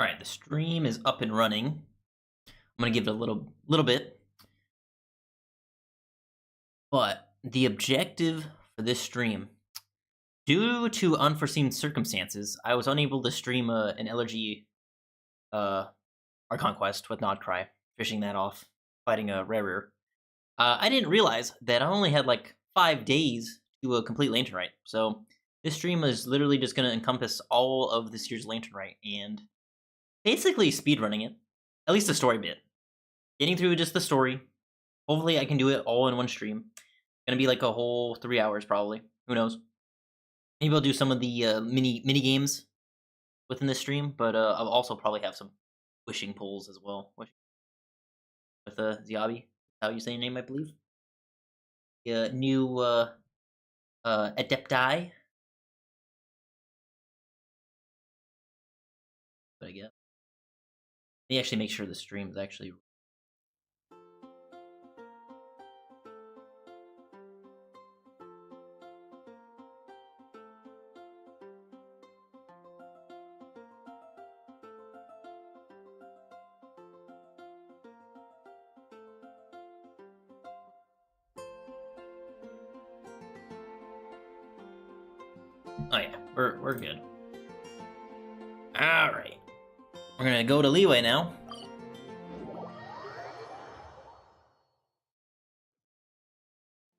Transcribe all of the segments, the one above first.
All right, the stream is up and running. I'm gonna give it a little bit, but the objective for this stream, due to unforeseen circumstances, I was unable to stream an LRG, our conquest with Nod-Krai, fishing that off, fighting a rarer. I didn't realize that I only had like 5 days to complete Lanterlite, so this stream is literally just gonna encompass all of this year's Lanterlite and basically speedrunning it, at least the story bit. Getting through just the story. Hopefully I can do it all in one stream. Gonna be like a whole 3 hours probably. Who knows? Maybe I'll do some of the mini games within this stream, but I'll also probably have some wishing pulls as well. With Ziabi, how you say your name, I believe. New Adepti. But I guess. Let me actually make sure the stream is actually. Oh yeah, we're good. All right, we're gonna go to Leeway now.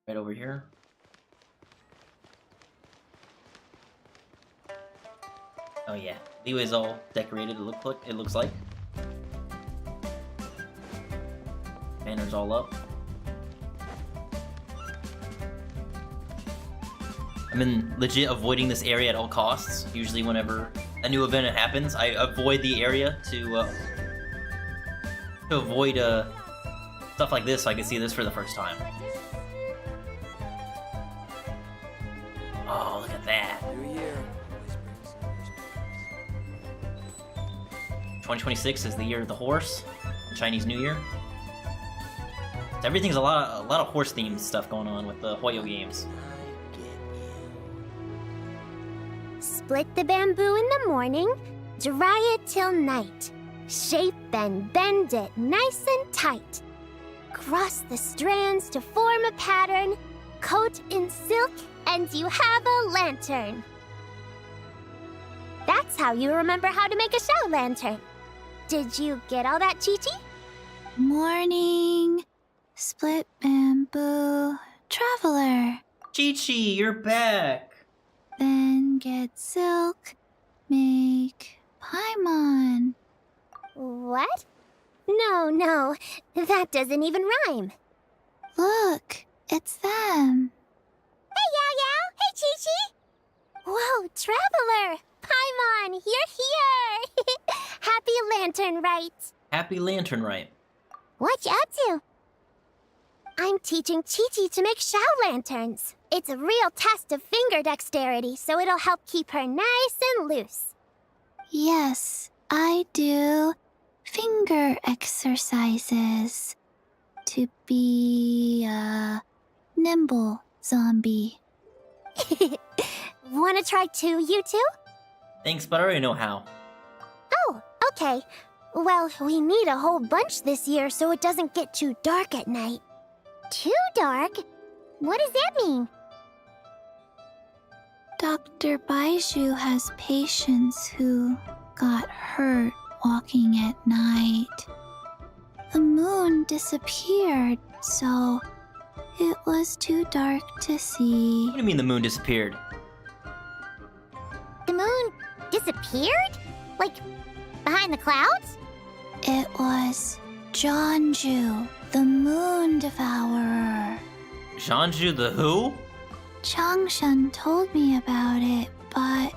Right over here. Oh yeah, Leeway's all decorated. It looks like. Banner's all up. I've been legit avoiding this area at all costs. Usually whenever a new event happens, I avoid the area to avoid stuff like this so I can see this for the first time. Oh, look at that. New year. 2026 is the year of the horse, the Chinese New Year. So everything's a lot of horse themed stuff going on with the Hoyo games. Split the bamboo in the morning, dry it till night. Shape and bend it nice and tight. Cross the strands to form a pattern, coat in silk, and you have a lantern. That's how you remember how to make a show lantern. Did you get all that, Chi-Chi? Morning, split bamboo, traveler. Chi-Chi, you're back! Then get silk, make paimon. What? No, that doesn't even rhyme. Look, it's them. Hey, Yao Yao! Hey, Chi-Chi! Whoa, Traveler! Paimon, you're here! Happy Lanterlite! Happy Lanterlite. What you up to? I'm teaching Chi-Chi to make show lanterns. It's a real test of finger dexterity, so it'll help keep her nice and loose. Yes, I do finger exercises to be a nimble zombie. Wanna try too, you two? Thanks, but I already know how. Oh, okay. Well, we need a whole bunch this year so it doesn't get too dark at night. Too dark? What does that mean? Dr. Baiju has patients who got hurt walking at night. The moon disappeared, so it was too dark to see. What do you mean the moon disappeared? The moon disappeared? Like, behind the clouds? It was Jeonju, the moon devourer. Jeonju the who? Changshan told me about it, but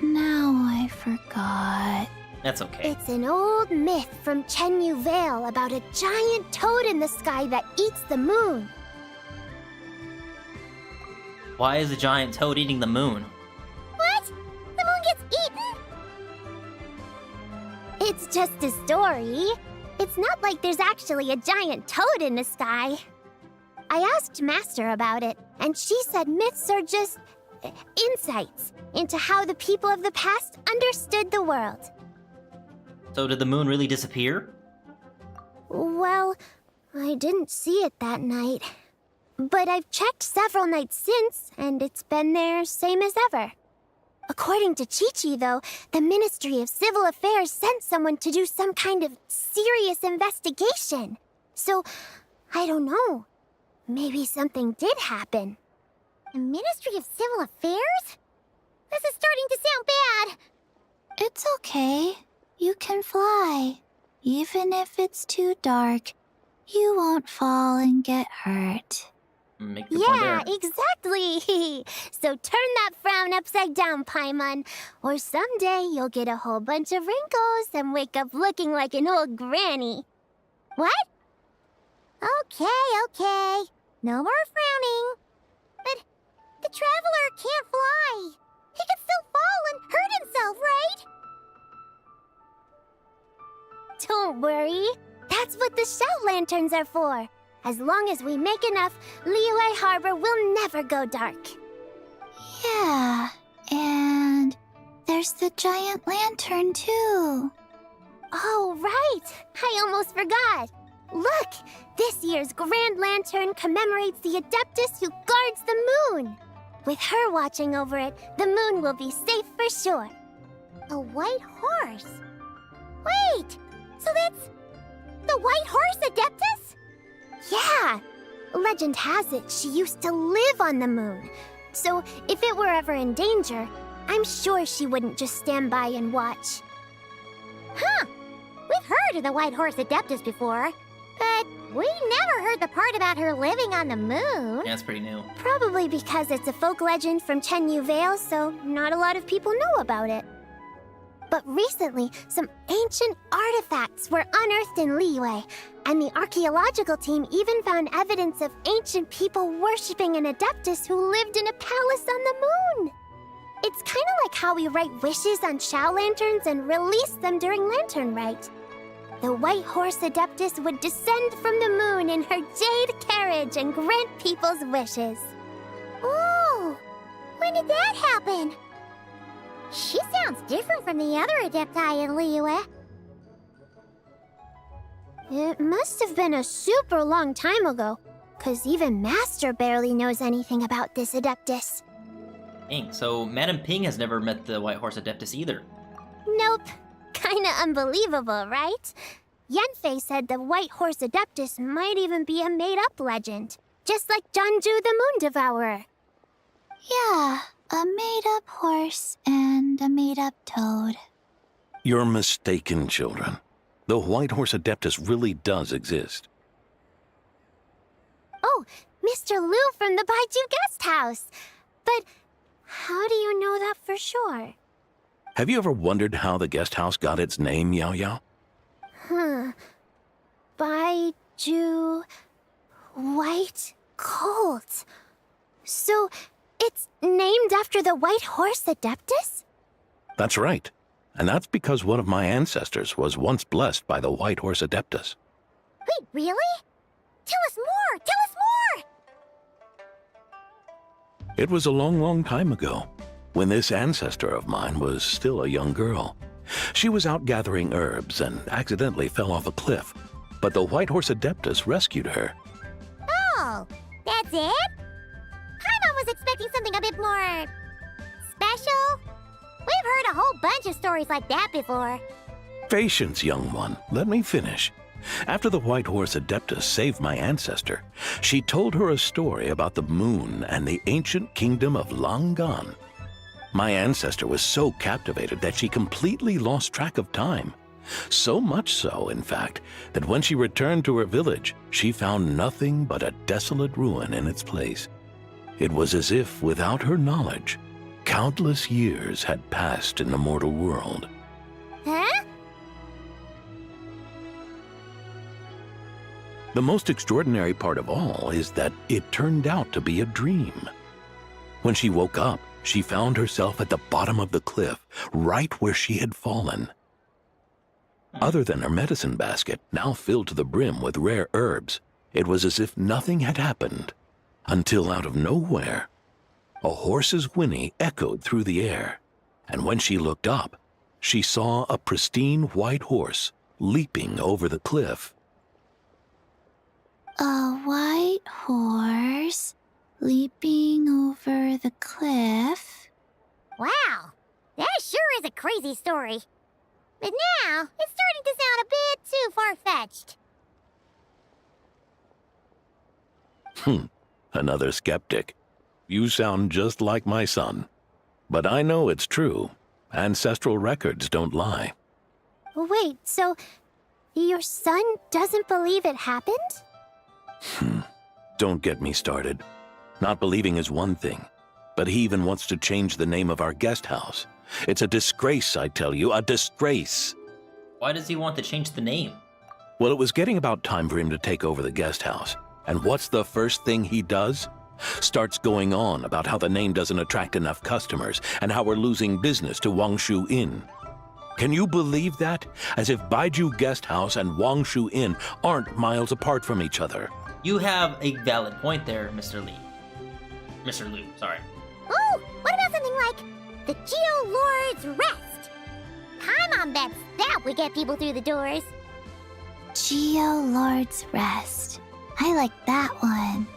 now I forgot. That's okay. It's an old myth from Chenyu Vale about a giant toad in the sky that eats the moon. Why is a giant toad eating the moon? What? The moon gets eaten? It's just a story. It's not like there's actually a giant toad in the sky. I asked Master about it, and she said myths are just insights into how the people of the past understood the world. So did the moon really disappear? Well, I didn't see it that night. But I've checked several nights since, and it's been there same as ever. According to Chi-Chi, though, the Ministry of Civil Affairs sent someone to do some kind of serious investigation. So, I don't know. Maybe something did happen. The Ministry of Civil Affairs? This is starting to sound bad. It's okay. You can fly. Even if it's too dark, you won't fall and get hurt. Make the point Yeah, there. exactly. So turn that frown upside down, Paimon. Or someday you'll get a whole bunch of wrinkles and wake up looking like an old granny. What? Okay. No more frowning. But the Traveler can't fly. He could still fall and hurt himself, right? Don't worry. That's what the shout lanterns are for. As long as we make enough, Liyue Harbor will never go dark. Yeah, and there's the giant lantern too. Oh, right! I almost forgot. Look! This year's Grand Lantern commemorates the Adeptus who guards the moon. With her watching over it, the moon will be safe for sure. A white horse? Wait! So that's the White Horse Adeptus? Yeah! Legend has it she used to live on the moon. So if it were ever in danger, I'm sure she wouldn't just stand by and watch. Huh! We've heard of the White Horse Adeptus before, but we never heard the part about her living on the moon. Yeah, it's pretty new. Probably because it's a folk legend from Chenyu Vale, so not a lot of people know about it. But recently, some ancient artifacts were unearthed in Liyue, and the archaeological team even found evidence of ancient people worshipping an Adeptus who lived in a palace on the moon. It's kind of like how we write wishes on Shao lanterns and release them during Lantern Rite. The White Horse Adeptus would descend from the moon in her jade carriage and grant people's wishes. Ooh! When did that happen? She sounds different from the other Adepti in Liyue. It must have been a super long time ago, 'cause even Master barely knows anything about this Adeptus. Dang, so Madam Ping has never met the White Horse Adeptus either. Nope. Kinda unbelievable, right? Yanfei said the White Horse Adeptus might even be a made-up legend, just like Janju the Moon Devourer. Yeah, a made-up horse and a made-up toad. You're mistaken, children. The White Horse Adeptus really does exist. Oh, Mr. Liu from the Baiju Guest House. But how do you know that for sure? Have you ever wondered how the guest house got its name, Yao Yao? Baiju... White Colt. So, it's named after the White Horse Adeptus? That's right. And that's because one of my ancestors was once blessed by the White Horse Adeptus. Wait, really? Tell us more! Tell us more! It was a long, long time ago, when this ancestor of mine was still a young girl. She was out gathering herbs and accidentally fell off a cliff, but the White Horse Adeptus rescued her. Oh, that's it? Paimon was expecting something a bit more... special? We've heard a whole bunch of stories like that before. Patience, young one. Let me finish. After the White Horse Adeptus saved my ancestor, she told her a story about the moon and the ancient kingdom of Langan. My ancestor was so captivated that she completely lost track of time. So much so, in fact, that when she returned to her village, she found nothing but a desolate ruin in its place. It was as if, without her knowledge, countless years had passed in the mortal world. Huh? The most extraordinary part of all is that it turned out to be a dream. When she woke up, she found herself at the bottom of the cliff, right where she had fallen. Other than her medicine basket, now filled to the brim with rare herbs, it was as if nothing had happened, until out of nowhere, a horse's whinny echoed through the air, and when she looked up, she saw a pristine white horse leaping over the cliff. A white horse leaping over the cliff? Wow, that sure is a crazy story. But now, it's starting to sound a bit too far-fetched. Another skeptic. You sound just like my son. But I know it's true. Ancestral records don't lie. Wait, so your son doesn't believe it happened? Don't get me started. Not believing is one thing, but he even wants to change the name of our guest house. It's a disgrace, I tell you, a disgrace. Why does he want to change the name? Well, it was getting about time for him to take over the guest house. And what's the first thing he does? Starts going on about how the name doesn't attract enough customers and how we're losing business to Wangshu Inn. Can you believe that? As if Baiju Guest House and Wangshu Inn aren't miles apart from each other. You have a valid point there, Mr. Lee. Mr. Liu, sorry. Oh, what about something like the Geo Lord's Rest? Paimon bets that would get people through the doors. Geo Lord's Rest. I like that one.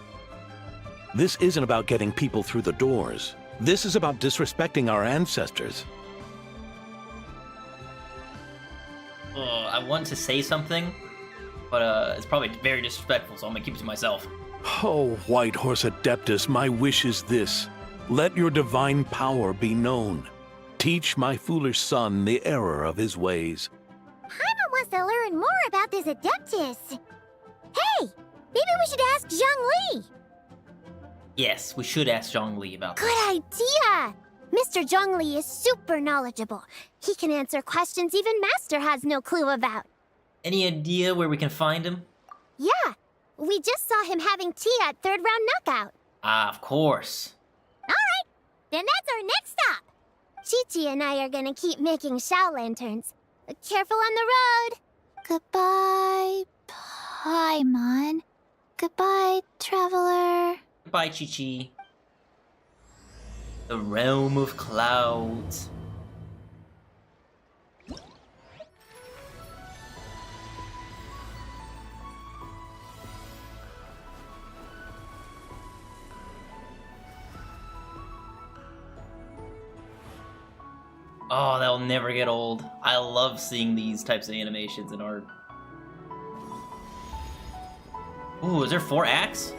This isn't about getting people through the doors. This is about disrespecting our ancestors. I want to say something, but it's probably very disrespectful, so I'm gonna keep it to myself. Oh, White Horse Adeptus, my wish is this. Let your divine power be known. Teach my foolish son the error of his ways. Paimon wants to learn more about this Adeptus. Hey, maybe we should ask Zhang Li. Yes, we should ask Zhongli about this. Good idea! Mr. Zhongli is super knowledgeable. He can answer questions even Master has no clue about. Any idea where we can find him? Yeah, we just saw him having tea at third round knockout. Ah, of course. Alright, then that's our next stop. Chi-Chi and I are gonna keep making Shao lanterns. Careful on the road. Goodbye, Paimon. Goodbye, traveler. Goodbye, Chi-Chi. The realm of clouds. Oh, that'll never get old. I love seeing these types of animations in art. Ooh, is there 4 acts?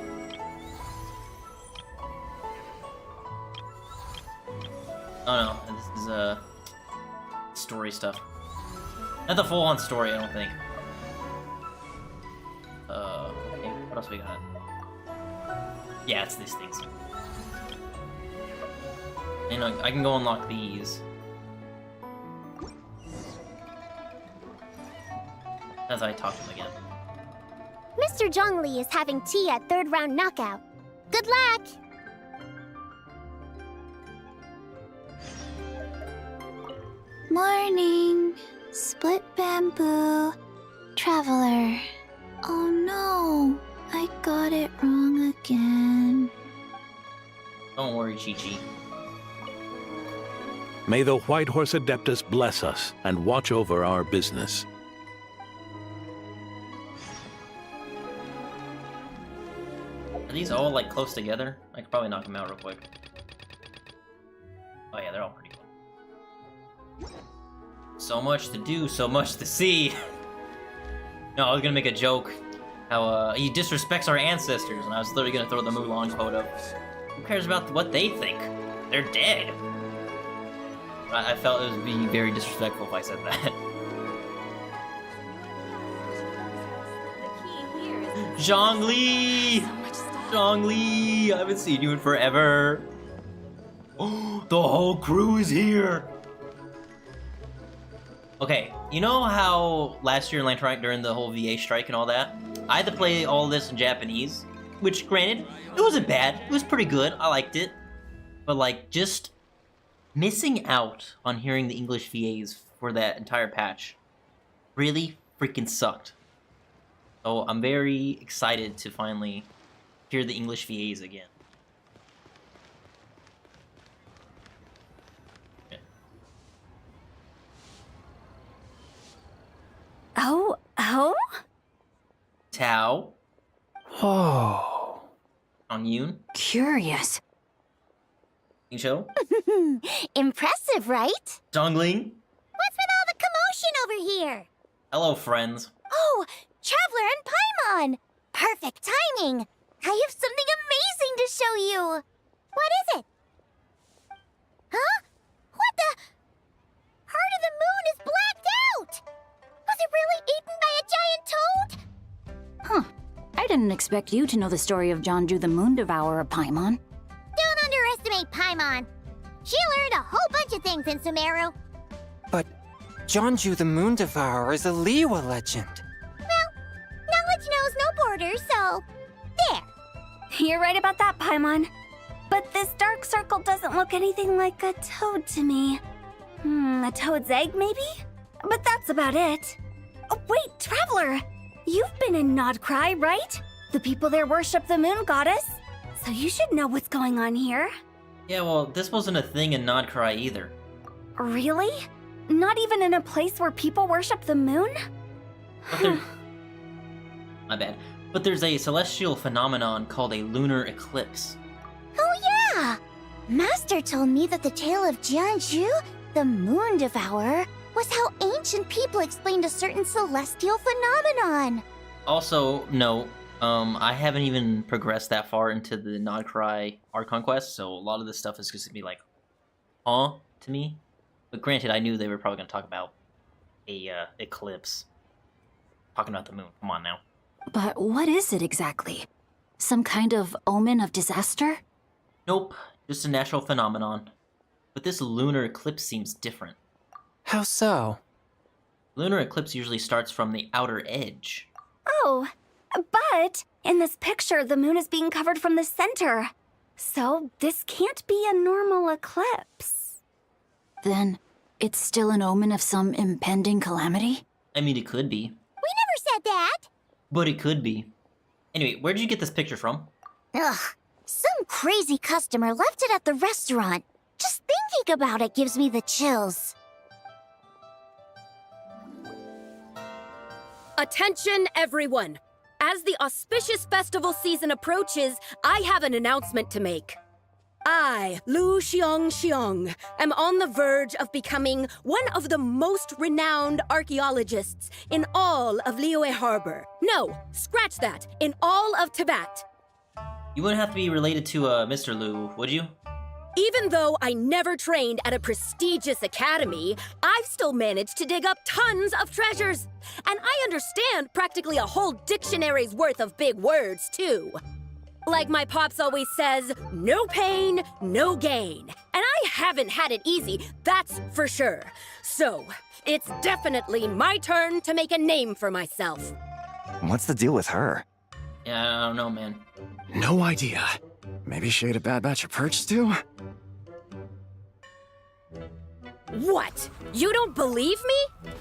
Oh no, this is story stuff. Not the full-on story, I don't think. Okay, what else we got? Yeah, it's these things. And I can go unlock these. As I talk to him again. Mr. Zhongli is having tea at third round knockout. Good luck! Morning. Split bamboo. Traveler. Oh no. I got it wrong again. Don't worry, Chi-Chi. May the White Horse Adeptus bless us and watch over our business. Are these all like close together? I could probably knock them out real quick. Oh yeah, they're all pretty close. So much to do, so much to see. No, I was gonna make a joke. How he disrespects our ancestors, and I was literally gonna throw the Mulan quote up. Who cares about what they think? They're dead. I felt it would be very disrespectful if I said that. Zhongli! Zhongli! I haven't seen you in forever. Oh, the whole crew is here! Okay, you know how last year in Lanterlite during the whole VA strike and all that, I had to play all this in Japanese, which granted, it wasn't bad, it was pretty good, I liked it. But like, just missing out on hearing the English VAs for that entire patch really freaking sucked. So I'm very excited to finally hear the English VAs again. Tao. Whoa. Yoon. Curious. Ningxiu. Impressive, right? Dongling. What's with all the commotion over here? Hello, friends. Oh, Traveler and Paimon! Perfect timing! I have something amazing to show you! What is it? Huh? What the? Heart of the Moon is blacked out! Was it really eaten by a giant toad? Huh. I didn't expect you to know the story of Jonju the Moon Devourer, Paimon. Don't underestimate Paimon. She learned a whole bunch of things in Sumeru. But Jonju the Moon Devourer is a Liyue legend. Knowledge knows no borders, so... there. You're right about that, Paimon. But this dark circle doesn't look anything like a toad to me. A toad's egg, maybe? But that's about it. Oh, wait, Traveler! You've been in Nod-Krai, right? The people there worship the moon goddess. So you should know what's going on here. Yeah, well, this wasn't a thing in Nod-Krai either. Really? Not even in a place where people worship the moon? But there... My bad. But there's a celestial phenomenon called a lunar eclipse. Oh yeah! Master told me that the tale of Jianzhu, the Moon Devourer, was how ancient people explained a certain celestial phenomenon. Also, no, I haven't even progressed that far into the Nod-Krai Archon quest, so a lot of this stuff is just gonna be like, huh, to me. But granted, I knew they were probably gonna talk about a eclipse. Talking about the moon, come on now. But what is it exactly? Some kind of omen of disaster? Nope, just a natural phenomenon. But this lunar eclipse seems different. How so? Lunar eclipse usually starts from the outer edge. Oh, but in this picture, the moon is being covered from the center. So this can't be a normal eclipse. Then it's still an omen of some impending calamity? I mean, it could be. We never said that! But it could be. Anyway, where did you get this picture from? Ugh, some crazy customer left it at the restaurant. Just thinking about it gives me the chills. Attention, everyone! As the auspicious festival season approaches, I have an announcement to make. I, Lu Xiong, am on the verge of becoming one of the most renowned archaeologists in all of Liyue Harbor. No, scratch that, in all of Tibet. You wouldn't have to be related to Mr. Liu, would you? Even though I never trained at a prestigious academy, I've still managed to dig up tons of treasures. And I understand practically a whole dictionary's worth of big words, too. Like my pops always says, no pain, no gain. And I haven't had it easy, that's for sure. So, it's definitely my turn to make a name for myself. What's the deal with her? Yeah, I don't know, man. No idea. Maybe she ate a bad batch of perch stew? What? You don't believe me?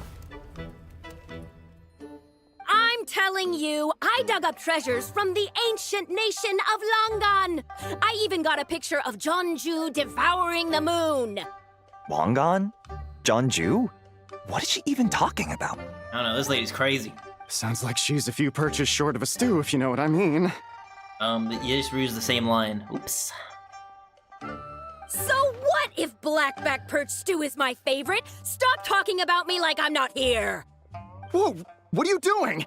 I'm telling you, I dug up treasures from the ancient nation of Longan. I even got a picture of Jonju devouring the moon. Longan? Jonju? What is she even talking about? I don't know, this lady's crazy. Sounds like she's a few perches short of a stew, if you know what I mean. You just reused the same line. Oops. So what if blackback perch stew is my favorite? Stop talking about me like I'm not here. Whoa, what are you doing?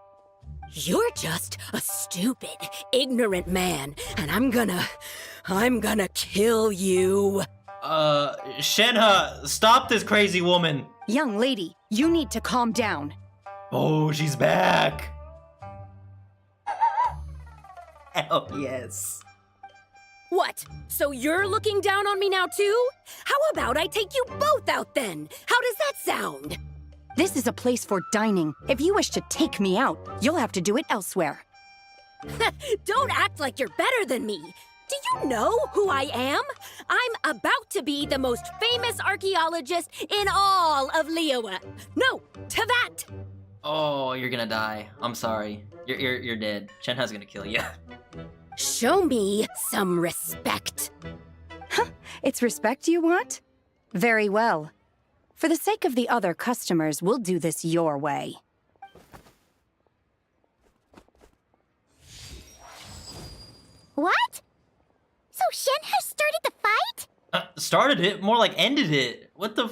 You're just a stupid, ignorant man, and I'm gonna kill you. Shenhe, stop this crazy woman! Young lady, you need to calm down. Oh, she's back! Hell yes. What? So you're looking down on me now too? How about I take you both out then? How does that sound? This is a place for dining. If you wish to take me out, you'll have to do it elsewhere. Don't act like you're better than me. Do you know who I am? I'm about to be the most famous archaeologist in all of Liyue. No, Tibet. Oh, you're gonna die. I'm sorry. You're dead. Shenhe's gonna kill you. Show me some respect. It's respect you want? Very well. For the sake of the other customers, we'll do this your way. What? So Shen has started the fight? Started it? More like ended it. What the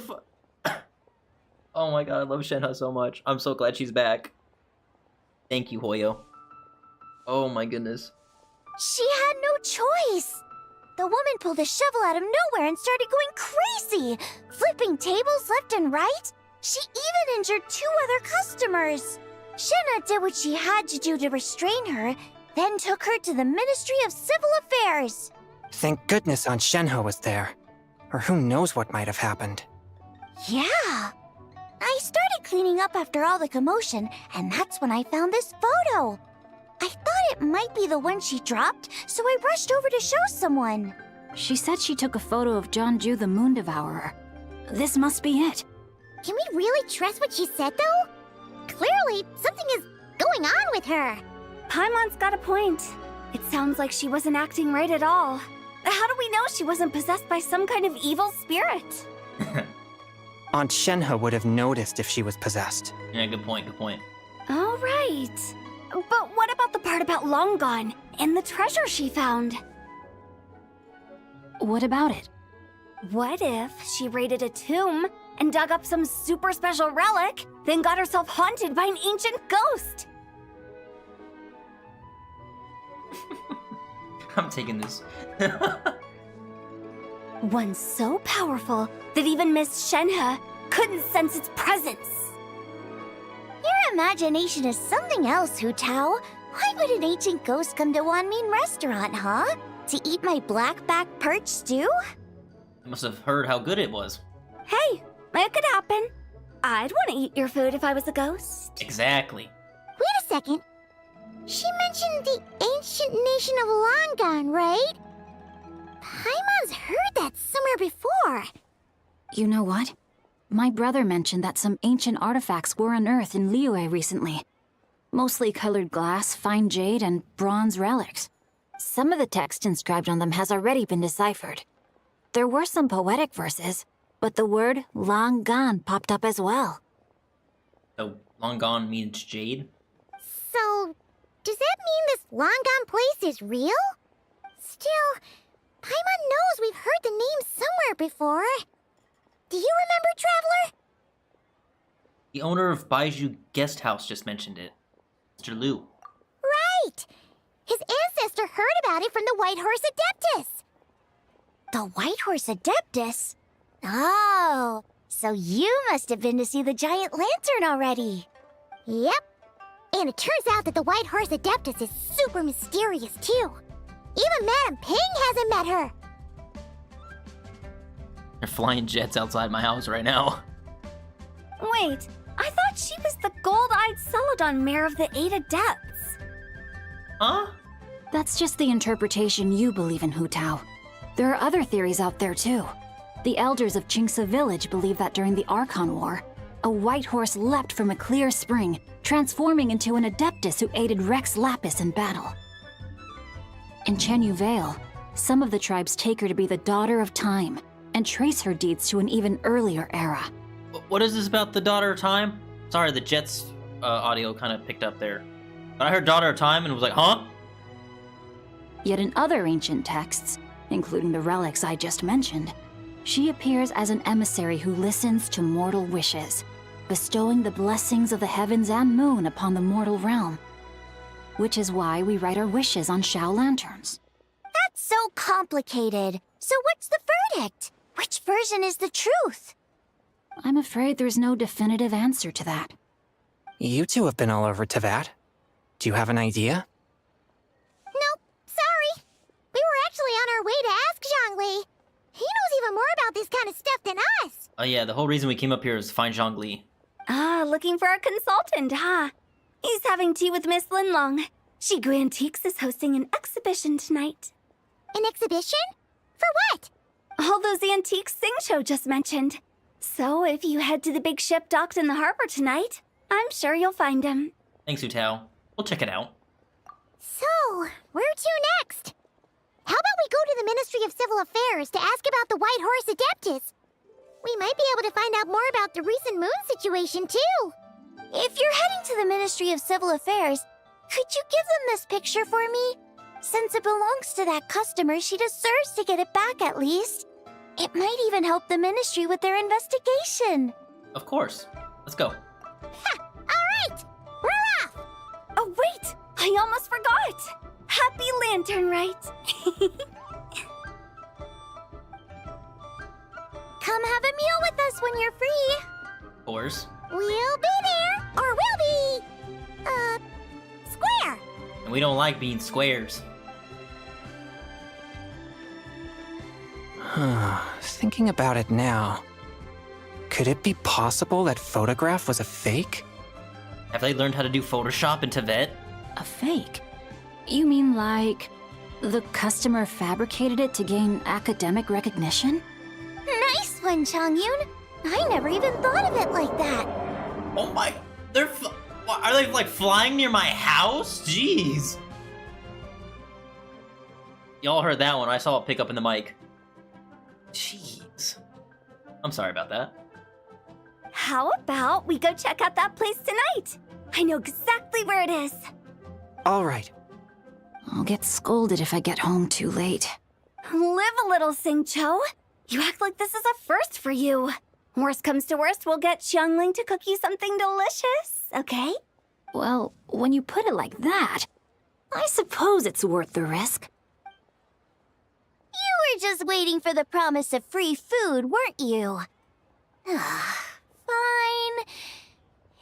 Oh my god, I love Shenhe so much. I'm so glad she's back. Thank you, Hoyo. Oh my goodness. She had no choice. The woman pulled a shovel out of nowhere and started going crazy, flipping tables left and right. She even injured 2 other customers. Shenhe did what she had to do to restrain her, then took her to the Ministry of Civil Affairs. Thank goodness Aunt Shenhe was there. Or who knows what might have happened. Yeah. I started cleaning up after all the commotion, and that's when I found this photo. I thought it might be the one she dropped, so I rushed over to show someone. She said she took a photo of Jonju the Moon Devourer. This must be it. Can we really trust what she said, though? Clearly, something is going on with her. Paimon's got a point. It sounds like she wasn't acting right at all. How do we know she wasn't possessed by some kind of evil spirit? Aunt Shenhe would have noticed if she was possessed. Yeah, good point, good point. All right. But what about the part about Long Gone and the treasure she found? What about it? What if she raided a tomb and dug up some super special relic, then got herself haunted by an ancient ghost? I'm taking this. One so powerful that even Miss Shenhe couldn't sense its presence. Your imagination is something else, Hu Tao. Why would an ancient ghost come to Wanmin restaurant, huh? To eat my blackback perch stew? I must have heard how good it was. Hey, it could happen. I'd want to eat your food if I was a ghost. Exactly. Wait a second. She mentioned the ancient nation of Longon, right? Paimon's heard that somewhere before. You know what? My brother mentioned that some ancient artifacts were unearthed in Liyue recently. Mostly colored glass, fine jade, and bronze relics. Some of the text inscribed on them has already been deciphered. There were some poetic verses, but the word long gone popped up as well. So, long gone means jade? So, does that mean this Longon place is real? Still, Paimon knows we've heard the name somewhere before. Do you remember, Traveler? The owner of Baiju Guest House just mentioned it. Mr. Liu. Right! His ancestor heard about it from the White Horse Adeptus. The White Horse Adeptus? Oh, so you must have been to see the giant lantern already. Yep. And it turns out that the White Horse Adeptus is super mysterious, too. Even Madame Ping hasn't met her. They're flying jets outside my house right now. Wait, I thought she was the gold-eyed Celadon mare of the 8 Adepts. Huh? That's just the interpretation you believe in, Hu Tao. There are other theories out there too. The elders of Qingce village believe that during the Archon War, a white horse leapt from a clear spring, transforming into an Adeptus who aided Rex Lapis in battle. In Chenyu Vale, some of the tribes take her to be the Daughter of Time, and trace her deeds to an even earlier era. What is this about the Daughter of Time? Sorry, the Jets audio kind of picked up there. But I heard Daughter of Time and was like, huh? Yet in other ancient texts, including the relics I just mentioned, she appears as an emissary who listens to mortal wishes, bestowing the blessings of the heavens and moon upon the mortal realm. Which is why we write our wishes on Shao lanterns. That's so complicated. So what's the verdict? Which version is the truth? I'm afraid there's no definitive answer to that. You two have been all over Tevat. Do you have an idea? Nope, sorry. We were actually on our way to ask Zhongli. He knows even more about this kind of stuff than us. Oh yeah, the whole reason we came up here is to find Zhongli. Ah, looking for a consultant, huh? He's having tea with Miss Linlong. Shigu Antiques is hosting an exhibition tonight. An exhibition? For what? All those antiques Sing Show just mentioned. So if you head to the big ship docked in the harbor tonight, I'm sure you'll find him. Thanks, Utao. We'll check it out. So, where to next? How about we go to the Ministry of Civil Affairs to ask about the White Horse Adeptus? We might be able to find out more about the recent moon situation, too. If you're heading to the Ministry of Civil Affairs, could you give them this picture for me? Since it belongs to that customer, she deserves to get it back at least. It might even help the ministry with their investigation. Of course. Let's go. Ha! Alright! We're off! Oh, wait! I almost forgot! Happy Lanterlite! Come have a meal with us when you're free. Of course. We'll be there, or we'll be... square. And we don't like being squares. Thinking about it now, could it be possible that photograph was a fake? Have they learned how to do Photoshop in Tibet? A fake? You mean like the customer fabricated it to gain academic recognition? Nice one, Chongyun. I never even thought of it like that. Oh my... Are they like flying near my house? Jeez. Y'all heard that one. I saw it pick up in the mic. Jeez. I'm sorry about that. How about we go check out that place tonight? I know exactly where it is. All right. I'll get scolded if I get home too late. Live a little, Singcho. You act like this is a first for you. Worst comes to worst, we'll get Xiangling to cook you something delicious, okay? Well, when you put it like that, I suppose it's worth the risk. You were just waiting for the promise of free food, weren't you? Fine.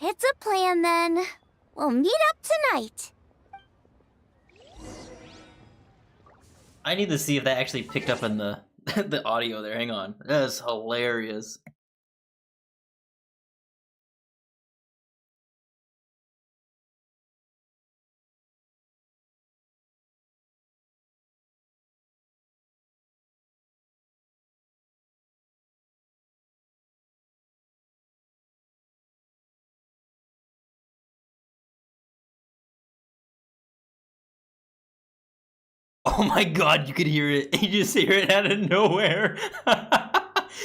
It's a plan then. We'll meet up tonight. I need to see if that actually picked up in the the audio there. Hang on. That is hilarious. Oh my god, you could hear it. You just hear it out of nowhere.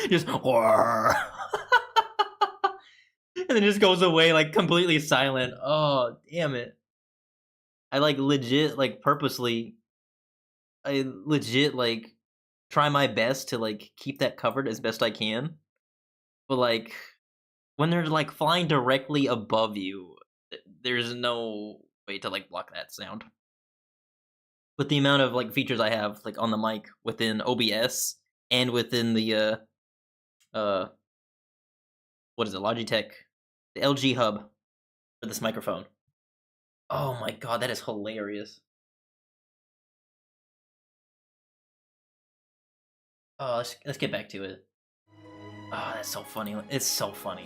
Just and then just goes away like completely silent. Oh, damn it. I like legit like purposely like try my best to like keep that covered as best I can. But like when they're like flying directly above you, there's no way to like block that sound. With the amount of like features I have like on the mic within OBS and within the what is it, Logitech, the LG hub for this microphone. Oh my god, that is hilarious. Oh, let's get back to it. Oh, that's so funny. It's so funny.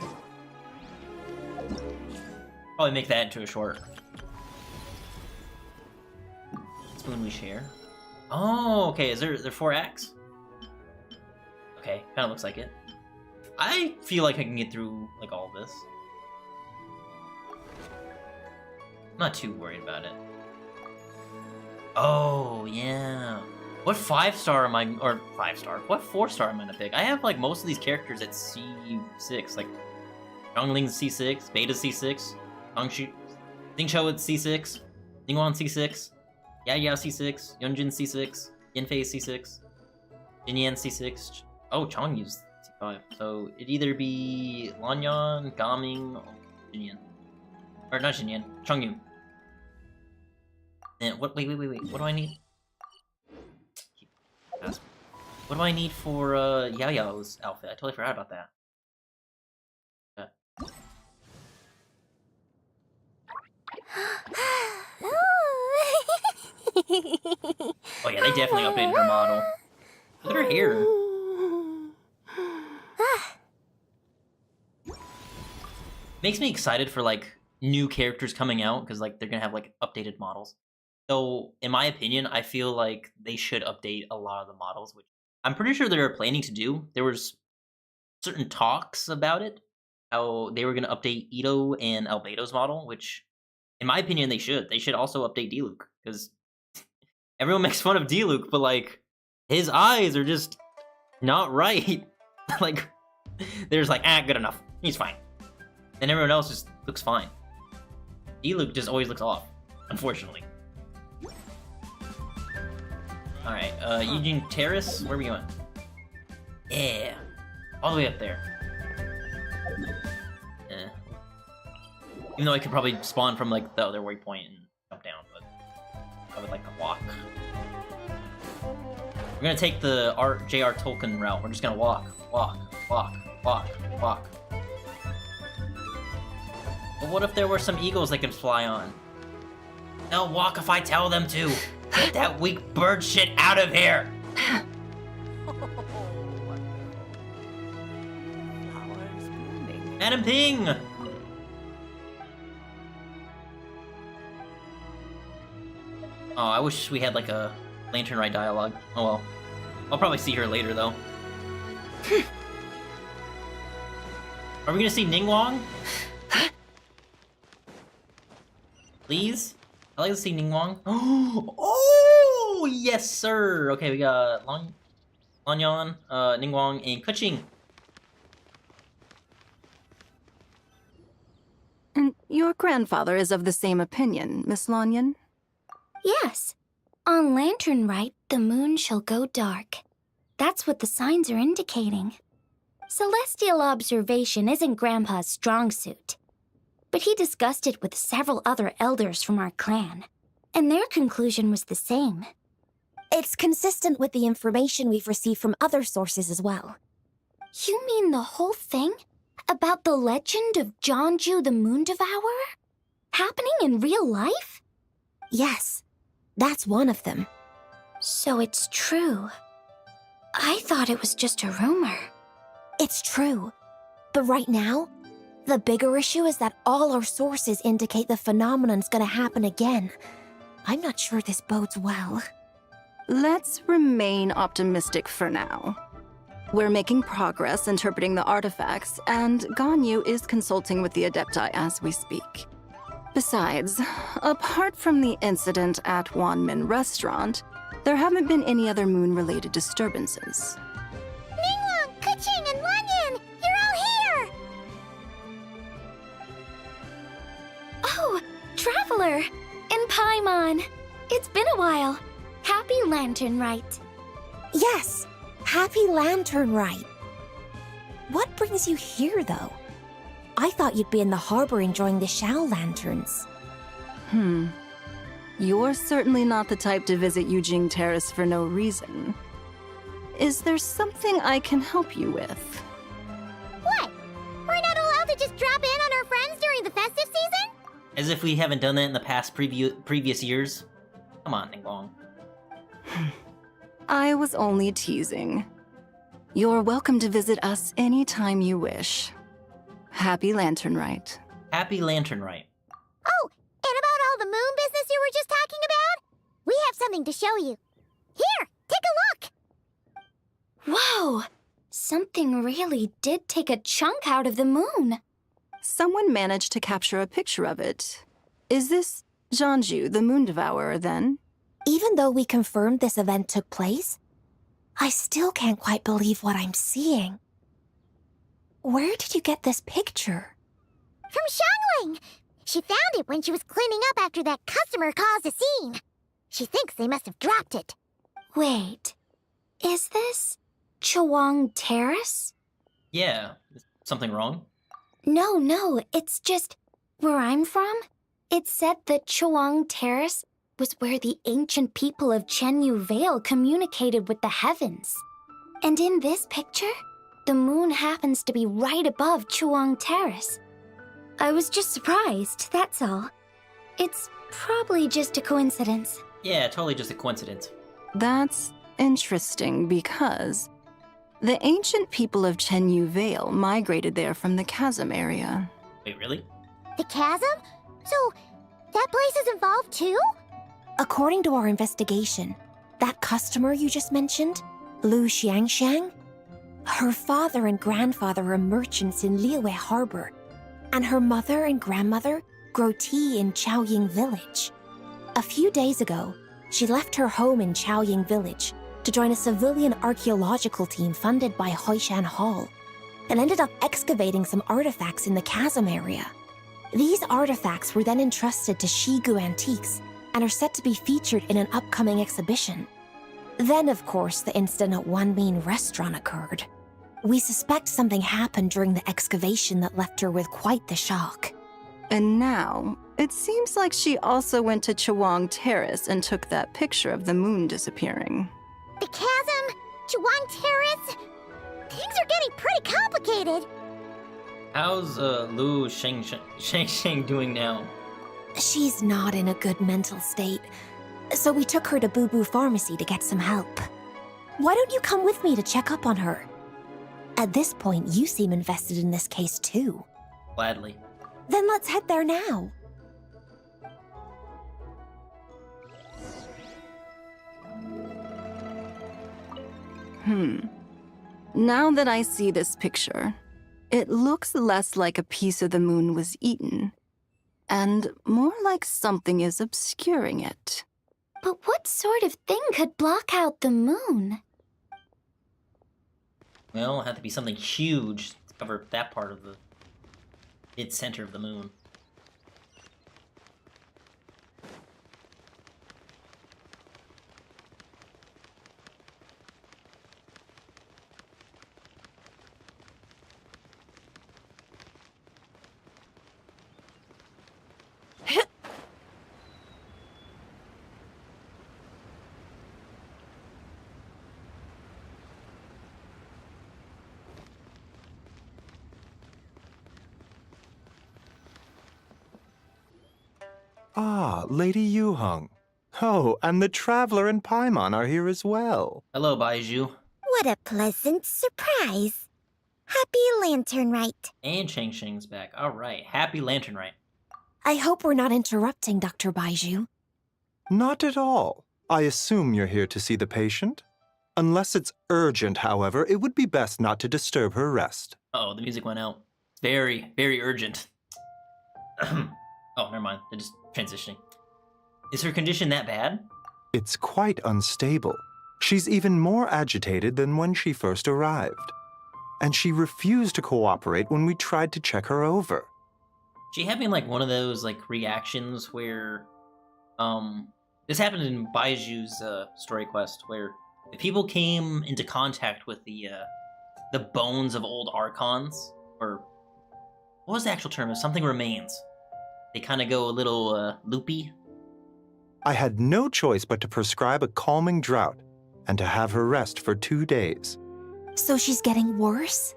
Probably make that into a short. Spoon we share. Oh, okay. Is there 4 acts? Okay, kind of looks like it. I feel like I can get through like all of this. I'm not too worried about it. Oh yeah. What 5-star am I? Or 5-star? What 4-star am I gonna pick? I have like most of these characters at C6, like Zhongling's C6, Beta's C6, Xingqiu at C6, Ningguang C6. Yao C6, Yunjin C6, Yanfei C6, Jinyan C6. Oh, Chongyu's C5. So it'd either be Lanyan, Gaming, or Jinyan. Or not Jinyan, Chongyu. And what? Wait. What do I need? What do I need for Yao Yao's outfit? I totally forgot about that. Oh yeah, they definitely updated her model. Look at her hair. Makes me excited for like new characters coming out because like they're gonna have like updated models. So in my opinion, I feel like they should update a lot of the models, which I'm pretty sure they're planning to do. There was certain talks about it, how they were gonna update Ito and Albedo's model, which in my opinion they should. They should also update D-Luke because everyone makes fun of D-Luke, but like his eyes are just not right. Like they're just like, good enough. He's fine. And everyone else just looks fine. D-Luke just always looks off, unfortunately. Alright, Eugene Terrace? Where are we going? Yeah. All the way up there. Even though I could probably spawn from, like, the other waypoint and jump down, but I would like to walk. We're gonna take the J.R. Tolkien route. We're just gonna walk, walk, walk, walk, walk. But what if there were some eagles they could fly on? They'll walk if I tell them to. Get that weak bird shit out of here! Madam Ping! Oh, I wish we had like a Lantern-Rite dialogue. Oh well. I'll probably see her later though. Are we gonna see Ningguang? Please? I'd like to see Ningguang. Oh, yes sir! Okay, we got Lanyan, Ningguang, and Keqing. And your grandfather is of the same opinion, Miss Lanyan? Yes. On Lantern-Rite, the moon shall go dark. That's what the signs are indicating. Celestial observation isn't Grandpa's strong suit. But he discussed it with several other elders from our clan, and their conclusion was the same. It's consistent with the information we've received from other sources as well. You mean the whole thing? About the legend of Jeonju the Moon Devourer? Happening in real life? Yes, that's one of them. So it's true. I thought it was just a rumor. It's true. But right now, the bigger issue is that all our sources indicate the phenomenon's gonna happen again. I'm not sure this bodes well. Let's remain optimistic for now. We're making progress interpreting the artifacts, and Ganyu is consulting with the Adepti as we speak. Besides, apart from the incident at Wanmin Restaurant, there haven't been any other moon-related disturbances. Ningguang, Keqing, and Lanyan! You're all here! Oh, Traveler! And Paimon! It's been a while. Happy Lantern-Rite. Yes, happy Lantern-Rite. What brings you here, though? I thought you'd be in the harbor enjoying the Shao lanterns. You're certainly not the type to visit Eugene Terrace for no reason. Is there something I can help you with? What? We're not allowed to just drop in on our friends during the festive season? As if we haven't done that in the past previous years. Come on, Ningguang. I was only teasing. You're welcome to visit us anytime you wish. Happy Lantern-Rite. Happy Lantern-Rite. Oh, and about all the moon business you were just talking about? We have something to show you. Here, take a look! Whoa! Something really did take a chunk out of the moon. Someone managed to capture a picture of it. Is this Jeonju, the Moon Devourer, then? Even though we confirmed this event took place, I still can't quite believe what I'm seeing. Where did you get this picture? From Xiangling! She found it when she was cleaning up after that customer caused a scene. She thinks they must have dropped it. Wait, is this Chawang Terrace? Yeah. Is something wrong? No, it's just where I'm from. It said that Chawang Terrace was where the ancient people of Chenyu Vale communicated with the heavens. And in this picture, the moon happens to be right above Chawang Terrace. I was just surprised, that's all. It's probably just a coincidence. Yeah, totally just a coincidence. That's interesting because the ancient people of Chenyu Vale migrated there from the chasm area. Wait, really? The chasm? So, that place is involved too? According to our investigation, that customer you just mentioned, Lu Xiangxiang, her father and grandfather are merchants in Liyue Harbor, and her mother and grandmother grow tea in Chaoying Village. A few days ago, she left her home in Chaoying Village to join a civilian archaeological team funded by Hoishan Hall, and ended up excavating some artifacts in the chasm area. These artifacts were then entrusted to Shigu Antiques and are set to be featured in an upcoming exhibition. Then, of course, the incident at One Mean Restaurant occurred. We suspect something happened during the excavation that left her with quite the shock. And now, it seems like she also went to Chawang Terrace and took that picture of the moon disappearing. The chasm? Chawang Terrace? Things are getting pretty complicated. How's Lu Sheng doing now? She's not in a good mental state, so we took her to Boo Boo Pharmacy to get some help. Why don't you come with me to check up on her? At this point, you seem invested in this case too. Gladly. Then let's head there now. Now that I see this picture, it looks less like a piece of the moon was eaten, and more like something is obscuring it. But what sort of thing could block out the moon? Well, it had to be something huge to cover that part of the mid-center of the moon. Ah, Lady Yuheng. Oh, and the Traveler and Paimon are here as well. Hello, Baiju. What a pleasant surprise. Happy Lanterlite. And Sheng Sheng's back. Alright, happy Lanterlite. I hope we're not interrupting Dr. Baiju. Not at all. I assume you're here to see the patient? Unless it's urgent, however, it would be best not to disturb her rest. Uh-oh, the music went out. Very, very urgent. Oh, never mind. They're just transitioning. Is her condition that bad? It's quite unstable. She's even more agitated than when she first arrived. And she refused to cooperate when we tried to check her over. She having like one of those like reactions where, this happened in Baiju's story quest where if people came into contact with the bones of old archons, or what was the actual term? If something remains, they kind of go a little loopy. I had no choice but to prescribe a calming draught and to have her rest for 2 days. So she's getting worse?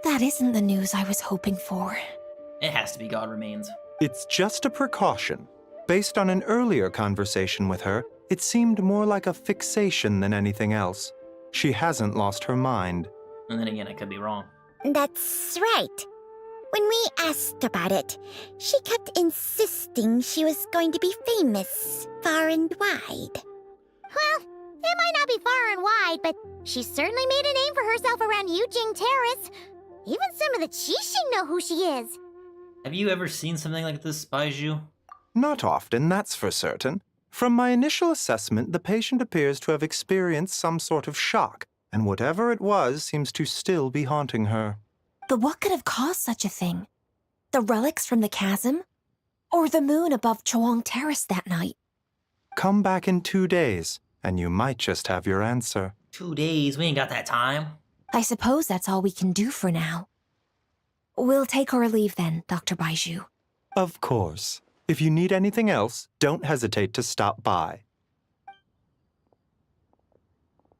That isn't the news I was hoping for. It has to be God Remains. It's just a precaution. Based on an earlier conversation with her, it seemed more like a fixation than anything else. She hasn't lost her mind. And then again, I could be wrong. That's right. When we asked about it, she kept insisting she was going to be famous far and wide. Well, it might not be far and wide, but she certainly made a name for herself around Yujing Terrace. Even some of the Qixing know who she is. Have you ever seen something like this, Baiju? Not often, that's for certain. From my initial assessment, the patient appears to have experienced some sort of shock, and whatever it was seems to still be haunting her. But what could have caused such a thing? The relics from the chasm? Or the moon above Chawang Terrace that night? Come back in 2 days, and you might just have your answer. 2 days? We ain't got that time. I suppose that's all we can do for now. We'll take our leave then, Dr. Baiju. Of course. If you need anything else, don't hesitate to stop by.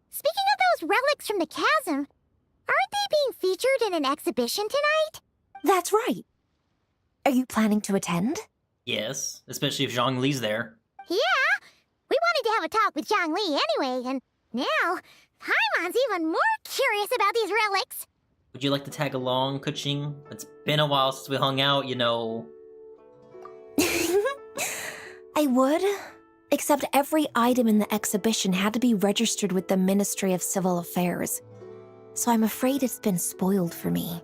Speaking of those relics from the chasm, aren't they being featured in an exhibition tonight? That's right. Are you planning to attend? Yes, especially if Zhang Li's there. Yeah, we wanted to have a talk with Zhang Li anyway, and now Paimon's even more curious about these relics. Would you like to tag along, Kuching? It's been a while since we hung out, you know. I would, except every item in the exhibition had to be registered with the Ministry of Civil Affairs. So I'm afraid it's been spoiled for me.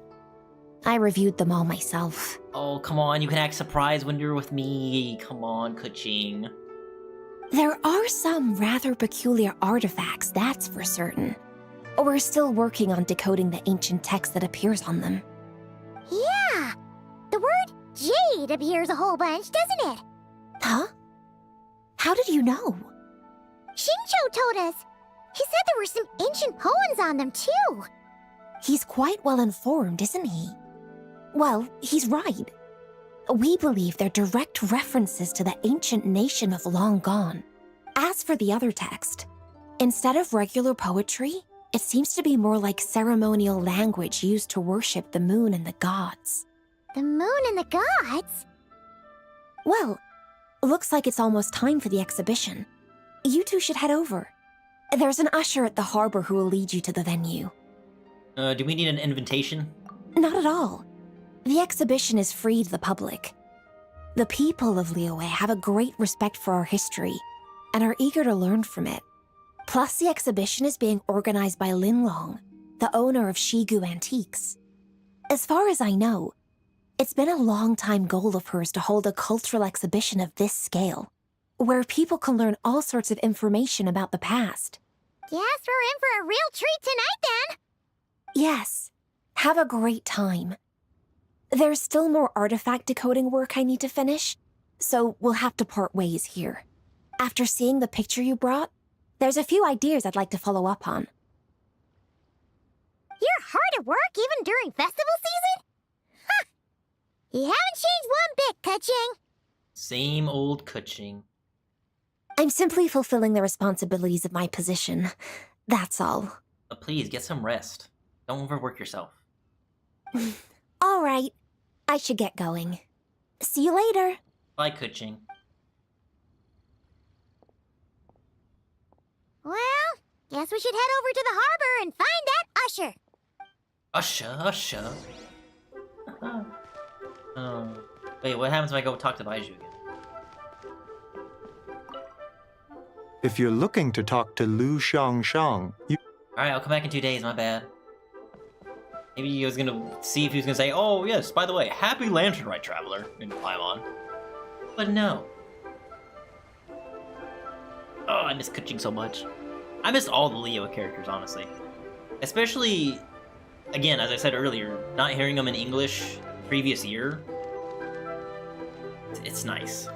I reviewed them all myself. Oh, come on, you can act surprised when you're with me. Come on, Kuching. There are some rather peculiar artifacts, that's for certain. We're still working on decoding the ancient text that appears on them. Yeah, the word jade appears a whole bunch, doesn't it? Huh? How did you know? Shincho told us. He said there were some ancient poems on them, too. He's quite well informed, isn't he? Well, he's right. We believe they're direct references to the ancient nation of long gone. As for the other text, instead of regular poetry, it seems to be more like ceremonial language used to worship the moon and the gods. The moon and the gods? Well, looks like it's almost time for the exhibition. You two should head over. There's an usher at the harbor who will lead you to the venue. Do we need an invitation? Not at all. The exhibition is free to the public. The people of Liyue have a great respect for our history and are eager to learn from it. Plus, the exhibition is being organized by Linlong, the owner of Shigu Antiques. As far as I know, it's been a long-time goal of hers to hold a cultural exhibition of this scale, where people can learn all sorts of information about the past. Guess we're in for a real treat tonight, then. Yes, have a great time. There's still more artifact decoding work I need to finish, so we'll have to part ways here. After seeing the picture you brought, there's a few ideas I'd like to follow up on. You're hard at work even during festival season? Huh! You haven't changed one bit, Kuching. Same old Kuching. I'm simply fulfilling the responsibilities of my position. That's all. But please, get some rest. Don't overwork yourself. All right. I should get going. See you later. Bye, Kuching. Well, guess we should head over to the harbor and find that usher. Usher. Wait, what happens when I go talk to Baiju again? If you're looking to talk to Lu Xiangshang, you... Alright, I'll come back in 2 days, my bad. Maybe he was gonna see if he was gonna say, oh yes, by the way, happy Lanterlite traveler in Paimon. But no. Oh, I miss Kuching so much. I missed all the Leo characters, honestly. Especially, again, as I said earlier, not hearing them in English previous year. It's nice.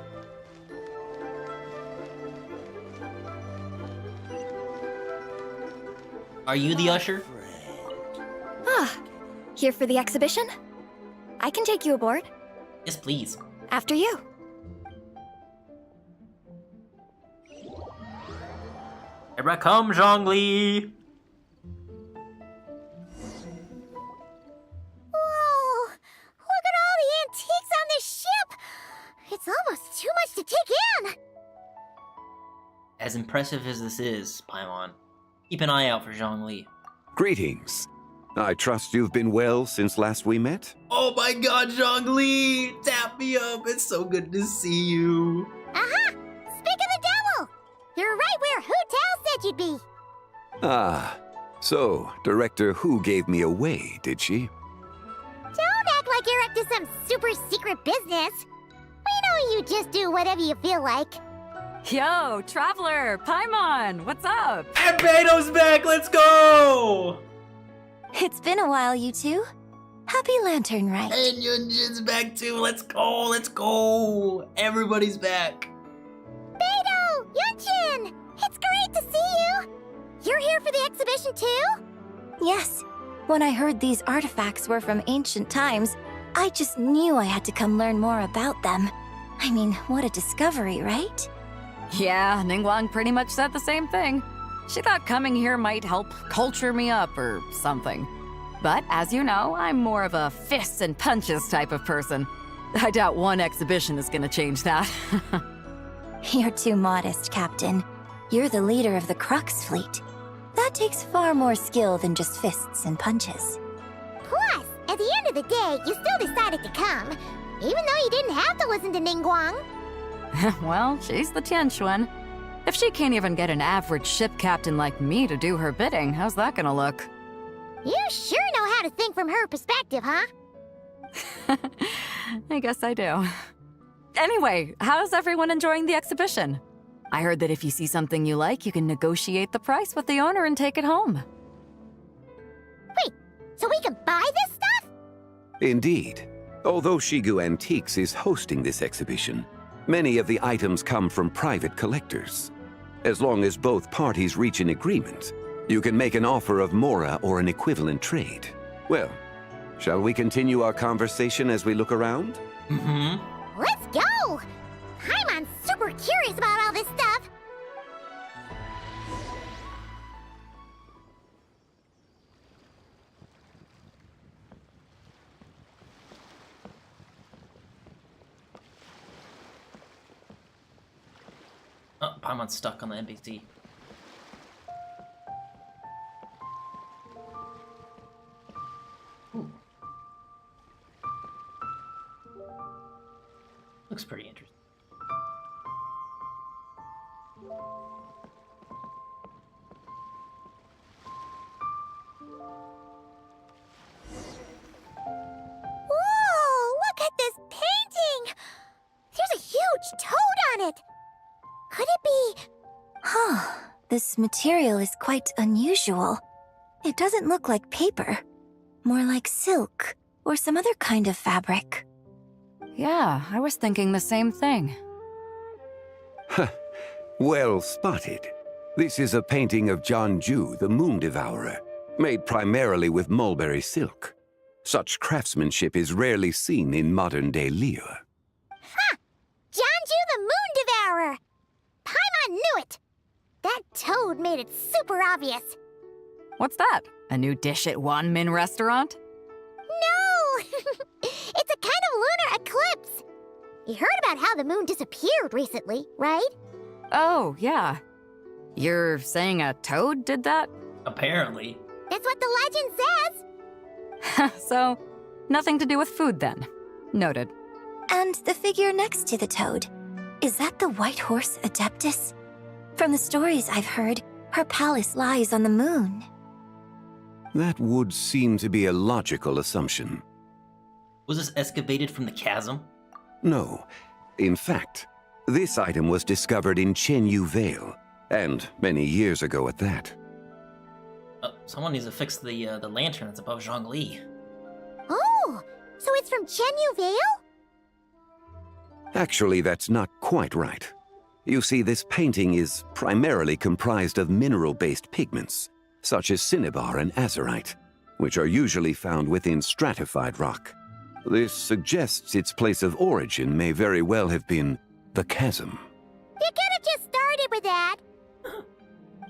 Are you the usher? Ah, here for the exhibition? I can take you aboard. Yes, please. After you. Here I come, Zhongli! Whoa! Look at all the antiques on this ship! It's almost too much to take in! As impressive as this is, Paimon, keep an eye out for Zhongli. Greetings. I trust you've been well since last we met? Oh my god, Zhongli! Tap me up! It's so good to see you! Aha! Speak of the devil! You're right where Hu Tao said you'd be! Ah, so Director Hu gave me away, did she? Don't act like you're up to some super secret business! We know you just do whatever you feel like. Yo, Traveler, Paimon, what's up? And Beto's back! Let's go! It's been a while, you two. Happy Lantern Rite. And Yunjin's back too! Let's go! Let's go! Everybody's back! Beto! Yunchin! It's great to see you! You're here for the exhibition too? Yes. When I heard these artifacts were from ancient times, I just knew I had to come learn more about them. I mean, what a discovery, right? Yeah, Ningguang pretty much said the same thing. She thought coming here might help culture me up or something. But as you know, I'm more of a fists and punches type of person. I doubt one exhibition is gonna change that. You're too modest, Captain. You're the leader of the Crux fleet. That takes far more skill than just fists and punches. Plus, at the end of the day, you still decided to come, even though you didn't have to listen to Ningguang. Well, she's the Tianquan. If she can't even get an average ship captain like me to do her bidding, how's that gonna look? You sure know how to think from her perspective, huh? I guess I do. Anyway, how's everyone enjoying the exhibition? I heard that if you see something you like, you can negotiate the price with the owner and take it home. Wait, so we can buy this stuff? Indeed. Although Shigu Antiques is hosting this exhibition, many of the items come from private collectors. As long as both parties reach an agreement, you can make an offer of Mora or an equivalent trade. Well, shall we continue our conversation as we look around? Mm-hmm. Let's go! Paimon's super curious about all this stuff. Oh, Paimon's stuck on the NPC. Ooh. Looks pretty interesting. Whoa! Look at this painting! There's a huge toad on it! Could it be... Huh. This material is quite unusual. It doesn't look like paper. More like silk, or some other kind of fabric. Yeah, I was thinking the same thing. Well spotted. This is a painting of Jianju, the Moon Devourer, made primarily with mulberry silk. Such craftsmanship is rarely seen in modern-day Liyue. Ha! Jianju the Moon Devourer! Paimon knew it! That toad made it super obvious. What's that? A new dish at Wanmin restaurant? No! It's a kind of lunar eclipse. You heard about how the moon disappeared recently, right? Oh, yeah. You're saying a toad did that? Apparently. That's what the legend says. So, nothing to do with food then. Noted. And the figure next to the toad. Is that the white horse Adeptus? From the stories I've heard, her palace lies on the moon. That would seem to be a logical assumption. Was this excavated from the chasm? No. In fact, this item was discovered in Chenyu Vale, and many years ago at that. Someone needs to fix the lantern that's above Zhongli. Oh, so it's from Chenyu Vale? Actually, that's not quite right. You see, this painting is primarily comprised of mineral-based pigments, such as cinnabar and azurite, which are usually found within stratified rock. This suggests its place of origin may very well have been the chasm. You could have just started with that.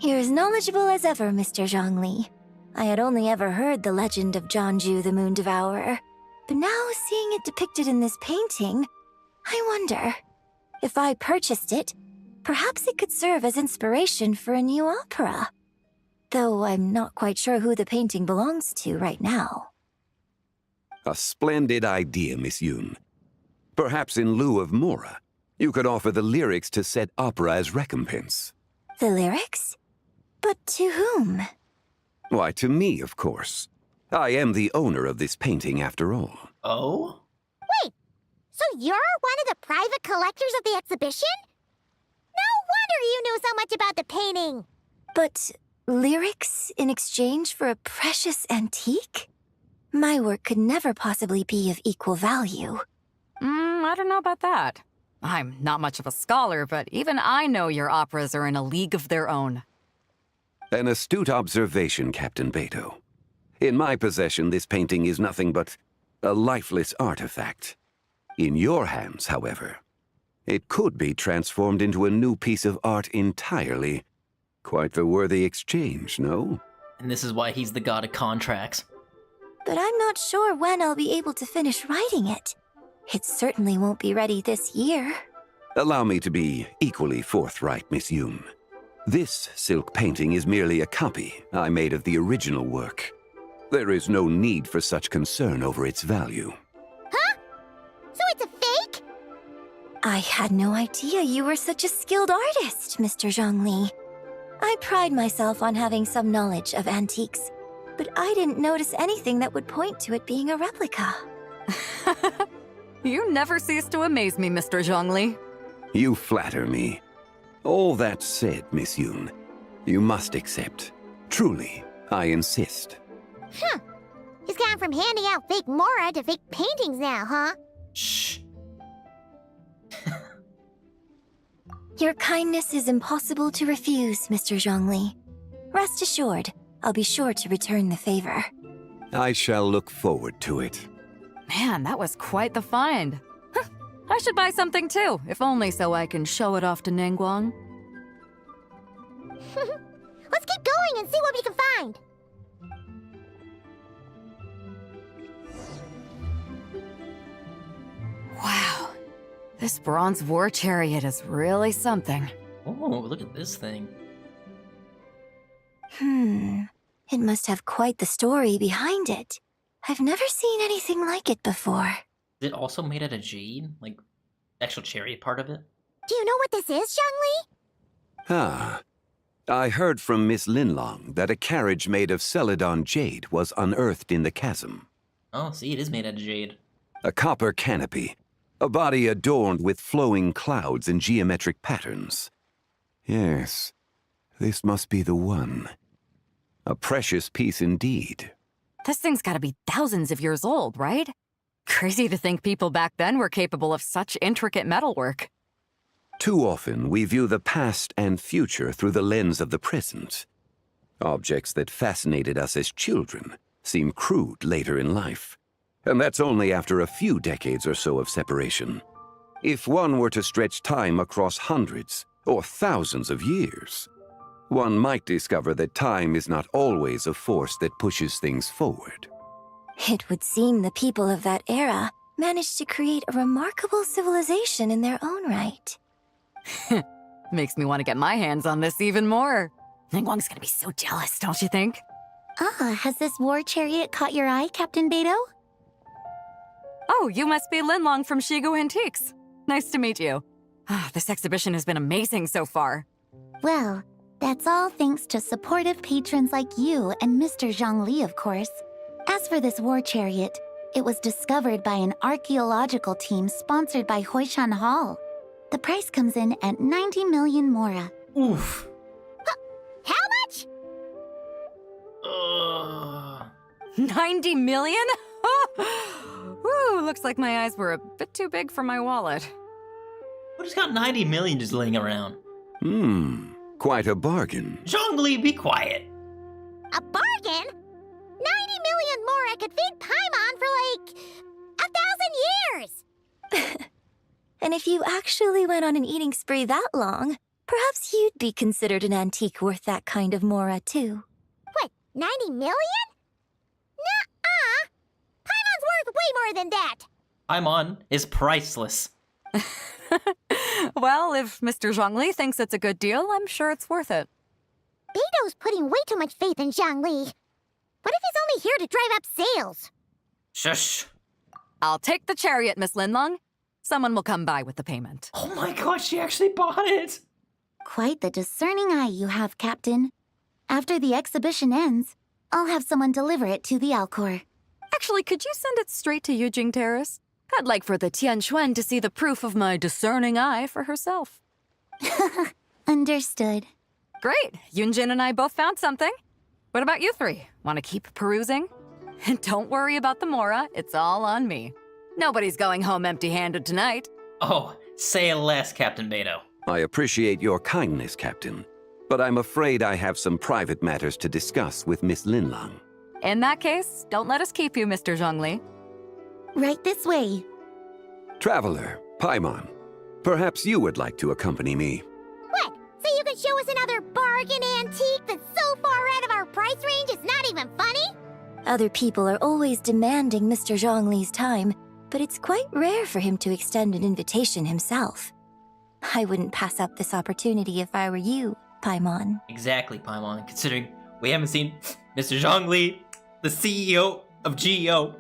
You're as knowledgeable as ever, Mr. Zhongli. I had only ever heard the legend of Jianju the Moon Devourer, but now seeing it depicted in this painting, I wonder, if I purchased it, perhaps it could serve as inspiration for a new opera. Though I'm not quite sure who the painting belongs to right now. A splendid idea, Miss Yoon. Perhaps in lieu of Mora, you could offer the lyrics to said opera as recompense. The lyrics? But to whom? Why, to me, of course. I am the owner of this painting, after all. Oh? Wait, so you're one of the private collectors of the exhibition? No wonder you knew so much about the painting. But lyrics in exchange for a precious antique? My work could never possibly be of equal value. I don't know about that. I'm not much of a scholar, but even I know your operas are in a league of their own. An astute observation, Captain Beto. In my possession, this painting is nothing but a lifeless artifact. In your hands, however, it could be transformed into a new piece of art entirely. Quite the worthy exchange, no? And this is why he's the god of contracts. But I'm not sure when I'll be able to finish writing it. It certainly won't be ready this year. Allow me to be equally forthright, Miss Yoon. This silk painting is merely a copy I made of the original work. There is no need for such concern over its value. Huh? So it's a fake? I had no idea you were such a skilled artist, Mr. Zhongli. I pride myself on having some knowledge of antiques, but I didn't notice anything that would point to it being a replica. You never cease to amaze me, Mr. Zhongli. You flatter me. All that said, Miss Yoon, you must accept. Truly, I insist. Huh. He's gone from handing out fake Mora to fake paintings now, huh? Shh. Your kindness is impossible to refuse, Mr. Zhongli. Rest assured, I'll be sure to return the favor. I shall look forward to it. Man, that was quite the find. Huh, I should buy something too, if only so I can show it off to Ningguang. Let's keep going and see what we can find. Wow, this bronze war chariot is really something. Oh, look at this thing. It must have quite the story behind it. I've never seen anything like it before. Is it also made out of jade? Like, the actual chariot part of it? Do you know what this is, Zhongli? Ah. I heard from Miss Linlong that a carriage made of Celadon jade was unearthed in the chasm. Oh, see, it is made out of jade. A copper canopy. A body adorned with flowing clouds and geometric patterns. Yes, this must be the one. A precious piece indeed. This thing's gotta be thousands of years old, right? Crazy to think people back then were capable of such intricate metalwork. Too often, we view the past and future through the lens of the present. Objects that fascinated us as children seem crude later in life. And that's only after a few decades or so of separation. If one were to stretch time across hundreds or thousands of years, one might discover that time is not always a force that pushes things forward. It would seem the people of that era managed to create a remarkable civilization in their own right. Makes me want to get my hands on this even more. Ningguang's gonna be so jealous, don't you think? Has this war chariot caught your eye, Captain Beidou? Oh, you must be Linlong from Shigu Antiques. Nice to meet you. This exhibition has been amazing so far. Well, that's all thanks to supportive patrons like you and Mr. Zhongli, of course. As for this war chariot, it was discovered by an archaeological team sponsored by Hoishan Hall. The price comes in at 90 million mora. Oof. How much? 90 million? Woo, looks like my eyes were a bit too big for my wallet. What has got 90 million just laying around? Quite a bargain. Zhongli, be quiet. A bargain? 90 million mora could feed Paimon for like 1,000 years! And if you actually went on an eating spree that long, perhaps you'd be considered an antique worth that kind of mora, too. What, 90 million? Nuh-uh! Paimon's worth way more than that! Paimon is priceless. Well, if Mr. Zhongli thinks it's a good deal, I'm sure it's worth it. Beidou's putting way too much faith in Zhongli. What if he's only here to drive up sales? Shush. I'll take the chariot, Miss Linlong. Someone will come by with the payment. Oh my gosh, she actually bought it! Quite the discerning eye you have, Captain. After the exhibition ends, I'll have someone deliver it to the Alcor. Actually, could you send it straight to Yujing Terrace? I'd like for the Tianquan to see the proof of my discerning eye for herself. Understood. Great. Yunjin and I both found something. What about you three? Want to keep perusing? And don't worry about the mora. It's all on me. Nobody's going home empty-handed tonight. Oh, say less, Captain Beidou. I appreciate your kindness, Captain, but I'm afraid I have some private matters to discuss with Miss Linlong. In that case, don't let us keep you, Mr. Zhongli. Right this way. Traveler, Paimon, perhaps you would like to accompany me. What? So you can show us another bargain antique that's so far out of our price range it's not even funny? Other people are always demanding Mr. Zhongli's time, but it's quite rare for him to extend an invitation himself. I wouldn't pass up this opportunity if I were you, Paimon. Exactly, Paimon, considering we haven't seen Mr. Zhongli, the CEO of GEO,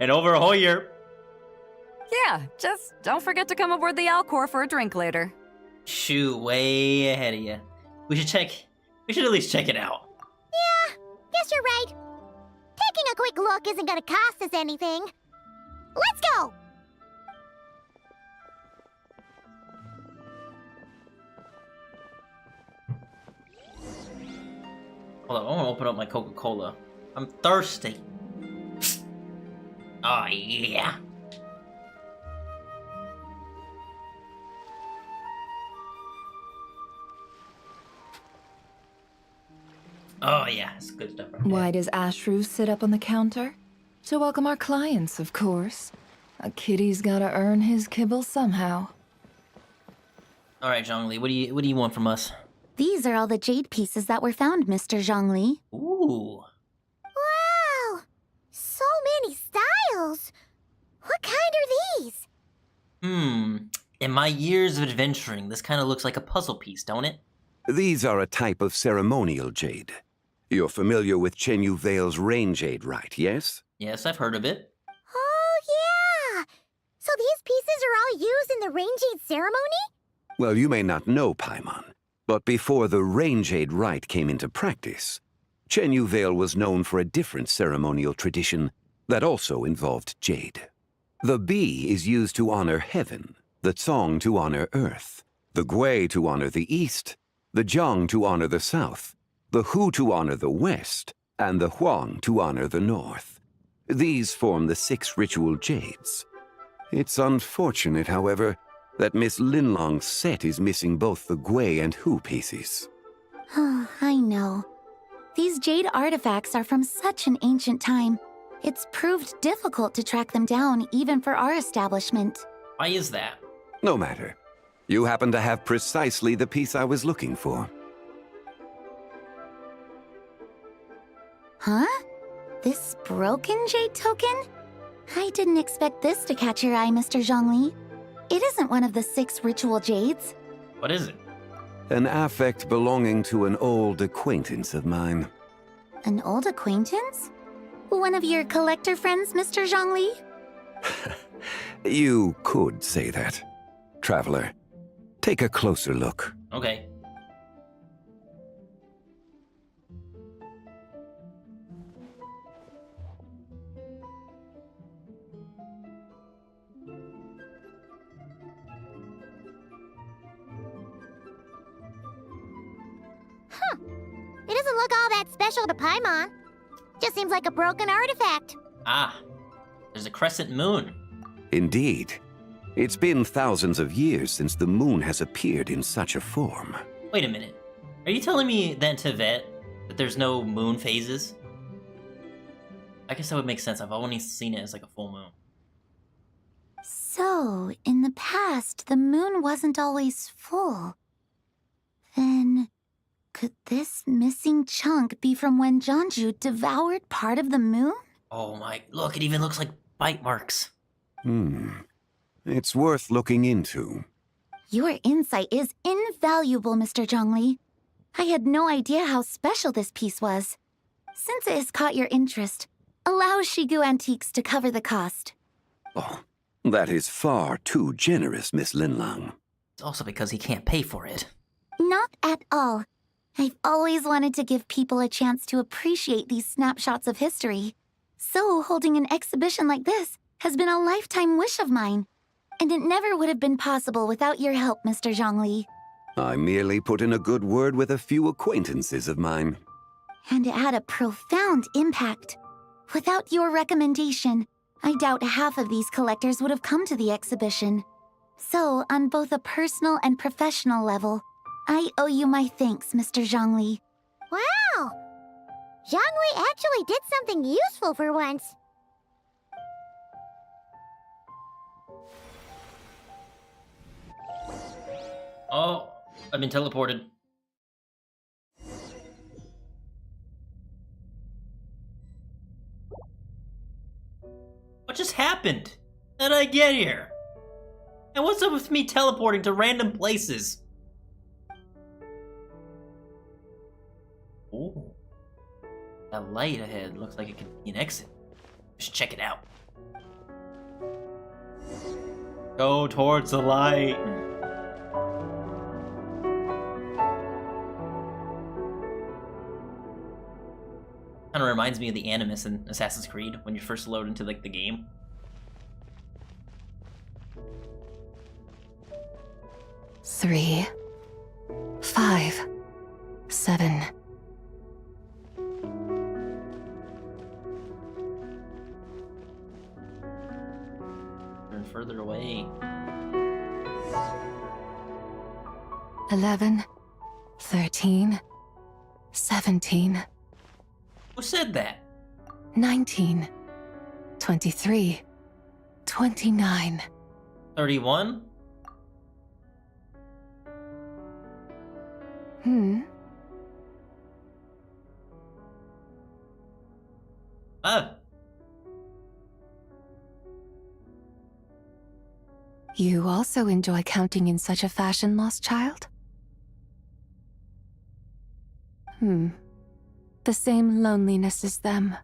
in over a whole year. Yeah, just don't forget to come aboard the Alcor for a drink later. Shoot, way ahead of you. We should at least check it out. Yeah, guess you're right. Taking a quick look isn't gonna cost us anything. Let's go! Hold on, I want to open up my Coca-Cola. I'm thirsty. Oh, yeah. Oh yeah, it's good stuff. Right Why does Ashru sit up on the counter? To welcome our clients, of course. A kitty's gotta earn his kibble somehow. All right, Zhongli, what do you want from us? These are all the jade pieces that were found, Mr. Zhongli. Ooh. Wow! So many styles! What kind are these? In my years of adventuring, this kind of looks like a puzzle piece, don't it? These are a type of ceremonial jade. You're familiar with Chenyu Vale's rain jade, right, yes? Yes, I've heard of it. Oh, yeah! So these pieces are all used in the Rain Jade ceremony? Well, you may not know, Paimon, but before the rain jade rite came into practice, Chenyu Vale was known for a different ceremonial tradition that also involved jade. The bee is used to honor heaven, the Tsong to honor earth, the Gui to honor the east, the Jiang to honor the south, the Hu to honor the west, and the Huang to honor the north. These form the 6 ritual jades. It's unfortunate, however, that Miss Linlong's set is missing both the Gui and Hu pieces. Oh, I know. These jade artifacts are from such an ancient time. It's proved difficult to track them down, even for our establishment. Why is that? No matter. You happen to have precisely the piece I was looking for. Huh? This broken jade token? I didn't expect this to catch your eye, Mr. Zhongli. It isn't one of the 6 ritual jades. What is it? An affect belonging to an old acquaintance of mine. An old acquaintance? One of your collector friends, Mr. Zhongli? You could say that. Traveler, take a closer look. Okay. Huh. It doesn't look all that special to Paimon. Just seems like a broken artifact. Ah, there's a crescent moon. Indeed. It's been thousands of years since the moon has appeared in such a form. Wait a minute. Are you telling me then, Tevet, that there's no moon phases? I guess that would make sense. I've only seen it as like a full moon. So, in the past, the moon wasn't always full. Then, could this missing chunk be from when Jianzhu devoured part of the moon? Oh my, look, it even looks like bite marks. It's worth looking into. Your insight is invaluable, Mr. Zhongli. I had no idea how special this piece was. Since it has caught your interest, allow Shigu Antiques to cover the cost. Oh, that is far too generous, Miss Linlang. It's also because he can't pay for it. Not at all. I've always wanted to give people a chance to appreciate these snapshots of history. So holding an exhibition like this has been a lifetime wish of mine. And it never would have been possible without your help, Mr. Zhongli. I merely put in a good word with a few acquaintances of mine. And it had a profound impact. Without your recommendation, I doubt half of these collectors would have come to the exhibition. So, on both a personal and professional level, I owe you my thanks, Mr. Zhongli. Wow! Zhongli actually did something useful for once. Oh, I've been teleported. What just happened? How did I get here? And what's up with me teleporting to random places? Ooh. That light ahead looks like it could be an exit. We should check it out. Go towards the light. Kind of reminds me of the Animus in Assassin's Creed when you first load into like the game. Three, 5, 7. Turn further away. 11, 13, 17. Who said that? 19, 23, 29. 31? Ah. You also enjoy counting in such a fashion, lost child? The same loneliness as them.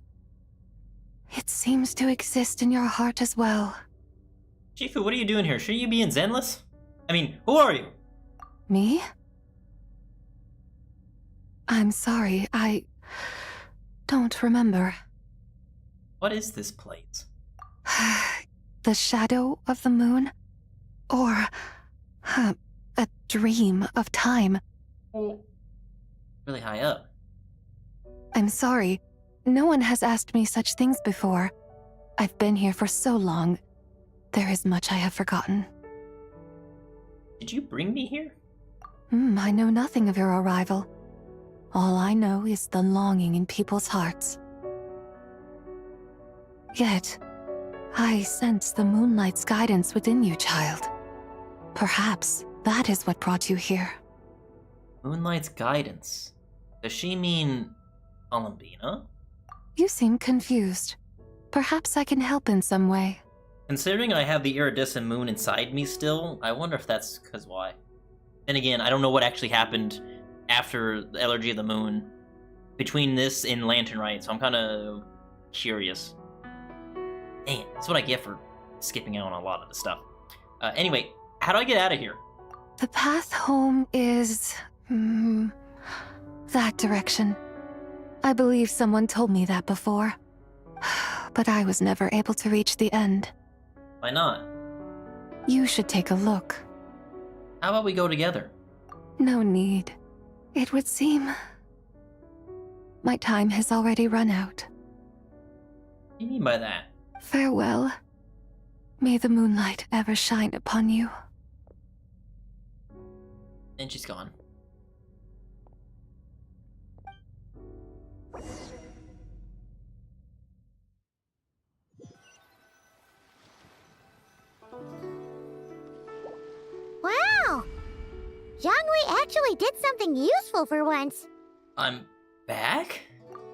It seems to exist in your heart as well. Shifu, what are you doing here? Shouldn't you be in Zenless? I mean, who are you? Me? I'm sorry, I don't remember. What is this place? The shadow of the moon? Or a dream of time? Really high up. I'm sorry. No one has asked me such things before. I've been here for so long. There is much I have forgotten. Did you bring me here? I know nothing of your arrival. All I know is the longing in people's hearts. Yet, I sense the moonlight's guidance within you, child. Perhaps that is what brought you here. Moonlight's guidance. Does she mean Columbina? You seem confused. Perhaps I can help in some way. Considering I have the iridescent moon inside me still, I wonder if that's because why. Then again, I don't know what actually happened after the Elegy of the Moon between this and Lanterlite, so I'm kind of curious. Man, that's what I get for skipping out on a lot of the stuff. Anyway, how do I get out of here? The path home is... that direction. I believe someone told me that before. But I was never able to reach the end. Why not? You should take a look. How about we go together? No need. It would seem... my time has already run out. What do you mean by that? Farewell. May the moonlight ever shine upon you. And she's gone. Wow! Zhongli actually did something useful for once. I'm back?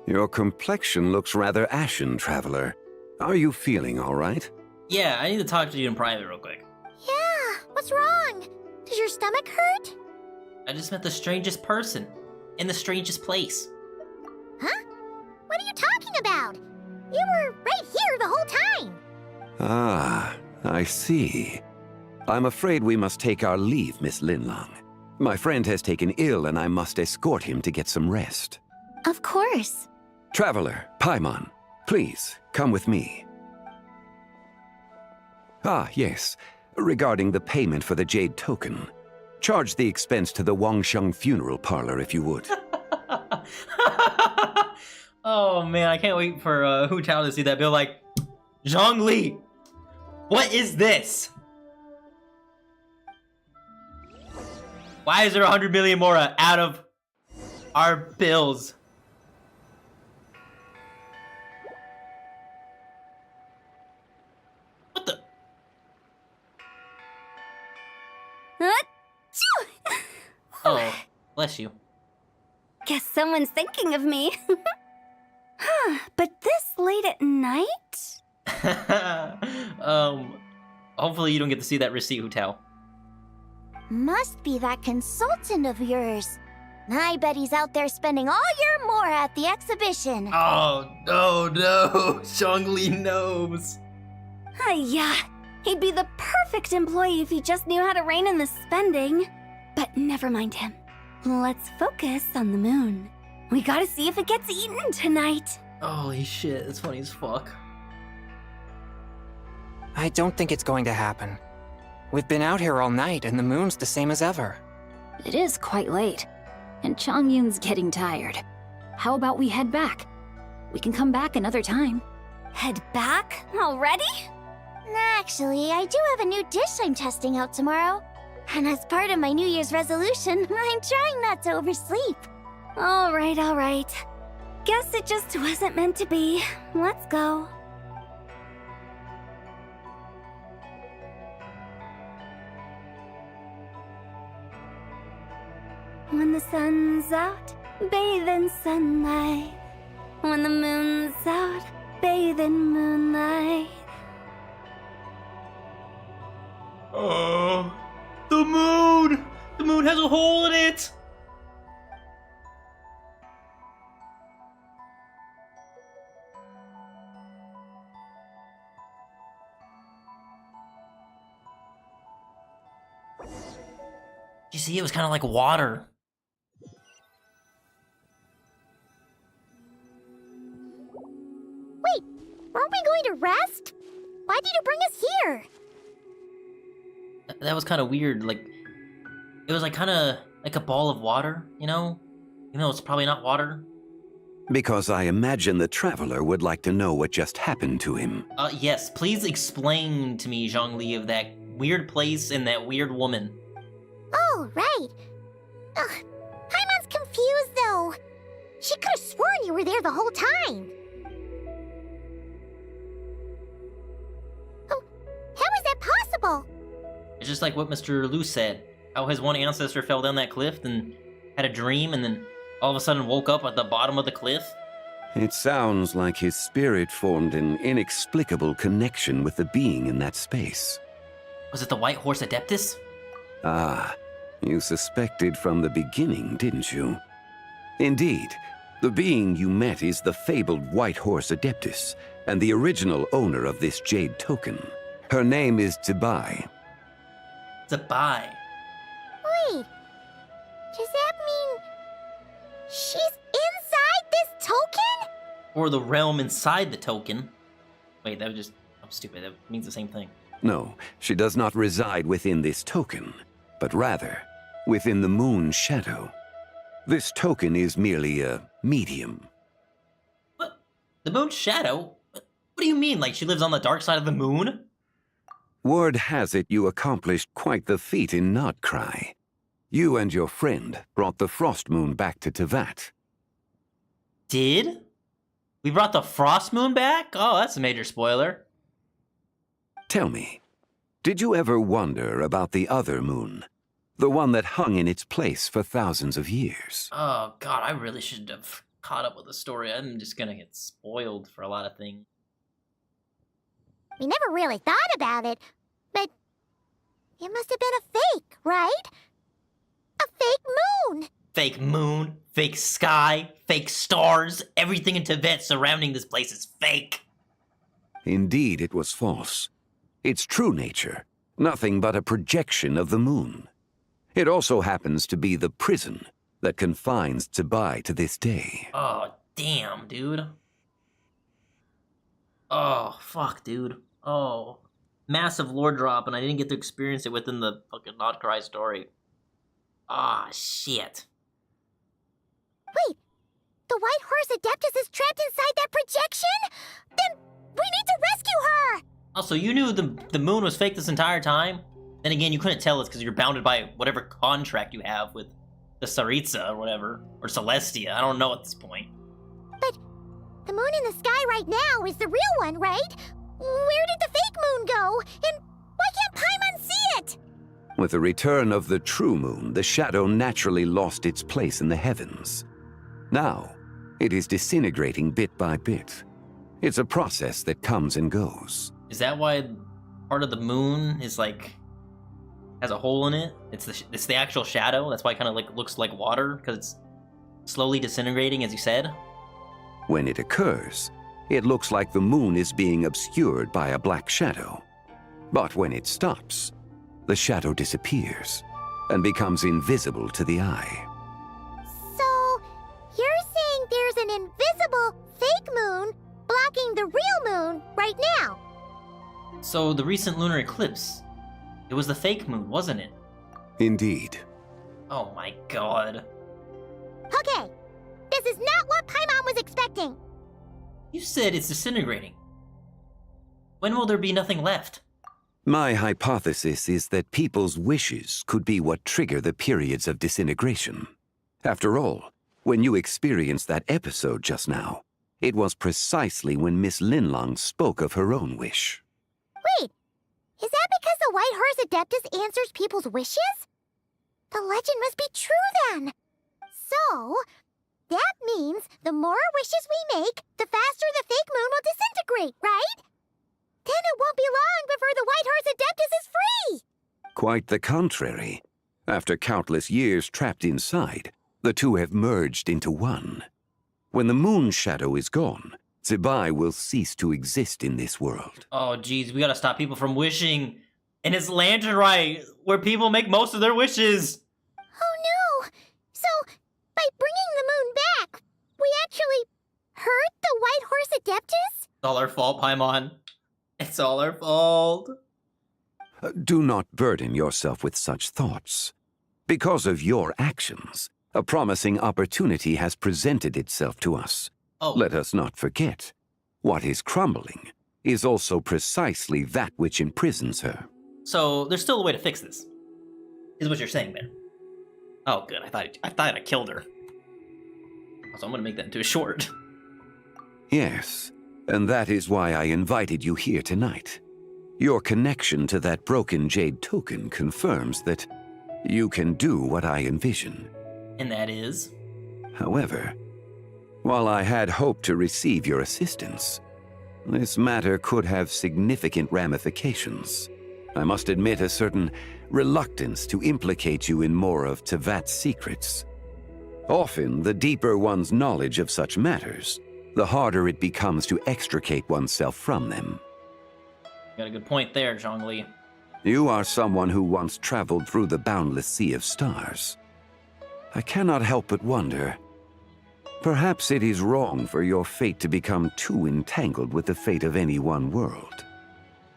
Your complexion looks rather ashen, traveler. Are you feeling all right? Yeah, I need to talk to you in private real quick. Yeah, what's wrong? Does your stomach hurt? I just met the strangest person in the strangest place. Huh? What are you talking about? You were right here the whole time. Ah, I see. I'm afraid we must take our leave, Miss Linlong. My friend has taken ill and I must escort him to get some rest. Of course. Traveler, Paimon, please, come with me. Ah, yes. Regarding the payment for the jade token. Charge the expense to the Wangsheng funeral parlor if you would. Oh man, I can't wait for Hu Tao to see that bill like, Zhongli, what is this? Why is there 100 million more out of our bills? What the? Oh, bless you. Guess someone's thinking of me. But this late at night? Hopefully you don't get to see that receipt, Hu Tao. Must be that consultant of yours. I bet he's out there spending all year more at the exhibition. Oh, no, Zhongli knows. Yeah, he'd be the perfect employee if he just knew how to rein in the spending. But never mind him. Let's focus on the moon. We gotta see if it gets eaten tonight. Holy shit, that's funny as fuck. I don't think it's going to happen. We've been out here all night and the moon's the same as ever. It is quite late, and Chongyun's getting tired. How about we head back? We can come back another time. Head back? Already? Actually, I do have a new dish I'm testing out tomorrow. And as part of my New Year's resolution, I'm trying not to oversleep. All right. Guess it just wasn't meant to be. Let's go. When the sun's out, bathe in sunlight. When the moon's out, bathe in moonlight. Oh, the moon! The moon has a hole in it! You see, it was kind of like water. Wait, weren't we going to rest? Why did you bring us here? That was kind of weird. Like, it was like kind of like a ball of water, you know? Even though it's probably not water. Because I imagine the traveler would like to know what just happened to him. Yes, please explain to me, Zhongli, of that weird place and that weird woman. Oh, right. Ugh, Paimon's confused, though. She could have sworn you were there the whole time. Oh, how is that possible? It's just like what Mr. Lu said. How his one ancestor fell down that cliff and had a dream and then all of a sudden woke up at the bottom of the cliff. It sounds like his spirit formed an inexplicable connection with the being in that space. Was it the White Horse Adeptus? Ah, you suspected from the beginning, didn't you? Indeed, the being you met is the fabled White Horse Adeptus, and the original owner of this jade token. Her name is Tibai. Tibai. Wait, does that mean she's inside this token? Or the realm inside the token. Wait, that was just... I'm stupid. That means the same thing. No, she does not reside within this token, but rather within the moon's shadow. This token is merely a medium. What? The moon's shadow? What do you mean? Like she lives on the dark side of the moon? Word has it you accomplished quite the feat in Nod-Krai. You and your friend brought the Frost Moon back to Tevat. Did? We brought the Frost Moon back? Oh, that's a major spoiler. Tell me, did you ever wonder about the other moon? The one that hung in its place for thousands of years? Oh, God, I really should have caught up with the story. I'm just gonna get spoiled for a lot of things. We never really thought about it, but it must have been a fake, right? A fake moon! Fake moon, fake sky, fake stars. Everything in Tibet surrounding this place is fake. Indeed, it was false. Its true nature, nothing but a projection of the moon. It also happens to be the prison that confines Tibai to this day. Oh, damn, dude. Oh, fuck, dude. Oh. Massive lore drop, and I didn't get to experience it within the fucking Nod-Krai story. Ah, shit. Wait, the White Horse Adeptus is trapped inside that projection? Then we need to rescue her! Also, you knew the moon was fake this entire time? Then again, you couldn't tell us because you're bounded by whatever contract you have with the Tsaritsa or whatever. Or Celestia, I don't know at this point. But the moon in the sky right now is the real one, right? Where did the fake moon go? And why can't Paimon see it? With the return of the true moon, the shadow naturally lost its place in the heavens. Now, it is disintegrating bit by bit. It's a process that comes and goes. Is that why part of the moon is like has a hole in it? It's the actual shadow. That's why it kind of like looks like water because it's slowly disintegrating, as you said. When it occurs, it looks like the moon is being obscured by a black shadow. But when it stops, the shadow disappears and becomes invisible to the eye. So, you're saying there's an invisible fake moon blocking the real moon right now? So the recent lunar eclipse, it was the fake moon, wasn't it? Indeed. Oh my god. Okay, this is not what Paimon was expecting. You said it's disintegrating. When will there be nothing left? My hypothesis is that people's wishes could be what trigger the periods of disintegration. After all, when you experienced that episode just now, it was precisely when Miss Linlong spoke of her own wish. Wait, is that because the White Horse Adeptus answers people's wishes? The legend must be true then. So, that means the more wishes we make, the faster the fake moon will disintegrate, right? Then it won't be long before the White Horse Adeptus is free! Quite the contrary. After countless years trapped inside, the two have merged into one. When the moon shadow is gone, Zibai will cease to exist in this world. Oh, geez, we gotta stop people from wishing. And it's Lanterlite, where people make most of their wishes. Oh no! So, by bringing the moon back, we actually hurt the White Horse Adeptus? It's all our fault, Paimon. It's all our fault. Do not burden yourself with such thoughts. Because of your actions, a promising opportunity has presented itself to us. Oh. Let us not forget, what is crumbling is also precisely that which imprisons her. So there's still a way to fix this, is what you're saying there. Oh, good. I thought I killed her. So I'm gonna make that into a short. Yes, and that is why I invited you here tonight. Your connection to that broken jade token confirms that you can do what I envision. And that is? However, while I had hoped to receive your assistance, this matter could have significant ramifications. I must admit a certain reluctance to implicate you in more of Tevat's secrets. Often, the deeper one's knowledge of such matters, the harder it becomes to extricate oneself from them. Got a good point there, Zhongli. You are someone who once traveled through the boundless sea of stars. I cannot help but wonder, perhaps it is wrong for your fate to become too entangled with the fate of any one world.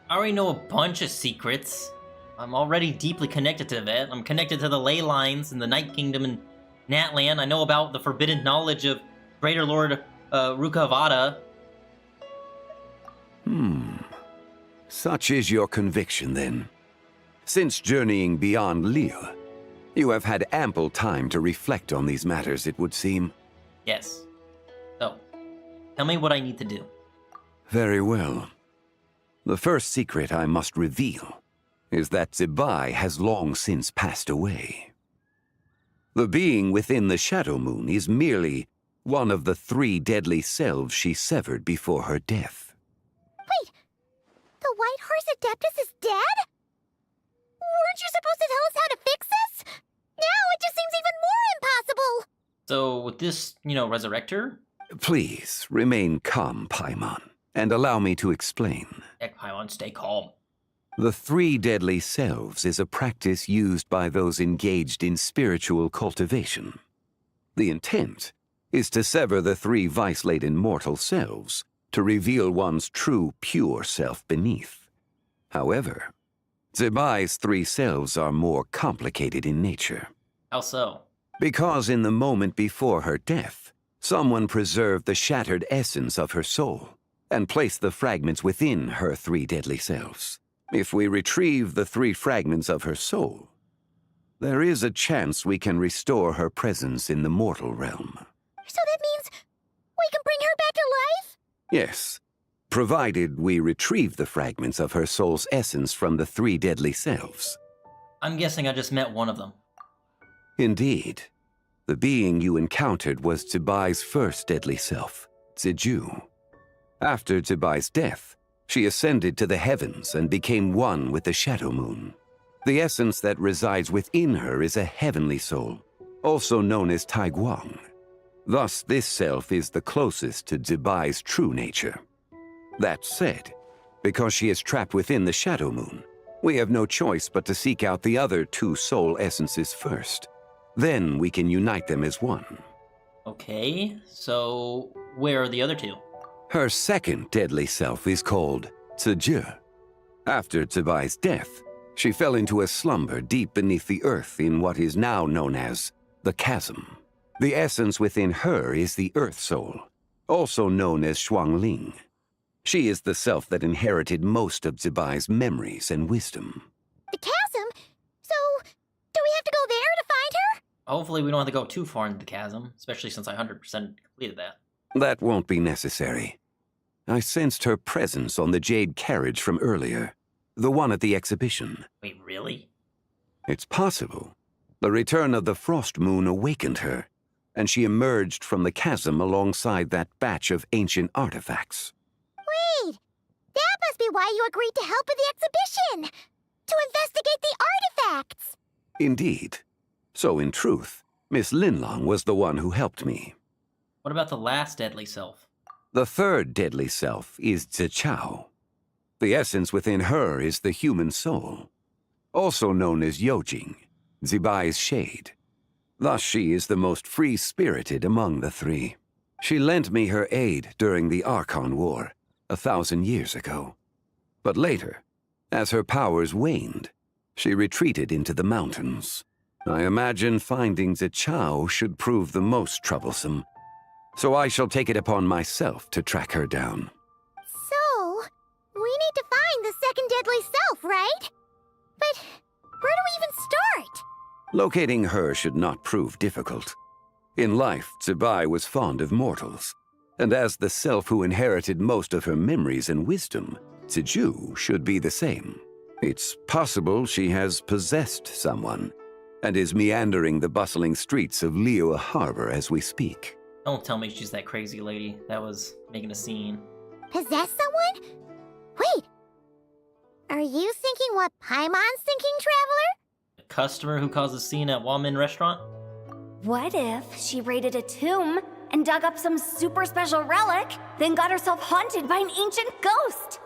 I already know a bunch of secrets. I'm already deeply connected to that. I'm connected to the ley lines in the Night Kingdom and Natlan. I know about the forbidden knowledge of Greater Lord Rukavada. Such is your conviction, then. Since journeying beyond Lille, you have had ample time to reflect on these matters, it would seem. Yes. So, tell me what I need to do. Very well. The first secret I must reveal is that Zibai has long since passed away. The being within the Shadow Moon is merely one of the 3 deadly selves she severed before her death. Wait, the White Horse Adeptus is dead? Weren't you supposed to tell us how to fix this? Now it just seems even more impossible! So, with this, resurrect her? Please, remain calm, Paimon, and allow me to explain. Heck, Paimon, stay calm. The 3 deadly selves is a practice used by those engaged in spiritual cultivation. The intent is to sever the 3 vice-laden mortal selves to reveal one's true, pure self beneath. However, Zibai's 3 selves are more complicated in nature. How so? Because in the moment before her death, someone preserved the shattered essence of her soul and placed the fragments within her 3 deadly selves. If we retrieve the 3 fragments of her soul, there is a chance we can restore her presence in the mortal realm. So that means we can bring her back to life? Yes, provided we retrieve the fragments of her soul's essence from the 3 deadly selves. I'm guessing I just met one of them. Indeed. The being you encountered was Zibai's first deadly self, Ziju. After Zibai's death, she ascended to the heavens and became one with the Shadow Moon. The essence that resides within her is a heavenly soul, also known as Taiguang. Thus, this self is the closest to Zibai's true nature. That said, because she is trapped within the Shadow Moon, we have no choice but to seek out the other 2 soul essences first. Then we can unite them as one. Okay, so where are the other 2? Her second deadly self is called Ziju. After Zibai's death, she fell into a slumber deep beneath the earth in what is now known as the Chasm. The essence within her is the Earth Soul, also known as Shuangling. She is the self that inherited most of Zibai's memories and wisdom. The chasm? So, do we have to go there to find her? Hopefully we don't have to go too far into the chasm, especially since I 100% completed that. That won't be necessary. I sensed her presence on the jade carriage from earlier, the one at the exhibition. Wait, really? It's possible. The return of the frost moon awakened her, and she emerged from the chasm alongside that batch of ancient artifacts. Wait! That must be why you agreed to help with the exhibition! To investigate the artifacts! Indeed. So in truth, Miss Linlong was the one who helped me. What about the last deadly self? The third deadly self is Zichao. The essence within her is the human soul, also known as Yojing, Zibai's shade. Thus she is the most free-spirited among the three. She lent me her aid during the Archon War, 1,000 years ago. But later, as her powers waned, she retreated into the mountains. I imagine finding Zichao should prove the most troublesome, so I shall take it upon myself to track her down. So, we need to find the second deadly self, right? But where do we even start? Locating her should not prove difficult. In life, Zibai was fond of mortals, and as the self who inherited most of her memories and wisdom, Ziju should be the same. It's possible she has possessed someone, and is meandering the bustling streets of Liyue Harbor as we speak. Don't tell me she's that crazy lady that was making a scene. Possess someone? Wait! Are you thinking what Paimon's thinking, Traveler? A customer who caused a scene at Wamin restaurant? What if she raided a tomb and dug up some super special relic, then got herself haunted by an ancient ghost?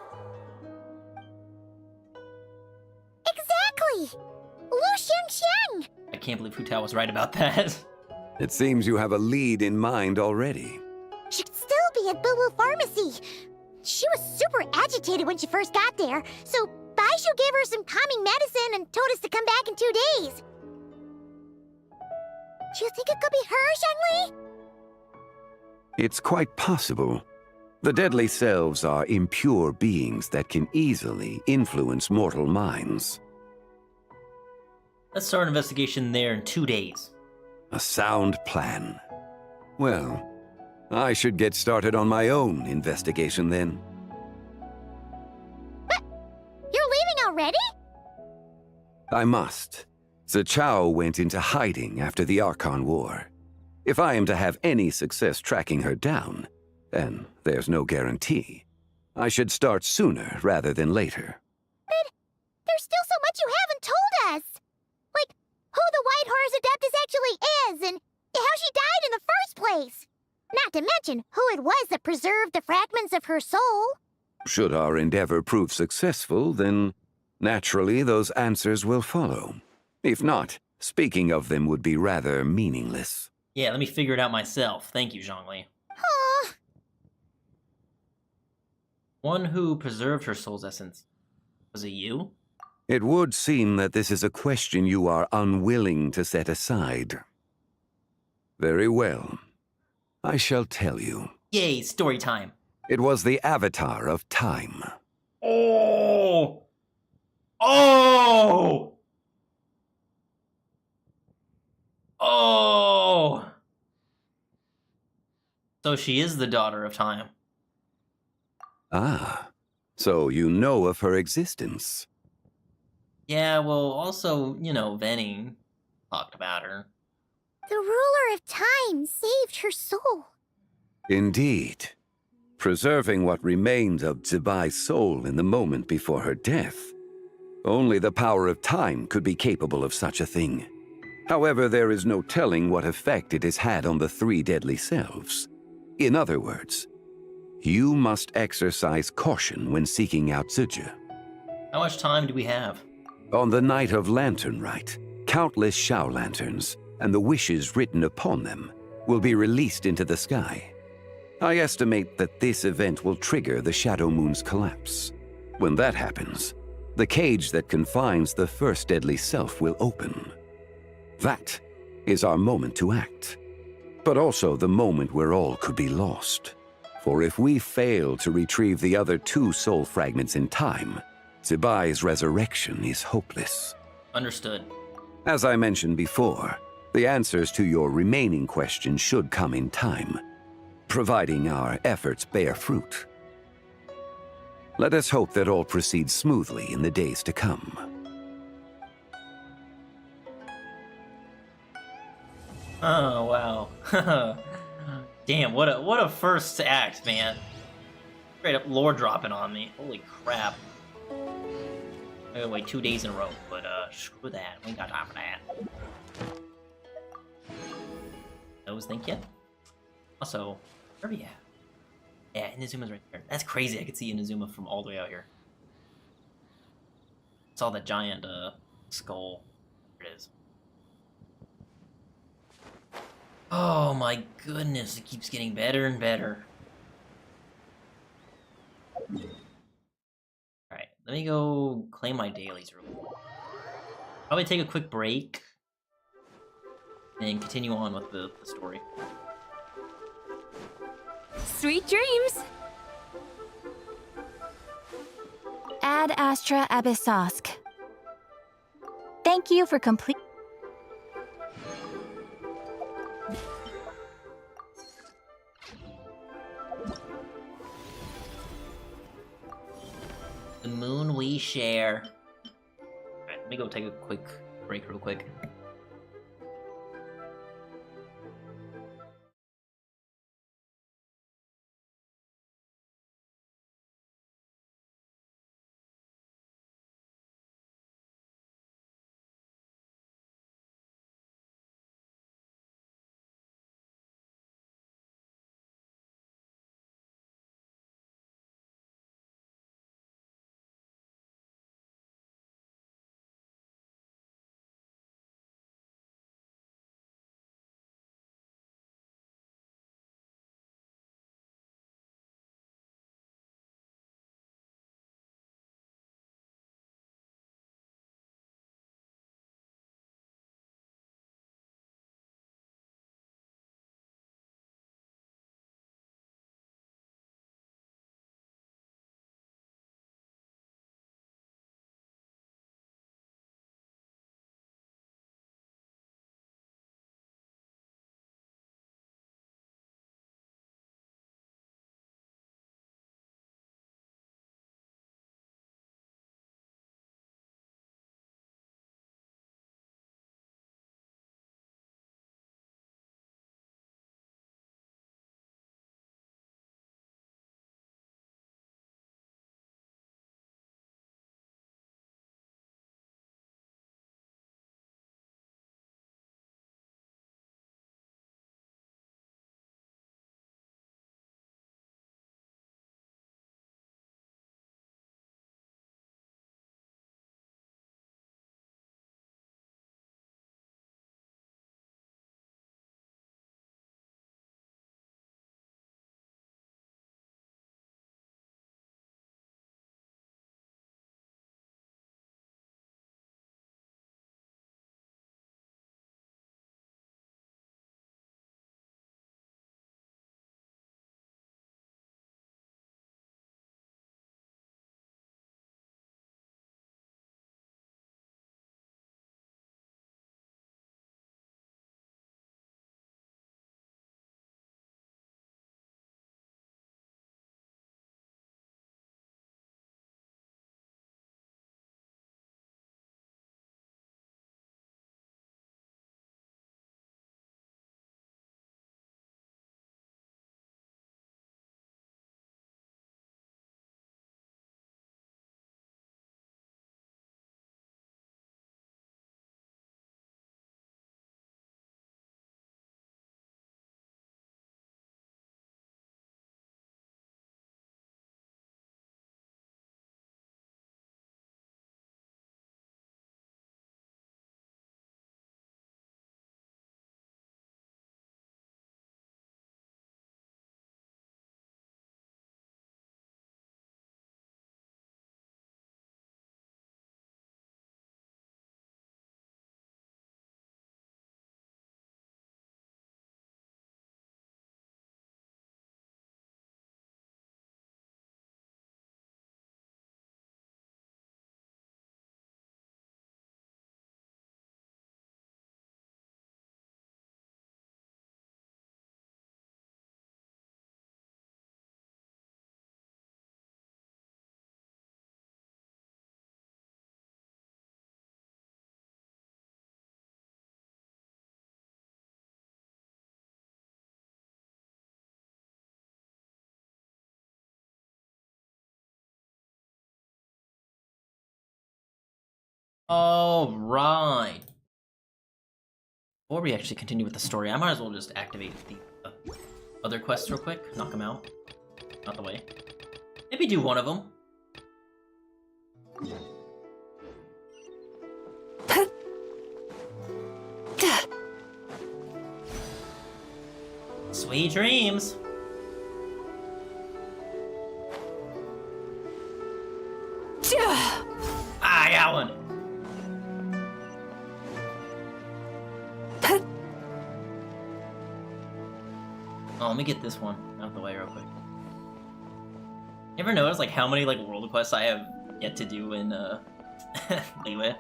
Exactly! Lu Xiangxiang! I can't believe Hu Tao was right about that. It seems you have a lead in mind already. Should still be at Boo Boo Pharmacy. She was super agitated when she first got there, so Baishu gave her some calming medicine and told us to come back in 2 days. Do you think it could be her, Zhengli? It's quite possible. The deadly selves are impure beings that can easily influence mortal minds. Let's start an investigation there in 2 days. A sound plan. Well, I should get started on my own investigation then. But you're leaving already? I must. Zichao went into hiding after the Archon War. If I am to have any success tracking her down, and there's no guarantee, I should start sooner rather than later. But there's still so much you haven't told us. Like, who the White Horse Adeptus actually is, and how she died in the first place. Not to mention who it was that preserved the fragments of her soul. Should our endeavor prove successful, then naturally those answers will follow. If not, speaking of them would be rather meaningless. Yeah, let me figure it out myself. Thank you, Zhongli. Huh. One who preserved her soul's essence. Was it you? It would seem that this is a question you are unwilling to set aside. Very well. I shall tell you. Yay, story time. It was the Avatar of Time. Oh! Oh! Oh! So she is the daughter of time. Ah, so you know of her existence. Yeah, well, also, Venning talked about her. The ruler of time saved her soul. Indeed. Preserving what remained of Zibai's soul in the moment before her death. Only the power of time could be capable of such a thing. However, there is no telling what effect it has had on the three deadly selves. In other words, you must exercise caution when seeking out Ziji. How much time do we have? On the night of Lanterlite, countless Shao lanterns and the wishes written upon them will be released into the sky. I estimate that this event will trigger the Shadow Moon's collapse. When that happens, the cage that confines the first deadly self will open. That is our moment to act, but also the moment where all could be lost. For if we fail to retrieve the other two soul fragments in time, Zibai's resurrection is hopeless. Understood. As I mentioned before, The answers to your remaining questions should come in time, providing our efforts bear fruit. Let us hope that all proceeds smoothly in the days to come. Oh wow. Damn, what a first act, man. Straight up lore dropping on me. Holy crap. I gotta wait 2 days in a row, but screw that. We ain't got time for that. Those think yet? Also, where are we at? Yeah, Inazuma's right there. That's crazy. I could see Inazuma from all the way out here. Saw that giant skull. There it is. Oh my goodness, it keeps getting better and better. Alright, let me go claim my dailies real quick. Probably take a quick break and continue on with the story. Sweet dreams! Ad Astra Abyssosk. Thank you for complete. The moon we share. Alright, let me go take a quick break real quick. All right. Before we actually continue with the story, I might as well just activate the other quests real quick. Knock them out the way. Maybe do one of them. Sweet dreams. I got one. Oh, let me get this one out the way real quick. You ever notice like how many like world quests I have yet to do in Liyue?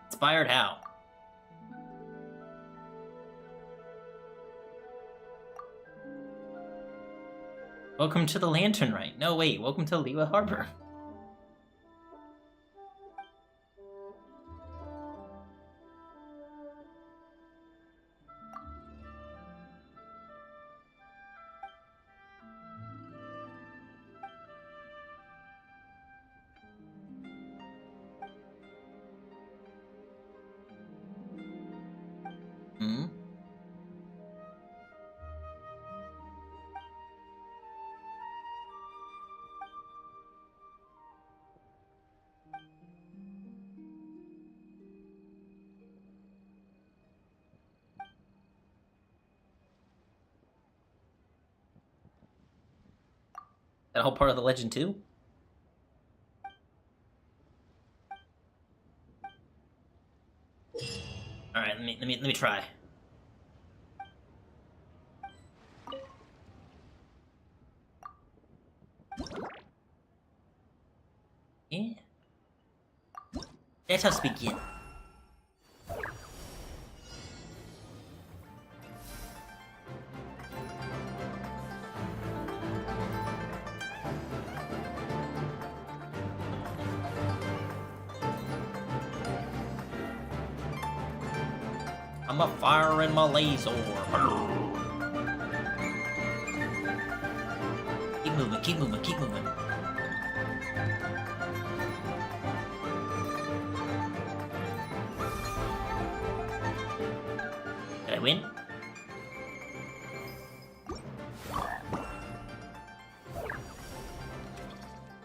Inspired how? Welcome to the Lanterlite. No, wait, welcome to Liyue Harbor. That whole part of the legend too? All right, let me try. Yeah. Let us begin. I'm a fire in my laser. Keep moving, keep moving, keep moving. Did I win?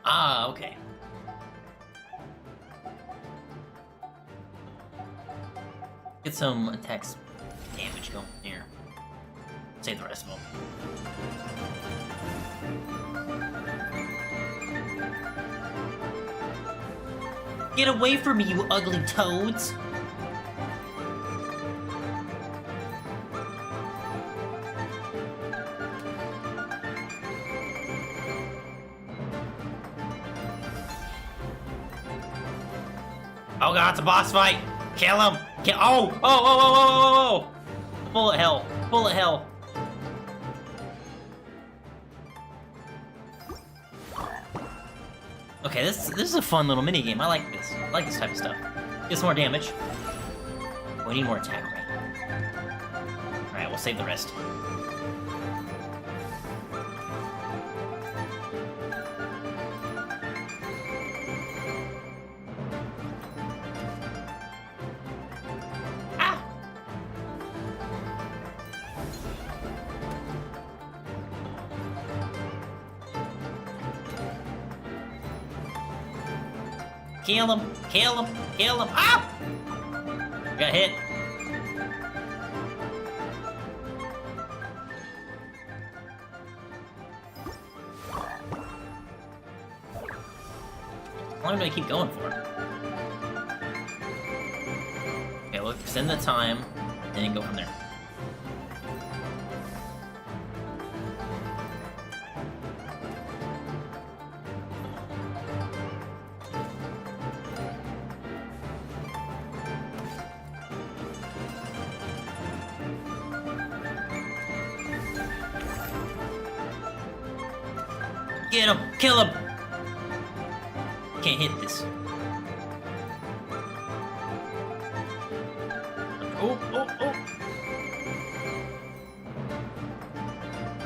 Ah, okay. Get some attacks damage going here. Save the rest of them. Get away from me, you ugly toads! Oh god, it's a boss fight! Kill him! Kill— oh! Bullet hell! Bullet hell! Okay, this is a fun little mini game. I like this. I like this type of stuff. Get some more damage. We need more attack rate. Alright, we'll save the rest. Kill him! Kill him! Kill him! Ah! Got hit. How long do I keep going for? Okay, we'll extend the time and then go from there. Get him! Kill him! Can't hit this. Oh!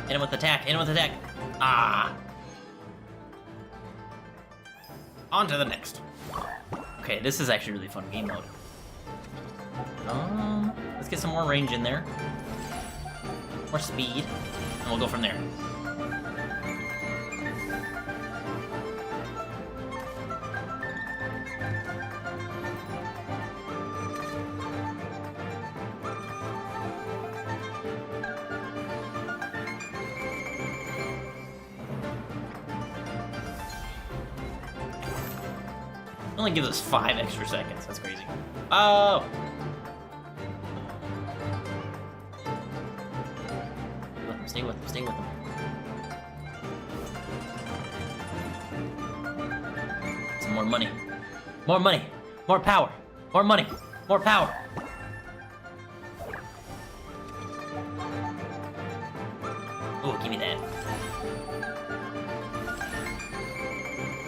Hit him with attack! Hit him with attack! Ah! On to the next. Okay, this is actually really fun game mode. Let's get some more range in there. More speed, and we'll go from there. It only gives us 5 extra seconds. That's crazy. Oh! Stay with him, stay with him. Some more money. More money! More power! More money! More power! Ooh, give me that.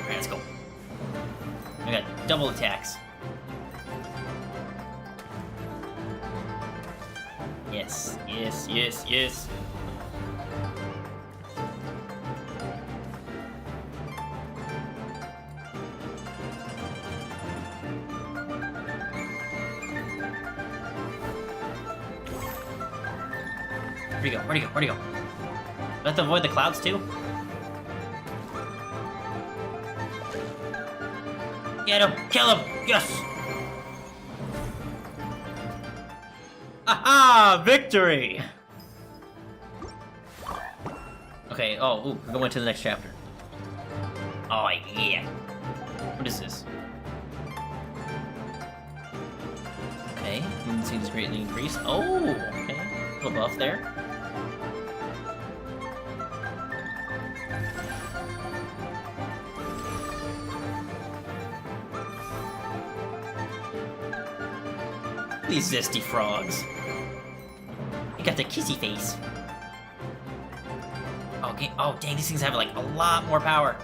Alright, let's go. I got double attacks. Yes, yes, yes, yes. Where'd he go? Where'd he go? Where'd he go? Do I have to avoid the clouds too? Get him! Kill him! Yes! Aha! Victory! Okay, oh, ooh, we're going to the next chapter. Oh, yeah. What is this? Okay, moon seems greatly increased. Oh, okay. A little buff there. These zesty frogs. You got the kissy face. Okay. Oh, dang, these things have like a lot more power.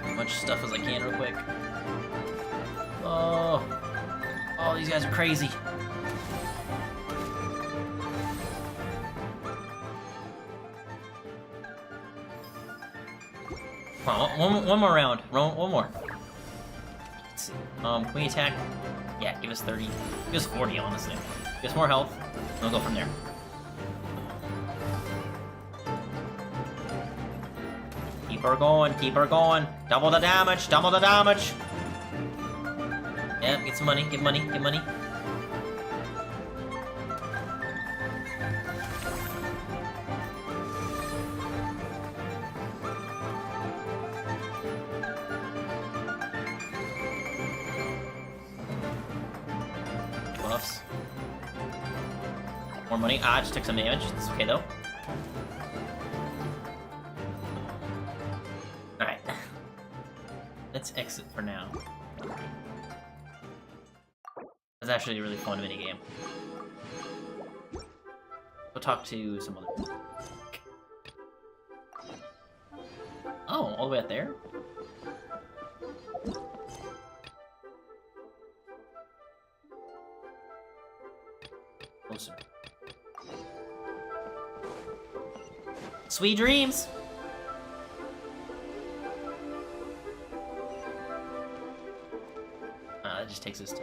As much stuff as I can real quick. Oh, these guys are crazy. One more round. One more. Let's see. Can we attack? Yeah, give us 30. Give us 40, honestly. Give us more health, and we'll go from there. Keep her going, keep her going. Double the damage, double the damage. Yeah, get some money, get money, get money. Buffs. More money. Ah, I just took some damage. It's okay though. Alright. Let's exit for now. That's actually a really fun minigame. We'll talk to some other people. Oh, all the way out there? Closer. Sweet dreams! That just takes us to...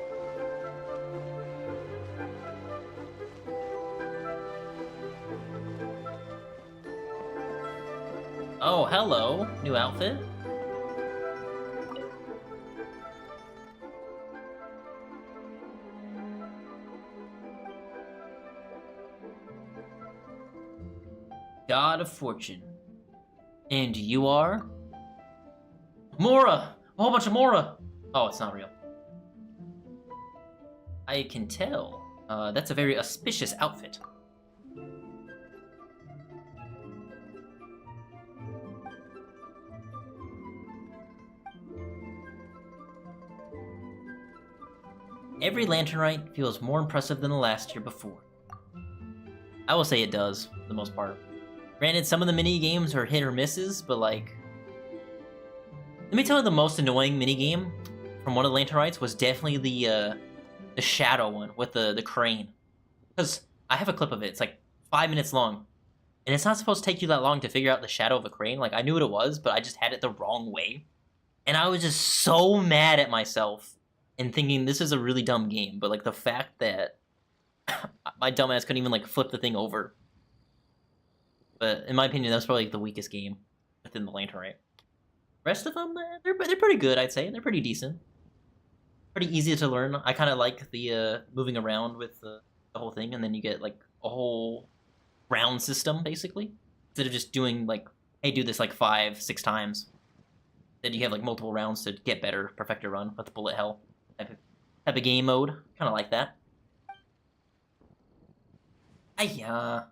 Oh, hello! New outfit? God of Fortune. And you are? Mora! A whole bunch of Mora! Oh, it's not real. I can tell. That's a very auspicious outfit. Every Lanterlite feels more impressive than the last year before. I will say it does, for the most part. Granted, some of the mini-games are hit or misses, but like... Let me tell you the most annoying mini-game from one of the Lanterlites was definitely the the shadow one with the crane. Because I have a clip of it. It's like 5 minutes long. And it's not supposed to take you that long to figure out the shadow of a crane. Like, I knew what it was, but I just had it the wrong way. And I was just so mad at myself and thinking this is a really dumb game. But, like, the fact that my dumbass couldn't even, like, flip the thing over. But in my opinion, that's probably like, the weakest game within the Lanterlite. Rest of them, they're pretty good, I'd say. They're pretty decent. Pretty easy to learn. I kind of like the moving around with the whole thing. And then you get, like, a whole round system, basically. Instead of just doing, like, hey, do this, like, 5-6 times. Then you have, like, multiple rounds to get better, perfect your run with bullet hell type of game mode. Kind of like that. Ayah.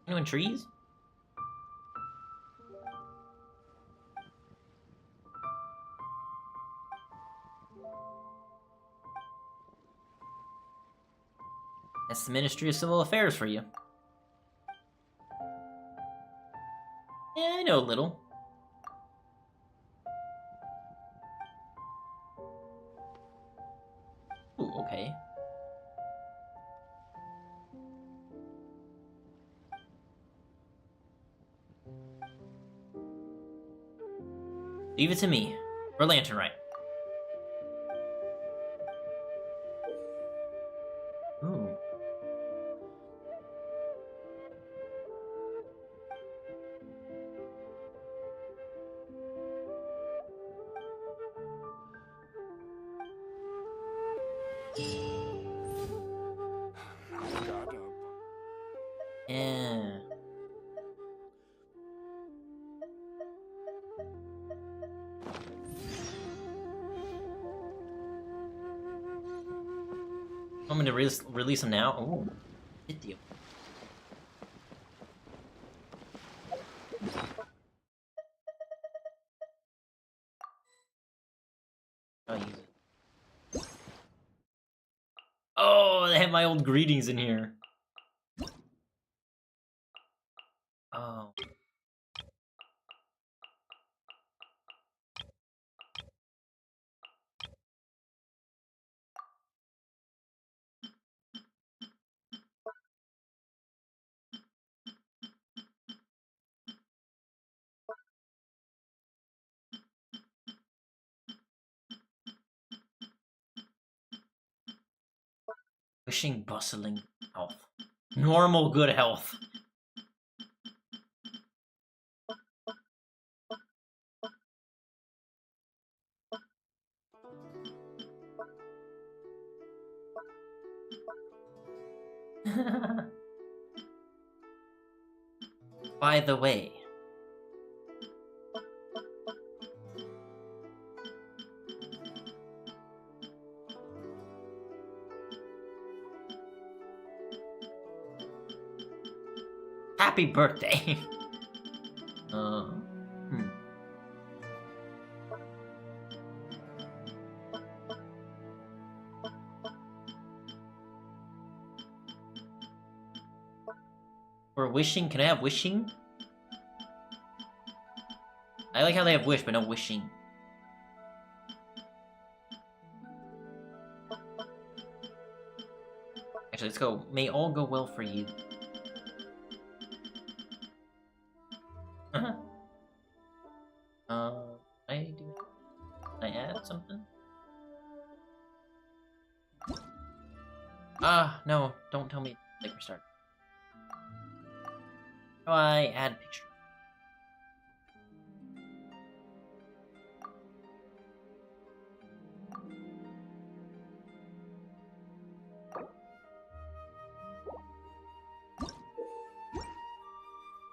Anyone trees? That's the Ministry of Civil Affairs for you. Yeah, I know a little. Ooh, okay. Leave it to me. For Lanterlite. Ooh. Yeah. Want me to release them now? Oh, hit you. I'll use it. Oh, they have my old greetings in here. Oh. Wishing bustling health. Normal good health. By the way. Happy birthday. For wishing, can I have wishing? I like how they have wish, but no wishing. Actually, let's go. May all go well for you. I do. Can I add something? No, don't tell me like restart. How do I add picture?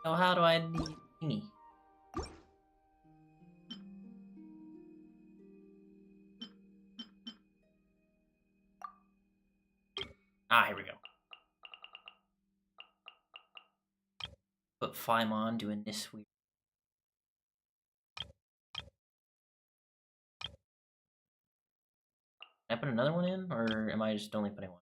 So how do I add the thingy? Here we go. Put Phymon doing this weird. Can I put another one in, or am I just only putting one?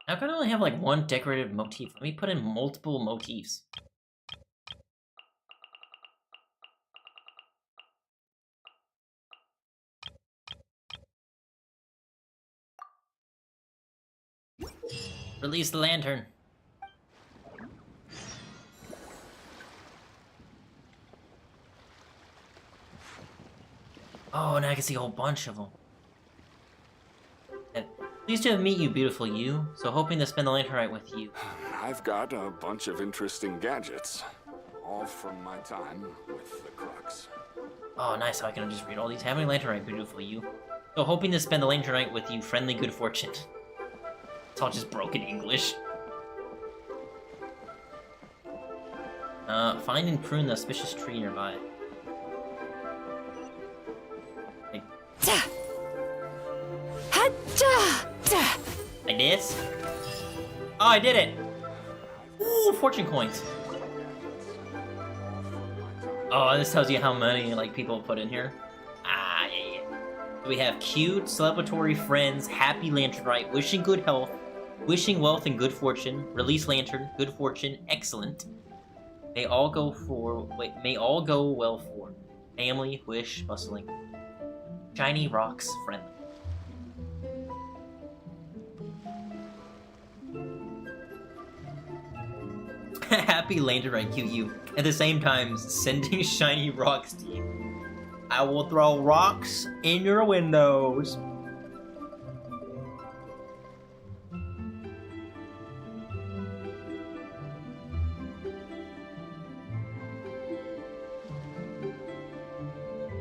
How can I only have like one decorative motif? Let me put in multiple motifs. Release the lantern. Oh, now I can see a whole bunch of them. Pleased to meet you, beautiful you. So hoping to spend the Lanterlite with you. I've got a bunch of interesting gadgets, all from my time with the Crux. Oh, nice. So I can just read all these. Having Lanterlite, beautiful you. So hoping to spend the Lanterlite with you, friendly good fortune. It's all just broken English. Find and prune the auspicious tree nearby. Like this? Oh, I did it! Ooh, fortune coins. Oh, this tells you how many like people put in here. Ah, yeah. So we have cute, celebratory friends, happy Lanterlite, wishing good health, wishing wealth and good fortune, release lantern, good fortune, excellent. May all go well for. Family, wish, bustling. Shiny rocks, friendly. Happy Lanterlite QU. At the same time, sending shiny rocks to you. I will throw rocks in your windows.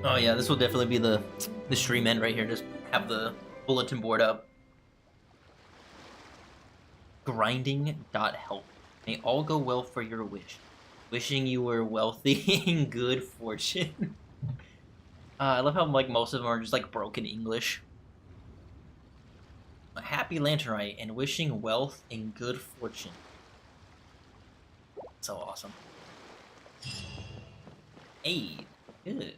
Oh yeah, this will definitely be the stream end right here. Just have the bulletin board up. Grinding.help. May all go well for your wish. Wishing you were wealthy and good fortune. I love how like most of them are just like broken English. A happy Lanterlite and wishing wealth and good fortune. So awesome. Hey, good.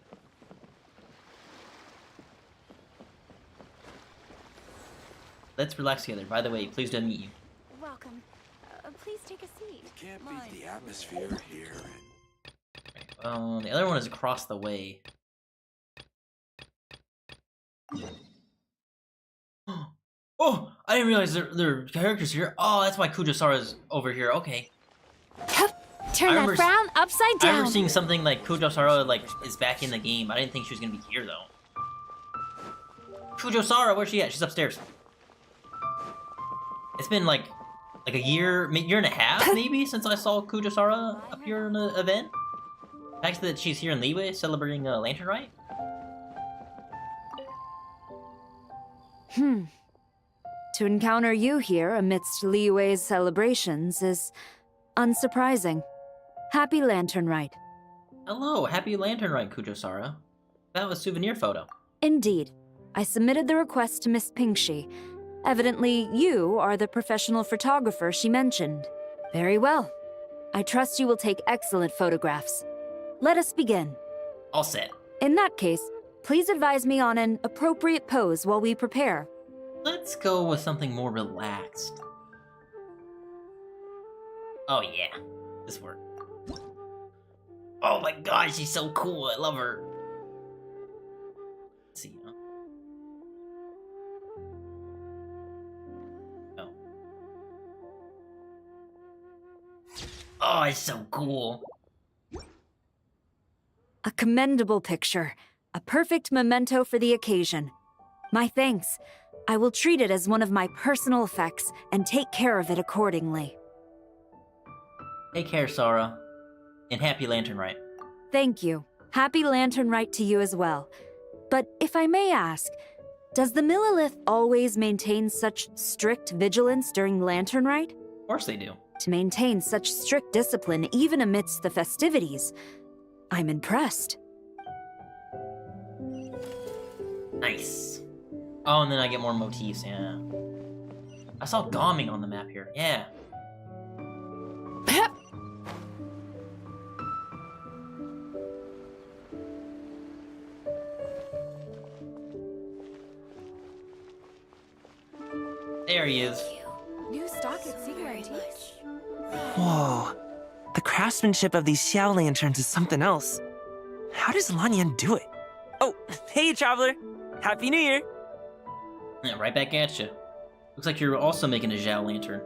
Let's relax together. By the way, pleased to meet you. Welcome. Please take a seat. You can't beat the atmosphere here. The other one is across the way. Oh, I didn't realize there are characters here. Oh, that's why Kujosara's over here. Okay. Turn that frown upside down. I remember seeing something like Kujosara like is back in the game. I didn't think she was gonna be here though. Kujosara, where's she at? She's upstairs. It's been like a year and a half maybe since I saw Kujosara up here in the event. The fact that she's here in Liyue celebrating Lanterlite. To encounter you here amidst Liyue's celebrations is unsurprising. Happy Lanterlite. Hello, happy Lanterlite, Kujosara. That was a souvenir photo. Indeed. I submitted the request to Miss Pingxi. Evidently, you are the professional photographer she mentioned. Very well. I trust you will take excellent photographs. Let us begin. All set. In that case, please advise me on an appropriate pose while we prepare. Let's go with something more relaxed. Oh yeah, this worked. Oh my god, she's so cool. I love her. Let's see, huh? Oh. Oh, it's so cool. A commendable picture. A perfect memento for the occasion. My thanks. I will treat it as one of my personal effects and take care of it accordingly. Take care, Sara. And happy Lanterlite. Thank you. Happy Lanterlite to you as well. But if I may ask, does the Millilith always maintain such strict vigilance during Lanterlite? Of course they do. To maintain such strict discipline even amidst the festivities, I'm impressed. Nice. Oh, and then I get more motifs, yeah. I saw Gaming on the map here, yeah. There he is. New Whoa. The craftsmanship of these Xiao lanterns is something else. How does Lanyan do it? Oh, hey, traveler. Happy New Year. Yeah, right back at you. Looks like you're also making a Zhao lantern.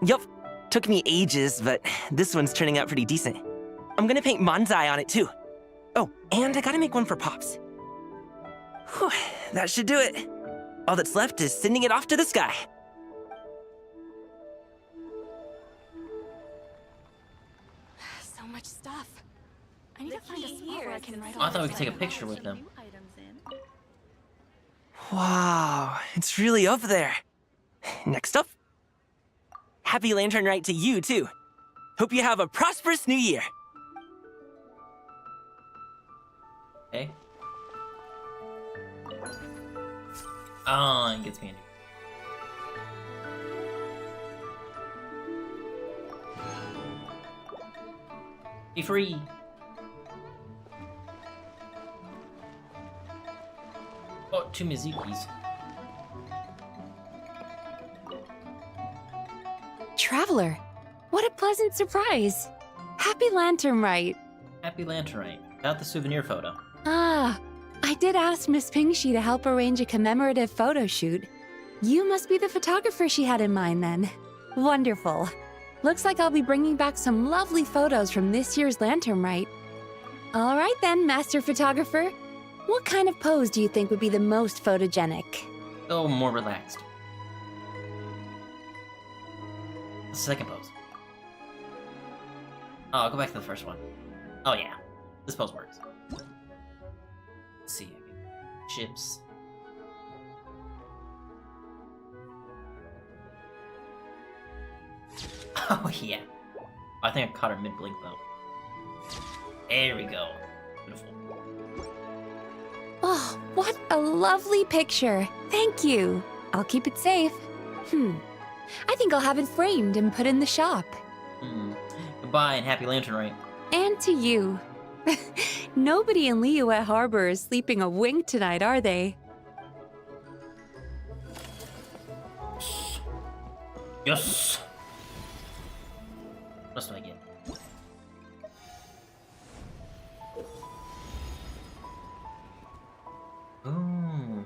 Yup. Took me ages, but this one's turning out pretty decent. I'm gonna paint Manzai on it too. Oh, and I gotta make one for Pops. Whew, that should do it. All that's left is sending it off to the sky. So much stuff. I need to find a spot where I can write Oh, I thought we could take a picture with them. Wow, it's really up there. Next up, happy Lantern Rite to you too. Hope you have a prosperous new year. Okay. Oh, it gets me a new. Be free. Oh, 2 Mizukis. Traveler, what a pleasant surprise. Happy Lantern Rite. Happy Lanterlite. Got the souvenir photo. Ah, I did ask Miss Pingshi to help arrange a commemorative photo shoot. You must be the photographer she had in mind then. Wonderful. Looks like I'll be bringing back some lovely photos from this year's Lantern Rite. All right then, Master Photographer. What kind of pose do you think would be the most photogenic? Oh, more relaxed. The second pose. Oh, I'll go back to the first one. Oh yeah, this pose works. Let's see, chips. Oh yeah. I think I caught her mid-blink though. There we go. Beautiful. Oh, what a lovely picture. Thank you. I'll keep it safe. I think I'll have it framed and put in the shop. Goodbye and happy Lantern Rite. And to you. Nobody in Liyue Harbor is sleeping a wink tonight, are they? Yes! What else do I get? Ooh.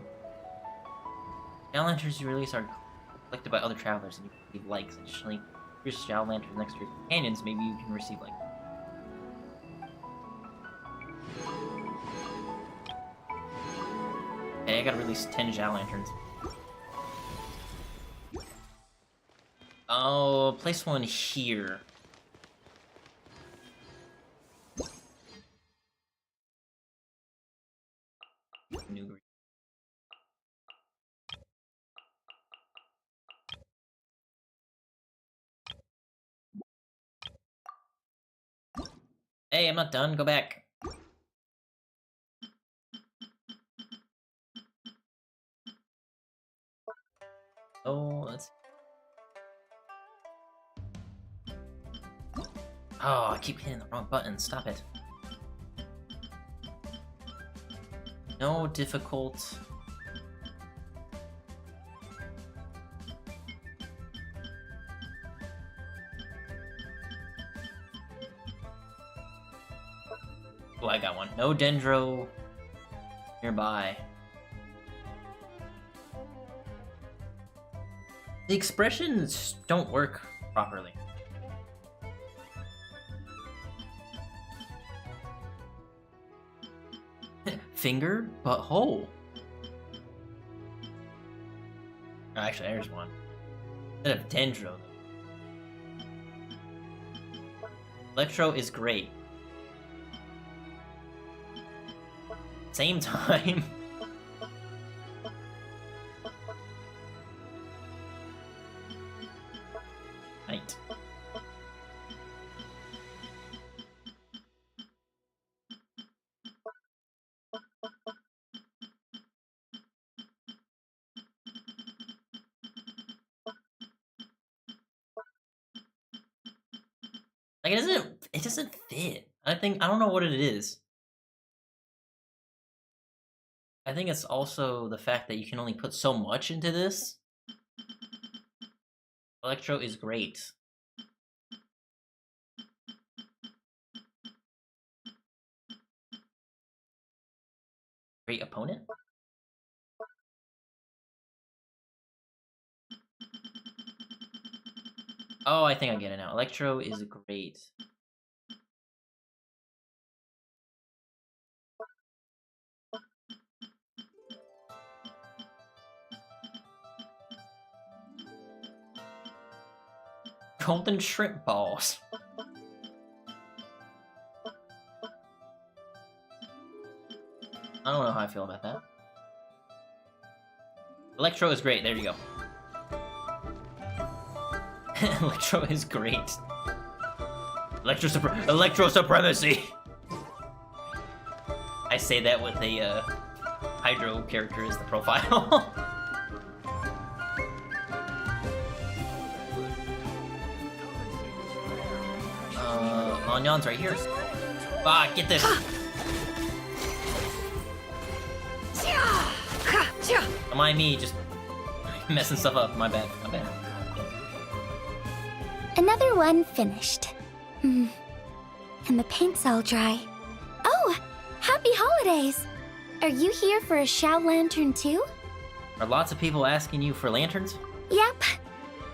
Shao lanterns you release are collected by other travelers and you can receive likes. Additionally, here's Shao lanterns next to your companions, maybe you can receive like. Okay, I gotta release 10 Zhao lanterns. Oh, place one here. New green. Hey, I'm not done. Go back. Oh, let's. Oh, I keep hitting the wrong button. Stop it. No difficult. Oh, I got one. No dendro nearby. The expressions don't work properly. Finger, but hole. Oh, actually, there's one. Instead of dendro. Electro is great. Same time. Right. Like it doesn't fit. I don't know what it is. I think it's also the fact that you can only put so much into this. Electro is great. Great opponent? Oh, I think I get it now. Electro is great. Golden shrimp balls. I don't know how I feel about that. Electro is great. There you go. Electro is great. Electro supremacy. I say that with a Hydro character as the profile. Onion's right here. Ah, get this. Don't mind me, just messing stuff up. My bad. My bad. Another one finished. And the paint's all dry. Oh, happy holidays! Are you here for a Shao Lantern too? Are lots of people asking you for lanterns? Yep.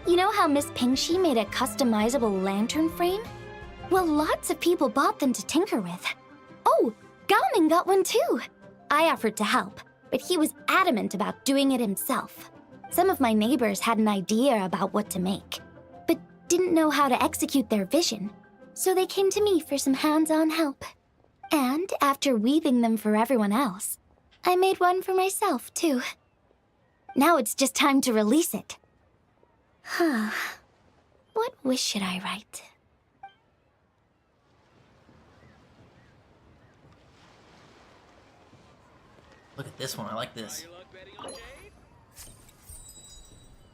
You know how Miss Pingshi made a customizable lantern frame? Well, lots of people bought them to tinker with. Oh, Gaoming got one too. I offered to help, but he was adamant about doing it himself. Some of my neighbors had an idea about what to make, but didn't know how to execute their vision, so they came to me for some hands-on help. And after weaving them for everyone else, I made one for myself too. Now it's just time to release it. Huh. What wish should I write? Look at this one. I like this.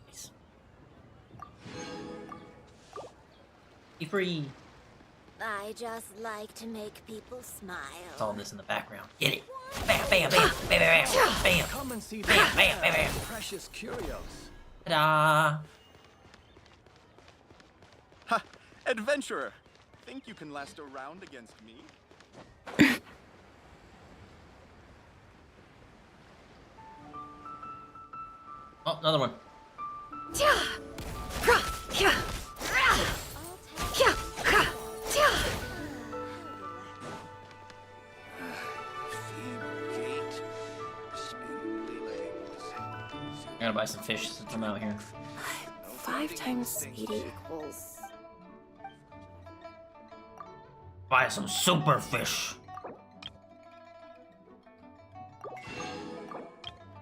Nice. Be free. I just like to make people smile. It's all this in the background. Get it. Bam, bam, bam, bam, bam, bam, bam. Come and see Bam, bam, bam, bam. precious curios. Ta-da! Ha! Adventurer! Think you can last a round against me? Oh, another one. I gotta buy some fish since I'm out here. 5 times speed equals... Buy some super fish.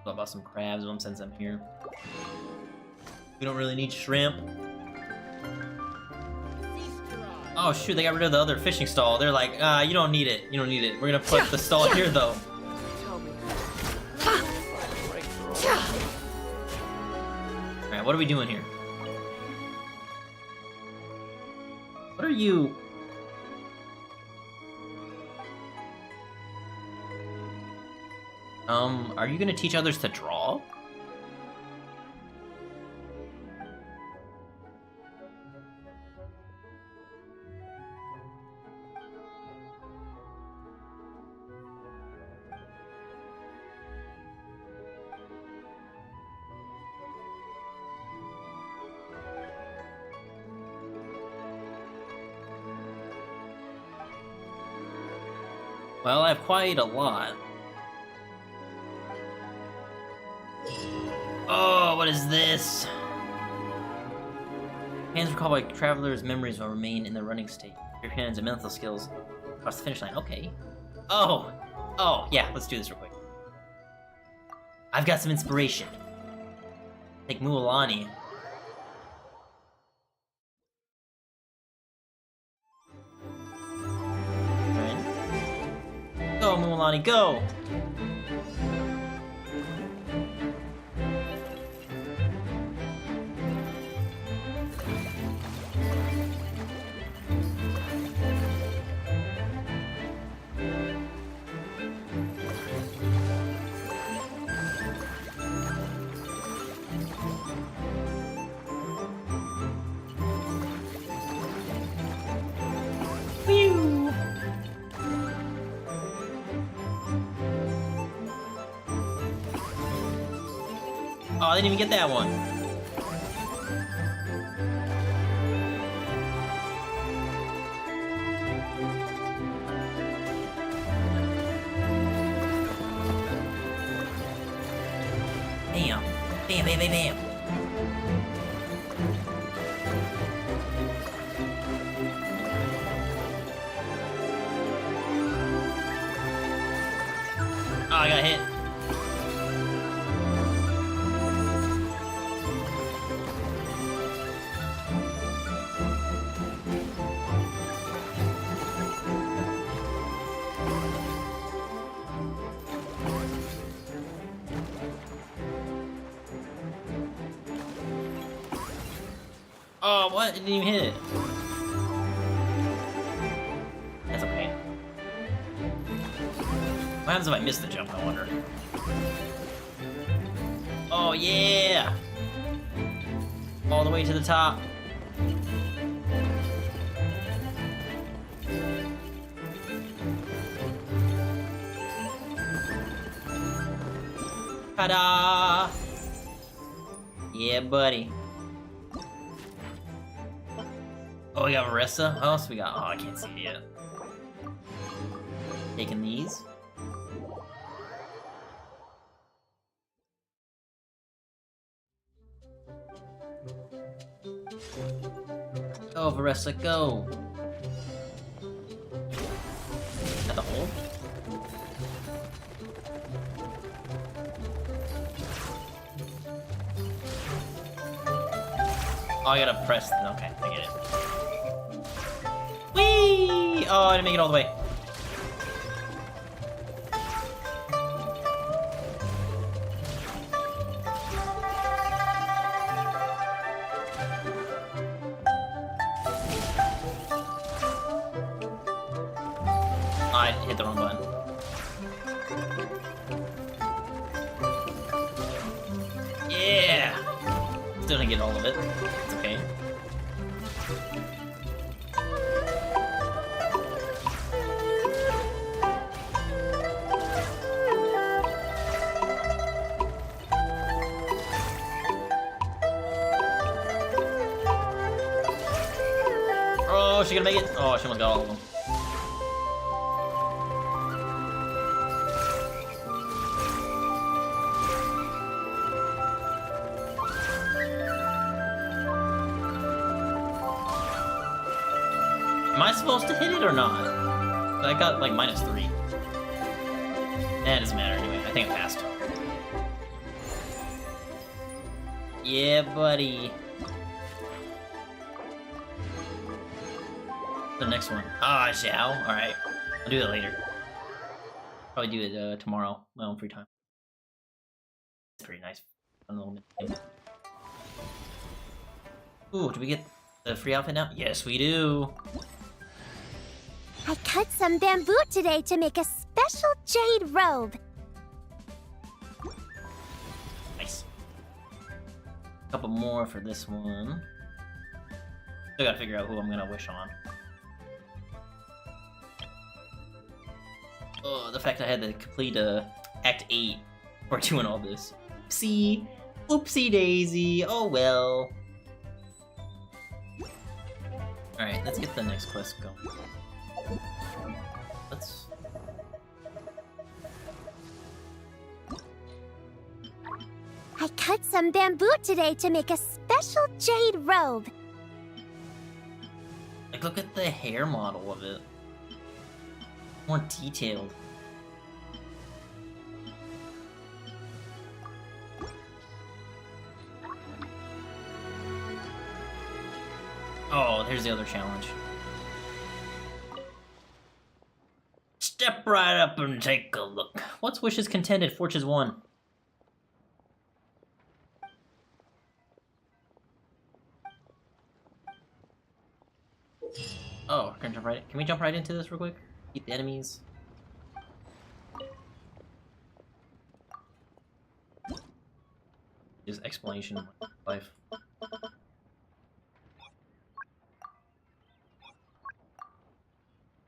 I'll buy some crabs since I'm here. We don't really need shrimp. Oh shoot, they got rid of the other fishing stall. They're like, you don't need it. You don't need it. We're gonna put the stall here though. Alright, what are we doing here? What are you? Are you gonna teach others to draw? Well, I have quite a lot. Oh, what is this? Hands recalled by travelers' memories will remain in the running state. Your hands and mental skills across the finish line. Okay. Oh, yeah, let's do this real quick. I've got some inspiration. Take Mualani. Alright. Go, Mualani, go! Oh, I didn't even get that one. Bam. Bam, bam, bam, bam. Oh, I got hit. Oh, what? It didn't even hit it. That's okay. What happens if I miss the jump, I wonder? Oh, yeah! All the way to the top. Ta-da! Yeah, buddy. Oh, we got Marissa. What else we got? Oh, I can't see it yet. Taking these. Go, Marissa, go. At the hole? Oh, I gotta press. Okay, I get it. Whee! Oh, I didn't make it all the way. I hit the wrong button. Yeah! Still didn't get all of it. It's okay. Oh, is she gonna make it? Oh, she almost got all of them. Am I supposed to hit it or not? I got like -3. That doesn't matter anyway. I think I passed. Yeah, buddy. The next one. Ah, Xiao. Alright. I'll do it later. Probably do it tomorrow. My own free time. It's pretty nice. Fun little game. Ooh, do we get the free outfit now? Yes, we do. I cut some bamboo today to make a special jade robe. Nice. A couple more for this one. Still gotta figure out who I'm gonna wish on. Oh, the fact I had to complete Act 8 before doing all this. Oopsie! Oopsie daisy! Oh well. Alright, let's get the next quest going. Let's... I cut some bamboo today to make a special jade robe. Like, look at the hair model of it. More detailed. Oh, here's the other challenge. Step right up and take a look. What's wishes contented? Fortune's 1. Oh, can we jump right into this real quick? Eat the enemies. Just explanation of my life.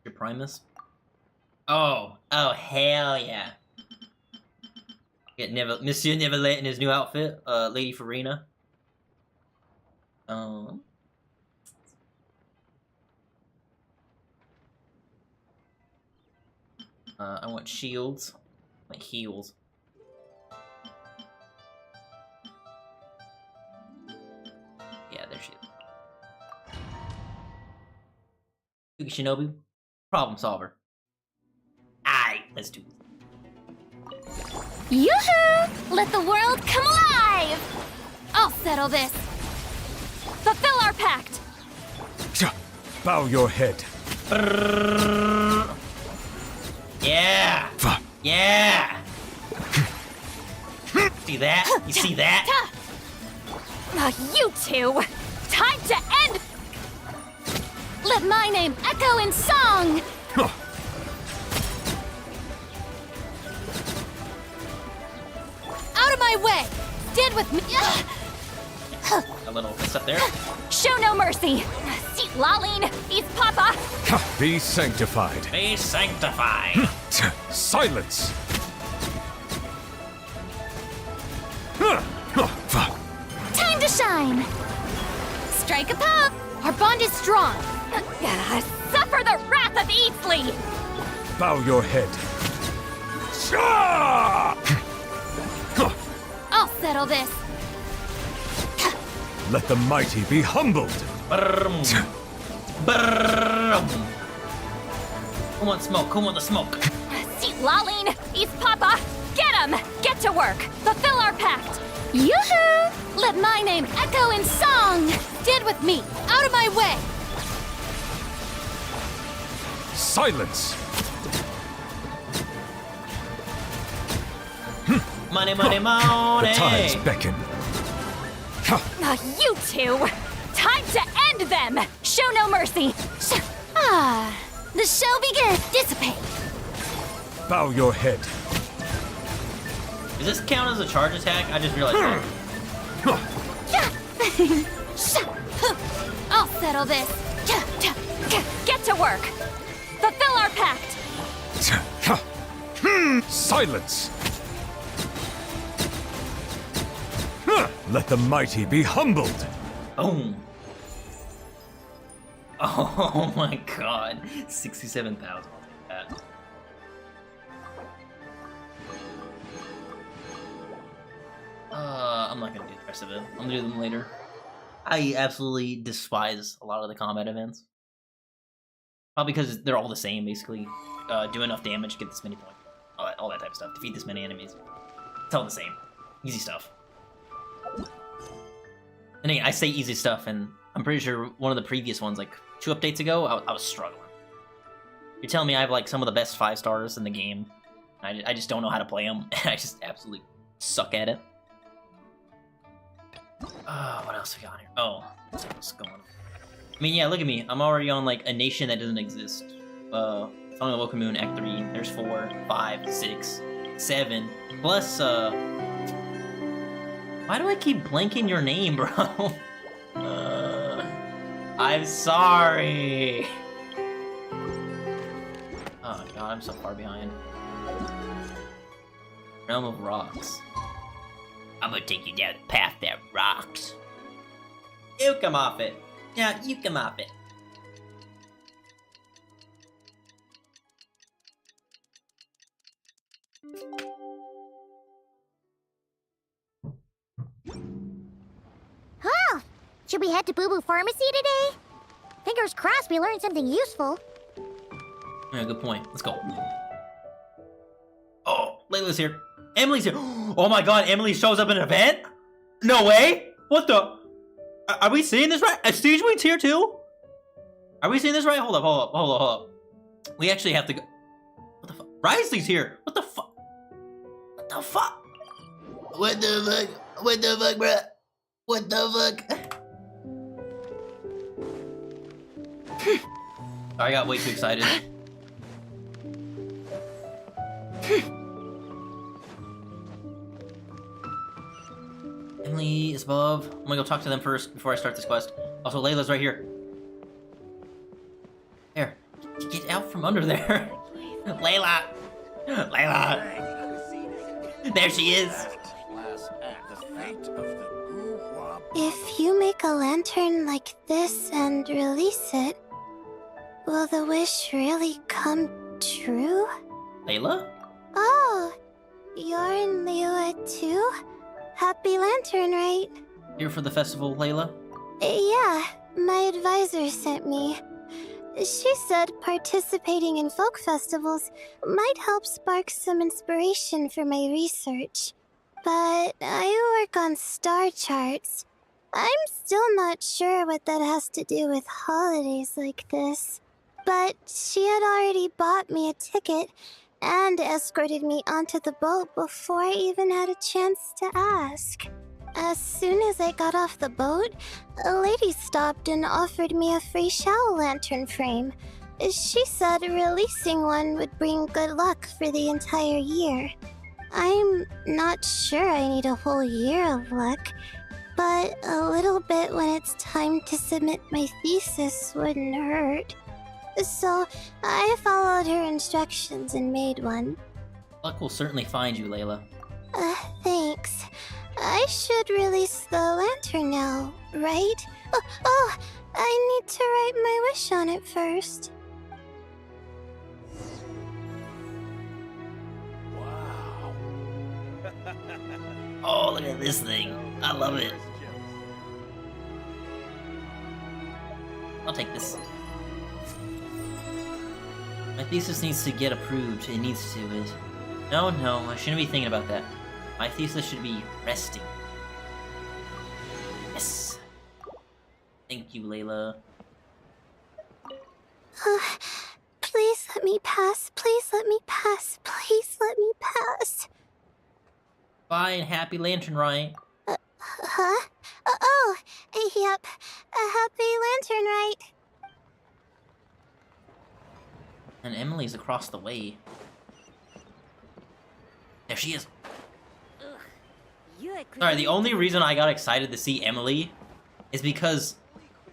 Your Primus? Oh, hell yeah. Get Monsieur Neverlet in his new outfit, Lady Farina. I want shields, like heals. Yeah, there she is. Yuki Shinobu, problem solver. Aight, let's do it. Yoo-hoo! Let the world come alive! I'll settle this. Fulfill our pact! Bow your head. Yeah! Yeah! See that? You see that? You two! Time to end! Let my name echo in song! Out of my way! Stand with me! A little step there. Show no mercy! See, Laline, he's Papa! Be sanctified. Be sanctified! Silence! Time to shine! Strike a pose! Our bond is strong! Suffer the wrath of Eatsley! Bow your head. I'll settle this! Let the mighty be humbled. Who wants smoke? Who wants the smoke? See, Laline, he's Papa! Get him! Get to work! Fulfill our pact! Yoo-hoo! Let my name echo in song! Stand with me! Out of my way! Silence! Money, money, money! The tides beckon. You two! Time to end them! Show no mercy! The show begins! Dissipate! Bow your head. Does this count as a charge attack? I just realized that. I'll settle this! Get to work! Fulfill our pact! Silence! Let the mighty be humbled. Boom. Oh my god. 67,000. I'll take that. I'm not gonna do the rest of it. I'm gonna do them later. I absolutely despise a lot of the combat events. Probably because they're all the same, basically. Do enough damage, get this many points. All that type of stuff. Defeat this many enemies. It's all the same. Easy stuff. And again, I say easy stuff, and I'm pretty sure one of the previous ones, like 2 updates ago, I was struggling. You're telling me I have like some of the best 5 stars in the game. I just don't know how to play them, and I just absolutely suck at it. What else we got here? Oh, what's going on? I mean, yeah, look at me. I'm already on like a nation that doesn't exist. Song of Welcome Moon, Act 3. There's 4, 5, 6, 7. Plus, why do I keep blanking your name, bro? I'm sorry. Oh god, I'm so far behind. Realm of Rocks. I'm gonna take you down the path that rocks. You come off it. Yeah, you come off it. Oh, should we head to Boo Boo Pharmacy today? Fingers crossed we learned something useful. Yeah, good point. Let's go. Oh, Layla's here. Emily's here. Oh my god, Emily shows up in an event? No way? What the? Are we seeing this right? Stage Wing's here too? Are we seeing this right? Hold up. We actually have to go. What the fuck? Risley's here. What the fuck? What the fuck? What the fuck? What the fuck, bruh? What the fuck? I got way too excited. Emily is above. I'm gonna go talk to them first before I start this quest. Also, Layla's right here. There. Get out from under there. Layla! Layla! There she is. If you make a lantern like this and release it, will the wish really come true? Layla? Oh, you're in Liyue too? Happy Lantern, right? Here for the festival, Layla? Yeah, my advisor sent me. She said participating in folk festivals might help spark some inspiration for my research. But I work on star charts. I'm still not sure what that has to do with holidays like this. But she had already bought me a ticket and escorted me onto the boat before I even had a chance to ask. As soon as I got off the boat, a lady stopped and offered me a free shadow lantern frame. She said releasing one would bring good luck for the entire year. I'm not sure I need a whole year of luck, but a little bit when it's time to submit my thesis wouldn't hurt. So I followed her instructions and made one. Luck will certainly find you, Layla. Thanks. I should release the lantern now, right? I need to write my wish on it first. Oh, look at this thing. I love it. I'll take this. My thesis needs to get approved. It needs to. No, I shouldn't be thinking about that. My thesis should be resting. Yes. Thank you, Layla. Please let me pass. Please let me pass. Please let me pass. Fine, happy lantern, Rite. Huh? Yep. A happy lantern, right? And Emily's across the way. There she is. Sorry, the only reason I got excited to see Emily is because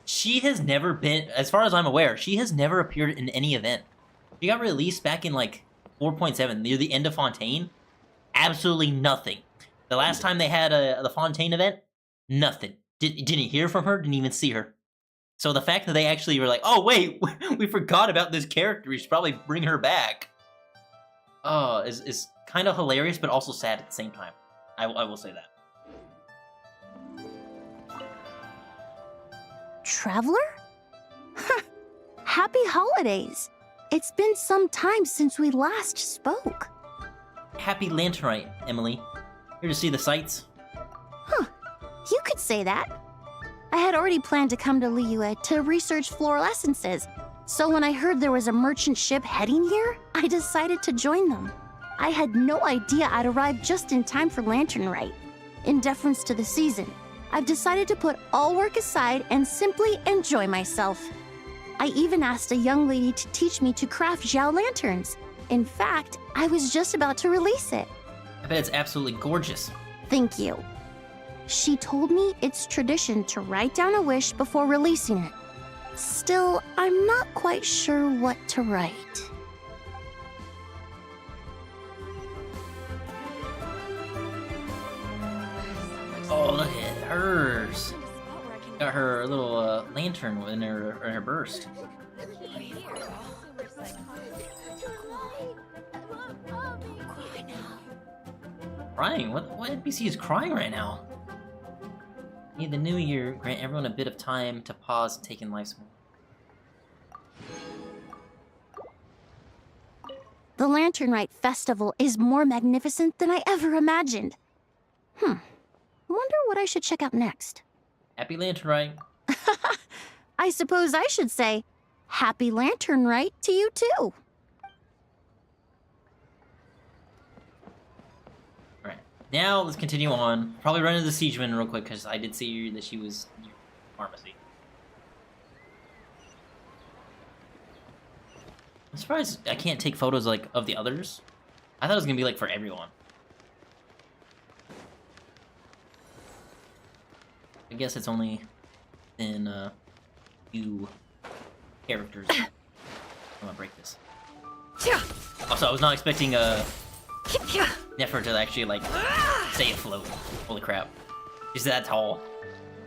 she has never been, as far as I'm aware, she has never appeared in any event. She got released back in like 4.7, near the end of Fontaine. Absolutely nothing. The last time they had the Fontaine event, nothing. Didn't hear from her, didn't even see her. So the fact that they actually were like, oh wait, we forgot about this character, we should probably bring her back. Is kind of hilarious, but also sad at the same time. I will say that. Traveler? Happy holidays! It's been some time since we last spoke. Happy Lanterlite, Emily. Here to see the sights? Huh. You could say that. I had already planned to come to Liyue to research floral essences, so when I heard there was a merchant ship heading here, I decided to join them. I had no idea I'd arrive just in time for Lanterlite. In deference to the season, I've decided to put all work aside and simply enjoy myself. I even asked a young lady to teach me to craft Xiao lanterns. In fact, I was just about to release it. I bet it's absolutely gorgeous. Thank you. She told me it's tradition to write down a wish before releasing it. Still, I'm not quite sure what to write. Oh, look at hers. Got her little lantern in her burst. Crying? What NPC is crying right now? May the new year grant everyone a bit of time to pause and take in life's moment. The Lanterlite Festival is more magnificent than I ever imagined. Wonder what I should check out next. Happy Lanterlite. I suppose I should say, Happy Lanterlite to you too. Alright, now let's continue on. Probably run into the Siegeman real quick, because I did see that she was near the pharmacy. I'm surprised I can't take photos like of the others. I thought it was gonna be like for everyone. I guess it's only in few characters. I'm gonna break this. Also, I was not expecting effort to actually, like, stay afloat. Holy crap. She's that tall.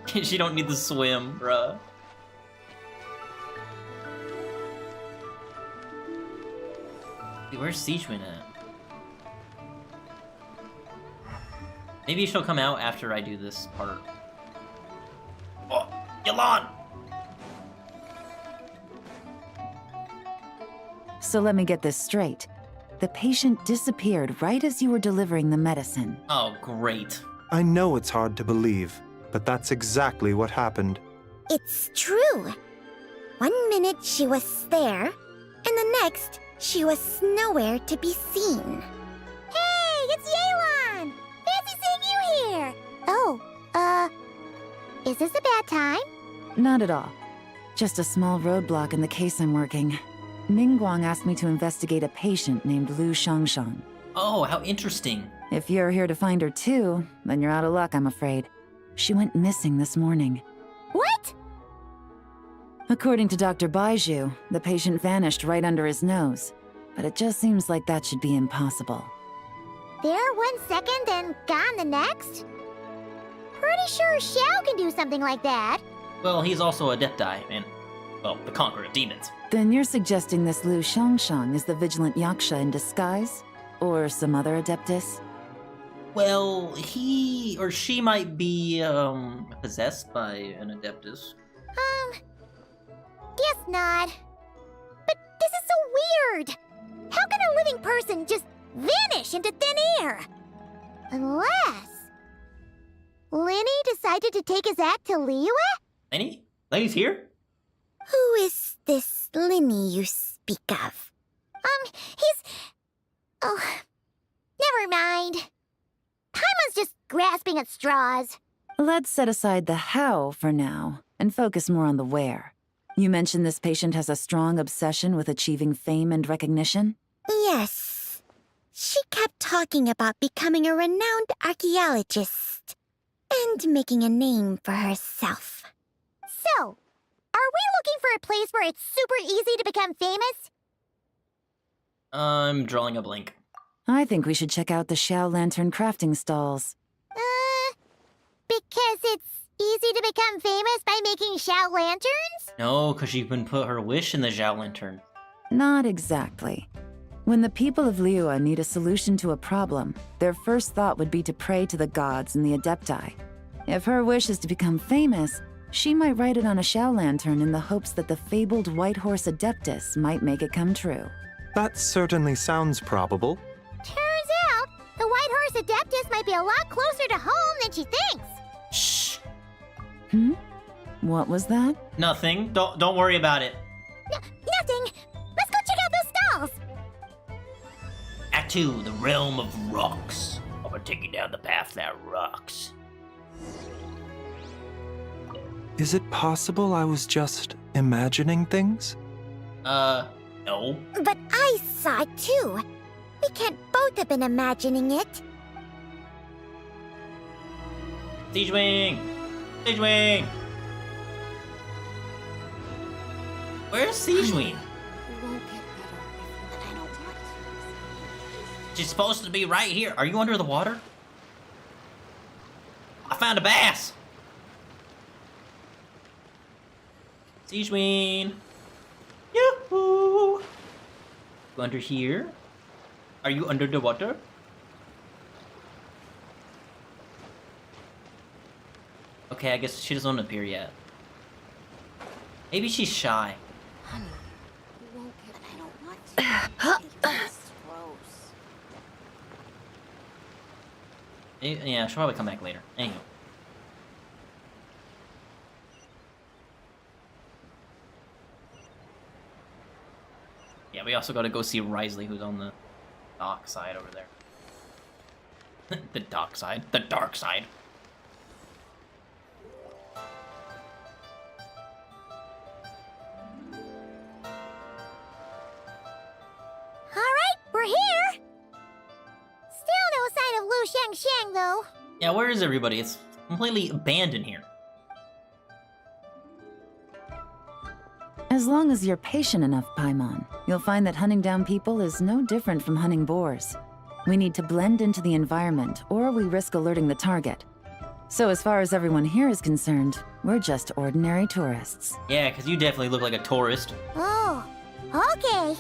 She don't need to swim, bruh. Dude, where's Sichuan at? Maybe she'll come out after I do this part. Oh, Yalan! So let me get this straight. The patient disappeared right as you were delivering the medicine. Oh, great. I know it's hard to believe, but that's exactly what happened. It's true. 1 minute she was there, and the next she was nowhere to be seen. Hey, it's Yelan! Fancy seeing you here! Oh, is this a bad time? Not at all. Just a small roadblock in the case I'm working. Ningguang asked me to investigate a patient named Lu Shangshang. Oh, how interesting. If you're here to find her too, then you're out of luck, I'm afraid. She went missing this morning. What? According to Dr. Baiju, the patient vanished right under his nose. But it just seems like that should be impossible. There 1 second and gone the next? Pretty sure Xiao can do something like that. Well, he's also a Adepti, and, well, the conqueror of demons. Then you're suggesting this Lu Shangshang is the vigilant Yaksha in disguise? Or some other Adeptus? Well, he or she might be, possessed by an Adeptus. Guess not. But this is so weird. How can a living person just vanish into thin air? Unless Lenny decided to take his act to Liyue? Lenny? Lenny's here? Who is this Lenny you speak of? He's... Oh, never mind. Paimon's just grasping at straws. Let's set aside the how for now, and focus more on the where. You mentioned this patient has a strong obsession with achieving fame and recognition? Yes. She kept talking about becoming a renowned archaeologist and making a name for herself. So, are we looking for a place where it's super easy to become famous? I'm drawing a blank. I think we should check out the Xiao Lantern crafting stalls. Because it's easy to become famous by making Xiao lanterns? No, because she can put her wish in the Zhao Lantern. Not exactly. When the people of Liyue need a solution to a problem, their first thought would be to pray to the gods and the Adepti. If her wish is to become famous, she might write it on a Xiao Lantern in the hopes that the fabled White Horse Adeptus might make it come true. That certainly sounds probable. Turns out, the White Horse Adeptus might be a lot closer to home than she thinks. Shh. What was that? Nothing. Don't worry about it. Nothing. Let's go check out those stalls. Act 2, the realm of rocks. I'm gonna take you down the path that rocks. Is it possible I was just imagining things? No. But I saw it too. We can't both have been imagining it. Siege Wing! Siege Wing! Where's Siege Wing? She's supposed to be right here. Are you under the water? I found a bass! Siege Wing! Yoo-hoo! You under here? Are you under the water? Okay, I guess she doesn't appear yet. Maybe she's shy. Honey, you won't get it. I don't want to. It's gross. Yeah, she'll probably come back later. Anyway. Yeah, we also gotta go see Risley, who's on the dock side over there. The dock side? The dark side. Alright, we're here! Still no sign of Lu Shangshang, though. Yeah, where is everybody? It's completely abandoned here. As long as you're patient enough, Paimon, you'll find that hunting down people is no different from hunting boars. We need to blend into the environment, or we risk alerting the target. So as far as everyone here is concerned, we're just ordinary tourists. Yeah, because you definitely look like a tourist. Oh, okay.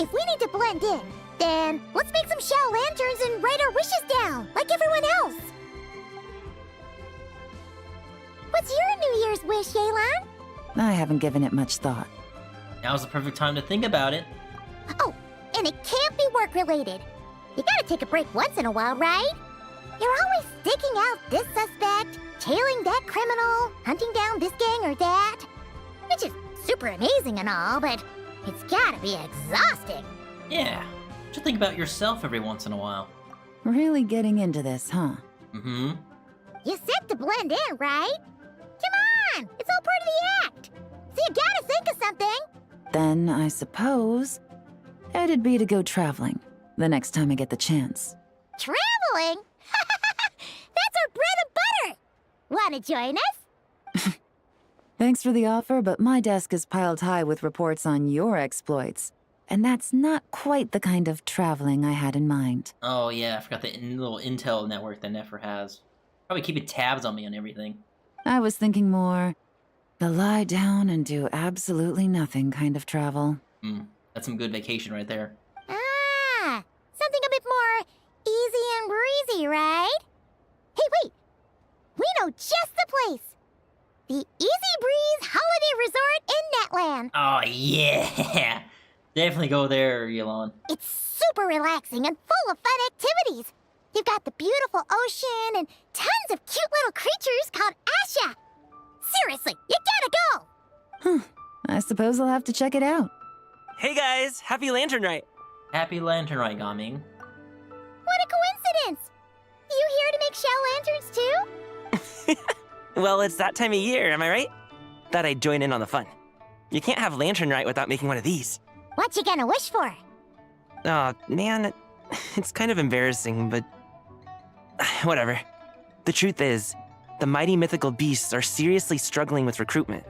If we need to blend in, then let's make some shell lanterns and write our wishes down, like everyone else. What's your New Year's wish, Yelan? I haven't given it much thought. Now's the perfect time to think about it. Oh, and it can't be work-related. You gotta take a break once in a while, right? You're always sticking out this suspect, tailing that criminal, hunting down this gang or that. Which is super amazing and all, but it's gotta be exhausting. Yeah, you should think about yourself every once in a while. Really getting into this, huh? Mm-hmm. You said to blend in, right? Come on! It's all part of the act! So you gotta think of something! Then, I suppose, it'd be to go traveling, the next time I get the chance. Traveling? That's our bread and butter! Wanna join us? Thanks for the offer, but my desk is piled high with reports on your exploits. And that's not quite the kind of traveling I had in mind. Oh yeah, I forgot the little intel network that Nefer has. Probably keeping tabs on me and everything. I was thinking more the lie down and do absolutely nothing kind of travel. That's some good vacation right there. Ah, something a bit more easy and breezy, right? Hey, wait! We know just the place! The Easy Breeze Holiday Resort in Netland! Oh yeah! Definitely go there, Yelan. It's super relaxing and full of fun activities! You've got the beautiful ocean and tons of cute little creatures called Asha! Seriously, you gotta go! I suppose I'll have to check it out. Hey guys, happy Lanterlite! Happy Lanterlite, Gaming. What a coincidence! You here to make shell lanterns too? Well, it's that time of year, am I right? Thought I'd join in on the fun. You can't have Lanterlite without making one of these. What you gonna wish for? Aw, man, it's kind of embarrassing, but whatever. The truth is, the mighty mythical beasts are seriously struggling with recruitment.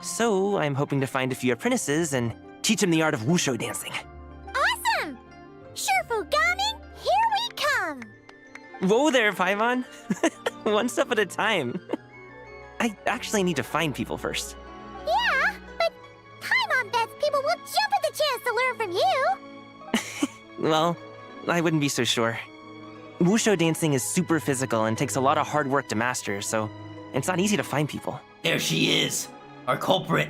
So I'm hoping to find a few apprentices and teach them the art of wushu dancing. Awesome! Shurfugami, here we come! Whoa there, Paimon. One step at a time. I actually need to find people first. Yeah, but Paimon bets people will jump at the chance to learn from you! Well, I wouldn't be so sure. Wushu dancing is super physical and takes a lot of hard work to master, so it's not easy to find people. There she is, our culprit.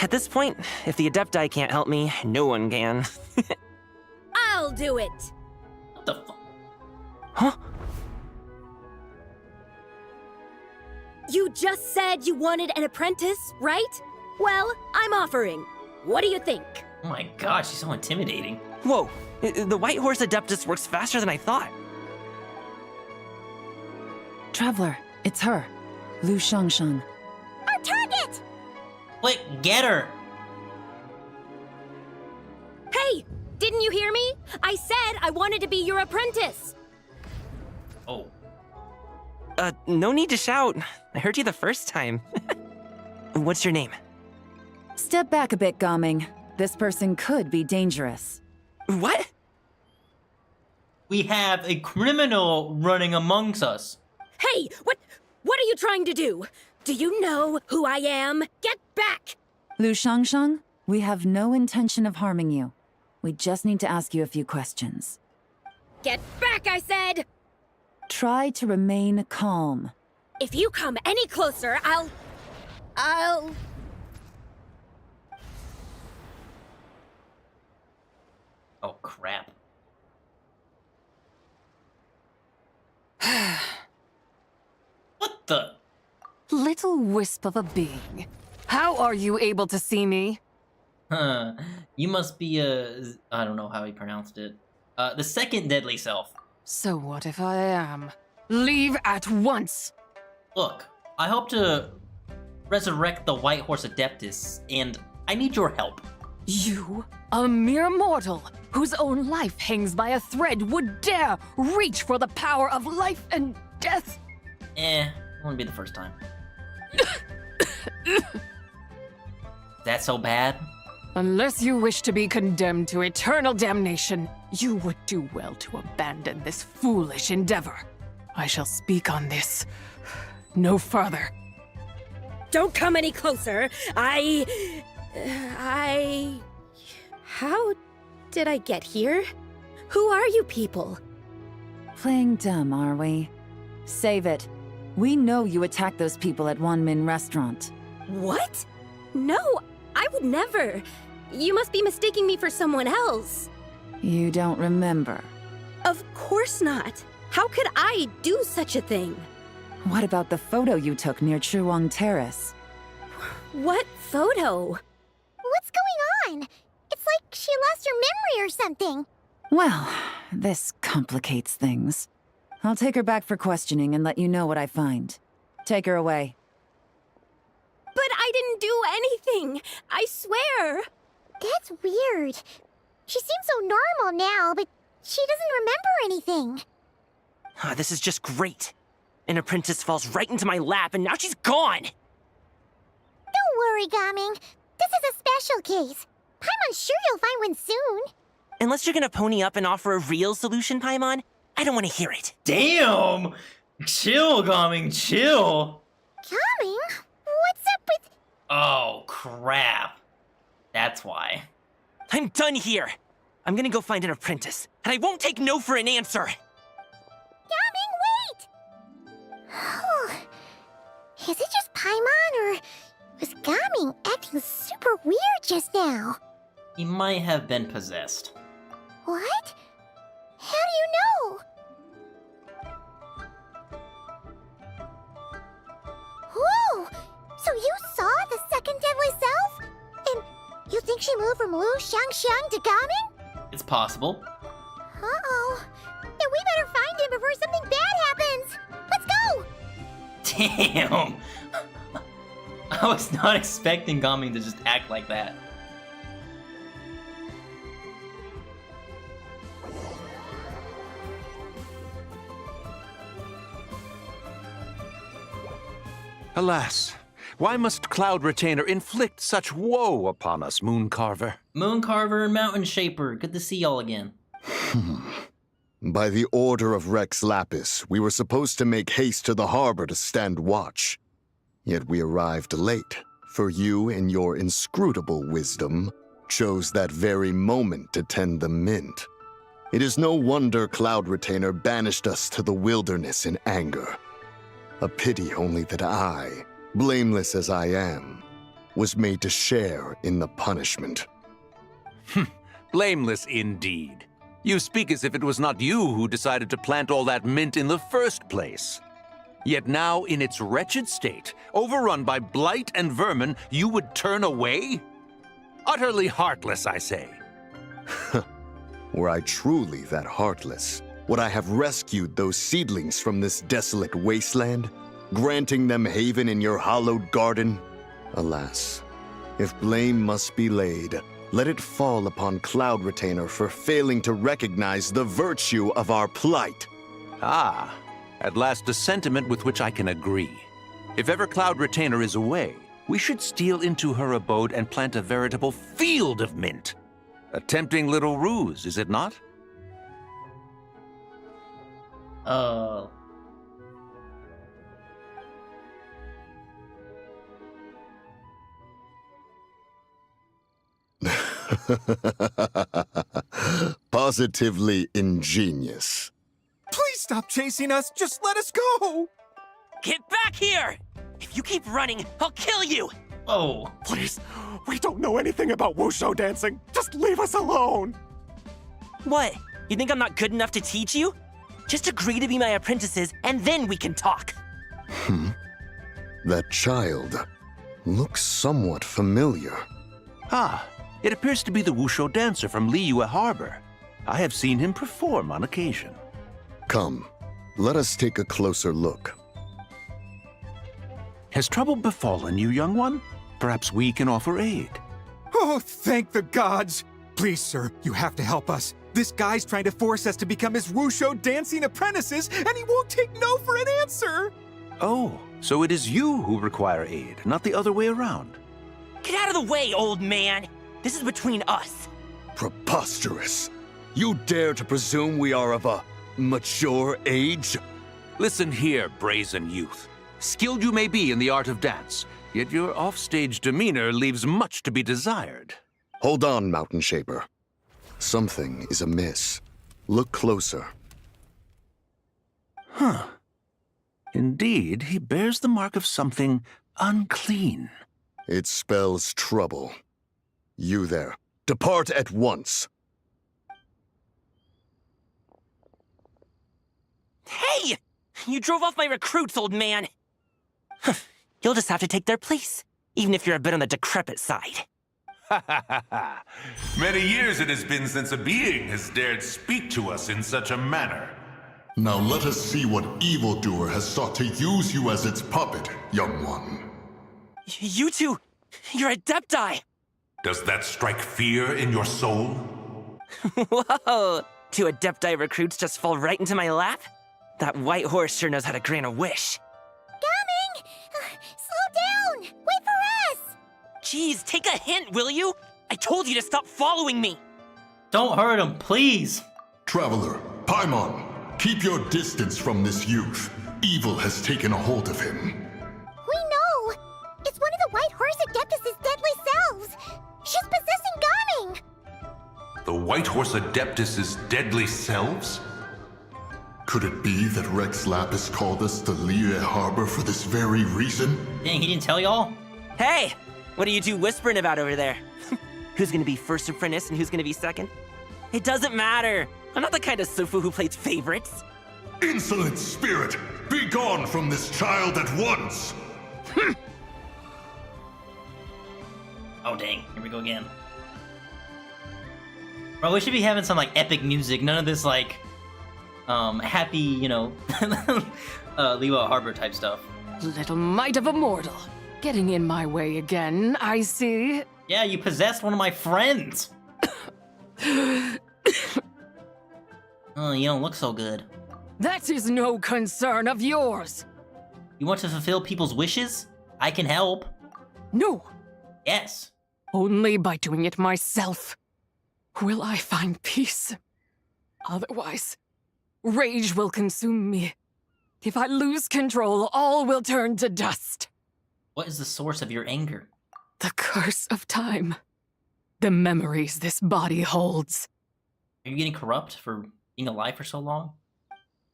At this point, if the Adepti can't help me, no one can. I'll do it! What the fuck? Huh? You just said you wanted an apprentice, right? Well, I'm offering. What do you think? Oh my god, she's so intimidating. Whoa, the White Horse Adeptus works faster than I thought. Traveler, it's her, Lu Shangshan. Our target! Quick, get her! Hey, didn't you hear me? I said I wanted to be your apprentice. Oh. No need to shout. I heard you the first time. What's your name? Step back a bit, Gaming. This person could be dangerous. What? We have a criminal running amongst us. Hey, what are you trying to do? Do you know who I am? Get back! Lu Shangshan, we have no intention of harming you. We just need to ask you a few questions. Get back, I said! Try to remain calm. If you come any closer, I'll... Oh, crap. What the? Little wisp of a being. How are you able to see me? Huh. You must be I don't know how he pronounced it. The second deadly self. So what if I am? Leave at once! Look, I hope to resurrect the White Horse Adeptus, and I need your help. You, a mere mortal, whose own life hangs by a thread, would dare reach for the power of life and death? Won't be the first time. That so bad? Unless you wish to be condemned to eternal damnation, you would do well to abandon this foolish endeavor. I shall speak on this no further. Don't come any closer. How did I get here? Who are you people? Playing dumb, are we? Save it. We know you attacked those people at Wanmin Restaurant. What? No, I would never. You must be mistaking me for someone else. You don't remember. Of course not. How could I do such a thing? What about the photo you took near Chuang Terrace? What photo? What's going on? It's like she lost her memory or something. Well, this complicates things. I'll take her back for questioning and let you know what I find. Take her away. But I didn't do anything. I swear. That's weird. She seems so normal now, but she doesn't remember anything. This is just great. An apprentice falls right into my lap, and now she's gone! Don't worry, Gaming. This is a special case. Paimon's sure you'll find one soon. Unless you're gonna pony up and offer a real solution, Paimon, I don't want to hear it. Damn! Chill, Gaming, chill! Gaming? What's up with... Oh, crap. That's why. I'm done here. I'm gonna go find an apprentice, and I won't take no for an answer. Gaming, wait! Is it just Paimon, or was Gaming acting super weird just now? He might have been possessed. What? How do you know? Whoa! So you saw the second deadly self? And you think she moved from Lu Xiangxiang to Gaming? It's possible. Uh-oh. Then we better find him before something bad happens! Let's go! Damn! I was not expecting Gaming to just act like that. Alas, why must Cloud Retainer inflict such woe upon us, Mooncarver? Mooncarver and Mountain Shaper, good to see y'all again. By the order of Rex Lapis, we were supposed to make haste to the harbor to stand watch. Yet we arrived late, for you, in your inscrutable wisdom, chose that very moment to tend the mint. It is no wonder Cloud Retainer banished us to the wilderness in anger. A pity only that I, blameless as I am, was made to share in the punishment. Blameless indeed. You speak as if it was not you who decided to plant all that mint in the first place. Yet now, in its wretched state, overrun by blight and vermin, you would turn away? Utterly heartless, I say. Were I truly that heartless, would I have rescued those seedlings from this desolate wasteland, granting them haven in your hallowed garden? Alas, if blame must be laid, let it fall upon Cloud Retainer for failing to recognize the virtue of our plight. Ah, at last a sentiment with which I can agree. If ever Cloud Retainer is away, we should steal into her abode and plant a veritable field of mint. A tempting little ruse, is it not? Positively ingenious. Please stop chasing us. Just let us go. Get back here! If you keep running, I'll kill you! Oh. Please, we don't know anything about wushu dancing. Just leave us alone. What? You think I'm not good enough to teach you? Just agree to be my apprentices, and then we can talk. That child looks somewhat familiar. Ah, it appears to be the Wushu dancer from Liyue Harbor. I have seen him perform on occasion. Come, let us take a closer look. Has trouble befallen you, young one? Perhaps we can offer aid. Oh, thank the gods. Please, sir, you have to help us. This guy's trying to force us to become his wushu dancing apprentices, and he won't take no for an answer. Oh, so it is you who require aid, not the other way around. Get out of the way, old man! This is between us. Preposterous. You dare to presume we are of a mature age? Listen here, brazen youth. Skilled you may be in the art of dance, yet your offstage demeanor leaves much to be desired. Hold on, Mountain Shaper. Something is amiss. Look closer. Huh. Indeed, he bears the mark of something unclean. It spells trouble. You there, depart at once. Hey! You drove off my recruits, old man! You'll just have to take their place, even if you're a bit on the decrepit side. Many years it has been since a being has dared speak to us in such a manner. Now let us see what evildoer has sought to use you as its puppet, young one. You two, you're Adepti! Does that strike fear in your soul? Whoa! 2 Adepti recruits just fall right into my lap? That white horse sure knows how to grant a wish. Coming! Slow down! Wait for us! Jeez, take a hint, will you? I told you to stop following me! Don't hurt him, please! Traveler, Paimon, keep your distance from this youth. Evil has taken a hold of him. We know! It's one of the White Horse Adeptus' deadly selves! She's possessing Gaming! The White Horse Adeptus' deadly selves? Could it be that Rex Lapis called us to Liyue Harbor for this very reason? Dang, he didn't tell y'all? Hey! What are you two whispering about over there? Who's gonna be first apprentice and who's gonna be second? It doesn't matter! I'm not the kind of Sufu who plays favorites. Insolent spirit! Be gone from this child at once! Oh dang, here we go again. Bro, we should be having some like epic music, none of this like happy, you know, Liyue Harbor type stuff. Little mite of a mortal. Getting in my way again, I see. Yeah, you possessed one of my friends. Oh, you don't look so good. That is no concern of yours. You want to fulfill people's wishes? I can help. No. Yes. Only by doing it myself will I find peace. Otherwise, rage will consume me. If I lose control, all will turn to dust. What is the source of your anger? The curse of time. The memories this body holds. Are you getting corrupt for being alive for so long?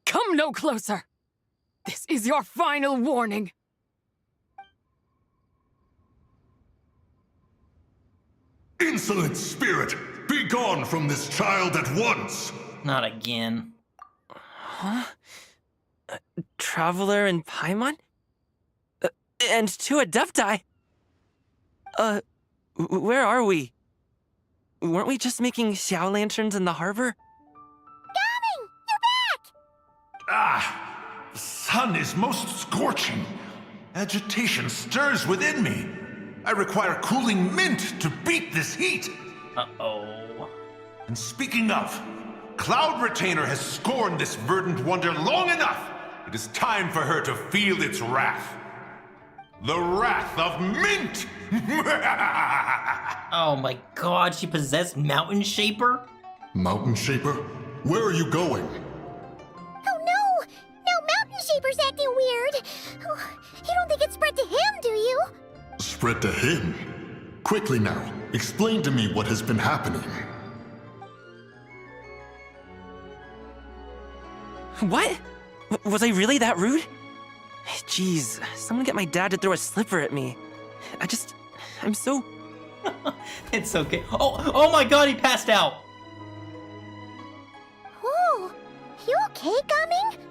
Come no closer! This is your final warning. Insolent spirit! Be gone from this child at once! Not again. Huh? Traveler and Paimon? And 2 Adepti? Where are we? Weren't we just making Xiao lanterns in the harbor? Gaming! You're back! Ah! The sun is most scorching. Agitation stirs within me. I require cooling mint to beat this heat. Uh-oh. And speaking of, Cloud Retainer has scorned this verdant wonder long enough. It is time for her to feel its wrath. The wrath of Mint! Oh my god, she possessed Mountain Shaper? Mountain Shaper? Where are you going? Oh no! Now Mountain Shaper's acting weird! Oh, you don't think it spread to him, do you? Spread to him? Quickly now, explain to me what has been happening. What? Was I really that rude? Jeez, someone get my dad to throw a slipper at me. I'm so... It's okay. Oh my god, he passed out! Whoa! You okay, Gaming?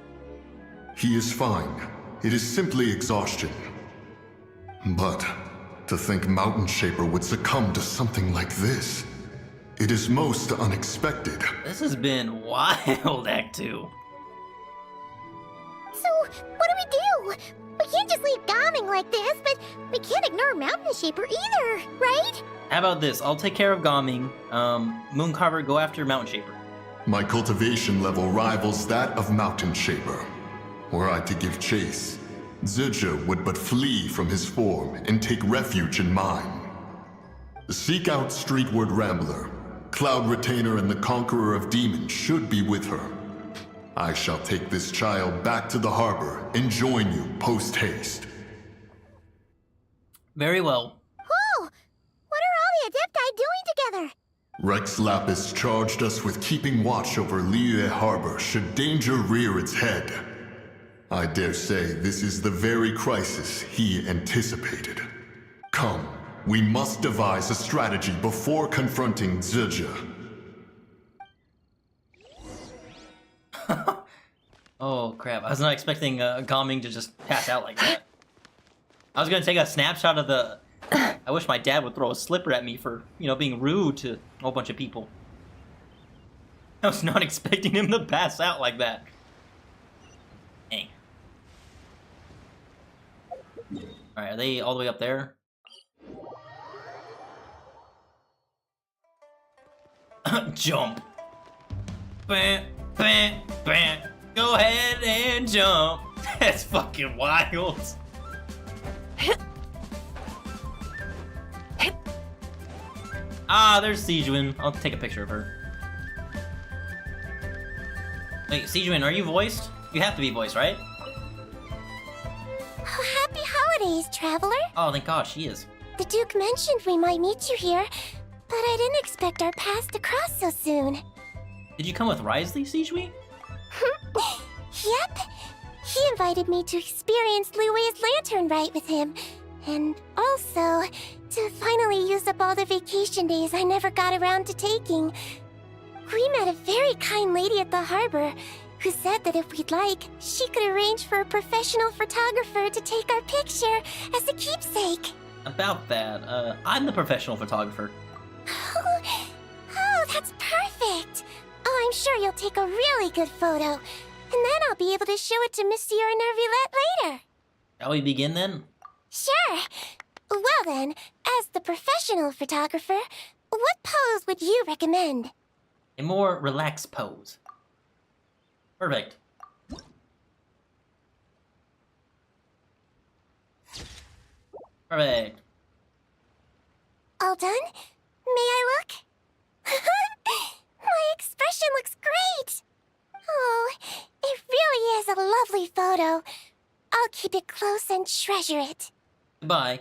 He is fine. It is simply exhaustion. But to think Mountain Shaper would succumb to something like this, it is most unexpected. This has been wild, Act 2. So, what do? We can't just leave Gaming like this, but we can't ignore Mountain Shaper either, right? How about this? I'll take care of Gaming. Mooncarver, go after Mountain Shaper. My cultivation level rivals that of Mountain Shaper. Were I to give chase, Zizha would but flee from his form and take refuge in mine. Seek out Streetward Rambler. Cloud Retainer and the Conqueror of Demons should be with her. I shall take this child back to the harbor and join you post-haste. Very well. Whoa! What are all the Adepti doing together? Rex Lapis charged us with keeping watch over Liyue Harbor should danger rear its head. I dare say this is the very crisis he anticipated. Come, we must devise a strategy before confronting Zizia. Oh crap, I was not expecting Gaming to just pass out like that. I was gonna take a snapshot of the... I wish my dad would throw a slipper at me for, you know, being rude to a whole bunch of people. I was not expecting him to pass out like that. Dang. Alright, are they all the way up there? Jump. Bam, bam, bam. Go ahead and jump. That's fucking wild. Ah, there's Sijuin. I'll take a picture of her. Wait, Sijuin, are you voiced? You have to be voiced, right? Oh, happy holidays, traveler. Oh, thank God, she is. The Duke mentioned we might meet you here, but I didn't expect our paths to cross so soon. Did you come with Risley, Sijuin? Yep. He invited me to experience Liue's lantern rite with him, and also to finally use up all the vacation days I never got around to taking. We met a very kind lady at the harbor who said that if we'd like, she could arrange for a professional photographer to take our picture as a keepsake. About that, I'm the professional photographer. Oh, that's perfect. Oh, I'm sure you'll take a really good photo, and then I'll be able to show it to Monsieur Nervillette later. Shall we begin then? Sure. Well then, as the professional photographer, what pose would you recommend? A more relaxed pose. Perfect. Perfect. All done? May I look? My expression looks great! Oh, it really is a lovely photo. I'll keep it close and treasure it. Goodbye,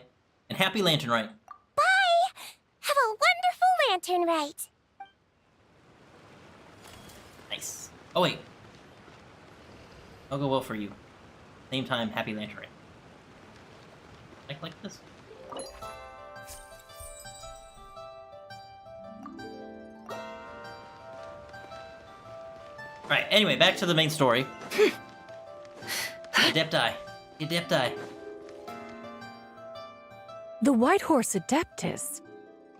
and happy Lantern Rite. Bye! Have a wonderful Lantern Rite. Nice. Oh wait. I'll go well for you. Same time, happy Lantern Rite. Like this? Alright, anyway, back to the main story. Adepti. Adepti. The White Horse Adeptus?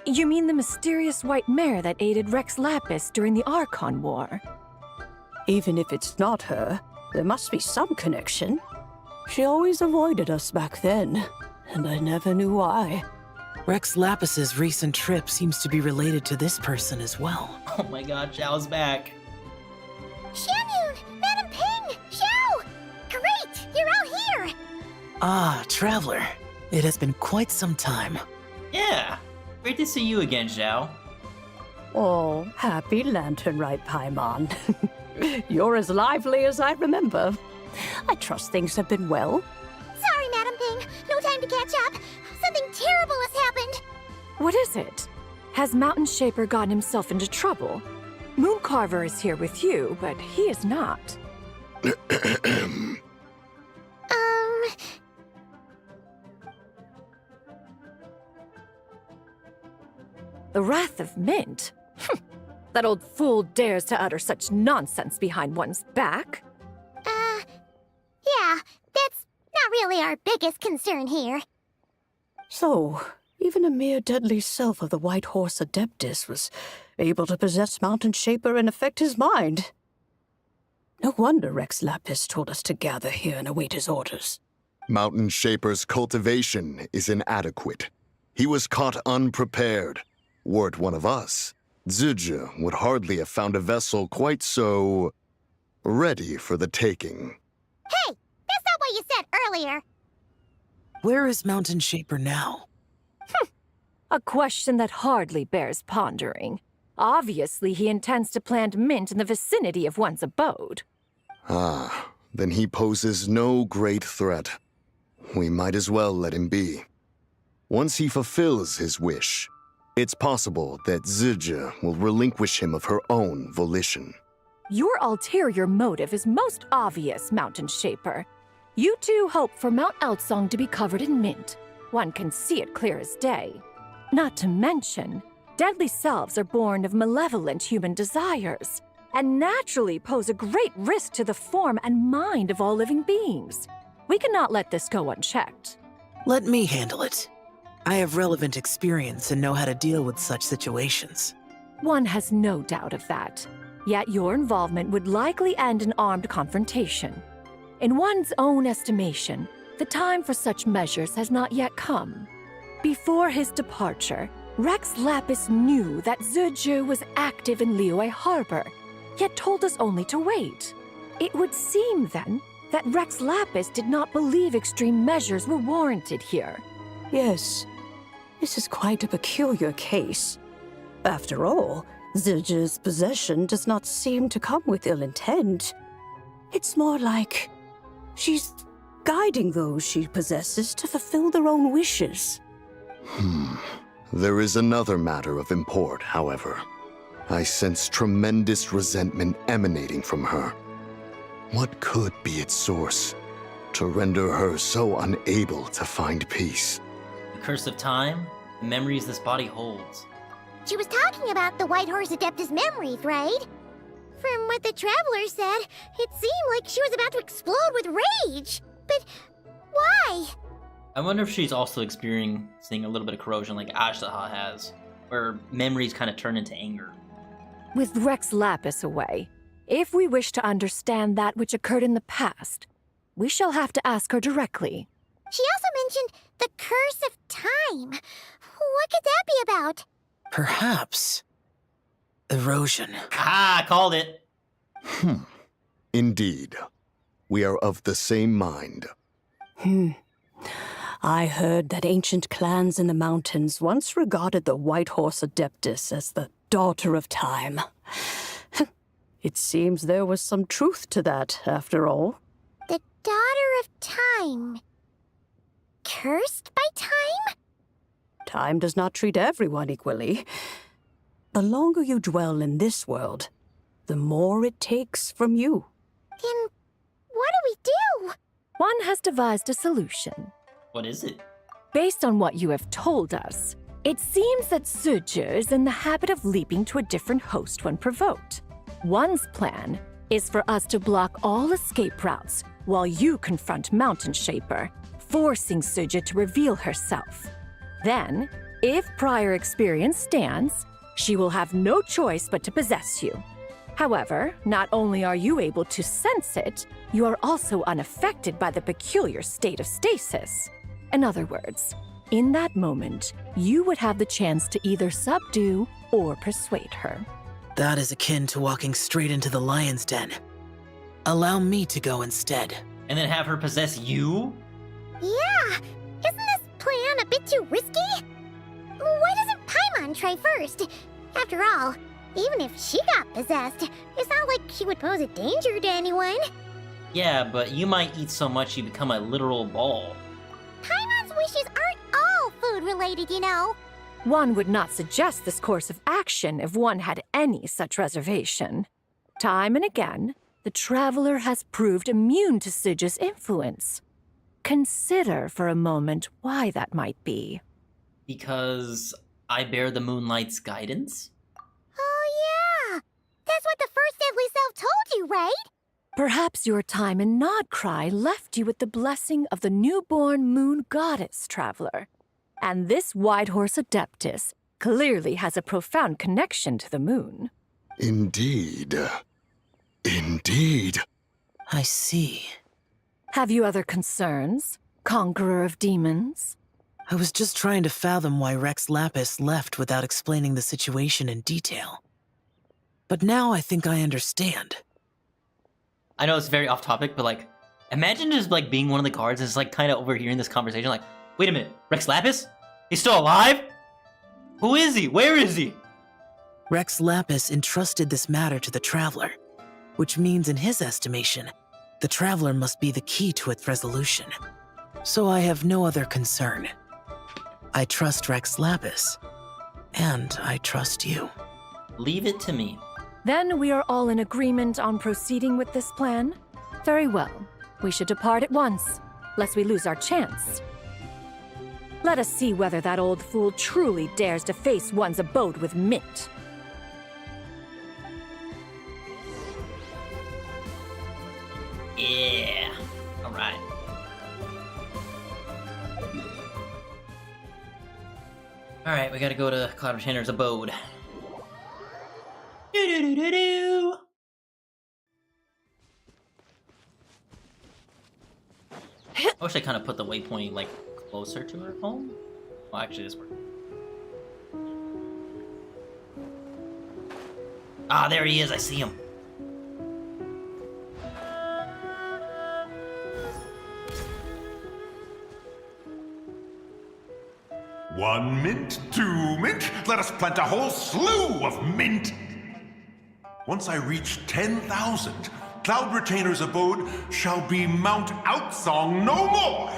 You mean the mysterious white mare that aided Rex Lapis during the Archon War? Even if it's not her, there must be some connection. She always avoided us back then, and I never knew why. Rex Lapis's recent trip seems to be related to this person as well. Oh my god, Xiao's back. Xianyun! Madam Ping! Xiao! Great! You're out here! Ah, Traveler. It has been quite some time. Yeah! Great to see you again, Xiao. Oh, happy Lantern Rite, Paimon. You're as lively as I remember. I trust things have been well. Sorry, Madam Ping. No time to catch up. Something terrible has happened. What is it? Has Mountain Shaper gotten himself into trouble? Mooncarver is here with you, but he is not. The Wrath of Mint? That old fool dares to utter such nonsense behind one's back. Yeah, that's not really our biggest concern here. So, even a mere deadly self of the White Horse Adeptus was able to possess Mountain Shaper and affect his mind. No wonder Rex Lapis told us to gather here and await his orders. Mountain Shaper's cultivation is inadequate. He was caught unprepared. Were it one of us, Zizia would hardly have found a vessel quite so... ready for the taking. Hey! That's not what you said earlier! Where is Mountain Shaper now? A question that hardly bears pondering. Obviously, he intends to plant mint in the vicinity of one's abode. Ah, then he poses no great threat. We might as well let him be. Once he fulfills his wish, it's possible that Zizhi will relinquish him of her own volition. Your ulterior motive is most obvious, Mountain Shaper. You two hope for Mount Eltsong to be covered in mint. One can see it clear as day. Not to mention, deadly selves are born of malevolent human desires, and naturally pose a great risk to the form and mind of all living beings. We cannot let this go unchecked. Let me handle it. I have relevant experience and know how to deal with such situations. One has no doubt of that. Yet your involvement would likely end in armed confrontation. In one's own estimation, the time for such measures has not yet come. Before his departure, Rex Lapis knew that Zizhi was active in Liyue Harbor, yet told us only to wait. It would seem, then, that Rex Lapis did not believe extreme measures were warranted here. Yes, this is quite a peculiar case. After all, Zizhi's possession does not seem to come with ill intent. It's more like she's guiding those she possesses to fulfill their own wishes. There is another matter of import, however. I sense tremendous resentment emanating from her. What could be its source to render her so unable to find peace? The curse of time, the memories this body holds. She was talking about the White Horse Adeptus memories, right? From what the Traveler said, it seemed like she was about to explode with rage. But why? I wonder if she's also experiencing a little bit of corrosion like Ashtaha has, where memories kind of turn into anger. With Rex Lapis away, if we wish to understand that which occurred in the past, we shall have to ask her directly. She also mentioned the curse of time. What could that be about? Perhaps erosion. Ah, called it. Indeed. We are of the same mind. I heard that ancient clans in the mountains once regarded the White Horse Adeptus as the daughter of time. It seems there was some truth to that, after all. The daughter of time. Cursed by time? Time does not treat everyone equally. The longer you dwell in this world, the more it takes from you. Then what do we do? One has devised a solution. What is it? Based on what you have told us, it seems that Zizhi is in the habit of leaping to a different host when provoked. One's plan is for us to block all escape routes while you confront Mountain Shaper, forcing Zizhi to reveal herself. Then, if prior experience stands, she will have no choice but to possess you. However, not only are you able to sense it, you are also unaffected by the peculiar state of stasis. In other words, in that moment, you would have the chance to either subdue or persuade her. That is akin to walking straight into the lion's den. Allow me to go instead. And then have her possess you? Yeah! Isn't this plan a bit too risky? Why doesn't Paimon try first? After all, even if she got possessed, it's not like she would pose a danger to anyone. Yeah, but you might eat so much you become a literal ball. Paimon's wishes aren't all food-related, you know. One would not suggest this course of action if one had any such reservation. Time and again, the Traveler has proved immune to Zizhi's influence. Consider for a moment why that might be. Because I bear the moonlight's guidance? Oh yeah! That's what the first deadly self told you, right? Perhaps your time in Nod-Krai left you with the blessing of the newborn moon goddess, Traveler. And this White Horse Adeptus clearly has a profound connection to the moon. Indeed. Indeed. I see. Have you other concerns, Conqueror of Demons? I was just trying to fathom why Rex Lapis left without explaining the situation in detail. But now I think I understand. I know it's very off topic, but like, imagine just like being one of the guards and just like kind of overhearing this conversation like, wait a minute, Rex Lapis? He's still alive? Who is he? Where is he? Rex Lapis entrusted this matter to the Traveler, which means in his estimation, the Traveler must be the key to its resolution. So I have no other concern. I trust Rex Lapis, and I trust you. Leave it to me. Then we are all in agreement on proceeding with this plan? Very well. We should depart at once, lest we lose our chance. Let us see whether that old fool truly dares to face one's abode with Mint. Yeah. Alright. Alright, we gotta go to Cloud Retainer's abode. Do-do-do-do-do! I wish I kind of put the waypoint, like, closer to her home. Well, actually, this worked. Ah, there he is. I see him. One mint, 2 mint, let us plant a whole slew of mint! Once I reach 10,000, Cloud Retainer's abode shall be Mount Outsong no more,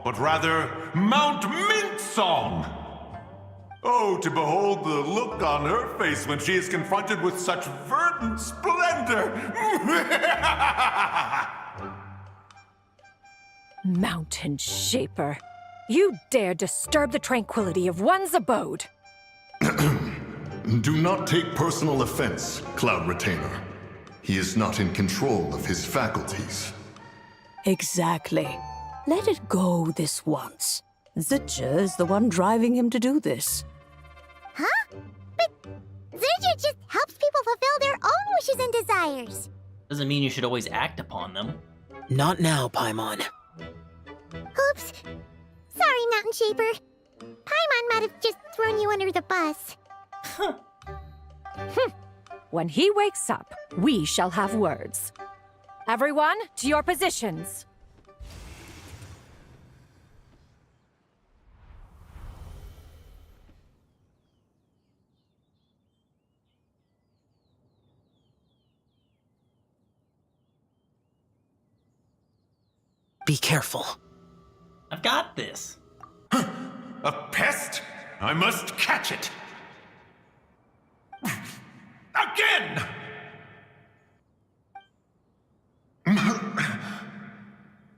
but rather Mount Mintsong! Oh, to behold the look on her face when she is confronted with such verdant splendor! Mountain Shaper, you dare disturb the tranquility of one's abode! Do not take personal offense, Cloud Retainer. He is not in control of his faculties. Exactly. Let it go this once. Zitja is the one driving him to do this. Huh? But Zitja just helps people fulfill their own wishes and desires. Doesn't mean you should always act upon them. Not now, Paimon. Oops. Sorry, Mountain Shaper. Paimon might have just thrown you under the bus. When he wakes up, we shall have words. Everyone, to your positions. Be careful. I've got this. A pest? I must catch it! Again!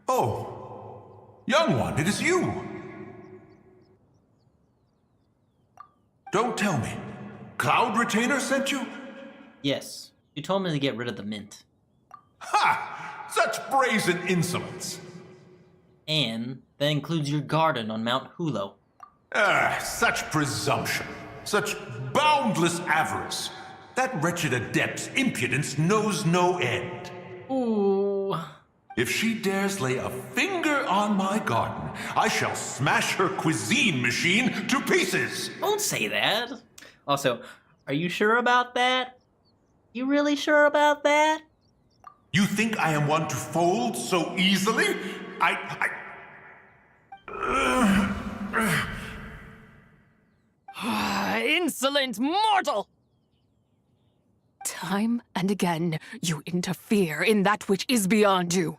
Oh, young one, it is you! Don't tell me. Cloud Retainer sent you? Yes. You told me to get rid of the mint. Ha! Such brazen insolence! And that includes your garden on Mount Hulo. Such presumption. Such boundless avarice. That wretched adept's impudence knows no end. Ooh. If she dares lay a finger on my garden, I shall smash her cuisine machine to pieces! Don't say that. Also, are you sure about that? You really sure about that? You think I am one to fold so easily? Insolent mortal! Time and again, you interfere in that which is beyond you.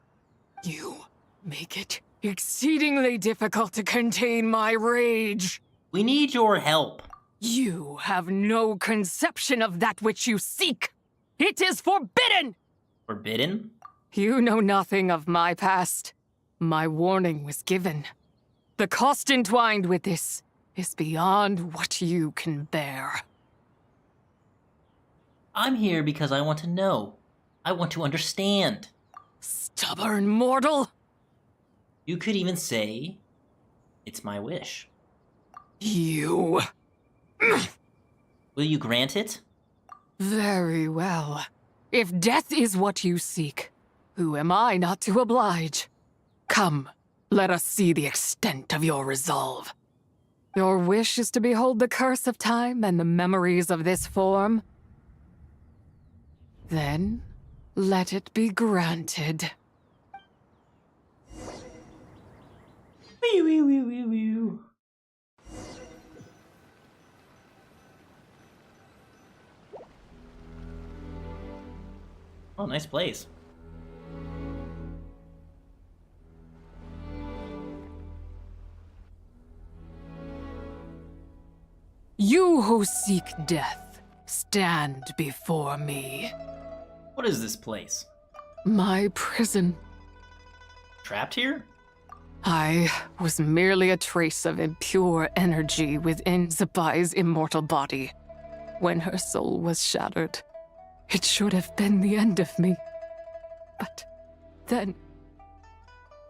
You make it exceedingly difficult to contain my rage. We need your help. You have no conception of that which you seek. It is forbidden! Forbidden? You know nothing of my past. My warning was given. The cost entwined with this is beyond what you can bear. I'm here because I want to know. I want to understand. Stubborn mortal! You could even say, it's my wish. You... Will you grant it? Very well. If death is what you seek, who am I not to oblige? Come, let us see the extent of your resolve. Your wish is to behold the curse of time and the memories of this form? Then, let it be granted. Wee wee wee wee wee. Oh, nice place. You who seek death, stand before me. What is this place? My prison. Trapped here? I was merely a trace of impure energy within Zabai's immortal body. When her soul was shattered, it should have been the end of me. But then,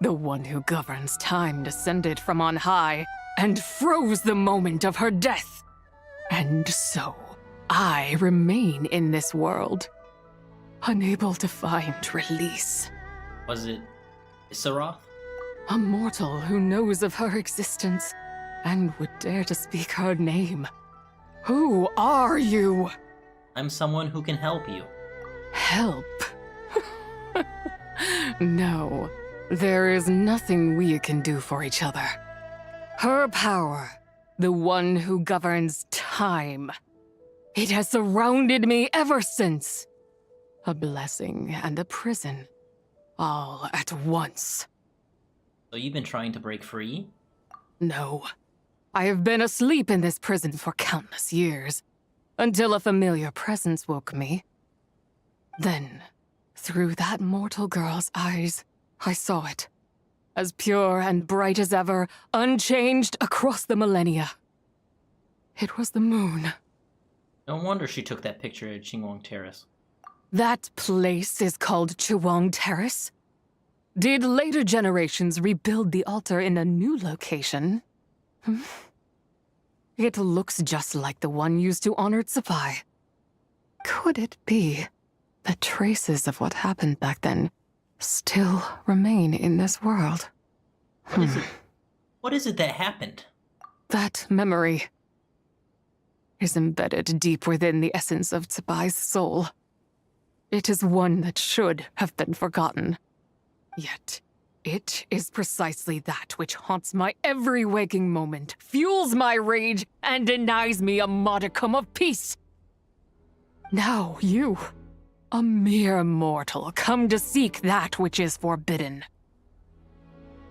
the one who governs time descended from on high and froze the moment of her death. And so, I remain in this world, unable to find release. Was it Isaroth? A mortal who knows of her existence and would dare to speak her name. Who are you? I'm someone who can help you. Help? No, there is nothing we can do for each other. Her power, the one who governs time, it has surrounded me ever since. A blessing and a prison, all at once. So you've been trying to break free? No. I have been asleep in this prison for countless years, until a familiar presence woke me. Then, through that mortal girl's eyes, I saw it. As pure and bright as ever, unchanged across the millennia. It was the moon. No wonder she took that picture at Qingwang Terrace. That place is called Chiwang Terrace? Did later generations rebuild the altar in a new location? It looks just like the one used to honor Zabai. Could it be that traces of what happened back then still remain in this world? What is it that happened? That memory is embedded deep within the essence of Zabai's soul. It is one that should have been forgotten. Yet, it is precisely that which haunts my every waking moment, fuels my rage, and denies me a modicum of peace. Now you, a mere mortal, come to seek that which is forbidden.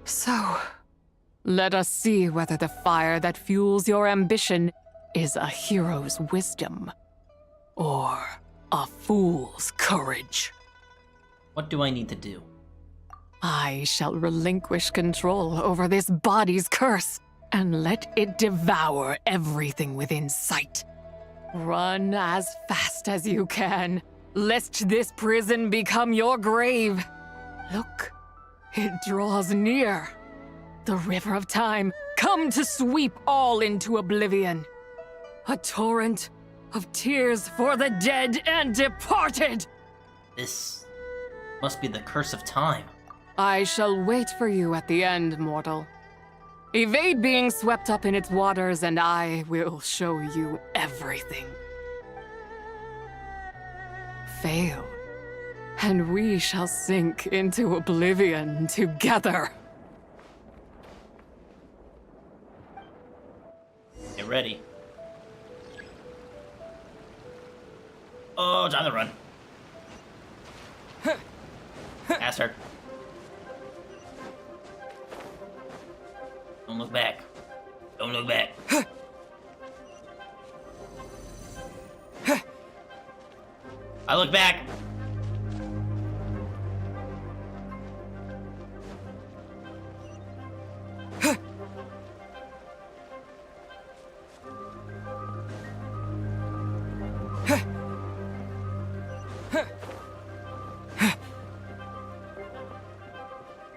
So, let us see whether the fire that fuels your ambition is a hero's wisdom, or a fool's courage. What do I need to do? I shall relinquish control over this body's curse and let it devour everything within sight. Run as fast as you can, lest this prison become your grave. Look, it draws near. The river of time, come to sweep all into oblivion. A torrent of tears for the dead and departed. This must be the curse of time. I shall wait for you at the end, mortal. Evade being swept up in its waters, and I will show you everything. Fail, and we shall sink into oblivion together. Get ready. Oh, time to run. Bastard. Don't look back. Don't look back. I look back.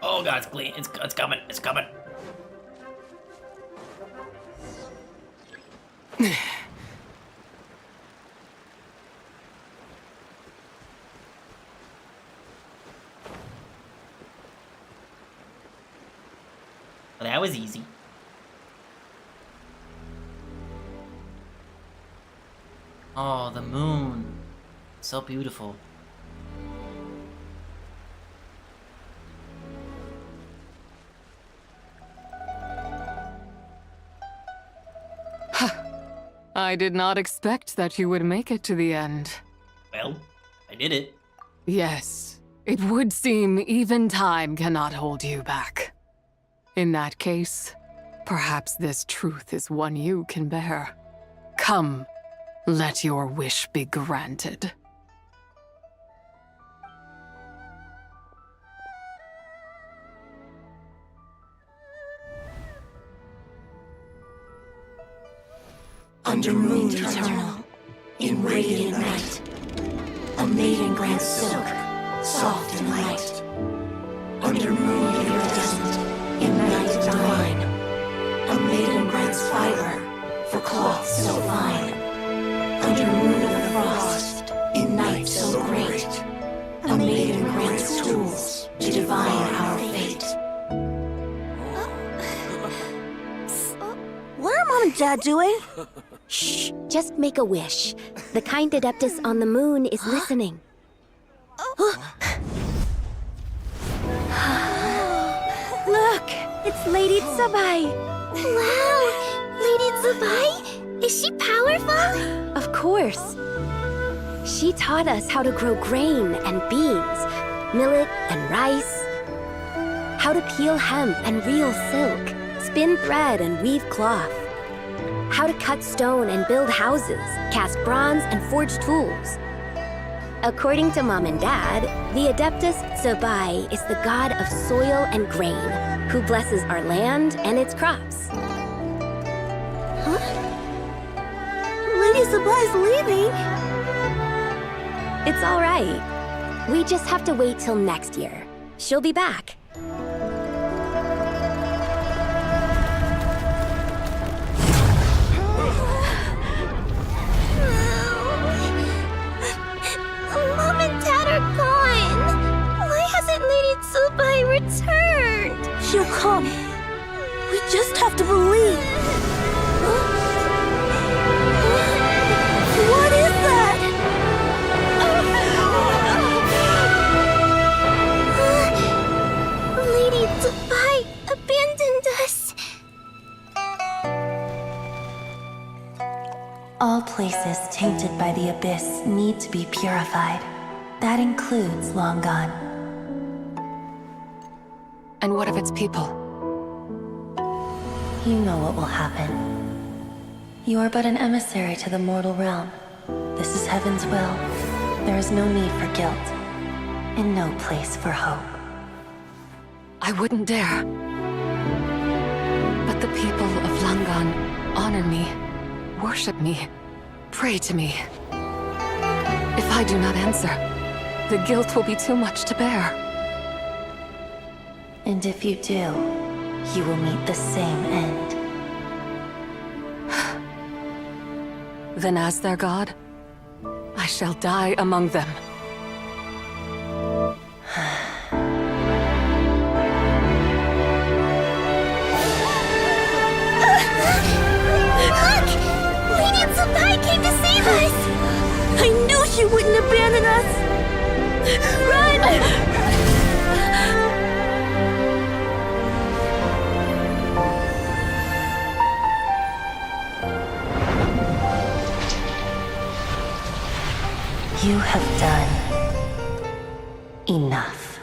Oh god, it's clean. It's coming. It's coming. Well, that was easy. Oh, the moon. So beautiful. I did not expect that you would make it to the end. Well, I did it. Yes, it would seem even time cannot hold you back. In that case, perhaps this truth is one you can bear. Come, let your wish be granted. Under moon eternal, in radiant night, a maiden grants silk, soft and light. Under moon iridescent, in night divine, a maiden grants fiber for cloth so fine. Under moon of frost, in night so great, a maiden grants tools to divine our fate. What are Mom and Dad doing? Shh, just make a wish. The kind Adeptus on the moon is listening. Look, it's Lady Tsubai. Wow, Lady Tsubai? Is she powerful? Of course. She taught us how to grow grain and beans, millet and rice, how to peel hemp and reel silk, spin thread and weave cloth, how to cut stone and build houses, cast bronze and forge tools. According to Mom and Dad, the Adeptus Tsubai is the god of soil and grain, who blesses our land and its crops. Huh? Lady Tsubai's leaving. It's all right. We just have to wait till next year. She'll be back. Mom and Dad are gone. Why hasn't Lady Tsubai returned? She'll come. We just have to believe. What is that? Lady Tsubai abandoned us. All places tainted by the abyss need to be purified. That includes Long Gone. And what of its people? You know what will happen. You are but an emissary to the mortal realm. This is Heaven's will. There is no need for guilt, and no place for hope. I wouldn't dare. But the people of Langan honor me, worship me, pray to me. If I do not answer, the guilt will be too much to bear. And if you do, you will meet the same end. Then as their god, I shall die among them. Look! Lady Tsubai came to save us! I knew she wouldn't abandon us! Run! You have done enough.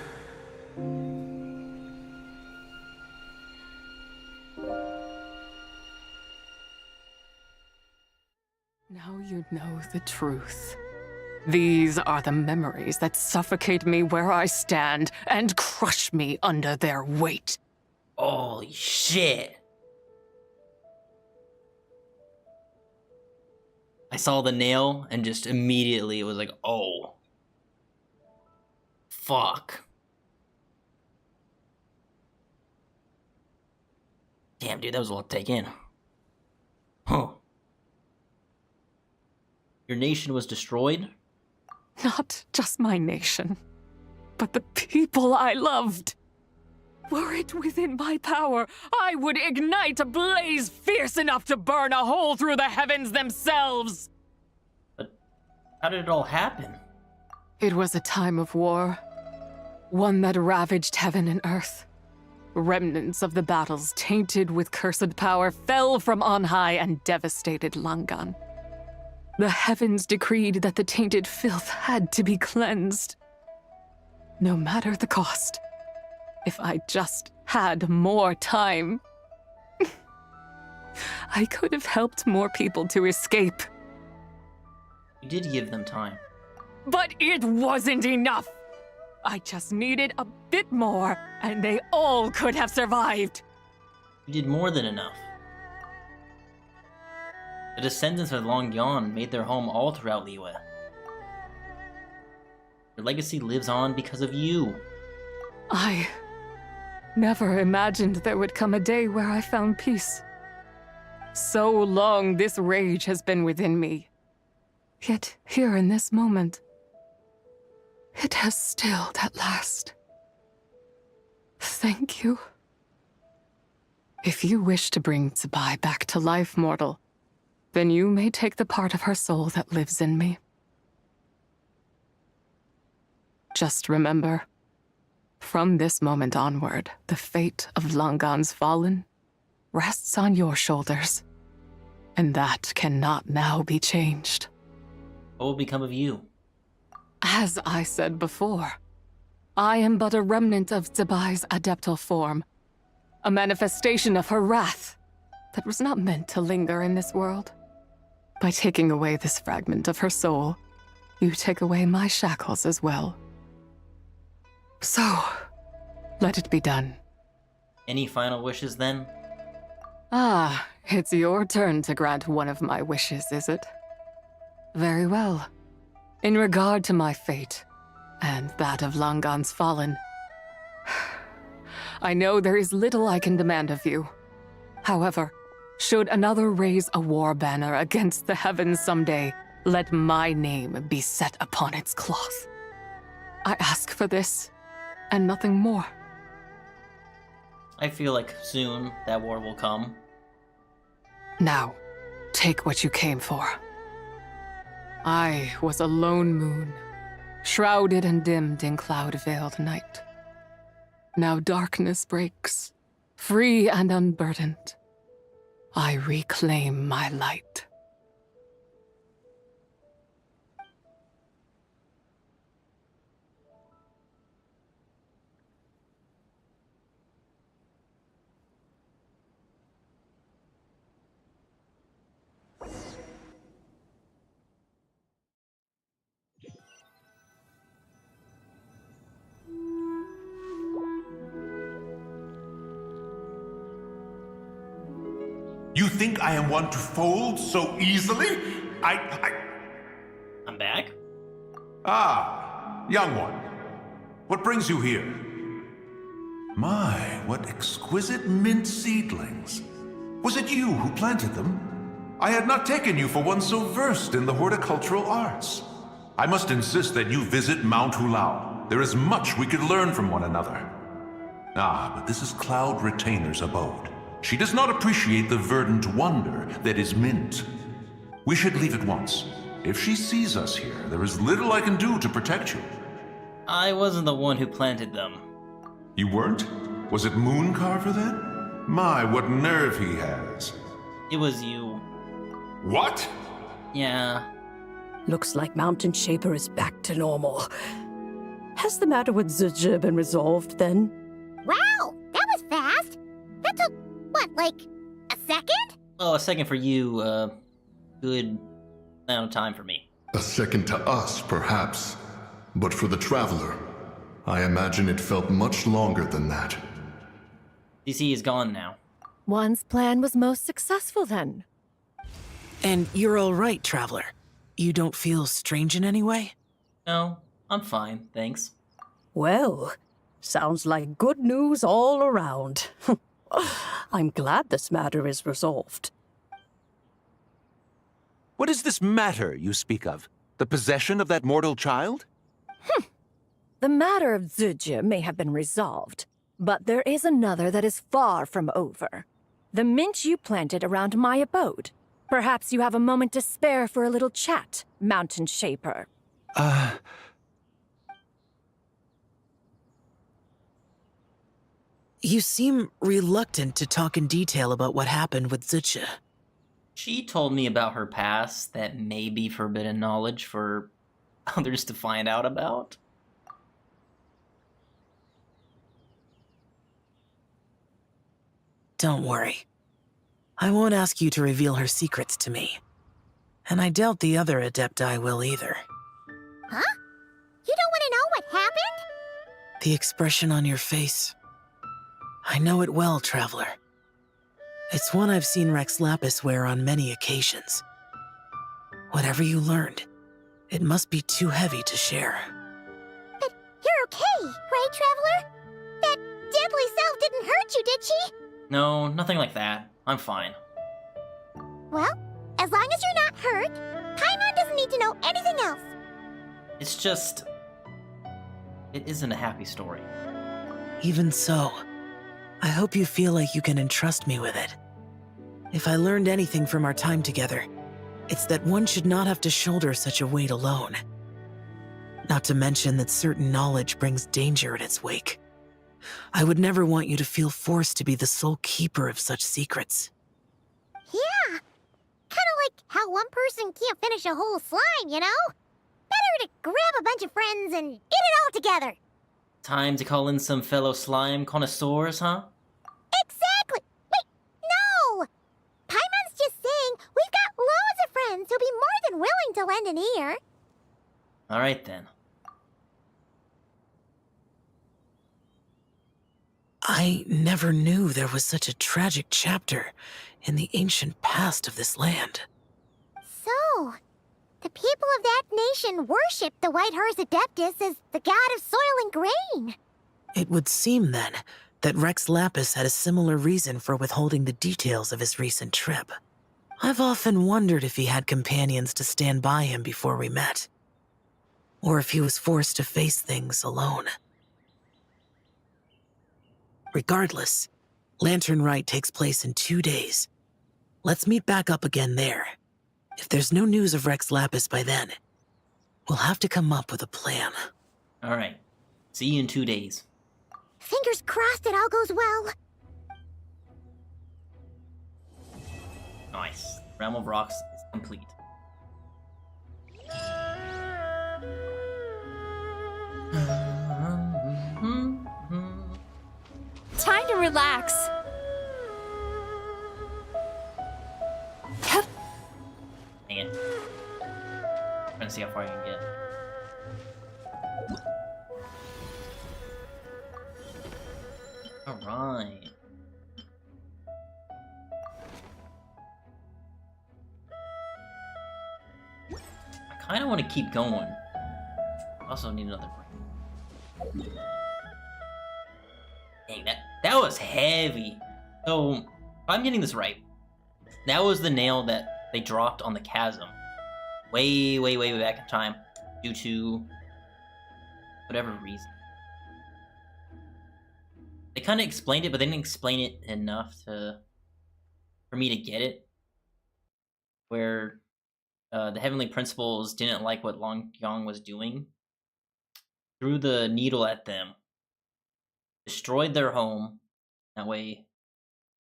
Now you know the truth. These are the memories that suffocate me where I stand and crush me under their weight. Holy shit. I saw the nail and just immediately it was like, oh. Fuck. Damn, dude, that was a lot to take in. Huh. Your nation was destroyed? Not just my nation, but the people I loved. Were it within my power, I would ignite a blaze fierce enough to burn a hole through the heavens themselves! But how did it all happen? It was a time of war. One that ravaged heaven and earth. Remnants of the battles tainted with cursed power fell from on high and devastated Langan. The heavens decreed that the tainted filth had to be cleansed. no matter the cost. If I just had more time, I could have helped more people to escape. You did give them time. But it wasn't enough! I just needed a bit more, and they all could have survived. You did more than enough. The descendants of Long Gone made their home all throughout Liyue. Your legacy lives on because of you. I never imagined there would come a day where I found peace. So long this rage has been within me. Yet here in this moment, it has stilled at last. Thank you. If you wish to bring Tsubai back to life, mortal, then you may take the part of her soul that lives in me. Just remember, from this moment onward, the fate of Langan's fallen rests on your shoulders, and that cannot now be changed. What will become of you? As I said before, I am but a remnant of Tsubai's adeptal form, a manifestation of her wrath that was not meant to linger in this world. By taking away this fragment of her soul, you take away my shackles as well. So, let it be done. Any final wishes then? Ah, it's your turn to grant one of my wishes, is it? Very well. In regard to my fate, and that of Langan's fallen, I know there is little I can demand of you. However, should another raise a war banner against the heavens someday, let my name be set upon its cloth. I ask for this, and nothing more. I feel like soon that war will come. Now, take what you came for. I was a lone moon, shrouded and dimmed in cloud-veiled night. Now darkness breaks, free and unburdened. I reclaim my light. You think I am one to fold so easily? I'm back? Ah, young one. What brings you here? My, what exquisite mint seedlings. Was it you who planted them? I had not taken you for one so versed in the horticultural arts. I must insist that you visit Mount Hulao. There is much we could learn from one another. Ah, but this is Cloud Retainer's abode. She does not appreciate the verdant wonder that is mint. We should leave at once. If she sees us here, there is little I can do to protect you. I wasn't the one who planted them. You weren't? Was it Mooncarver then? My, what nerve he has. It was you. What? Yeah. Looks like Mountain Shaper is back to normal. Has the matter with Zizhi been resolved then? Wow, that was fast. That took, what, like a second? Oh, a second for you, good amount of time for me. A second to us, perhaps. But for the Traveler, I imagine it felt much longer than that. DC is gone now. One's plan was most successful then. And you're all right, Traveler. You don't feel strange in any way? No, I'm fine, thanks. Well, sounds like good news all around. I'm glad this matter is resolved. What is this matter you speak of? The possession of that mortal child? The matter of Zizhi may have been resolved, but there is another that is far from over. The mint you planted around my abode. Perhaps you have a moment to spare for a little chat, Mountain Shaper. You seem reluctant to talk in detail about what happened with Zizhi. She told me about her past that may be forbidden knowledge for others to find out about. Don't worry. I won't ask you to reveal her secrets to me. And I doubt the other Adepti will either. Huh? You don't want to know what happened? The expression on your face. I know it well, Traveler. It's one I've seen Rex Lapis wear on many occasions. Whatever you learned, it must be too heavy to share. But you're okay, right, Traveler? That deadly self didn't hurt you, did she? No, nothing like that. I'm fine. Well, as long as you're not hurt, Paimon doesn't need to know anything else. It's just... it isn't a happy story. Even so, I hope you feel like you can entrust me with it. If I learned anything from our time together, it's that one should not have to shoulder such a weight alone. Not to mention that certain knowledge brings danger in its wake. I would never want you to feel forced to be the sole keeper of such secrets. Yeah. Kinda like how one person can't finish a whole slime, you know? Better to grab a bunch of friends and eat it all together. Time to call in some fellow slime connoisseurs, huh? Exactly! Wait, no! Paimon's just saying we've got loads of friends who'll be more than willing to lend an ear. Alright then. I never knew there was such a tragic chapter in the ancient past of this land. So, the people of that nation worship the White Horse Adeptus as the god of soil and grain. It would seem, then, that Rex Lapis had a similar reason for withholding the details of his recent trip. I've often wondered if he had companions to stand by him before we met. Or if he was forced to face things alone. Regardless, Rite takes place in 2 days. Let's meet back up again there. If there's no news of Rex Lapis by then, we'll have to come up with a plan. Alright. See you in 2 days. Fingers crossed it all goes well. Nice. Realm of Rocks is complete. Time to relax. Dang it. Trying to see how far I can get. Alright. I kinda wanna keep going. I also need another break. Dang, that was heavy. So, if I'm getting this right, that was the nail that they dropped on the chasm. Way back in time. Due to whatever reason. They kind of explained it, but they didn't explain it enough for me to get it. Where the Heavenly Principles didn't like what Long Yang was doing. Threw the needle at them. Destroyed their home. That way.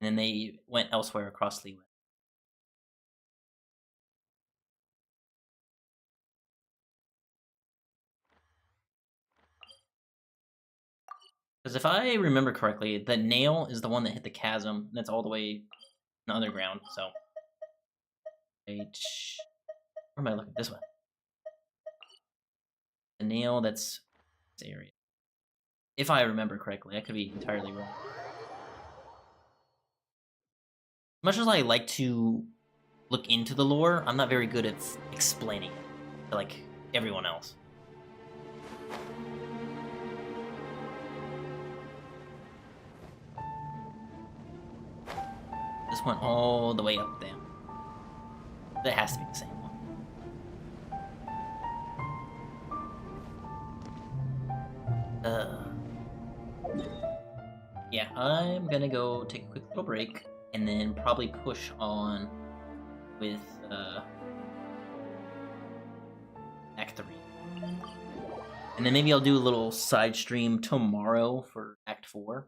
And then they went elsewhere across Liyue. Because if I remember correctly, the nail is the one that hit the chasm, and it's all the way in the underground, so... H... Where am I looking? This way. The nail that's... this area. If I remember correctly, I could be entirely wrong. As much as I like to look into the lore, I'm not very good at explaining it to, like, everyone else. This went all the way up there. That has to be the same one. Yeah, I'm gonna go take a quick little break, and then probably push on with, Act 3. And then maybe I'll do a little side stream tomorrow for Act 4.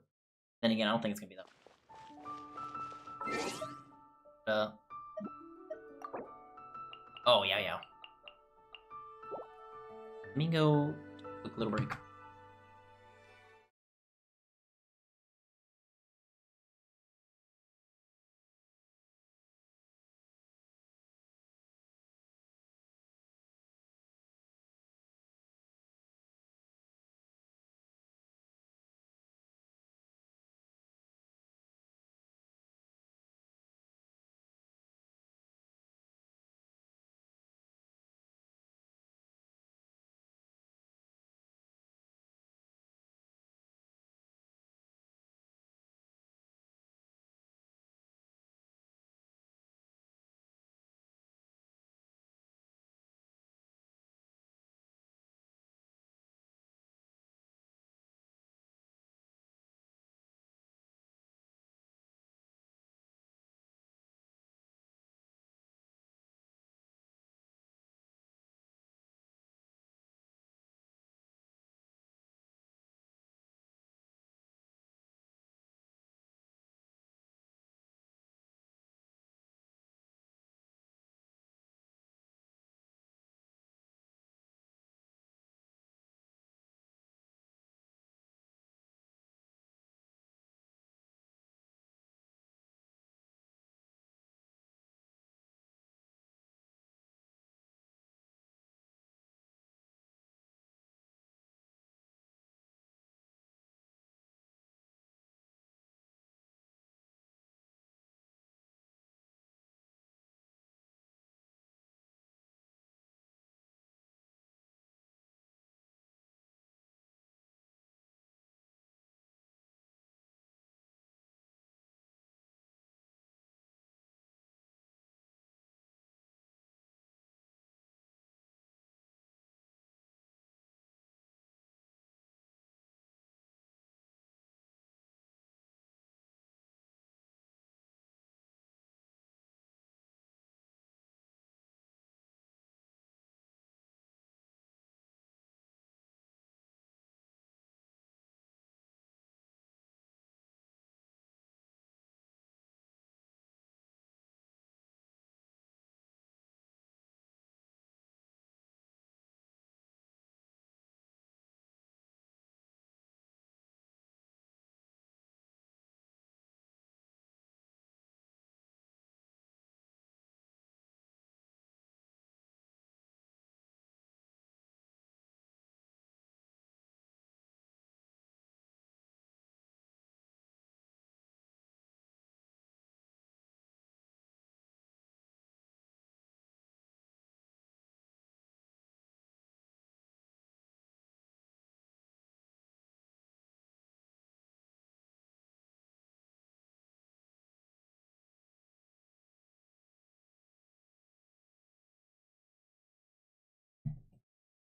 Then again, I don't think it's gonna be that much. Oh, yeah. Let me go take a quick little break.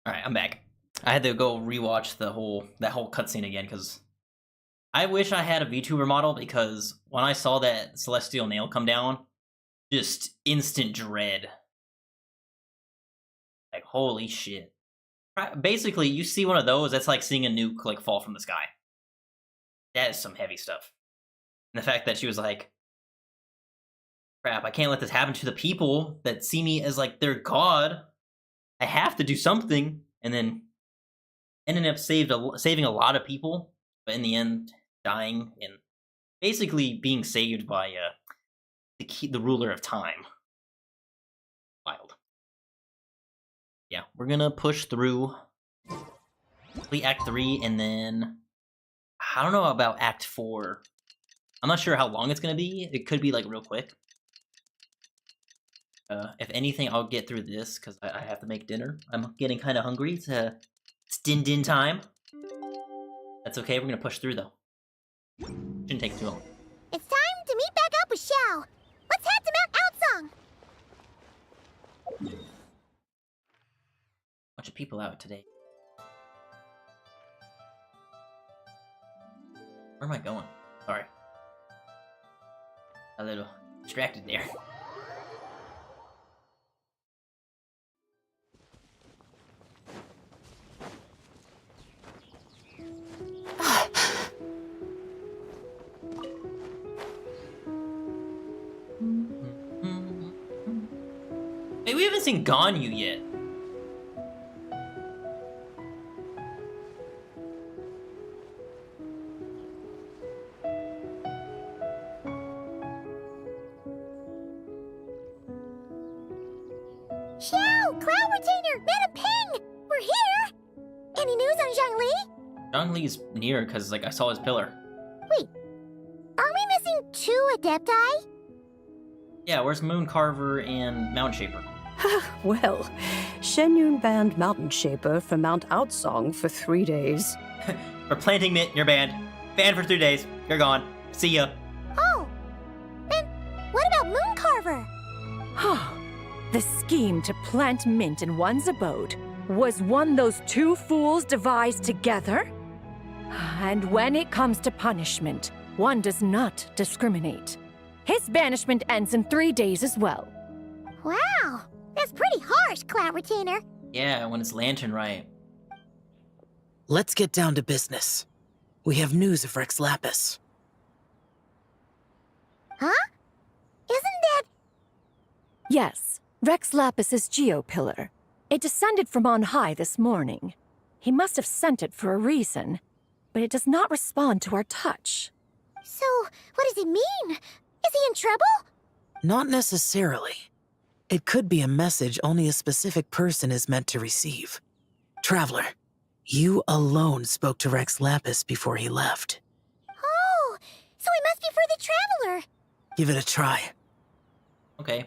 Alright, I'm back. I had to go rewatch that whole cutscene again, because I wish I had a VTuber model, because when I saw that celestial nail come down, just instant dread. Like, holy shit. Basically, you see one of those, that's like seeing a nuke like fall from the sky. That is some heavy stuff. And the fact that she was like, crap, I can't let this happen to the people that see me as like their god. I have to do something. And then ended up saving a lot of people, but in the end, dying and basically being saved by the ruler of time. Wild. Yeah, we're gonna push through complete Act 3, and then I don't know about Act 4. I'm not sure how long it's gonna be. It could be like real quick. If anything, I'll get through this because I have to make dinner. I'm getting kind of hungry. It's din time. That's okay. We're gonna push through though. Shouldn't take too long. It's time to meet back up with Xiao. Let's head to Mount Outsong. Bunch of people out today. Where am I going? Sorry. A little distracted there. Hey, we haven't seen Ganyu yet. Xiao, Cloud Retainer, Madam Ping! We're here! Any news on Zhongli? Zhongli's near because like I saw his pillar. Wait, are we missing 2 Adepti? Yeah, where's Moon Carver and Mountain Shaper? Well, Shenyun banned Mountain Shaper from Mount Outsong for 3 days. For planting mint, you're banned. Banned for 3 days. You're gone. See ya. Oh, and what about Moon Carver? The scheme to plant mint in one's abode was one those 2 fools devised together? And when it comes to punishment, one does not discriminate. His banishment ends in 3 days as well. Wow, that's pretty harsh, Cloud Retainer. Yeah, when it's Lanterlite. Let's get down to business. We have news of Rex Lapis. Huh? Isn't that... Yes, Rex Lapis's geopillar. It descended from on high this morning. He must have sent it for a reason, but it does not respond to our touch. So, what does it mean? Is he in trouble? Not necessarily. It could be a message only a specific person is meant to receive. Traveler, you alone spoke to Rex Lapis before he left. Oh, so it must be for the Traveler. Give it a try. Okay.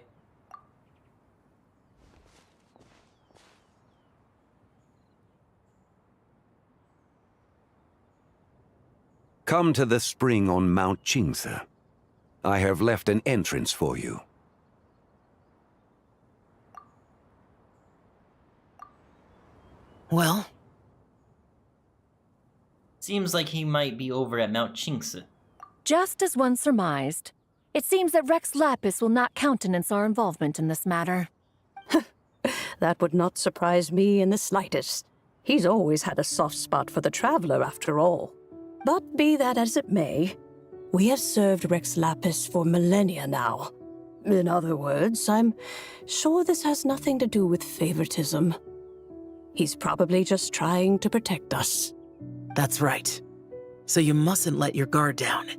Come to the spring on Mount Qingse. I have left an entrance for you. Well? Seems like he might be over at Mount Qingse. Just as one surmised, it seems that Rex Lapis will not countenance our involvement in this matter. That would not surprise me in the slightest. He's always had a soft spot for the Traveler, after all. But be that as it may, we have served Rex Lapis for millennia now. In other words, I'm sure this has nothing to do with favoritism. He's probably just trying to protect us. That's right. So you mustn't let your guard down,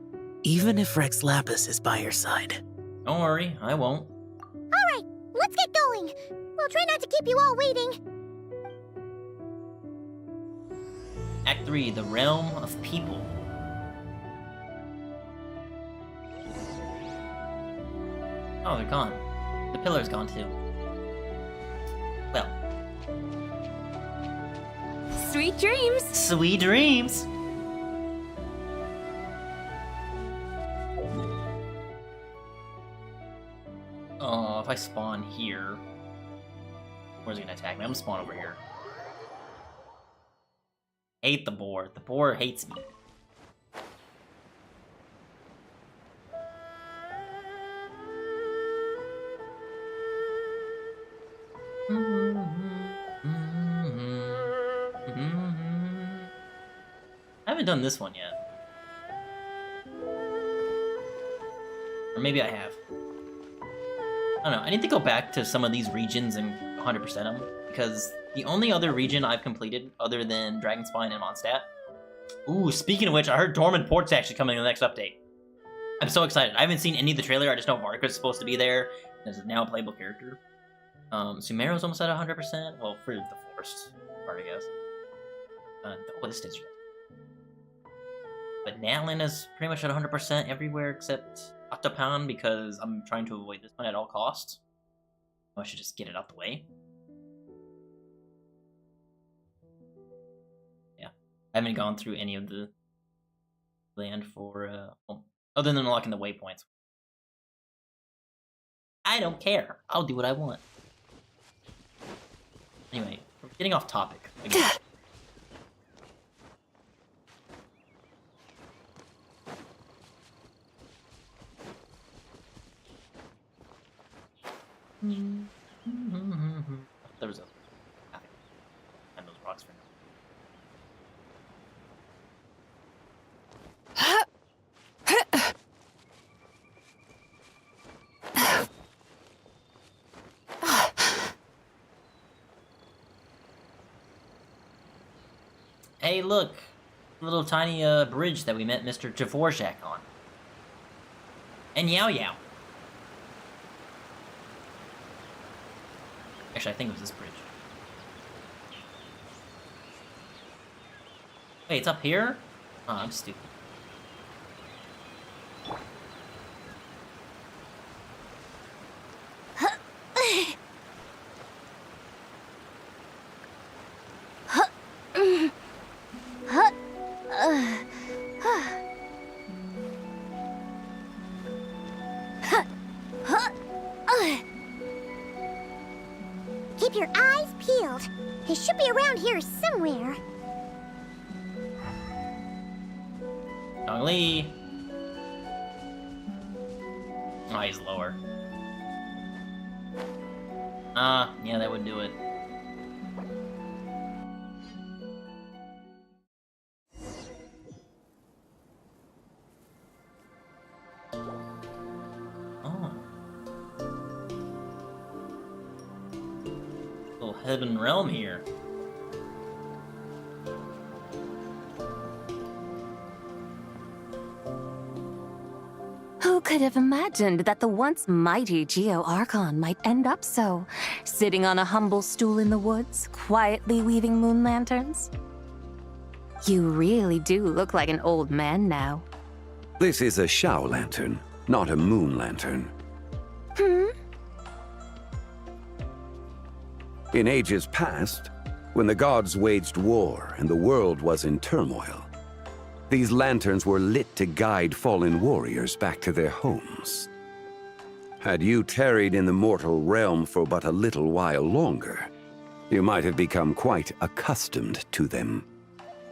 even if Rex Lapis is by your side. Don't worry, I won't. All right, let's get going. We'll try not to keep you all waiting. Act 3, The Realm of People. Oh, they're gone. The pillar's gone too. Well. Sweet dreams! Sweet dreams! Oh, if I spawn here... Where's he gonna attack me? I'm gonna spawn over here. Hate the boar. The boar hates me. I haven't done this one yet. Or maybe I have. I don't know. I need to go back to some of these regions and 100% them. Because the only other region I've completed, other than Dragonspine and Mondstadt... Ooh, speaking of which, I heard Dormant Port's actually coming in the next update. I'm so excited. I haven't seen any of the trailer. I just know Varka's supposed to be there. As now a playable character. Sumeru's almost at 100%. Well, for the forest part, I guess. This is... But Nalan is pretty much at 100% everywhere except Atapan because I'm trying to avoid this one at all costs. I should just get it out the way. Yeah. I haven't gone through any of the land for, well, other than unlocking the waypoints. I don't care. I'll do what I want. Anyway, we're getting off topic again. There was a... And those rocks for now. Hey, look! Little tiny bridge that we met Mr. Dvorak on. And Yao Yao. Actually, I think it was this bridge. Wait, it's up here? Oh, I'm stupid. Keep your eyes peeled. He should be around here somewhere. Li. Oh, he's lower. Yeah, that would do it. Heaven realm here. Who could have imagined that the once mighty Geo Archon might end up so, sitting on a humble stool in the woods, quietly weaving moon lanterns? You really do look like an old man now. This is a Shao lantern, not a moon lantern. In ages past, when the gods waged war and the world was in turmoil, these lanterns were lit to guide fallen warriors back to their homes. Had you tarried in the mortal realm for but a little while longer, you might have become quite accustomed to them.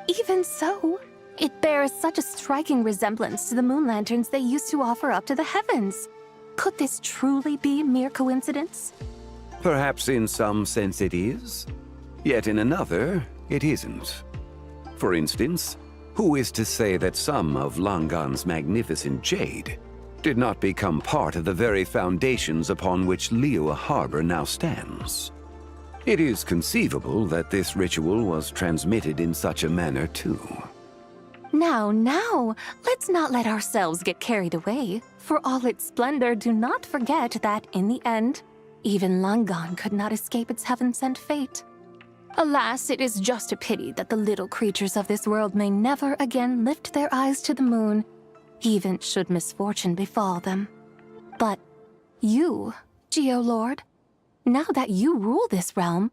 Even so, it bears such a striking resemblance to the moon lanterns they used to offer up to the heavens. Could this truly be mere coincidence? Perhaps in some sense it is, yet in another, it isn't. For instance, who is to say that some of Langan's magnificent jade did not become part of the very foundations upon which Liyue Harbor now stands? It is conceivable that this ritual was transmitted in such a manner too. Now, let's not let ourselves get carried away. For all its splendor, do not forget that, in the end, even Langan could not escape its heaven-sent fate. Alas, it is just a pity that the little creatures of this world may never again lift their eyes to the moon, even should misfortune befall them. But you, Geolord, now that you rule this realm,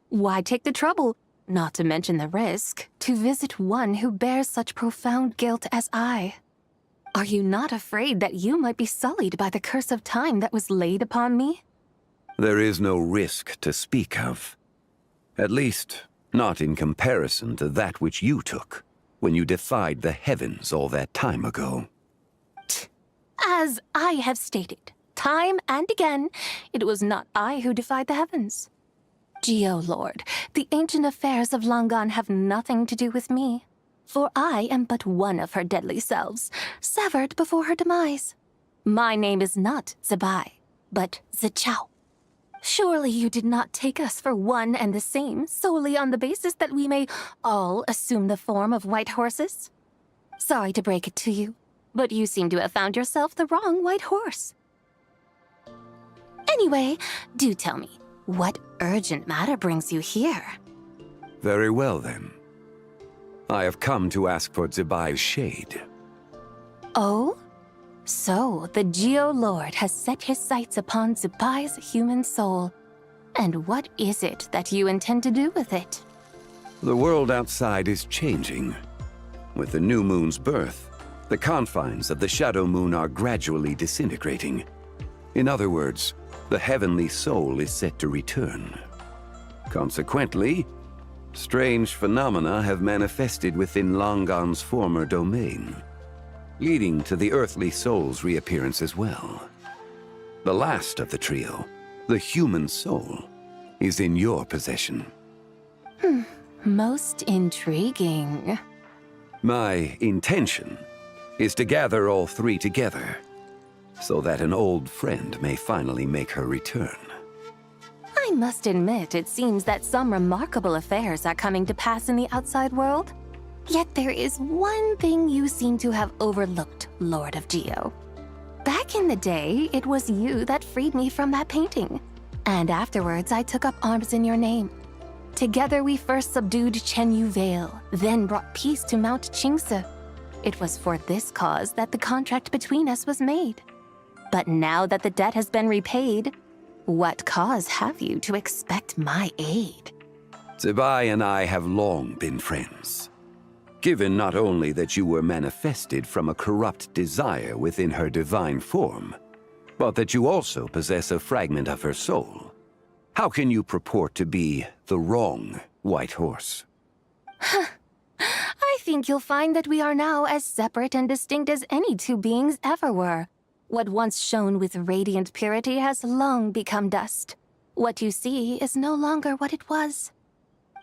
why take the trouble, not to mention the risk, to visit one who bears such profound guilt as I? Are you not afraid that you might be sullied by the curse of time that was laid upon me? There is no risk to speak of. At least, Not in comparison to that which you took when you defied the heavens all that time ago. As I have stated, time and again, it was not I who defied the heavens. Geo-Lord, the ancient affairs of Langan have nothing to do with me, for I am but one of her deadly selves, severed before her demise. My name is not Zebai, but Zichao. Surely you did not take us for one and the same solely on the basis that we may all assume the form of white horses? Sorry to break it to you, but you seem to have found yourself the wrong white horse. Anyway, do tell me, what urgent matter brings you here? Very well, then. I have come to ask for Zebai's shade. Oh? So, the Geo-Lord has set his sights upon Zebai's human soul. And what is it that you intend to do with it? The world outside is changing. With the new moon's birth, the confines of the Shadow Moon are gradually disintegrating. In other words, the heavenly soul is set to return. Consequently, strange phenomena have manifested within Langan's former domain, leading to the earthly soul's reappearance as well. The last of the trio, the human soul, is in your possession. Most intriguing. My intention is to gather all three together, so that an old friend may finally make her return. I must admit, it seems that some remarkable affairs are coming to pass in the outside world. Yet there is one thing you seem to have overlooked, Lord of Geo. Back in the day, it was you that freed me from that painting. And afterwards, I took up arms in your name. Together we first subdued Chenyu Vale, then brought peace to Mount Qingse. It was for this cause that the contract between us was made. But now that the debt has been repaid, what cause have you to expect my aid? Zebai and I have long been friends. Given not only that you were manifested from a corrupt desire within her divine form, but that you also possess a fragment of her soul, how can you purport to be the wrong white horse? I think you'll find that we are now as separate and distinct as any two beings ever were. What once shone with radiant purity has long become dust. What you see is no longer what it was.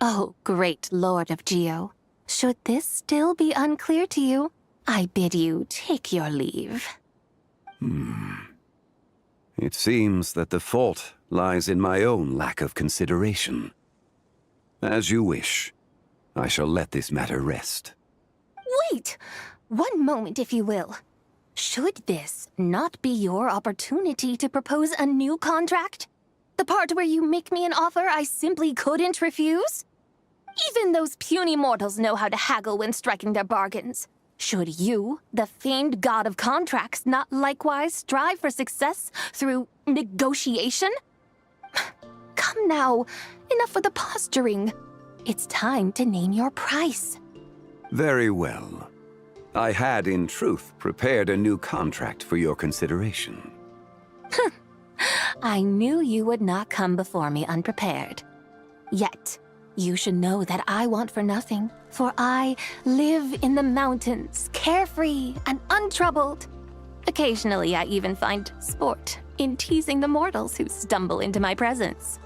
Oh, great Lord of Geo, should this still be unclear to you, I bid you take your leave. It seems that the fault lies in my own lack of consideration. As you wish, I shall let this matter rest. Wait! One moment, if you will. Should this not be your opportunity to propose a new contract? The part where you make me an offer I simply couldn't refuse? Even those puny mortals know how to haggle when striking their bargains. Should you, the famed god of contracts, not likewise strive for success through negotiation? Come now, enough with the posturing. It's time to name your price. Very well. I had, in truth, prepared a new contract for your consideration. I knew you would not come before me unprepared. Yet, you should know that I want for nothing, for I live in the mountains, carefree and untroubled. Occasionally, I even find sport in teasing the mortals who stumble into my presence.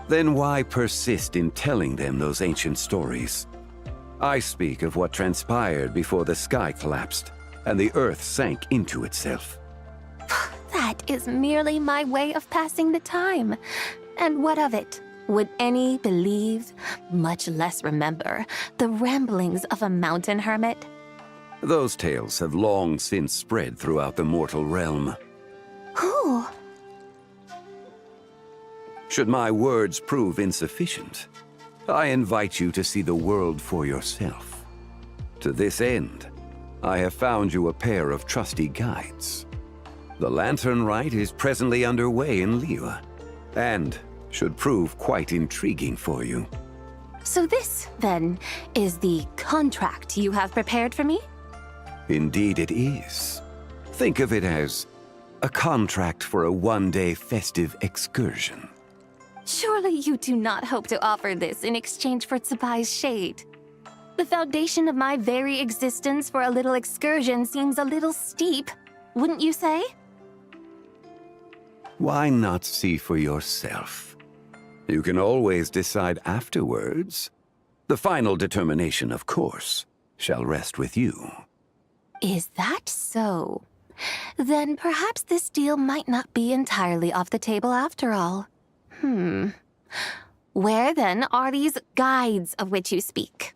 Then why persist in telling them those ancient stories? I speak of what transpired before the sky collapsed and the earth sank into itself. That is merely my way of passing the time. And what of it? Would any believe, much less remember, the ramblings of a mountain hermit? Those tales have long since spread throughout the mortal realm. Who? Should my words prove insufficient, I invite you to see the world for yourself. To this end, I have found you a pair of trusty guides. The Lanterlite is presently underway in Liyue, and should prove quite intriguing for you. So this, then, is the contract you have prepared for me? Indeed it is. Think of it as a contract for a one-day festive excursion. Surely you do not hope to offer this in exchange for Tsubai's shade. The foundation of my very existence for a little excursion seems a little steep, wouldn't you say? Why not see for yourself? You can always decide afterwards. The final determination, of course, shall rest with you. Is that so? Then perhaps this deal might not be entirely off the table after all. Where then are these guides of which you speak?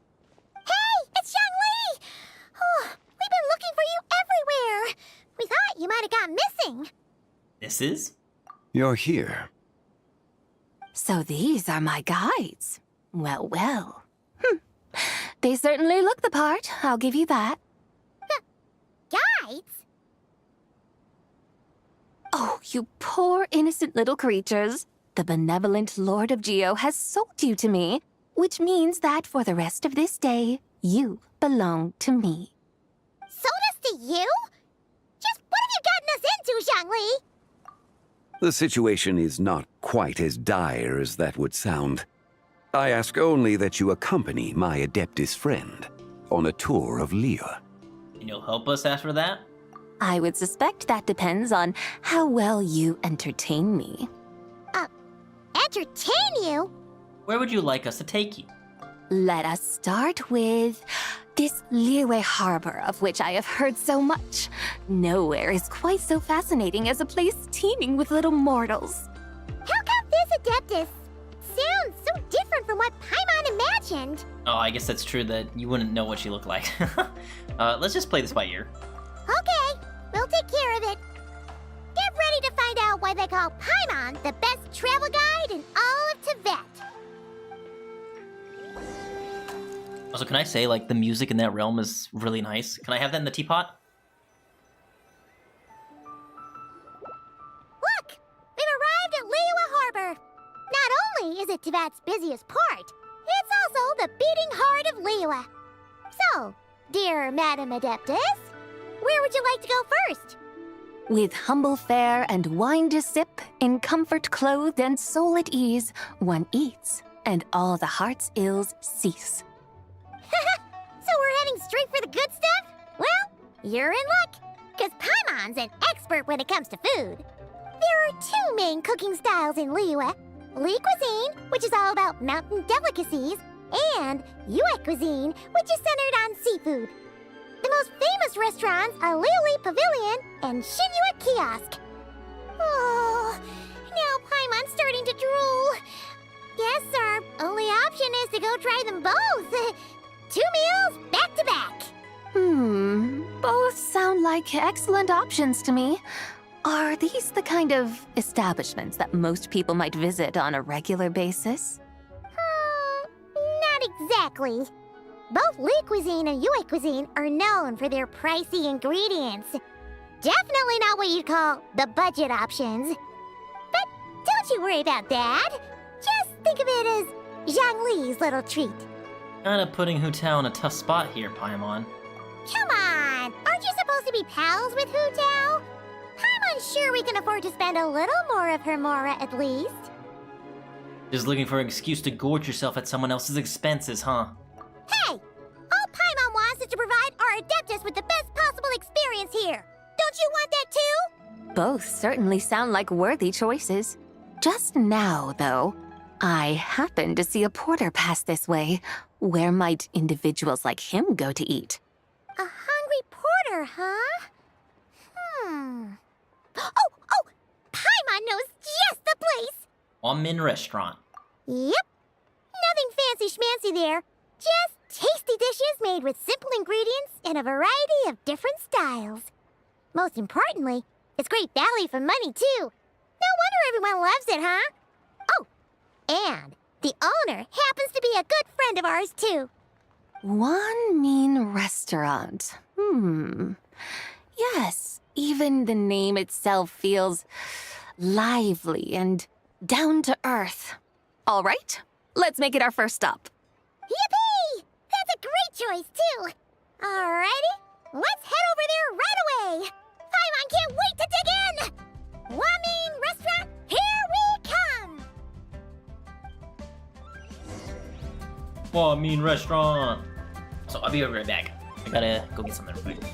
Hey, it's Zhongli! Oh, we've been looking for you everywhere. We thought you might have gone missing. This is? You're here. So these are my guides. Well, well. They certainly look the part, I'll give you that. Guides? Oh, you poor innocent little creatures. The benevolent Lord of Geo has sold you to me, which means that for the rest of this day, you belong to me. Sold us to you? Just what have you gotten us into, Zhongli? The situation is not quite as dire as that would sound. I ask only that you accompany my Adeptus friend on a tour of Liyue. And you'll help us after that? I would suspect that depends on how well you entertain me. Entertain you? Where would you like us to take you? Let us start with this Liyue harbor of which I have heard so much. Nowhere is quite so fascinating as a place teeming with little mortals. How come this Adeptus sounds so different from what Paimon imagined? Oh, I guess that's true that you wouldn't know what she looked like. Let's just play this by ear. Okay, we'll take care of it. Get ready to find out why they call Paimon the best travel guide in all of Tibet. Also, can I say, like, the music in that realm is really nice? Can I have that in the teapot? Look! We've arrived at Liyue Harbor. Not only is it Tibet's busiest port, it's also the beating heart of Liyue. So, dear Madam Adeptus, where would you like to go first? With humble fare and wine to sip, in comfort clothed and soul at ease, one eats, and all the heart's ills cease. So we're heading straight for the good stuff? Well, you're in luck, because Paimon's an expert when it comes to food. There are two main cooking styles in Liyue. Li cuisine, which is all about mountain delicacies, and Yue cuisine, which is centered on seafood. The most famous restaurants are Liuli Pavilion and Shinyue Kiosk. Oh, now Paimon's starting to drool. Guess our only option is to go try them both. 2 meals back to back. Both sound like excellent options to me. Are these the kind of establishments that most people might visit on a regular basis? Not exactly. Both Li cuisine and Yue cuisine are known for their pricey ingredients. Definitely not what you'd call the budget options. But don't you worry about that. Just think of it as Zhongli's little treat. Kinda putting Hu Tao in a tough spot here, Paimon. Come on! Aren't you supposed to be pals with Hu Tao? I'm unsure we can afford to spend a little more of her mora at least. Just looking for an excuse to gorge yourself at someone else's expenses, huh? Hey! All Paimon wants is to provide our Adeptus with the best possible experience here. Don't you want that too? Both certainly sound like worthy choices. Just now, though, I happened to see a porter pass this way. Where might individuals like him go to eat? A hungry porter, huh? Oh! Paimon knows just the place! Min restaurant. Yep. Nothing fancy schmancy there. Just tasty dishes made with simple ingredients in a variety of different styles. Most importantly, it's great value for money, too. No wonder everyone loves it, huh? Oh, and the owner happens to be a good friend of ours, too. One mean restaurant. Yes, even the name itself feels lively and down to earth. All right, let's make it our first stop. Yippee! That's a great choice, too. Alrighty, let's head over there right away. Paimon can't wait to dig in. Wamin Restaurant, here we come. for mean restaurant. So I'll be right back. I gotta go get something real quick.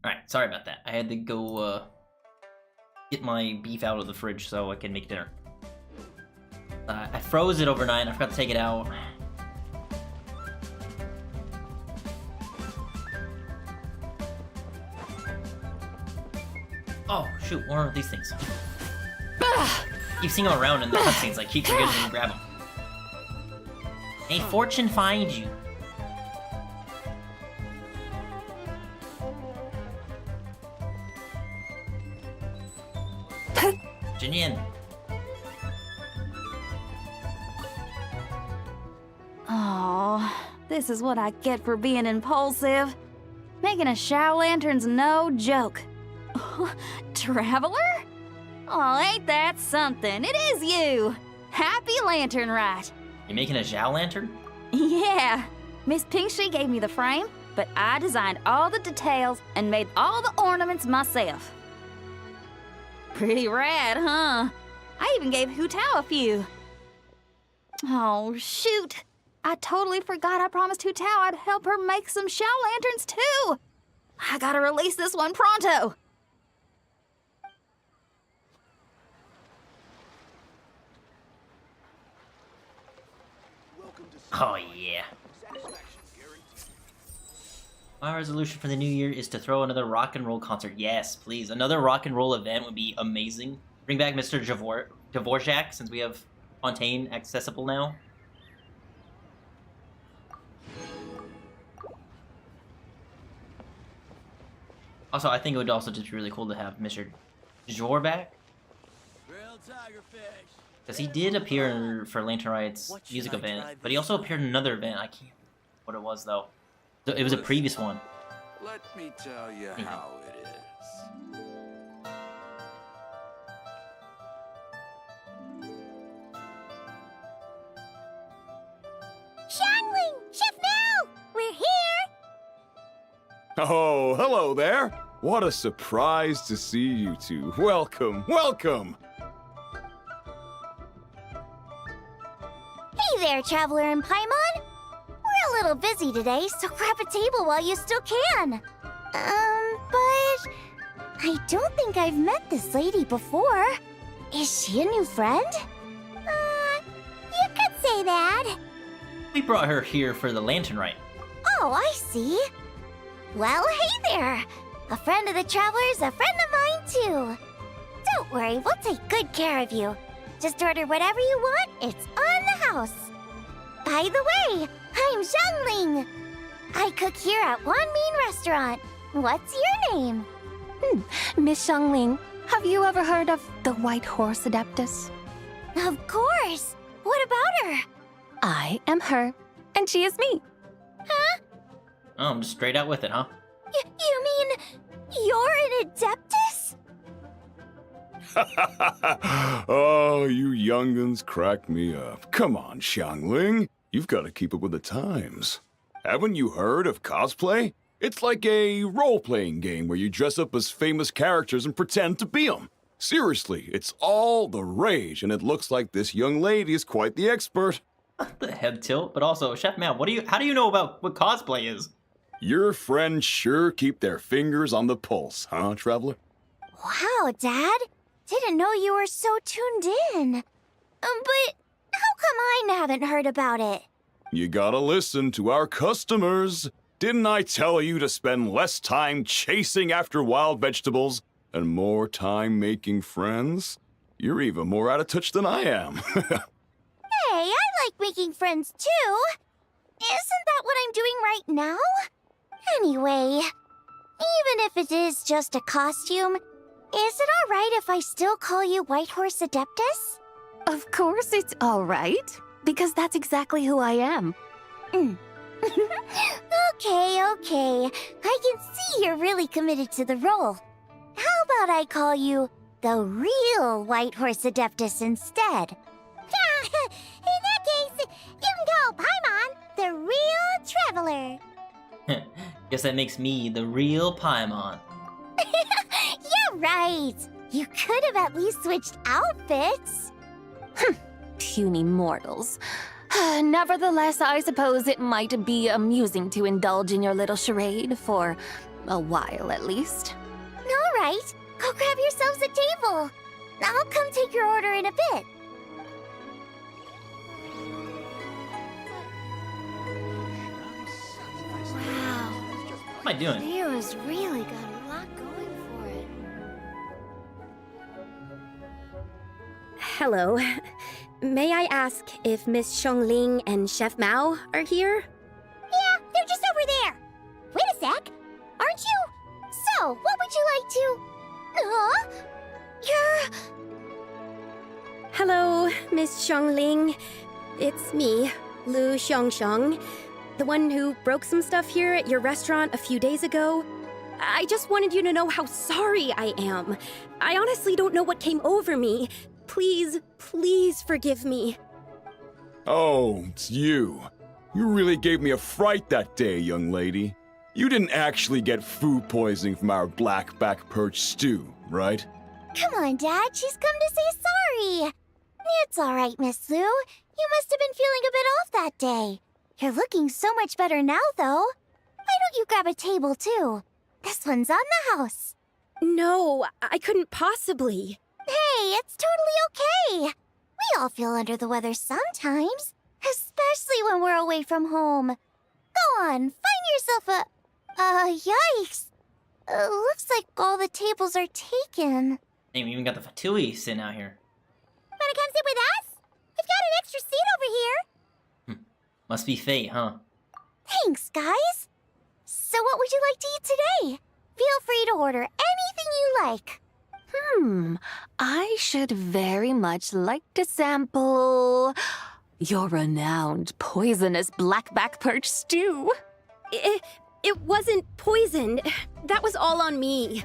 Alright, sorry about that. I had to go, get my beef out of the fridge so I can make dinner. I froze it overnight, I forgot to take it out. Oh, shoot, what are these things? Keep seeing them around in the cutscenes, like keep forgetting to grab them. May fortune find you. Jinyan. Oh, this is what I get for being impulsive. Making a Shao Lantern's no joke. Traveler? Oh, ain't that something? It is you! Happy Lantern Rite. You making a Zhao Lantern? Yeah. Miss Pinkshi gave me the frame, but I designed all the details and made all the ornaments myself. Pretty rad, huh? I even gave Hu Tao a few. Oh, shoot. I totally forgot I promised Hu Tao I'd help her make some Shao Lanterns, too. I gotta release this one pronto. Oh, yeah. My resolution for the new year is to throw another rock and roll concert. Yes, please. Another rock and roll event would be amazing. Bring back Mr. Dvorak, since we have Fontaine accessible now. Also, I think it would also just be really cool to have Mr. Jor back. Because he did appear for Lanterlite's music event, but he also appeared in another event. I can't remember what it was, though. So it was a previous one. Let me tell you how it is. Xiangling! Chef Mao! We're here! Oh, hello there! What a surprise to see you two. Welcome, welcome! Hey there, Traveler and Paimon! We're a little busy today, so grab a table while you still can. But I don't think I've met this lady before. Is she a new friend? You could say that. We brought her here for the Lantern Rite. Oh, I see. Well, hey there. A friend of the Traveler's a friend of mine, too. Don't worry, we'll take good care of you. Just order whatever you want, it's on the house. By the way, I'm Xiangling. I cook here at Wanmin Restaurant. What's your name? Miss Xiangling, have you ever heard of the White Horse Adeptus? Of course. What about her? I am her, and she is me. Huh? Oh, I'm just straight out with it, huh? You mean you're an Adeptus? Oh, you young'uns crack me up. Come on, Xiangling. You've got to keep up with the times. Haven't you heard of cosplay? It's like a role-playing game where you dress up as famous characters and pretend to be them. Seriously, it's all the rage, and it looks like this young lady is quite the expert. The head tilt, but also, Chef Mao, how do you know about what cosplay is? Your friends sure keep their fingers on the pulse, huh, Traveler? Wow, Dad. Didn't know you were so tuned in. But how come I haven't heard about it? You gotta listen to our customers. Didn't I tell you to spend less time chasing after wild vegetables and more time making friends? You're even more out of touch than I am. Hey, I like making friends too. Isn't that what I'm doing right now? Anyway, even if it is just a costume, is it alright if I still call you White Horse Adeptus? Of course it's all right, because that's exactly who I am. Okay. I can see you're really committed to the role. How about I call you the real White Horse Adeptus instead? In that case, you can call Paimon the real Traveler. Guess that makes me the real Paimon. Yeah, right. You could have at least switched outfits. Puny mortals. Nevertheless, I suppose it might be amusing to indulge in your little charade for A while, at least. All right, go grab yourselves a table. I'll come take your order in a bit. Wow. What am I doing? Lyra's really got a lot going for it. Hello. May I ask if Miss Xiongling and Chef Mao are here? Yeah, they're just over there. Wait a sec. Aren't you? So, what would you like to... You're... Hello, Miss Xiongling. It's me, Lu Xiongxiong, the one who broke some stuff here at your restaurant a few days ago. I just wanted you to know how sorry I am. I honestly don't know what came over me. Please, please forgive me. Oh, it's you. You really gave me a fright that day, young lady. You didn't actually get food poisoning from our black-back perch stew, right? Come on, Dad. She's come to say sorry. It's all right, Miss Lu. You must have been feeling a bit off that day. You're looking so much better now, though. Why don't you grab a table, too? This one's on the house. No, I couldn't possibly. Hey, it's totally okay. We all feel under the weather sometimes, especially when we're away from home. Go on, find yourself a... yikes. Looks like all the tables are taken. Hey, we even got the Fatui sitting out here. Wanna come sit with us? We've got an extra seat over here. Must be fate, huh? Thanks, guys. So what would you like to eat today? Feel free to order anything you like. I should very much like to sample your renowned poisonous blackback perch stew. It wasn't poisoned. That was all on me.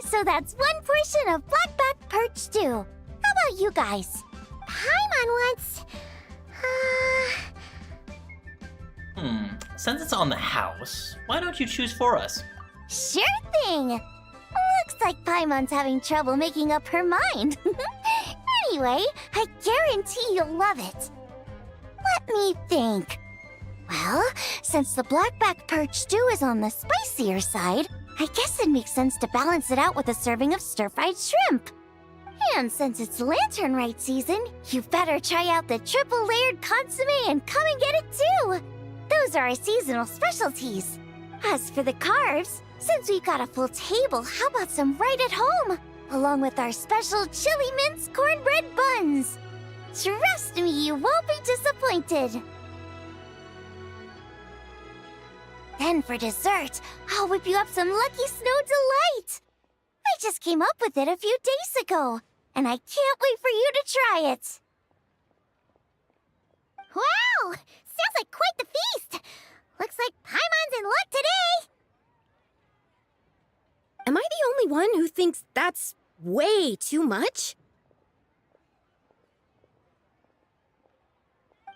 So that's one portion of blackback perch stew. How about you guys? Paimon wants... Since it's on the house, why don't you choose for us? Sure thing. Looks like Paimon's having trouble making up her mind. Anyway, I guarantee you'll love it. Let me think. Well, since the blackback perch stew is on the spicier side, I guess it makes sense to balance it out with a serving of stir-fried shrimp. And since it's Lanternlite season, you better try out the triple-layered consomme and come and get it too. Those are our seasonal specialties. As for the carbs, since we've got a full table, how about some right at home? Along with our special chili mince cornbread buns. Trust me, you won't be disappointed. Then for dessert, I'll whip you up some Lucky Snow Delight. I just came up with it a few days ago, and I can't wait for you to try it. Wow! Sounds like quite the feast. Looks like Paimon's in luck today. Am I the only one who thinks that's way too much?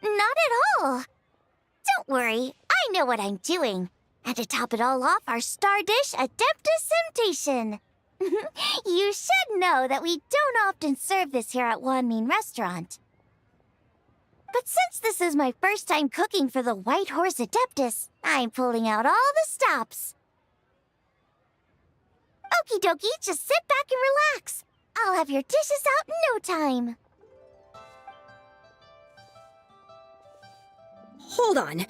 Not at all. Don't worry, I know what I'm doing. And to top it all off, our star dish, Adeptus Temptation. You should know that we don't often serve this here at Wanmin Restaurant. But since this is my first time cooking for the White Horse Adeptus, I'm pulling out all the stops. Okie dokie, just sit back and relax. I'll have your dishes out in no time. Hold on.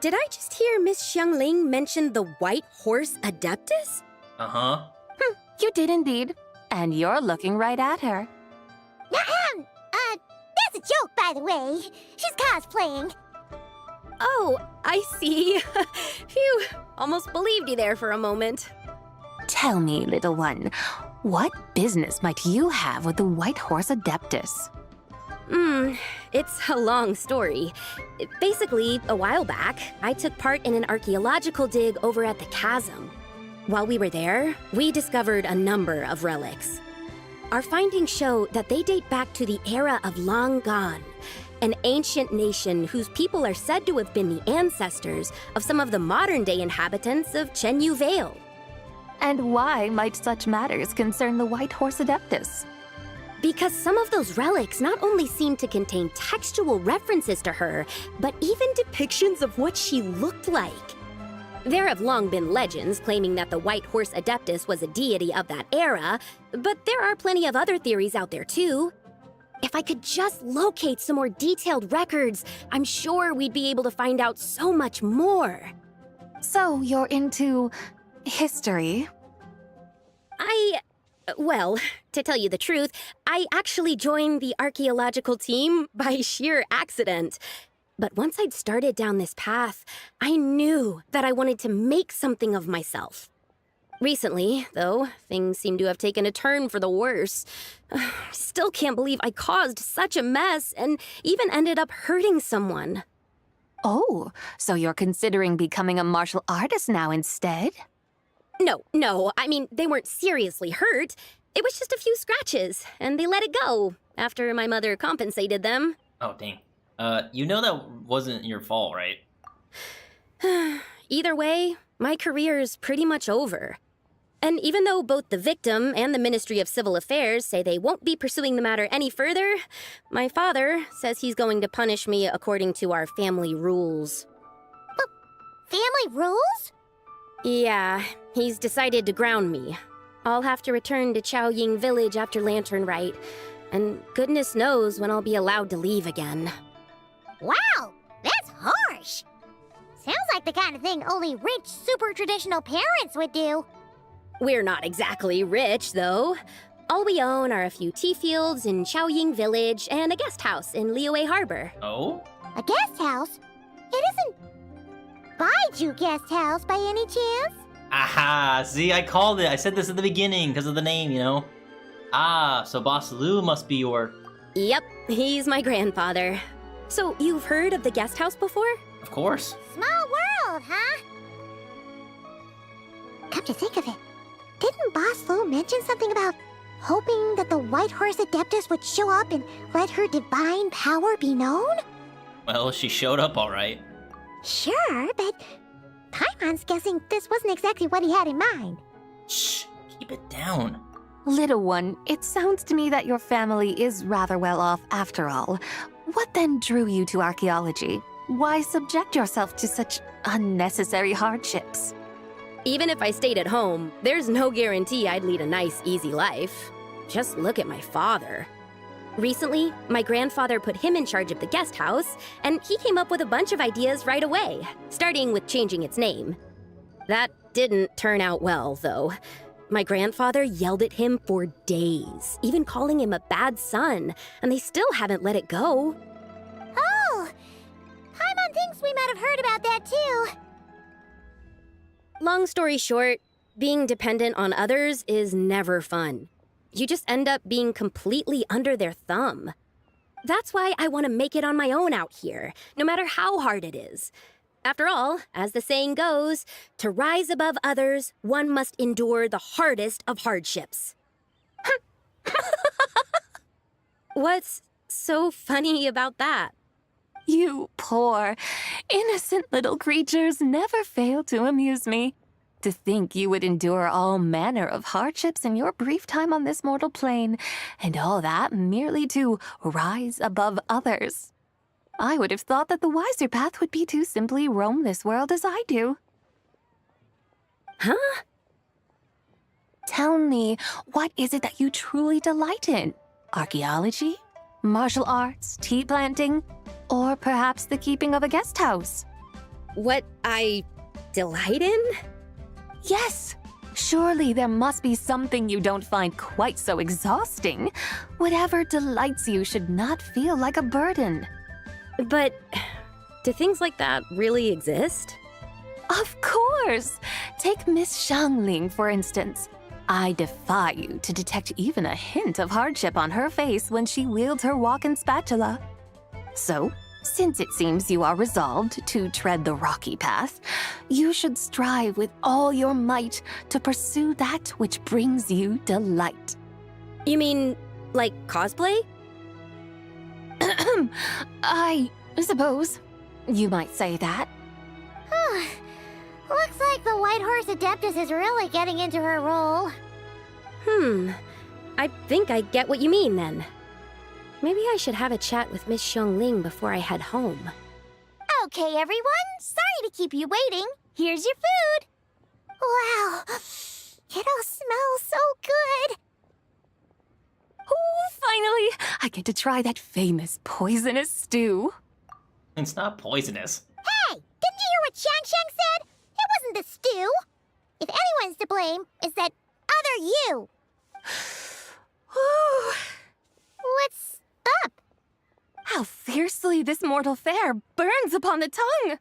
Did I just hear Miss Xiongling mention the White Horse Adeptus? Uh-huh. You did indeed. And you're looking right at her. That's a joke, by the way. She's cosplaying. Oh, I see. Phew, almost believed you there for a moment. Tell me, little one, what business might you have with the White Horse Adeptus? It's a long story. Basically, a while back, I took part in an archaeological dig over at the chasm. While we were there, we discovered a number of relics. Our findings show that they date back to the era of Long Gone, an ancient nation whose people are said to have been the ancestors of some of the modern-day inhabitants of Chenyu Vale. And why might such matters concern the White Horse Adeptus? Because some of those relics not only seem to contain textual references to her, but even depictions of what she looked like. There have long been legends claiming that the White Horse Adeptus was a deity of that era, but there are plenty of other theories out there too. If I could just locate some more detailed records, I'm sure we'd be able to find out so much more. So you're into history? Well, to tell you the truth, I actually joined the archaeological team by sheer accident. But once I'd started down this path, I knew that I wanted to make something of myself. Recently, though, things seem to have taken a turn for the worse. Still can't believe I caused such a mess and even ended up hurting someone. Oh, so you're considering becoming a martial artist now instead? No, I mean, they weren't seriously hurt. It was just a few scratches, and they let it go after my mother compensated them. Oh, dang. You know that wasn't your fault, right? Either way, my career's pretty much over. And even though both the victim and the Ministry of Civil Affairs say they won't be pursuing the matter any further, my father says he's going to punish me according to our family rules. Family rules? Yeah, he's decided to ground me. I'll have to return to Chaoying Village after Lanterlite, and goodness knows when I'll be allowed to leave again. Wow, that's harsh. Sounds like the kind of thing only rich, super traditional parents would do. We're not exactly rich, though. All we own are a few tea fields in Chaoying Village and a guest house in Liyue Harbor. Oh? A guest house? It isn't Baiju Guest House by any chance? Aha! See, I called it. I said this at the beginning because of the name, you know? Ah, so Boss Lu must be your... Yep, he's my grandfather. So, you've heard of the guest house before? Of course. Small world, huh? Come to think of it, didn't Boss Lu mention something about hoping that the White Horse Adeptus would show up and let her divine power be known? Well, she showed up all right. Sure, but Paimon's guessing this wasn't exactly what he had in mind. Shh, keep it down. Little one, it sounds to me that your family is rather well off after all. What then drew you to archaeology? Why subject yourself to such unnecessary hardships? Even if I stayed at home, there's no guarantee I'd lead a nice, easy life. Just look at my father. Recently, my grandfather put him in charge of the guest house, and he came up with a bunch of ideas right away, starting with changing its name. That didn't turn out well, though. My grandfather yelled at him for days, even calling him a bad son, and they still haven't let it go. Oh! Paimon thinks we might have heard about that too. Long story short, being dependent on others is never fun. You just end up being completely under their thumb. That's why I want to make it on my own out here, no matter how hard it is. After all, as the saying goes, to rise above others, one must endure the hardest of hardships. What's so funny about that? You poor, innocent little creatures never fail to amuse me. To think you would endure all manner of hardships in your brief time on this mortal plane, and all that merely to rise above others. I would have thought that the wiser path would be to simply roam this world as I do. Huh? Tell me, what is it that you truly delight in? Archaeology? Martial arts? Tea planting? Or perhaps the keeping of a guest house? What I delight in? Yes! Surely there must be something you don't find quite so exhausting. Whatever delights you should not feel like a burden. But do things like that really exist? Of course! Take Miss Xiangling, for instance. I defy you to detect even a hint of hardship on her face when she wields her walking spatula. So, since it seems you are resolved to tread the rocky path, you should strive with all your might to pursue that which brings you delight. You mean, like cosplay? I suppose you might say that. Looks like the White Horse Adeptus is really getting into her role. I think I get what you mean then. Maybe I should have a chat with Miss Xiangling before I head home. Okay, everyone. Sorry to keep you waiting. Here's your food. Wow, it all smells so good. Oh, finally! I get to try that famous poisonous stew. It's not poisonous. Hey, didn't you hear what Shang said? It wasn't the stew. If anyone's to blame, it's that other you. What's up? How fiercely this mortal fare burns upon the tongue!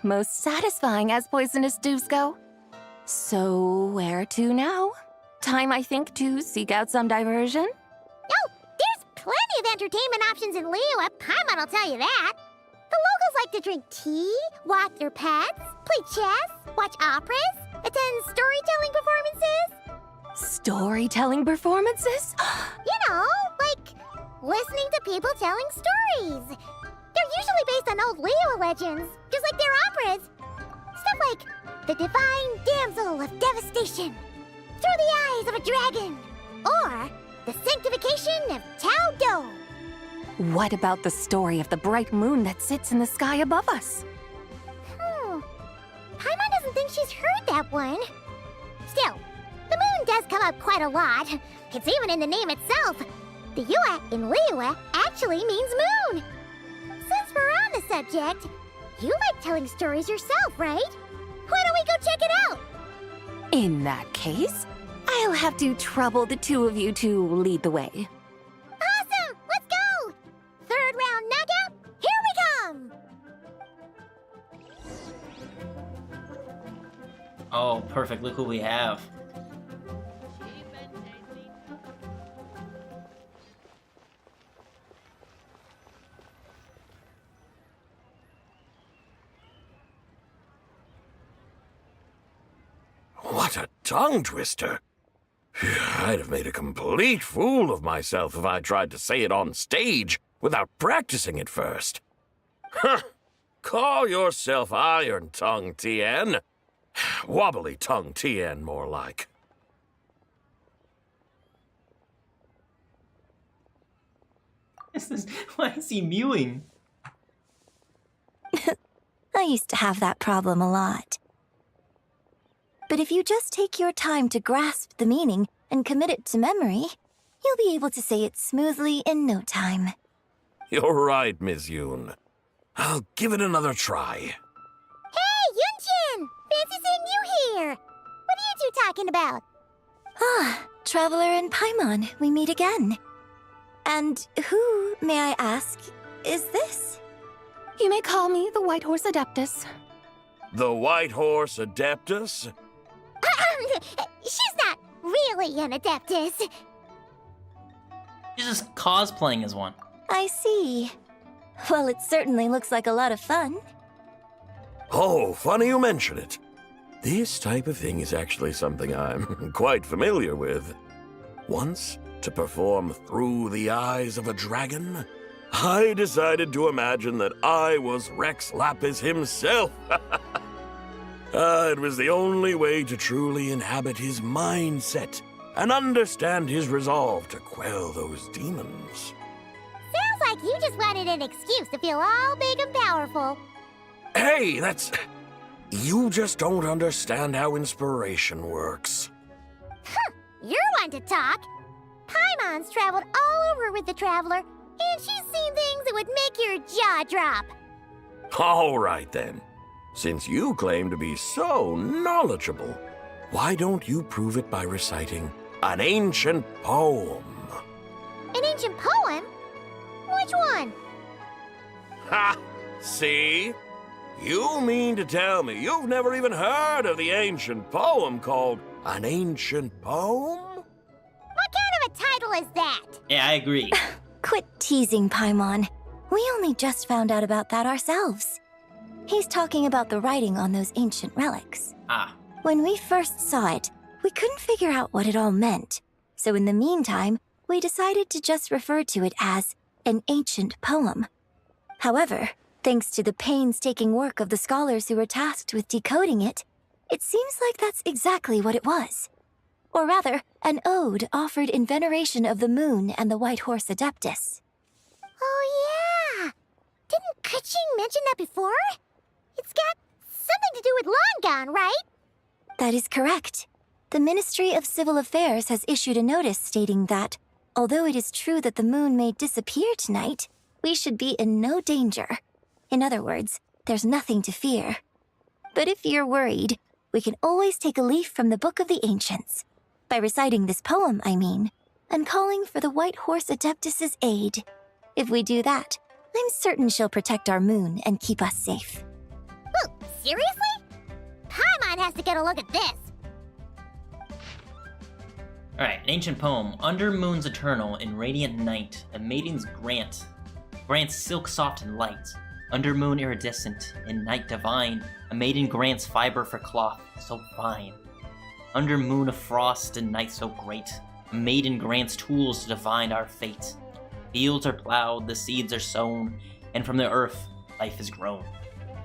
Most satisfying as poisonous stews go. So, where to now? Time, I think, to seek out some diversion? Oh, there's plenty of entertainment options in Liyue. Paimon will tell you that. The locals like to drink tea, walk their pets, play chess, watch operas, attend storytelling performances. Storytelling performances? You know, like listening to people telling stories. They're usually based on old Liyue legends, just like their operas. Stuff like the Divine Damsel of Devastation, Through the Eyes of a Dragon, or the Sanctification of Tao Do. What about the story of the bright moon that sits in the sky above us? Paimon doesn't think she's heard that one. Still, the moon does come up quite a lot. It's even in the name itself. The Yue in Liyue actually means moon. Since we're on the subject, you like telling stories yourself, right? Why don't we go check it out? In that case, I'll have to trouble the two of you to lead the way. Awesome! Let's go! Third round knockout, here we come! Oh, perfect. Look who we have. What a tongue twister! I'd have made a complete fool of myself if I tried to say it on stage without practicing it first. Huh! Call yourself Iron Tongue, Tien. Wobbly Tongue, Tien, more like. Why is he mewing? I used to have that problem a lot. But if you just take your time to grasp the meaning and commit it to memory, you'll be able to say it smoothly in no time. You're right, Miss Yoon. I'll give it another try. Hey, Yunchin! Fancy seeing you here! What are you two talking about? Ah, Traveler and Paimon, we meet again. And who, may I ask, is this? You may call me the White Horse Adeptus. The White Horse Adeptus? She's not really an Adeptus. She's just cosplaying as one. I see. Well, it certainly looks like a lot of fun. Oh, funny you mention it. This type of thing is actually something I'm quite familiar with. Once, to perform Through the Eyes of a Dragon, I decided to imagine that I was Rex Lapis himself. It was the only way to truly inhabit his mindset and understand his resolve to quell those demons. Sounds like you just wanted an excuse to feel all big and powerful. Hey, you just don't understand how inspiration works. You're one to talk. Paimon's traveled all over with the Traveler, and she's seen things that would make your jaw drop. All right, then. Since you claim to be so knowledgeable, why don't you prove it by reciting an ancient poem? An ancient poem? Which one? Ha! See? You mean to tell me you've never even heard of the ancient poem called An Ancient Poem? What kind of a title is that? Yeah, I agree. Quit teasing, Paimon. We only just found out about that ourselves. He's talking about the writing on those ancient relics. Ah. When we first saw it, we couldn't figure out what it all meant. So in the meantime, we decided to just refer to it as an ancient poem. However, thanks to the painstaking work of the scholars who were tasked with decoding it, it seems like that's exactly what it was. Or rather, an ode offered in veneration of the moon and the White Horse Adeptus. Oh, yeah! Didn't Kuching mention that before? It's got something to do with Longon, right? That is correct. The Ministry of Civil Affairs has issued a notice stating that, although it is true that the moon may disappear tonight, we should be in no danger. In other words, there's nothing to fear. But if you're worried, we can always take a leaf from the Book of the Ancients. By reciting this poem, I mean, and calling for the White Horse Adeptus's aid. If we do that, I'm certain she'll protect our moon and keep us safe. Oh, seriously? Paimon has to get a look at this. Alright, an ancient poem. Under moons eternal, in radiant night, a maiden's grants silk soft and light. Under moon iridescent, in night divine, a maiden grants fiber for cloth so fine. Under moon of frost and night so great, a maiden grants tools to divine our fate. Fields are plowed, the seeds are sown, and from the earth life is grown.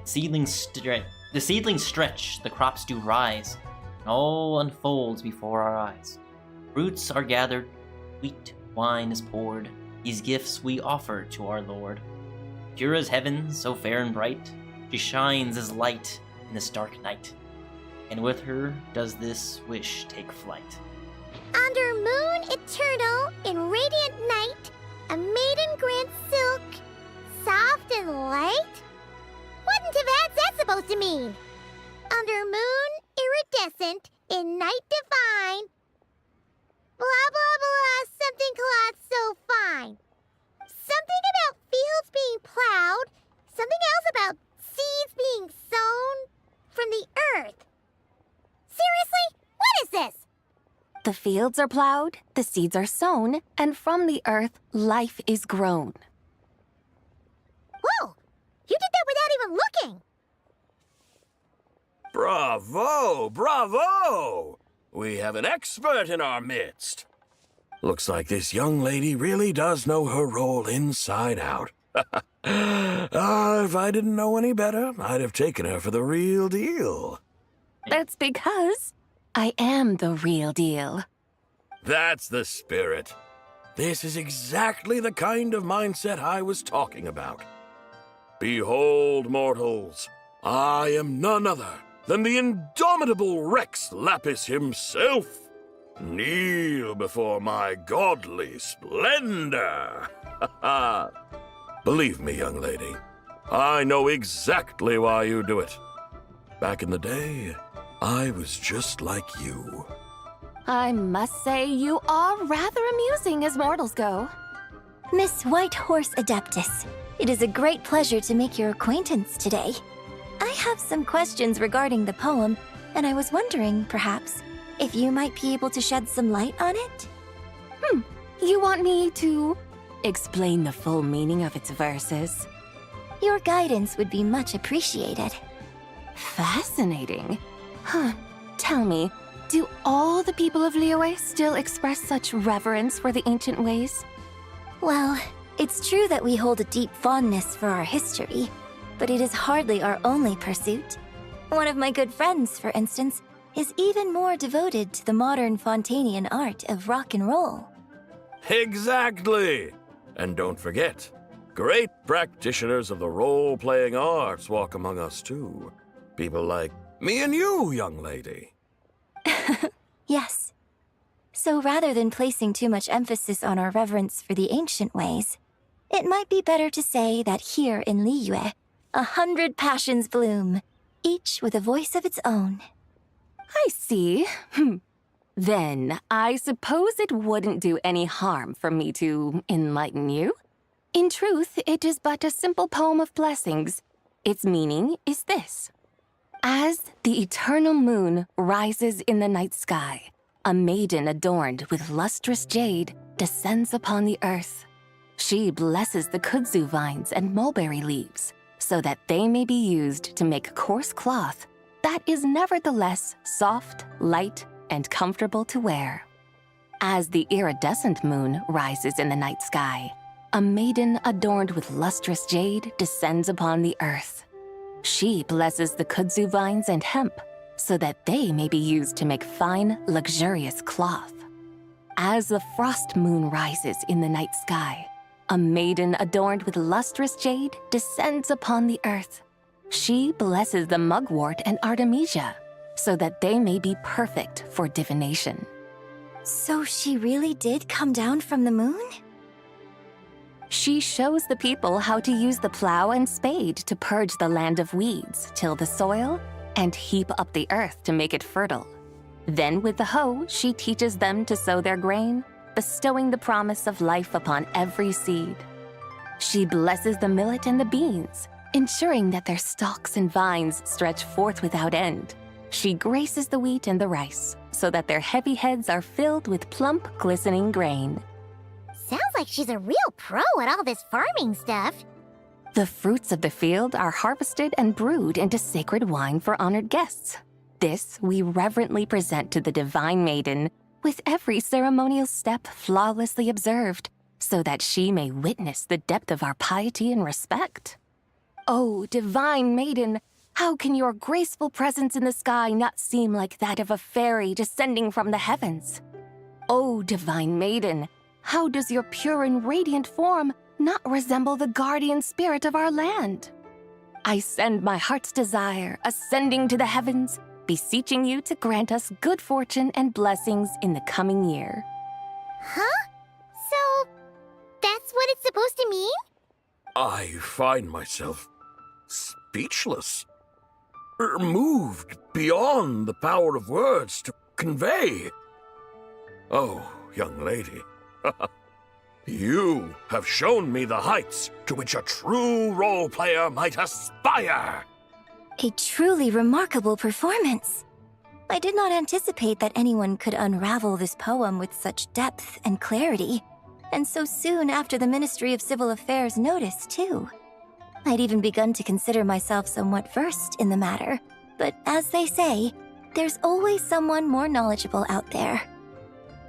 The seedlings stretch, the crops do rise, and all unfolds before our eyes. Fruits are gathered, sweet wine is poured, these gifts we offer to our Lord. Pure as heaven, so fair and bright, she shines as light in this dark night, and with her does this wish take flight. Under moon eternal, in radiant night, a maiden grants silk, soft and light? What in Tibet's that supposed to mean? Under moon iridescent, in night divine, blah blah blah, something cloth so fine. Something about fields being plowed, something else about seeds being sown from the earth. Seriously? What is this? The fields are plowed, the seeds are sown, and from the earth life is grown. Whoa! You did that without even looking! Bravo! Bravo! We have an expert in our midst. Looks like this young lady really does know her role inside out. If I didn't know any better, I'd have taken her for the real deal. That's because I am the real deal. That's the spirit. This is exactly the kind of mindset I was talking about. Behold, mortals, I am none other than the indomitable Rex Lapis himself. Kneel before my godly splendor. Believe me, young lady, I know exactly why you do it. Back in the day, I was just like you. I must say you are rather amusing as mortals go. Miss White Horse Adeptus, it is a great pleasure to make your acquaintance today. I have some questions regarding the poem, and I was wondering, perhaps, if you might be able to shed some light on it? You want me to explain the full meaning of its verses? Your guidance would be much appreciated. Fascinating. Tell me, do all the people of Liyue still express such reverence for the ancient ways? Well, it's true that we hold a deep fondness for our history, but it is hardly our only pursuit. One of my good friends, for instance, is even more devoted to the modern Fontanian art of rock and roll. Exactly! And don't forget, great practitioners of the role-playing arts walk among us too. People like me and you, young lady. Yes. So rather than placing too much emphasis on our reverence for the ancient ways, it might be better to say that here in Liyue, 100 passions bloom, each with a voice of its own. I see. Then I suppose it wouldn't do any harm for me to enlighten you. In truth, it is but a simple poem of blessings. Its meaning is this. As the eternal moon rises in the night sky, a maiden adorned with lustrous jade descends upon the earth. She blesses the kudzu vines and mulberry leaves so that they may be used to make coarse cloth that is nevertheless soft, light, and comfortable to wear. As the iridescent moon rises in the night sky, a maiden adorned with lustrous jade descends upon the earth. She blesses the kudzu vines and hemp so that they may be used to make fine, luxurious cloth. As the frost moon rises in the night sky, a maiden adorned with lustrous jade descends upon the earth. She blesses the mugwort and artemisia so that they may be perfect for divination. So she really did come down from the moon? She shows the people how to use the plow and spade to purge the land of weeds, till the soil, and heap up the earth to make it fertile. Then with the hoe, she teaches them to sow their grain, bestowing the promise of life upon every seed. She blesses the millet and the beans, ensuring that their stalks and vines stretch forth without end. She graces the wheat and the rice, so that their heavy heads are filled with plump, glistening grain. Sounds like she's a real pro at all this farming stuff. The fruits of the field are harvested and brewed into sacred wine for honored guests. This we reverently present to the divine maiden, with every ceremonial step flawlessly observed, so that she may witness the depth of our piety and respect. Oh, divine maiden, how can your graceful presence in the sky not seem like that of a fairy descending from the heavens? Oh, divine maiden, how does your pure and radiant form not resemble the guardian spirit of our land? I send my heart's desire, ascending to the heavens, beseeching you to grant us good fortune and blessings in the coming year. Huh? So, that's what it's supposed to mean? I find myself speechless, moved beyond the power of words to convey. Oh, young lady, you have shown me the heights to which a true role player might aspire. A truly remarkable performance. I did not anticipate that anyone could unravel this poem with such depth and clarity, and so soon after the Ministry of Civil Affairs noticed, too. I'd even begun to consider myself somewhat versed in the matter, but as they say, there's always someone more knowledgeable out there.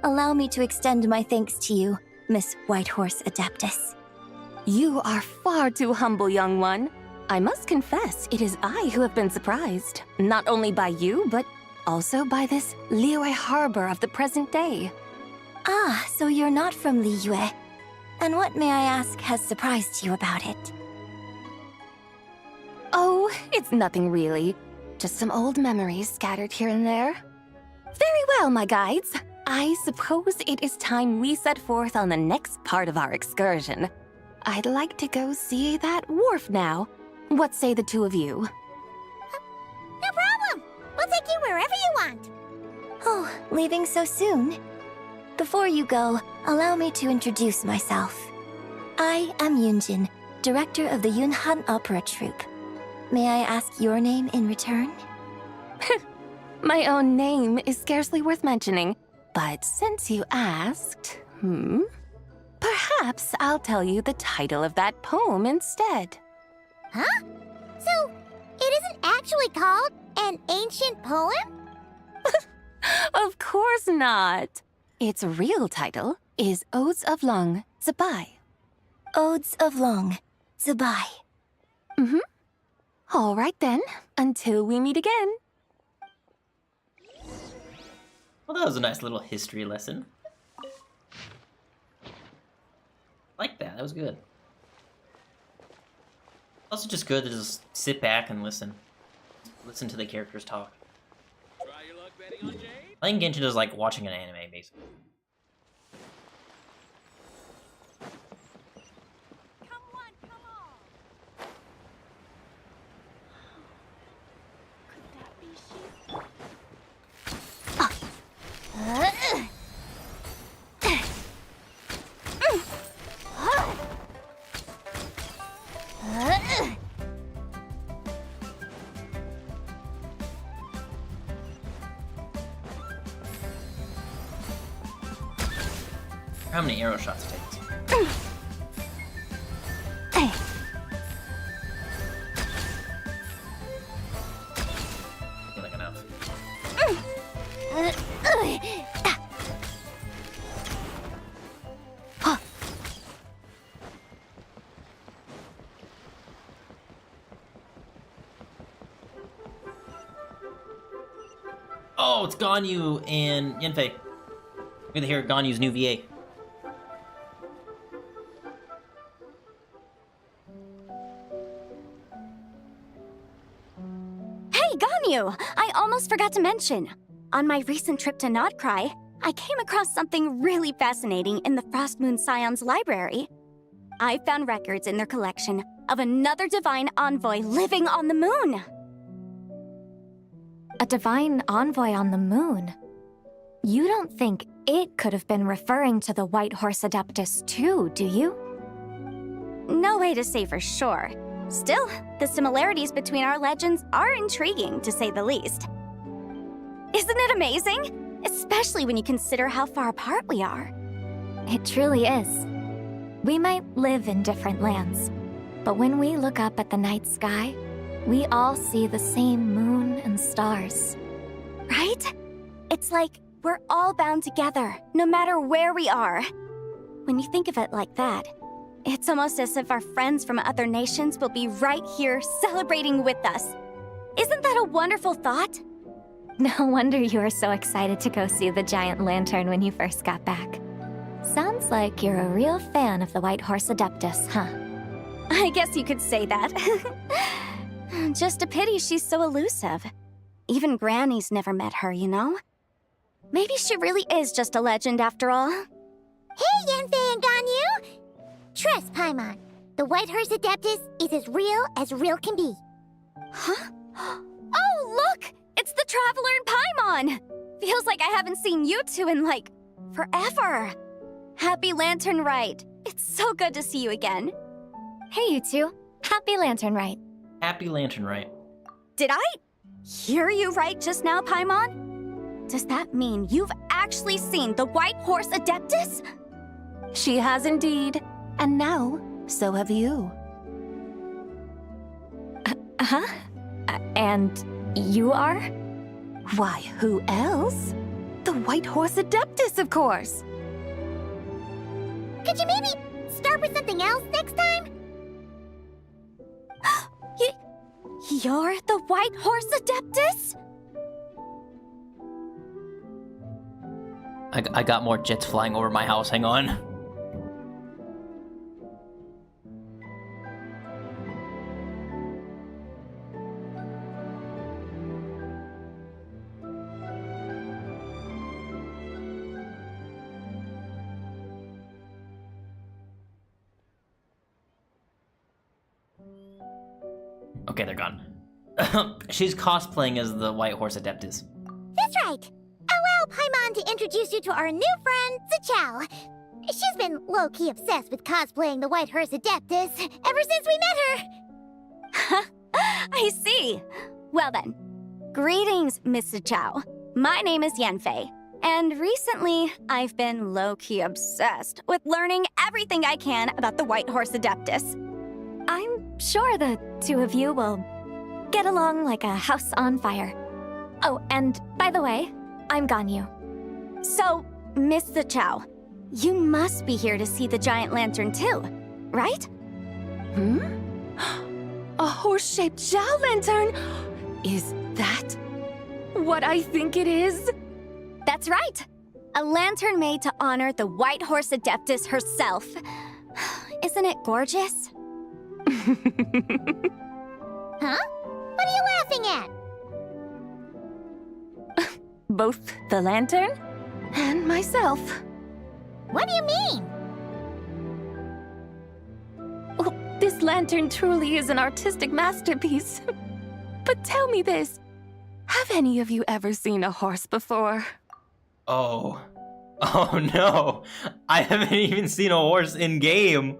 Allow me to extend my thanks to you, Miss Whitehorse Adeptus. You are far too humble, young one. I must confess, it is I who have been surprised, not only by you, but also by this Liyue harbor of the present day. Ah, so you're not from Liyue. And what, may I ask, has surprised you about it? Oh, it's nothing really. Just some old memories scattered here and there. Very well, my guides. I suppose it is time we set forth on the next part of our excursion. I'd like to go see that wharf now. What say the two of you? No problem! We'll take you wherever you want. Oh, leaving so soon? Before you go, allow me to introduce myself. I am Yunjin, director of the Yunhan Opera Troupe. May I ask your name in return? My own name is scarcely worth mentioning, but since you asked, perhaps I'll tell you the title of that poem instead. Huh? So, it isn't actually called an ancient poem? Of course not. Its real title is Odes of Long Zabai. Odes of Long Zabai. All right then, until we meet again. Well, that was a nice little history lesson. Like that was good. Also just good to just sit back and listen. Listen to the characters talk. Try your luck betting on Jade? Playing Genshin is like watching an anime, basically. How many arrow shots it takes? I feel like enough. Oh, it's Ganyu and Yanfei. We're gonna hear Ganyu's new VA. Hey, Ganyu! I almost forgot to mention. On my recent trip to Nod-Krai, I came across something really fascinating in the Frost Moon Scion's library. I found records in their collection of another divine envoy living on the moon. A divine envoy on the moon? You don't think it could have been referring to the White Horse Adeptus too, do you? No way to say for sure. Still, the similarities between our legends are intriguing, to say the least. Isn't it amazing? Especially when you consider how far apart we are. It truly is. We might live in different lands, but when we look up at the night sky, we all see the same moon and stars. Right? It's like we're all bound together, no matter where we are. When you think of it like that, it's almost as if our friends from other nations will be right here celebrating with us. Isn't that a wonderful thought? No wonder you were so excited to go see the giant lantern when you first got back. Sounds like you're a real fan of the White Horse Adeptus, huh? I guess you could say that. Just a pity she's so elusive. Even Granny's never met her, you know? Maybe she really is just a legend after all. Hey, Yanfei and Ganyu! Trust, Paimon. The White Horse Adeptus is as real can be. Huh? Oh, look! It's the Traveler and Paimon! Feels like I haven't seen you two in, like, forever. Happy Lantern Rite. It's so good to see you again. Hey, you two. Happy Lantern Rite. Happy Lantern Rite. Did I hear you right just now, Paimon? Does that mean you've actually seen the White Horse Adeptus? She has indeed. And now, so have you. Huh? And you are? Why, who else? The White Horse Adeptus, of course. Could you maybe start with something else next time? You're the White Horse Adeptus? I got more jets flying over my house, hang on. Okay, they're gone. She's cosplaying as the White Horse Adeptus. That's right. Allow Paimon to introduce you to our new friend, Zichao. She's been low-key obsessed with cosplaying the White Horse Adeptus ever since we met her. I see. Well then, greetings, Miss Zichao. My name is Yanfei, and recently I've been low-key obsessed with learning everything I can about the White Horse Adeptus. I'm sure the two of you will get along like a house on fire. Oh, and by the way, I'm Ganyu. So, Miss Zichao, you must be here to see the giant lantern too, right? A horse-shaped Zhao lantern? Is that what I think it is? That's right. A lantern made to honor the White Horse Adeptus herself. Isn't it gorgeous? Huh? What are you laughing at? Both the lantern and myself. What do you mean? Oh, this lantern truly is an artistic masterpiece. But tell me this, have any of you ever seen a horse before? Oh no, I haven't even seen a horse in game.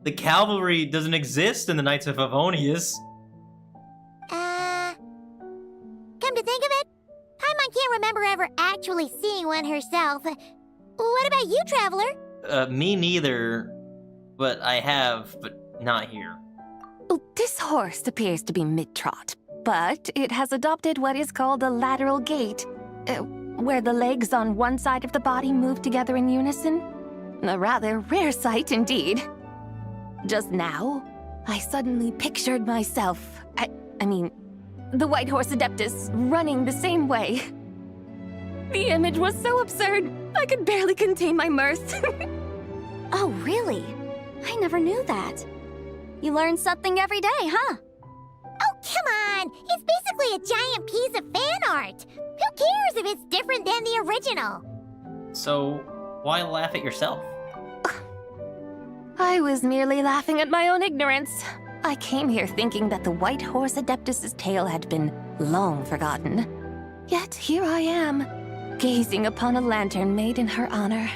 The cavalry doesn't exist in the Knights of Favonius. Come to think of it, Paimon can't remember ever actually seeing one herself. What about you, Traveler? Me neither, but I have, but not here. Oh, this horse appears to be mid-trot, but it has adopted what is called a lateral gait, where the legs on one side of the body move together in unison. A rather rare sight indeed. Just now, I suddenly pictured myself, I mean, the White Horse Adeptus running the same way. The image was so absurd, I could barely contain my mirth. Oh, really? I never knew that. You learn something every day, huh? Oh, come on! It's basically a giant piece of fan art! Who cares if it's different than the original? So, why laugh at yourself? I was merely laughing at my own ignorance. I came here thinking that the White Horse Adeptus's tale had been long forgotten. Yet here I am, gazing upon a lantern made in her honor.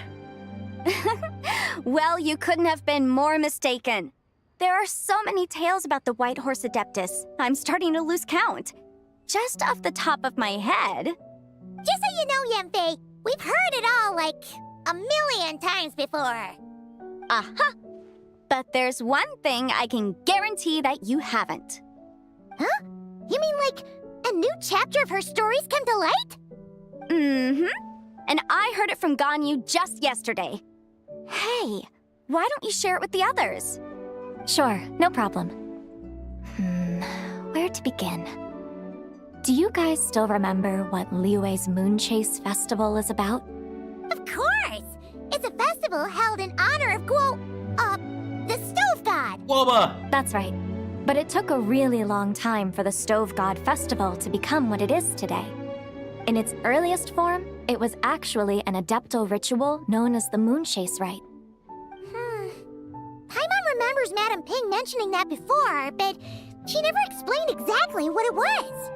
Well, you couldn't have been more mistaken. There are so many tales about the White Horse Adeptus, I'm starting to lose count. Just off the top of my head. Just so you know, Yanfei, we've heard it all like a million times before. Uh-huh. But there's one thing I can guarantee that you haven't. Huh? You mean like a new chapter of her stories come to light? Mm-hmm. And I heard it from Ganyu just yesterday. Hey, why don't you share it with the others? Sure, no problem. Where to begin? Do you guys still remember what Liyue's Moon Chase Festival is about? Of course! It's a festival held in honor of the Stove God! Woba! That's right. But it took a really long time for the Stove God Festival to become what it is today. In its earliest form, it was actually an adeptal ritual known as the Moon Chase Rite. Paimon remembers Madame Ping mentioning that before, but she never explained exactly what it was.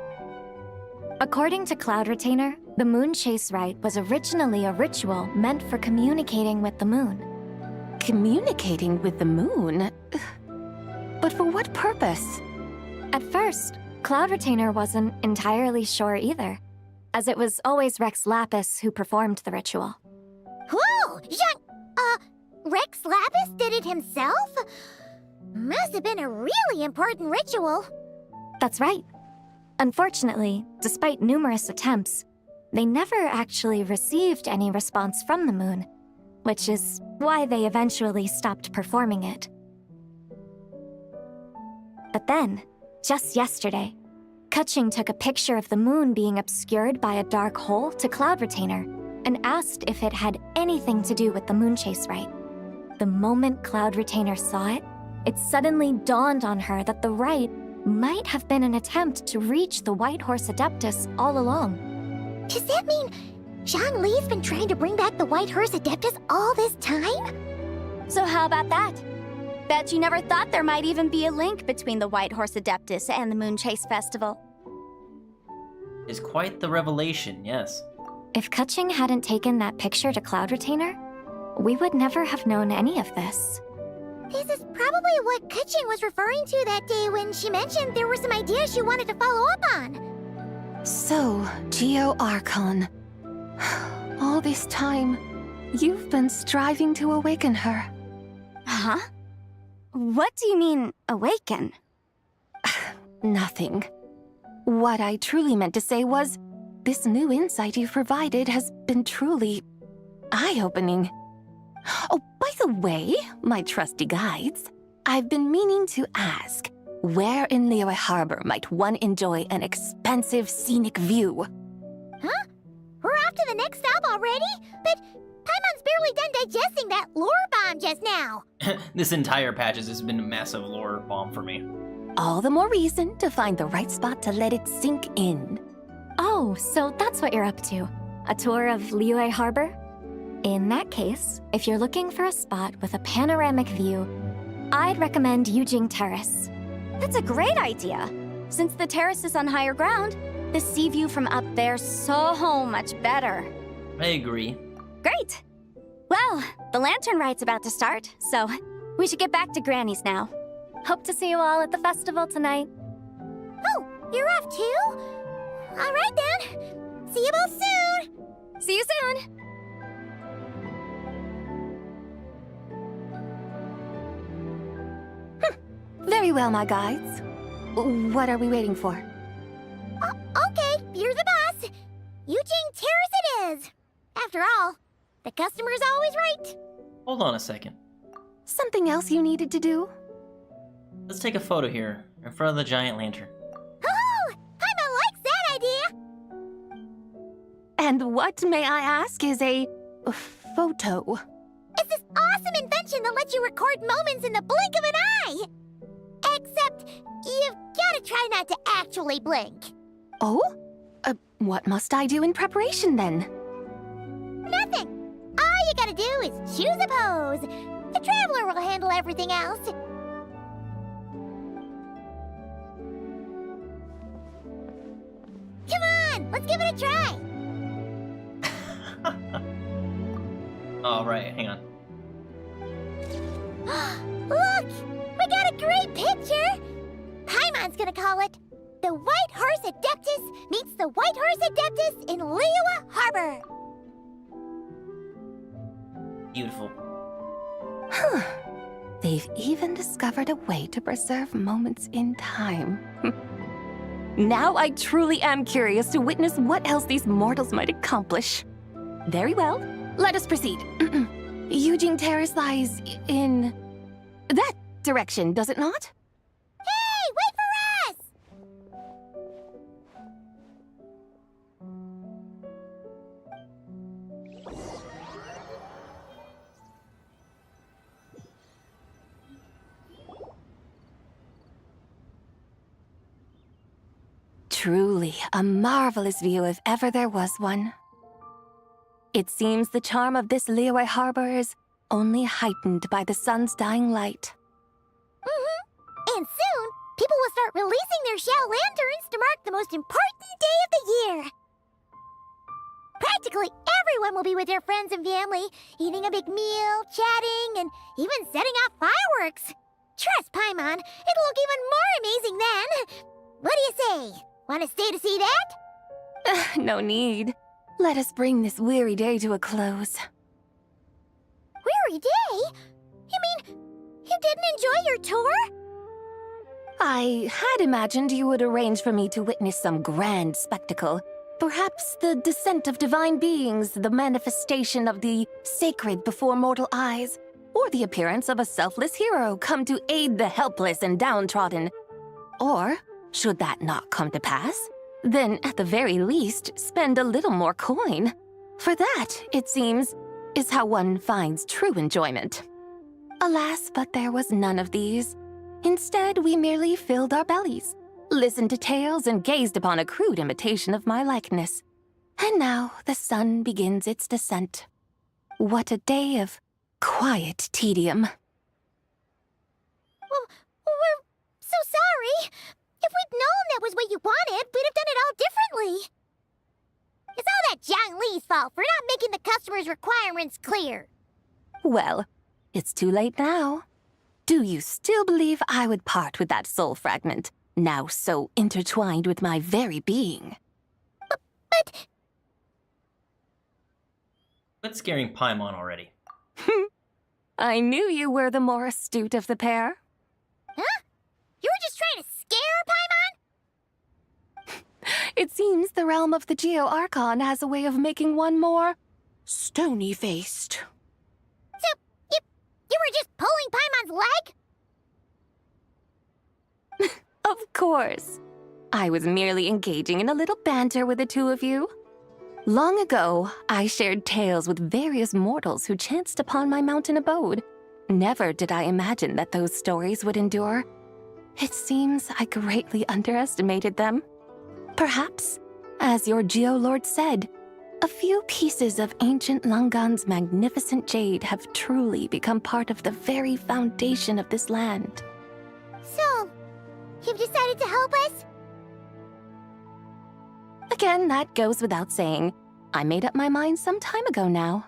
According to Cloud Retainer, the Moon Chase Rite was originally a ritual meant for communicating with the moon. Communicating with the moon? But for what purpose? At first, Cloud Retainer wasn't entirely sure either, as it was always Rex Lapis who performed the ritual. Whoa! Rex Lapis did it himself? Must have been a really important ritual. That's right. Unfortunately, despite numerous attempts, they never actually received any response from the moon, which is why they eventually stopped performing it. But then, just yesterday, Kaching took a picture of the moon being obscured by a dark hole to Cloud Retainer and asked if it had anything to do with the Moon Chase Rite. The moment Cloud Retainer saw it, it suddenly dawned on her that the rite might have been an attempt to reach the White Horse Adeptus all along. Does that mean Zhang Li's been trying to bring back the White Horse Adeptus all this time? So how about that? Bet you never thought there might even be a link between the White Horse Adeptus and the Moon Chase Festival. Is quite the revelation, yes. If Kaching hadn't taken that picture to Cloud Retainer, we would never have known any of this. This is probably what Kaching was referring to that day when she mentioned there were some ideas she wanted to follow up on. So, Geo Archon. All this time, you've been striving to awaken her. Huh? What do you mean, awaken? Nothing. What I truly meant to say was, this new insight you've provided has been truly eye-opening. Oh, by the way, my trusty guides, I've been meaning to ask, where in Liyue Harbor might one enjoy an expansive scenic view? Huh? We're off to the next stop already? But Paimon's barely done digesting that lore bomb just now. This entire patch has been a massive lore bomb for me. All the more reason to find the right spot to let it sink in. Oh, so that's what you're up to. A tour of Liyue Harbor? In that case, if you're looking for a spot with a panoramic view, I'd recommend Yujing Terrace. That's a great idea. Since the terrace is on higher ground, the sea view from up there's so much better. I agree. Great! Well, the Lantern Rite's about to start, so we should get back to Granny's now. Hope to see you all at the festival tonight. Oh, you're off too? All right then. See you both soon. See you soon. Very well, my guides. What are we waiting for? Okay, you're the boss. Yujing Terrace it is. After all, the customer's always right. Hold on a second. Something else you needed to do? Let's take a photo here, in front of the giant lantern. Oh, Paimon likes that idea. And what, may I ask, is a photo? It's this awesome invention that lets you record moments in the blink of an eye! Except, you've gotta try not to actually blink. Oh? What must I do in preparation then? Nothing. All you gotta do is choose a pose. The Traveler will handle everything else. Come on, let's give it a try. Alright, hang on. Look! We got a great picture! Paimon's gonna call it The White Horse Adeptus Meets the White Horse Adeptus in Liyue Harbor. Beautiful. They've even discovered a way to preserve moments in time. Now I truly am curious to witness what else these mortals might accomplish. Very well, let us proceed. Eugene Terrace lies in that direction, does it not? Hey, wait for us! Truly a marvelous view if ever there was one. It seems the charm of this Liyue Harbor is only heightened by the sun's dying light. And soon, people will start releasing their Xiao lanterns to mark the most important day of the year. Practically everyone will be with their friends and family, eating a big meal, chatting, and even setting off fireworks. Trust Paimon, it'll look even more amazing then. What do you say? Want to stay to see that? No need. Let us bring this weary day to a close. Weary day? You mean you didn't enjoy your tour? I had imagined you would arrange for me to witness some grand spectacle. Perhaps the descent of divine beings, the manifestation of the sacred before mortal eyes, or the appearance of a selfless hero come to aid the helpless and downtrodden. Or, should that not come to pass, then at the very least spend a little more coin. For that, it seems, is how one finds true enjoyment. Alas, but there was none of these. Instead, we merely filled our bellies, listened to tales, and gazed upon a crude imitation of my likeness. And now the sun begins its descent. What a day of quiet tedium. Well, we're so sorry. If we'd known that was what you wanted, we'd have done it all differently. It's all that Jiang Li's fault for not making the customer's requirements clear. Well, it's too late now. Do you still believe I would part with that soul fragment, now so intertwined with my very being? But... Quit scaring Paimon already. I knew you were the more astute of the pair. Huh? You were just trying to scare Paimon? It seems the realm of the Geo-Archon has a way of making one more stony-faced. So, you were just pulling Paimon's leg? Of course. I was merely engaging in a little banter with the two of you. Long ago, I shared tales with various mortals who chanced upon my mountain abode. Never did I imagine that those stories would endure. It seems I greatly underestimated them. Perhaps, as your Geolord said, a few pieces of ancient Langan's magnificent jade have truly become part of the very foundation of this land. So, you've decided to help us? Again, that goes without saying. I made up my mind some time ago now.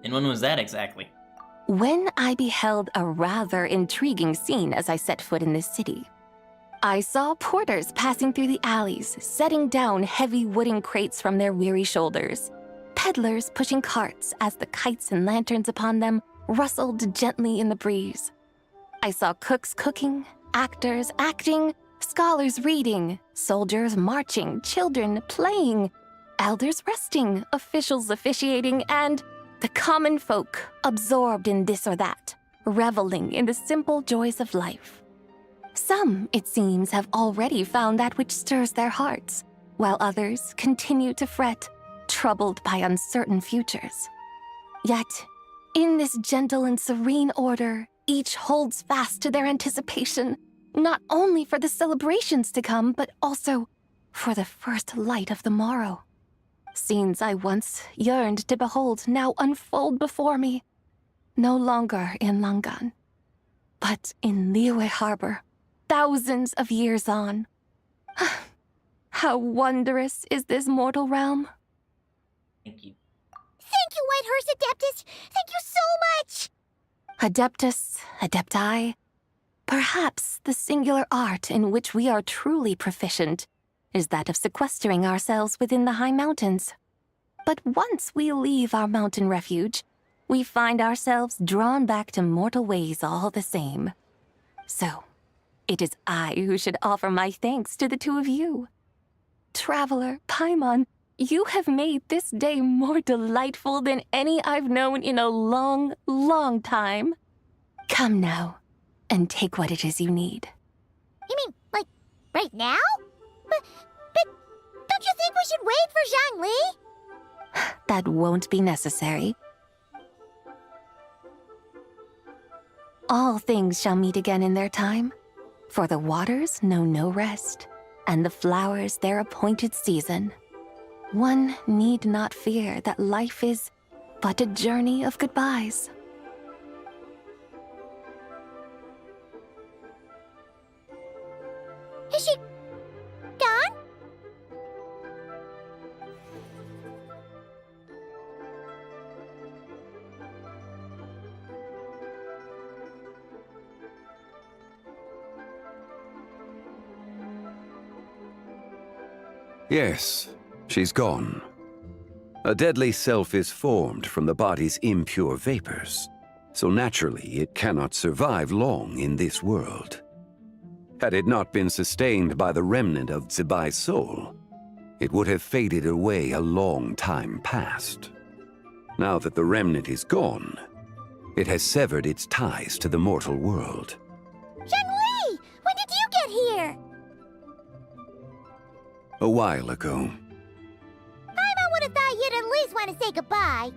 And when was that exactly? When I beheld a rather intriguing scene as I set foot in this city. I saw porters passing through the alleys, setting down heavy wooden crates from their weary shoulders. Peddlers pushing carts as the kites and lanterns upon them rustled gently in the breeze. I saw cooks cooking, actors acting, scholars reading, soldiers marching, children playing, elders resting, officials officiating, and the common folk absorbed in this or that, reveling in the simple joys of life. Some, it seems, have already found that which stirs their hearts, while others continue to fret, troubled by uncertain futures. Yet, in this gentle and serene order, each holds fast to their anticipation, not only for the celebrations to come, but also for the first light of the morrow. Scenes I once yearned to behold now unfold before me, no longer in Langan, but in Liyue Harbor, thousands of years on. How wondrous is this mortal realm? Thank you. Thank you, Whitehorse Adeptus! Thank you so much! Adeptus, Adepti, perhaps the singular art in which we are truly proficient is that of sequestering ourselves within the high mountains. But once we leave our mountain refuge, we find ourselves drawn back to mortal ways all the same. So, it is I who should offer my thanks to the two of you. Traveler, Paimon, you have made this day more delightful than any I've known in a long, long time. Come now, and take what it is you need. You mean, like, right now? But don't you think we should wait for Zhangli? That won't be necessary. All things shall meet again in their time, for the waters know no rest, and the flowers their appointed season. One need not fear that life is but a journey of goodbyes. Is she gone? Yes, she's gone. A deadly self is formed from the body's impure vapors, so naturally it cannot survive long in this world. Had it not been sustained by the remnant of Zibai's soul, it would have faded away a long time past. Now that the remnant is gone, it has severed its ties to the mortal world. Zhangli! When did you get here? A while ago. I would have thought you'd at least want to say goodbye.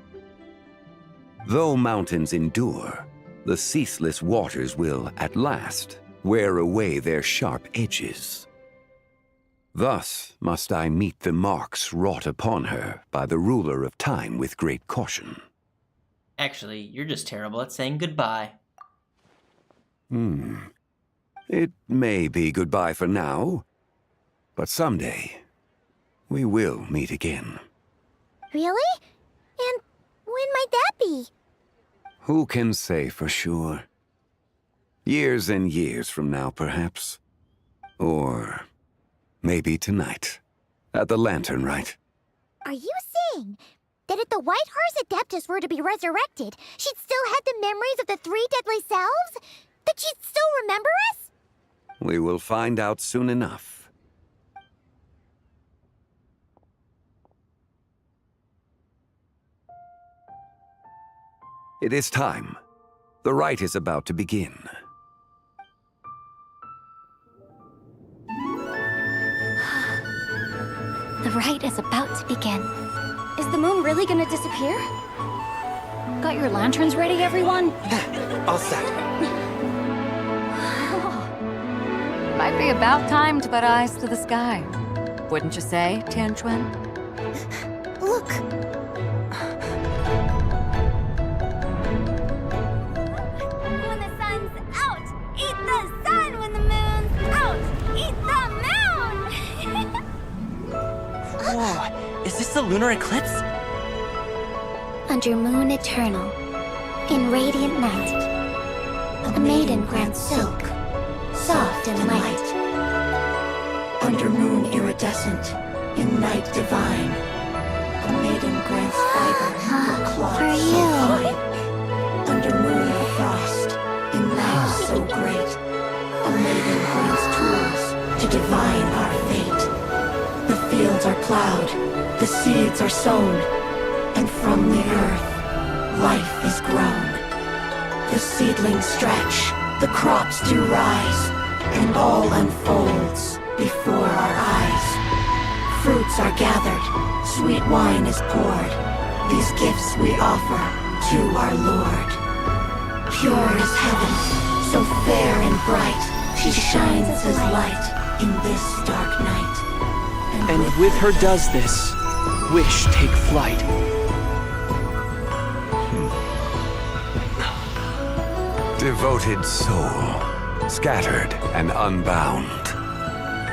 Though mountains endure, the ceaseless waters will, at last, wear away their sharp edges. Thus must I meet the marks wrought upon her by the ruler of time with great caution. Actually, you're just terrible at saying goodbye. It may be goodbye for now, but someday we will meet again. Really? And when might that be? Who can say for sure? Years and years from now, perhaps. Or maybe tonight, at the Lanterlite. Are you saying that if the Whitehorse Adeptus were to be resurrected, she'd still have the memories of the three deadly selves? That she'd still remember us? We will find out soon enough. It is time. The rite is about to begin. The rite is about to begin. Is the moon really gonna disappear? Got your lanterns ready, everyone? All set. Might be about time to put eyes to the sky. Wouldn't you say, Tianquan? Look! When the sun's out, eat the sun. When the moon's out, eat the moon. Whoa, is this the lunar eclipse? Under moon eternal, in radiant night, a maiden grants silk, soft and light. Under moon iridescent, in night divine, a maiden grants fiber for cloth so fine. Under moon of frost, in night so great, a maiden grants tools to divine our fate. The fields are plowed, the seeds are sown, and from the earth, life is grown. The seedlings stretch, the crops do rise, and all unfolds before our eyes. Fruits are gathered, sweet wine is poured. These gifts we offer to our Lord. Pure as heaven, so fair and bright, she shines as light in this dark night. And with her does this, wish take flight. Devoted soul, scattered and unbound.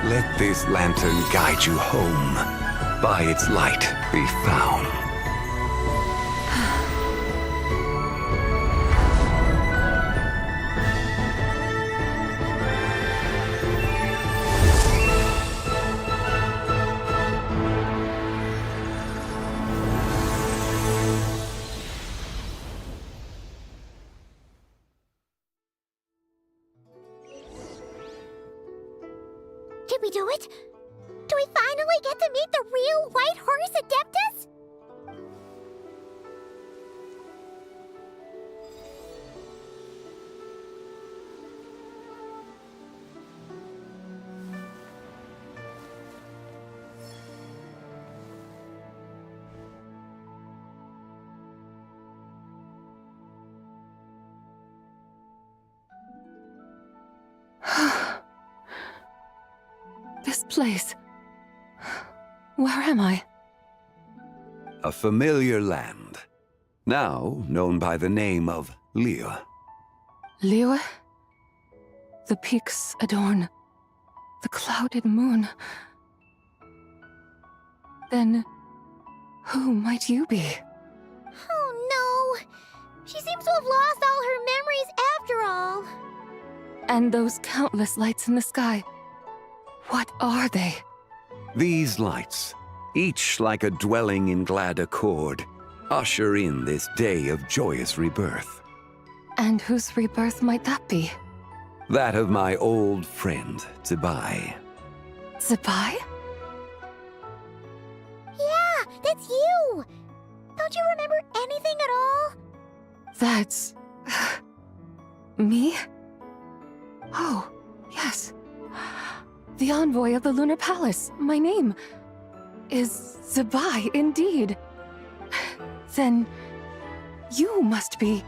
Let this lantern guide you home. By its light be found. Did we do it? Do we finally get to meet the real White Horse Adeptus? This place. Where am I? A familiar land, now known by the name of Liyue. Liyue? The peaks adorn the clouded moon. Then, who might you be? Oh no! She seems to have lost all her memories after all. And those countless lights in the sky, what are they? These lights, each like a dwelling in glad accord, usher in this day of joyous rebirth. And whose rebirth might that be? That of my old friend, Zibai. Zibai? Yeah, that's you! Don't you remember anything at all? That's... me? Oh, yes. The envoy of the Lunar Palace, my name, is Zibai indeed. Then, you must be...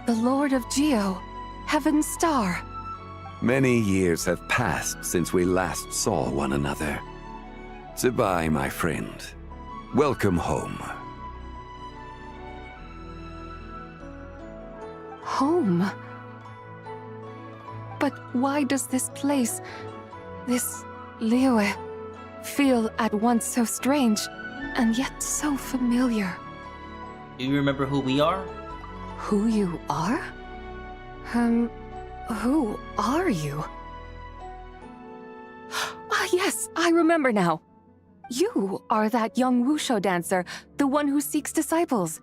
the Lord of Geo, Heaven's Star. Many years have passed since we last saw one another. Zibai, my friend, welcome home. Home? But why does this place, this Liyue, feel at once so strange and yet so familiar? Do you remember who we are? Who you are? Who are you? Ah, yes, I remember now. You are that young Wushu dancer, the one who seeks disciples.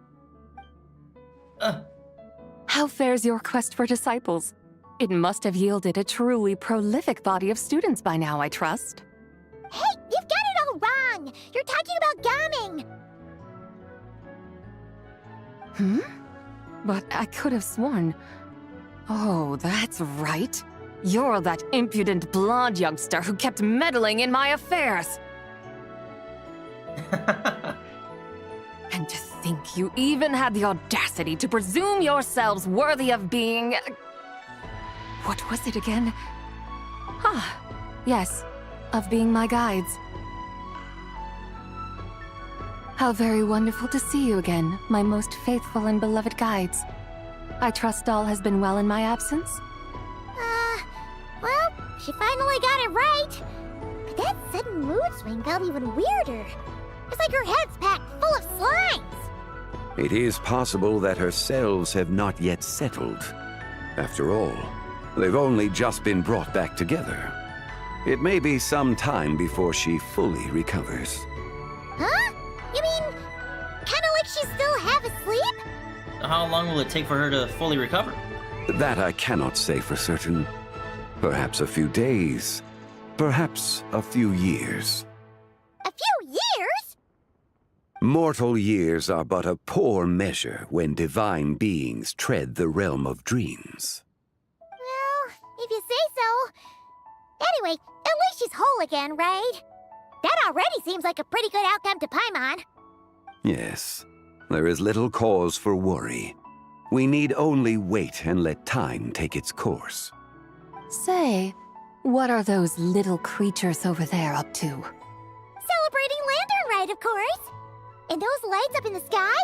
How fares your quest for disciples? It must have yielded a truly prolific body of students by now, I trust. Hey, you've got it all wrong! You're talking about Gaming! But I could have sworn... Oh, that's right. You're that impudent blonde youngster who kept meddling in my affairs. And to think you even had the audacity to presume yourselves worthy of being... What was it again? Ah, yes, of being my guides. How very wonderful to see you again, my most faithful and beloved guides. I trust all has been well in my absence? Well, she finally got it right. But that sudden mood swing felt even weirder. It's like her head's packed full of slimes. It is possible that her cells have not yet settled. After all, they've only just been brought back together. It may be some time before she fully recovers. Huh? You mean, kinda like she's still half asleep? How long will it take for her to fully recover? That I cannot say for certain. Perhaps a few days. Perhaps a few years. A few years? Mortal years are but a poor measure when divine beings tread the realm of dreams. Well, if you say so. Anyway, at least she's whole again, right? That already seems like a pretty good outcome to Paimon. Yes, there is little cause for worry. We need only wait and let time take its course. Say, what are those little creatures over there up to? Celebrating Lanterlite, of course. And those lights up in the sky?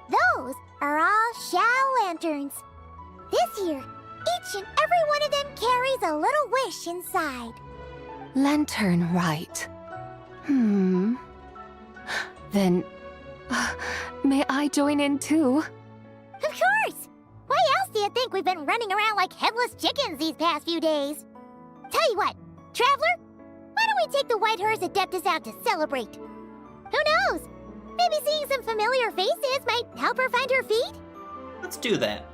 Those are all Shao lanterns. This year, each and every one of them carries a little wish inside. Lanterlite. Then, may I join in too? Of course! Why else do you think we've been running around like headless chickens these past few days? Tell you what, Traveler, why don't we take the White Horse Adeptus out to celebrate? Who knows? Maybe seeing some familiar faces might help her find her feet? Let's do that.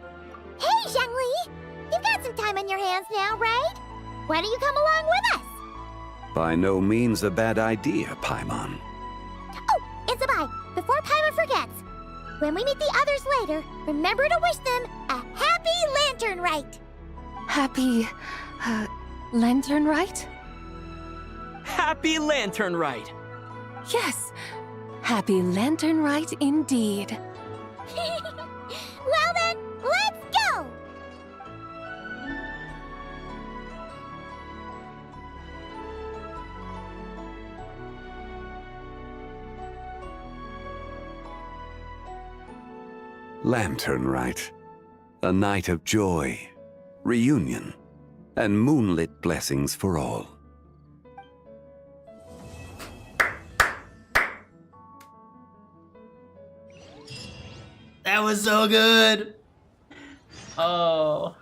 Hey, Zhangli! You've got some time on your hands now, right? Why don't you come along with us? By no means a bad idea, Paimon. Oh, and Sabai, before Paimon forgets, when we meet the others later, remember to wish them a happy Lanterlite. Happy, Lanterlite? Happy Lanterlite! Yes, happy Lanterlite indeed. Well then, let's go! Lanterlite. A night of joy, reunion, and moonlit blessings for all. That was so good. Oh.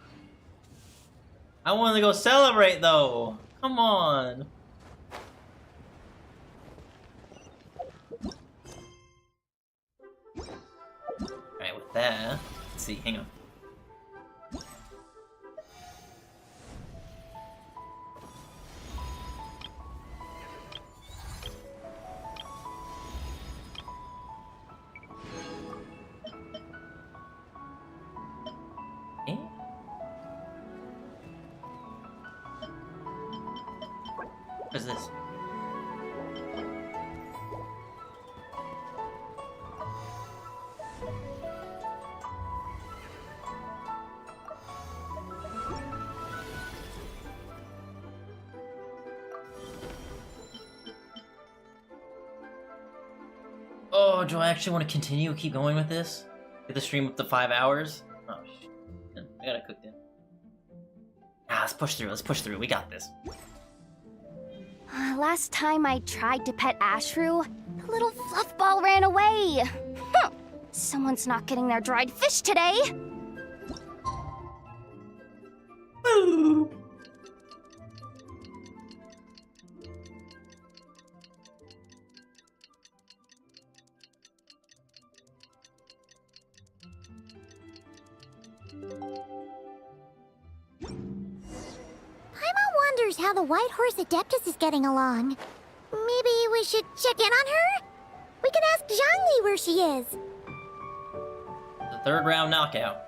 I wanted to go celebrate though. Come on. Alright, with that, let's see, hang on. What is this? Oh, do I actually want to continue, keep going with this? Get the stream up to 5 hours? Oh, shit. I gotta cook dinner. Ah, let's push through, we got this. Last time I tried to pet Ashru, the little fluffball ran away. Someone's not getting their dried fish today. Boop. Wonders how the White Horse Adeptus is getting along. Maybe we should check in on her? We can ask Zhangli where she is. The third round knockout.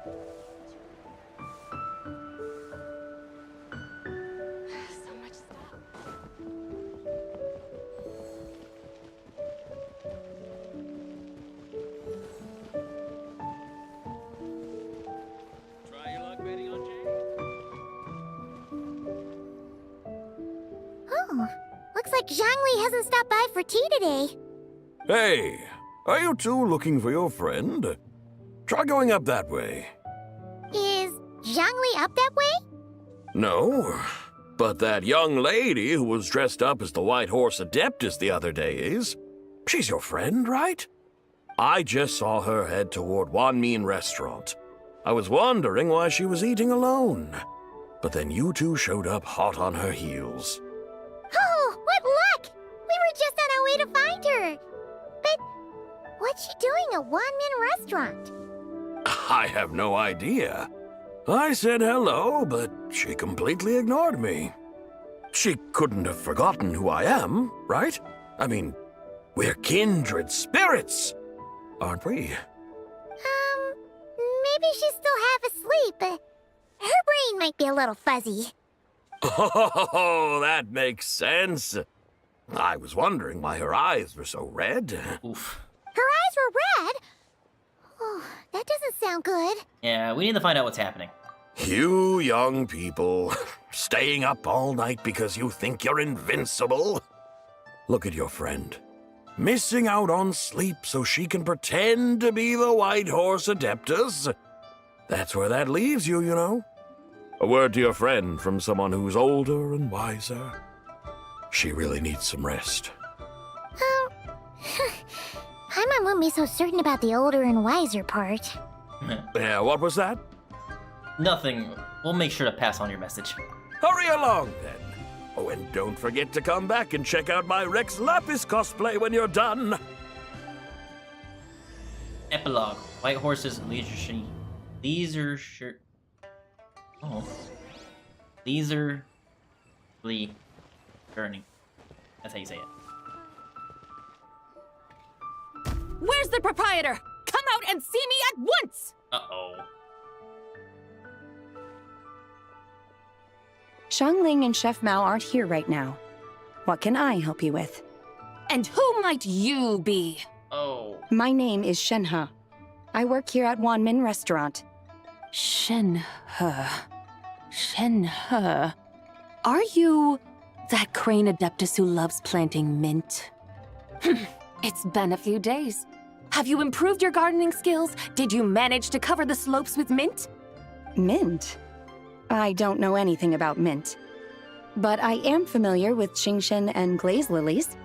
Looks like Zhangli hasn't stopped by for tea today. Hey, are you two looking for your friend? Try going up that way. Is Zhangli up that way? No, but that young lady who was dressed up as the White Horse Adeptus the other day is. She's your friend, right? I just saw her head toward Wanmin Restaurant. I was wondering why she was eating alone. But then you two showed up hot on her heels. Oh, what luck! We were just on our way to find her. But what's she doing at Wanmin Restaurant? I have no idea. I said hello, but she completely ignored me. She couldn't have forgotten who I am, right? I mean, we're kindred spirits, aren't we? Maybe she's still half asleep, but her brain might be a little fuzzy. Oh, that makes sense. I was wondering why her eyes were so red. Oof. Her eyes were red? Oh, that doesn't sound good. Yeah, we need to find out what's happening. You young people, staying up all night because you think you're invincible. Look at your friend. Missing out on sleep so she can pretend to be the White Horse Adeptus. That's where that leaves you, you know. A word to your friend from someone who's older and wiser. She really needs some rest. Paimon won't be so certain about the older and wiser part. Yeah, what was that? Nothing. We'll make sure to pass on your message. Hurry along, then. Oh, and don't forget to come back and check out my Rex Lapis cosplay when you're done. Epilogue. White Horse's leisure shirt. Oh. Leisurely journey. That's how you say it. Where's the proprietor? Come out and see me at once! Uh-oh. Xiangling and Chef Mao aren't here right now. What can I help you with? And who might you be? Oh. My name is Shenhe. I work here at Wanmin Restaurant. Shenhe. Shenhe. Are you that crane adeptus who loves planting mint? It's been a few days. Have you improved your gardening skills? Did you manage to cover the slopes with mint? Mint? I don't know anything about mint. But I am familiar with Qingshen and glaze lilies.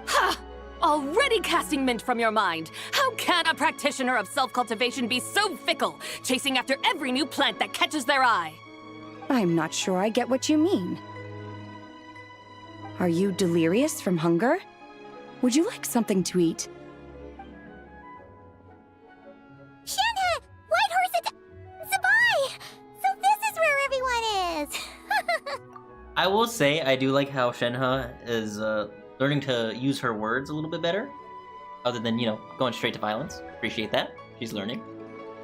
Ha! Already casting mint from your mind. How can a practitioner of self-cultivation be so fickle, chasing after every new plant that catches their eye? I'm not sure I get what you mean. Are you delirious from hunger? Would you like something to eat? Shenhe! White Horse Zabai! So this is where everyone is! I will say I do like how Shenhe is learning to use her words a little bit better. Other than, going straight to violence. Appreciate that. She's learning.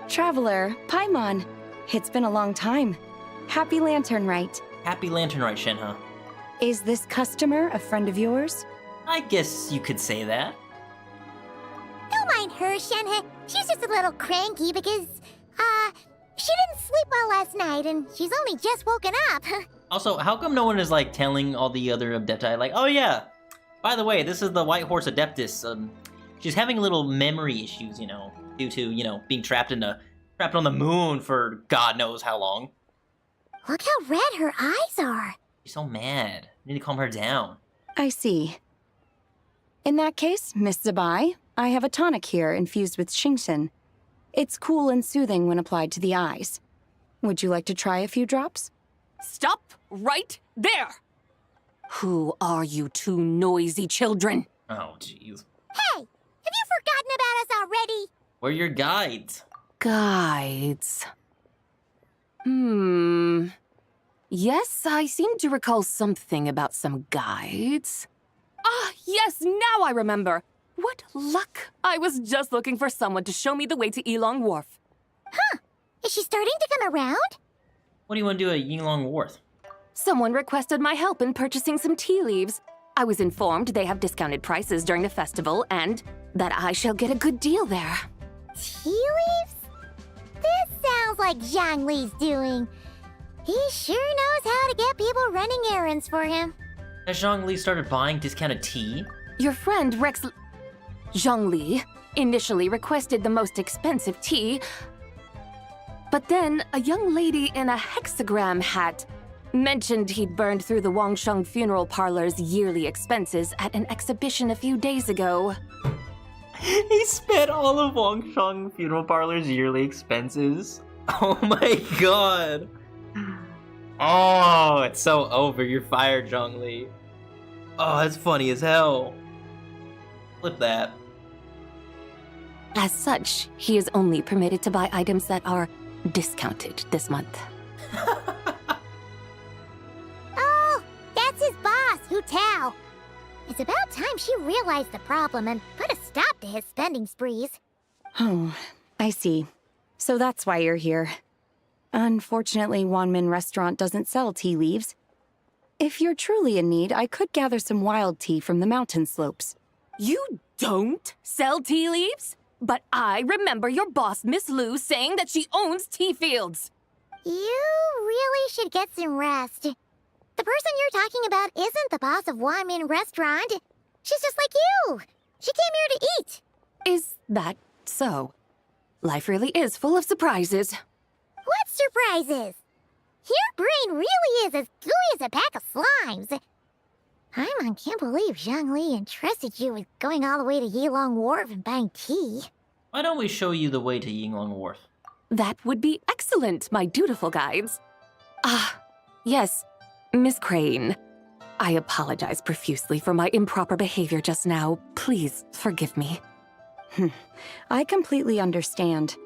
Traveler, Paimon. It's been a long time. Happy Lanterlite. Happy Lanterlite, Shenhe. Is this customer a friend of yours? I guess you could say that. Don't mind her, Shenhe. She's just a little cranky because, she didn't sleep well last night and she's only just woken up. Also, how come no one is, telling all the other Adepti, oh yeah, by the way, this is the White Horse Adeptus. She's having little memory issues, due to, being trapped on the moon for God knows how long. Look how red her eyes are. She's so mad. I need to calm her down. I see. In that case, Miss Zabai, I have a tonic here infused with Qingshen. It's cool and soothing when applied to the eyes. Would you like to try a few drops? Stop right there! Who are you two noisy children? Oh, jeez. Hey! Have you forgotten about us already? We're your guides. Guides. Yes, I seem to recall something about some guides. Ah, yes, now I remember. What luck! I was just looking for someone to show me the way to Yilong Wharf. Huh. Is she starting to come around? What do you want to do at Yilong Wharf? Someone requested my help in purchasing some tea leaves. I was informed they have discounted prices during the festival and that I shall get a good deal there. Tea leaves? This sounds like Zhang Li's doing. He sure knows how to get people running errands for him. Has Zhongli started buying discounted tea? Your friend Rex Zhongli initially requested the most expensive tea, but then a young lady in a hexagram hat mentioned he'd burned through the Wangsheng Funeral Parlor's yearly expenses at an exhibition a few days ago. He spent all of Wangsheng Funeral Parlor's yearly expenses? Oh my god! Oh, it's so over. You're fired, Zhongli. Oh, that's funny as hell. Flip that. As such, he is only permitted to buy items that are discounted this month. Oh, that's his boss, Hu Tao. It's about time she realized the problem and put a stop to his spending sprees. Oh, I see. So that's why you're here. Unfortunately, Wanmin Restaurant doesn't sell tea leaves. If you're truly in need, I could gather some wild tea from the mountain slopes. You don't sell tea leaves? But I remember your boss, Miss Lou, saying that she owns tea fields. You really should get some rest. The person you're talking about isn't the boss of Wyman Restaurant. She's just like you. She came here to eat. Is that so? Life really is full of surprises. What surprises? Your brain really is as gooey as a pack of slimes. Paimon can't believe Zhongli entrusted you with going all the way to Yilong Wharf and buying tea. Why don't we show you the way to Yinglong Wharf? That would be excellent, my dutiful guides. Ah, yes, Miss Crane. I apologize profusely for my improper behavior just now. Please forgive me. I completely understand.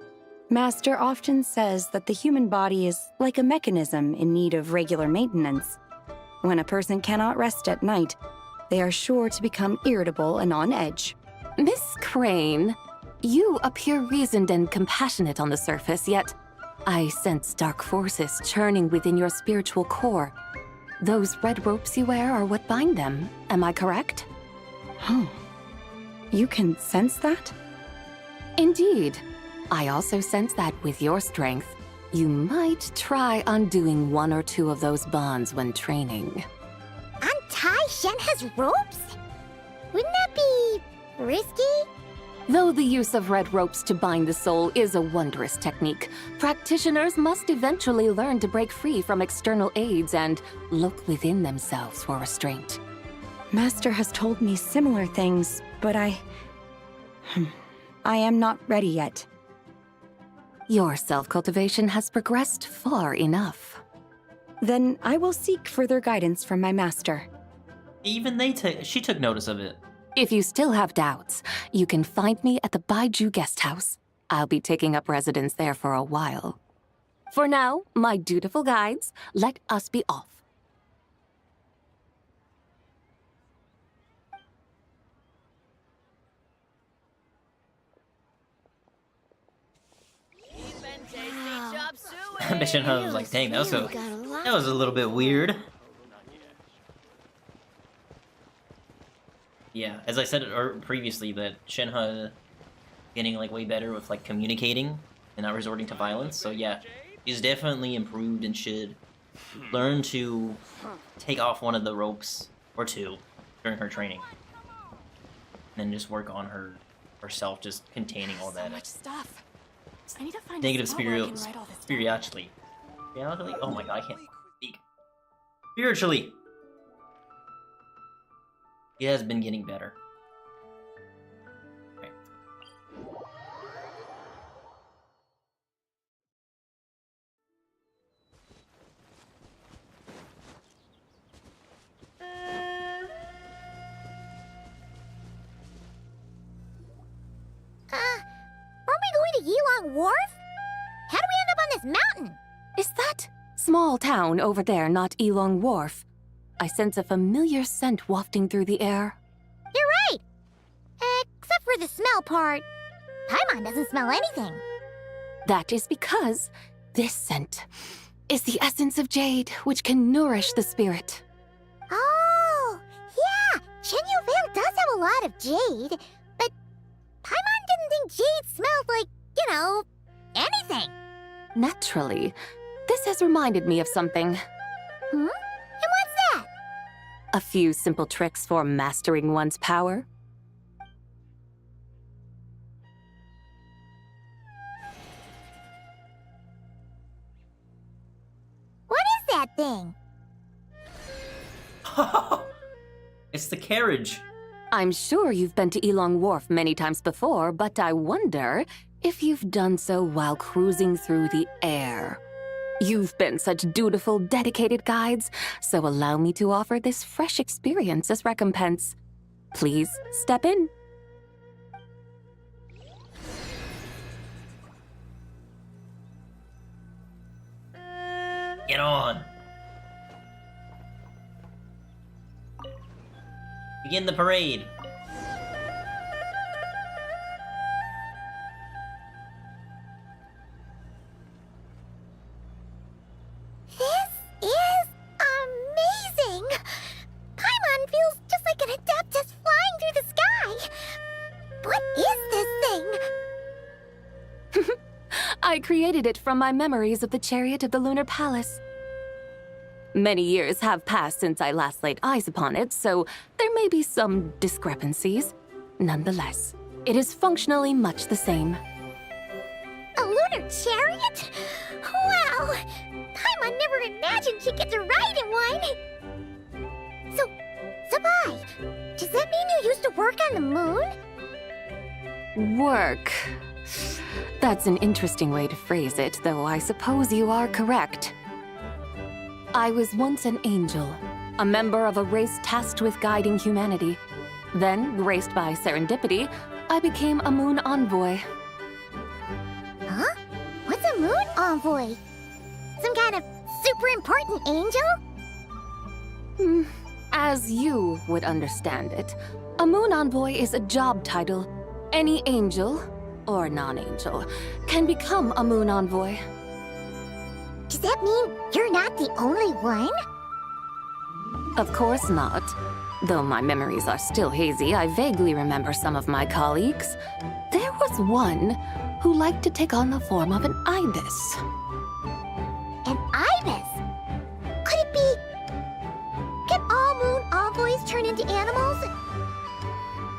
Master often says that the human body is like a mechanism in need of regular maintenance. When a person cannot rest at night, they are sure to become irritable and on edge. Miss Crane, you appear reasoned and compassionate on the surface, yet I sense dark forces churning within your spiritual core. Those red ropes you wear are what bind them, am I correct? Oh, you can sense that? Indeed. I also sense that with your strength, you might try undoing one or two of those bonds when training. Untie Shenhe's ropes? Wouldn't that be risky? Though the use of red ropes to bind the soul is a wondrous technique, practitioners must eventually learn to break free from external aids and look within themselves for restraint. Master has told me similar things, but I am not ready yet. Your self-cultivation has progressed far enough. Then I will seek further guidance from my master. Even she took notice of it. If you still have doubts, you can find me at the Baiju Guest House. I'll be taking up residence there for a while. For now, my dutiful guides, let us be off. Shenhe was like, dang, that was a little bit weird. Yeah, as I said previously, that Shenhe getting like way better with like communicating and not resorting to violence. So yeah, she's definitely improved and should learn to take off one of the ropes or two during her training, and then just work on herself, just containing all that. So much stuff. I need to find Negative spiritually. Oh my god, I can't speak. Spiritually. It has been getting better. Okay. Aren't we going to Yilong Wharf? How do we end up on this mountain? Is that small town over there not Yilong Wharf? I sense a familiar scent wafting through the air. You're right! Except for the smell part. Paimon doesn't smell anything. That is because this scent is the essence of jade, which can nourish the spirit. Oh, yeah! Shenyu Vale does have a lot of jade, but Paimon didn't think jade smelled like, anything. Naturally, this has reminded me of something. And what's that? A few simple tricks for mastering one's power. What is that thing? It's the carriage. I'm sure you've been to Yilong Wharf many times before, but I wonder if you've done so while cruising through the air. You've been such dutiful, dedicated guides, so allow me to offer this fresh experience as recompense. Please step in. Get on. Begin the parade. This is amazing! I created it from my memories of the chariot of the Lunar Palace. Many years have passed since I last laid eyes upon it, so there may be some discrepancies. Nonetheless, it is functionally much the same. A lunar chariot? Wow! Paimon never imagined she'd get to ride in one! So, Sabai, does that mean you used to work on the moon? Work. That's an interesting way to phrase it, though I suppose you are correct. I was once an angel, a member of a race tasked with guiding humanity. Then, graced by serendipity, I became a moon envoy. Huh? What's a moon envoy? Some kind of super important angel? As you would understand it, a moon envoy is a job title. Any angel, or non-angel, can become a moon envoy. Does that mean you're not the only one? Of course not. Though my memories are still hazy, I vaguely remember some of my colleagues. There was one who liked to take on the form of an ibis. An ibis? Could it be... Can all moon envoys turn into animals?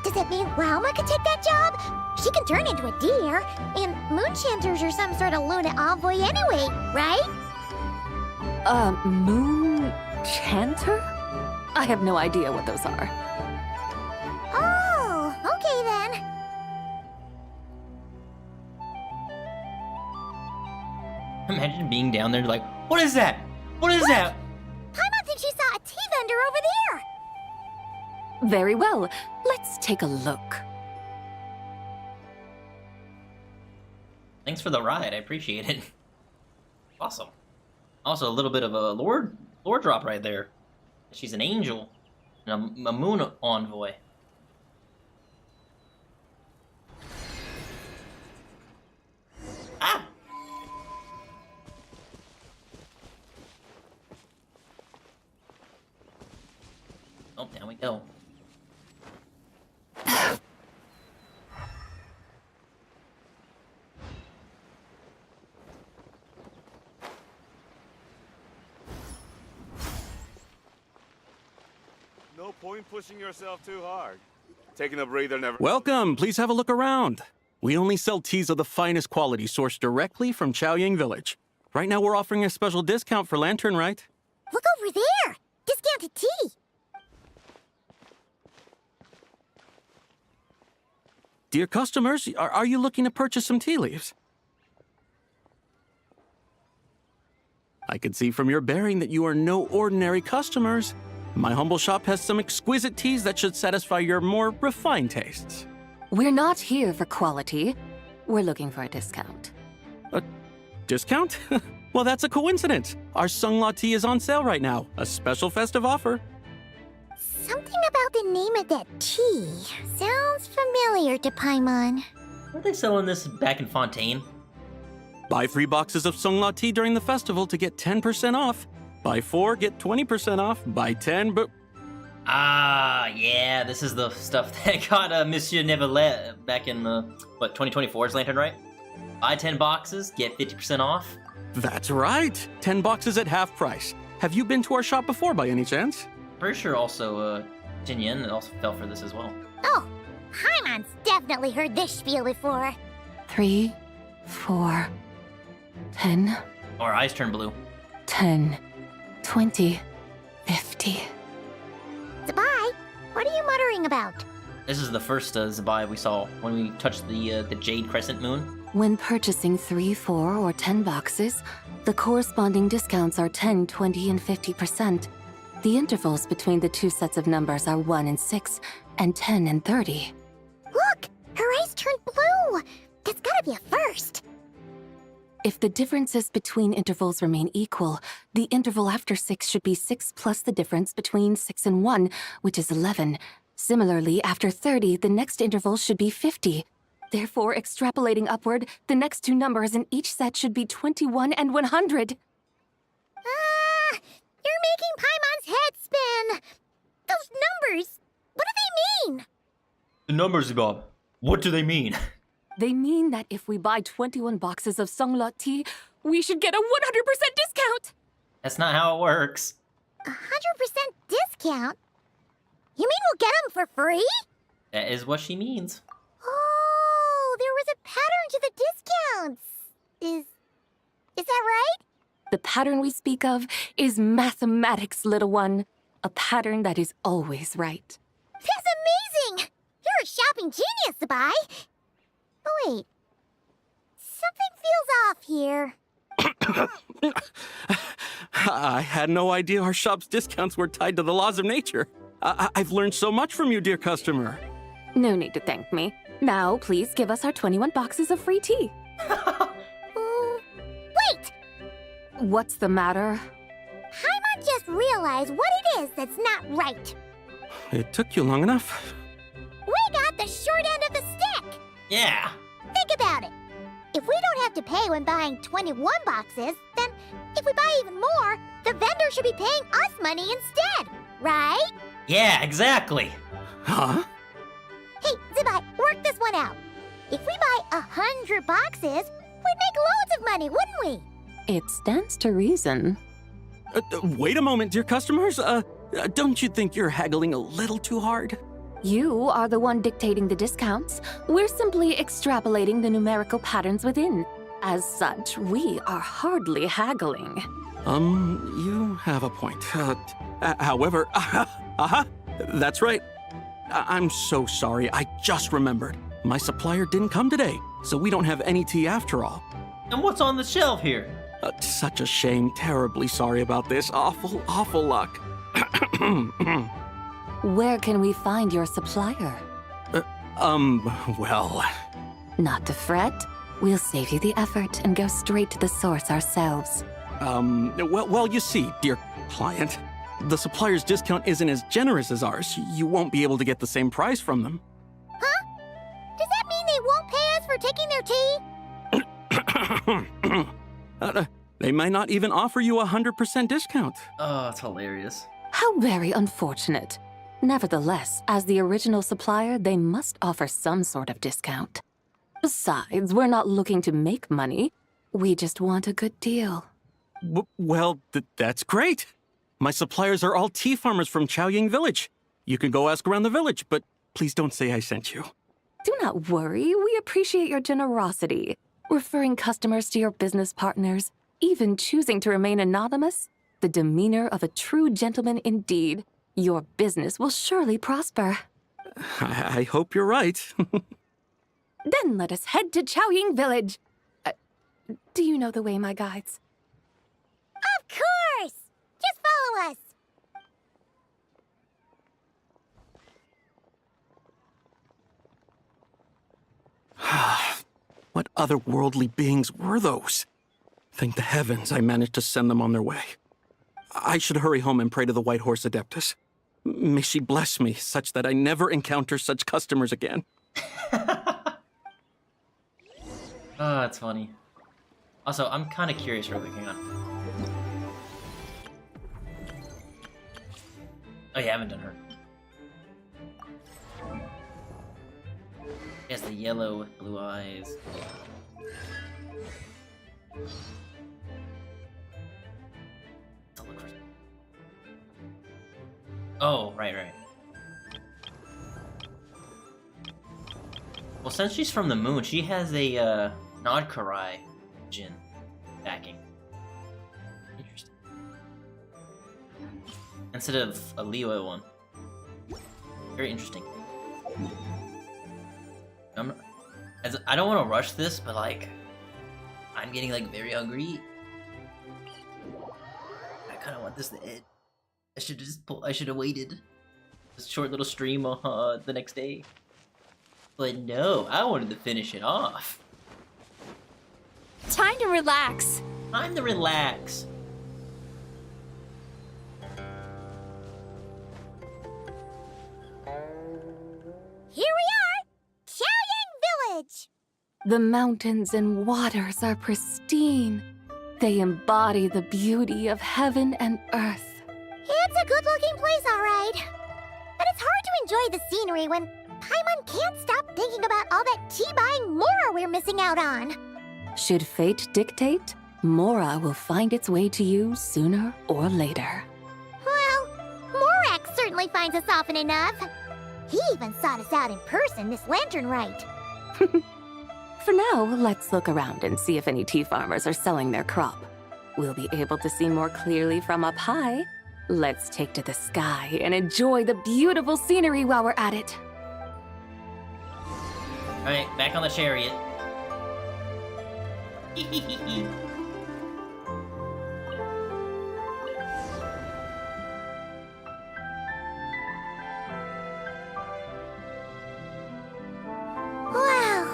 Does that mean Rauma could take that job? She can turn into a deer, and moon chanters are some sort of lunar envoy anyway, right? Moon chanter? I have no idea what those are. Oh, okay then. Imagine being down there like, what is that? What is that? Paimon thinks she saw a tea vendor over there. Very well. Let's take a look. Thanks for the ride. I appreciate it. Awesome. Also, a little bit of a lore drop right there. She's an angel and a moon envoy. Ah! Oh, down we go. No point pushing yourself too hard. Taking a breather never... Welcome. Please have a look around. We only sell teas of the finest quality sourced directly from Chaoying Village. Right now we're offering a special discount for Lanterlite. Look over there! Discounted tea! Dear customers, are you looking to purchase some tea leaves? I can see from your bearing that you are no ordinary customers. My humble shop has some exquisite teas that should satisfy your more refined tastes. We're not here for quality. We're looking for a discount. A discount? Well, that's a coincidence. Our Sunglaw tea is on sale right now. A special festive offer. Something about the name of that tea sounds familiar to Paimon. Weren't they selling this back in Fontaine? Buy 3 boxes of Sunglaw tea during the festival to get 10% off. Buy 4, get 20% off. Buy 10, but... Ah, yeah, this is the stuff that got Monsieur Nevelet back in the, 2024's Lantern, right? Buy 10 boxes, get 50% off. That's right. 10 boxes at half price. Have you been to our shop before by any chance? Pretty sure also, Jinyan also fell for this as well. Oh, Paimon's definitely heard this spiel before. 3, 4, 10. Our eyes turn blue. 10, 20, 50. Sabai, what are you muttering about? This is the first Zabai we saw when we touched the Jade Crescent Moon. When purchasing 3, 4, or 10 boxes, the corresponding discounts are 10, 20, and 50%. The intervals between the two sets of numbers are 1 and 6, and 10 and 30. Look! Her eyes turned blue! That's gotta be a first! If the differences between intervals remain equal, the interval after 6 should be 6 plus the difference between 6 and 1, which is 11. Similarly, after 30, the next interval should be 50. Therefore, extrapolating upward, the next two numbers in each set should be 21 and 100. You're making Paimon's head spin! Those numbers, what do they mean? The numbers, Bob. What do they mean? They mean that if we buy 21 boxes of Songlot tea, we should get a 100% discount! That's not how it works. 100% discount? You mean we'll get them for free? That is what she means. Oh, there was a pattern to the discounts. Is that right? The pattern we speak of is mathematics, little one. A pattern that is always right. That's amazing! You're a shopping genius, Sabai. Oh, wait. Something feels off here. I had no idea our shop's discounts were tied to the laws of nature. I've learned so much from you, dear customer. No need to thank me. Now, please give us our 21 boxes of free tea. Wait! What's the matter? Paimon just realized what it is that's not right. It took you long enough. We got the short end of the stick! Yeah. Think about it. If we don't have to pay when buying 21 boxes, then if we buy even more, the vendor should be paying us money instead, right? Yeah, exactly. Huh? Hey, Zibai, work this one out. If we buy 100 boxes, we'd make loads of money, wouldn't we? It stands to reason. Wait a moment, dear customers. Don't you think you're haggling a little too hard? You are the one dictating the discounts. We're simply extrapolating the numerical patterns within. As such, we are hardly haggling. You have a point. However, that's right. I'm so sorry. I just remembered. My supplier didn't come today, so we don't have any tea after all. And what's on the shelf here? Such a shame. Terribly sorry about this. Awful luck. Where can we find your supplier? Well... Not to fret. We'll save you the effort and go straight to the source ourselves. Well, you see, dear client, the supplier's discount isn't as generous as ours. You won't be able to get the same price from them. Huh? Does that mean they won't pay us for taking their tea? They might not even offer you a 100% discount. Oh, it's hilarious. How very unfortunate. Nevertheless, as the original supplier, they must offer some sort of discount. Besides, we're not looking to make money. We just want a good deal. Well, that's great. My suppliers are all tea farmers from Chaoying Village. You can go ask around the village, but please don't say I sent you. Do not worry. We appreciate your generosity. Referring customers to your business partners, even choosing to remain anonymous, the demeanor of a true gentleman indeed. Your business will surely prosper. I hope you're right. Then let us head to Chaoying Village. Do you know the way, my guides? Of course! Just follow us. What otherworldly beings were those? Thank the heavens I managed to send them on their way. I should hurry home and pray to the White Horse Adeptus. May she bless me such that I never encounter such customers again. Oh, that's funny. Also, I'm kind of curious real quick. Hang on. Oh yeah, I haven't done her. She has the yellow with blue eyes. Oh, right. Well, since she's from the moon, she has a Nod-Krai Jin backing. Interesting. Instead of a Liyue one. Very interesting. I don't want to rush this, but like, I'm getting like very hungry. I kind of want this to end. I should have waited. This short little stream the next day. But no, I wanted to finish it off. Time to relax. Time to relax. Here we are! Chaoying Village! The mountains and waters are pristine. They embody the beauty of heaven and earth. It's a good-looking place, all right. But it's hard to enjoy the scenery when Paimon can't stop thinking about all that tea-buying Mora we're missing out on. Should fate dictate, Mora will find its way to you sooner or later. Well, Morak certainly finds us often enough. He even sought us out in person this Lanterlite. For now, let's look around and see if any tea farmers are selling their crop. We'll be able to see more clearly from up high. Let's take to the sky and enjoy the beautiful scenery while we're at it. Alright, back on the chariot. Wow!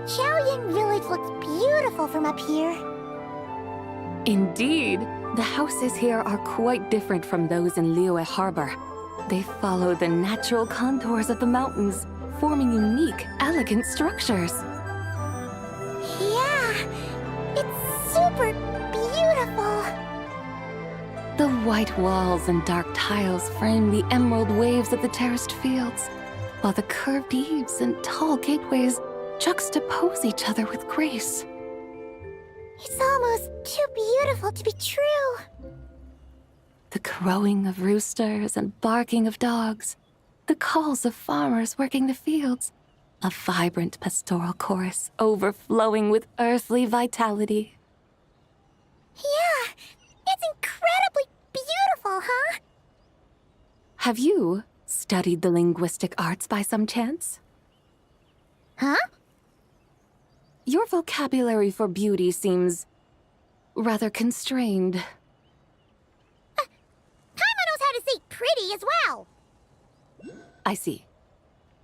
Xiaoying Village looks beautiful from up here. Indeed, the houses here are quite different from those in Liyue Harbor. They follow the natural contours of the mountains, forming unique, elegant structures. Yeah, it's super beautiful. The white walls and dark tiles frame the emerald waves of the terraced fields, while the curved eaves and tall gateways juxtapose each other with grace. It's almost too beautiful to be true. The crowing of roosters and barking of dogs, the calls of farmers working the fields, a vibrant pastoral chorus overflowing with earthly vitality. Yeah, it's incredibly beautiful, huh? Have you studied the linguistic arts by some chance? Huh? Your vocabulary for beauty seems rather constrained. Paimon knows how to say pretty as well. I see.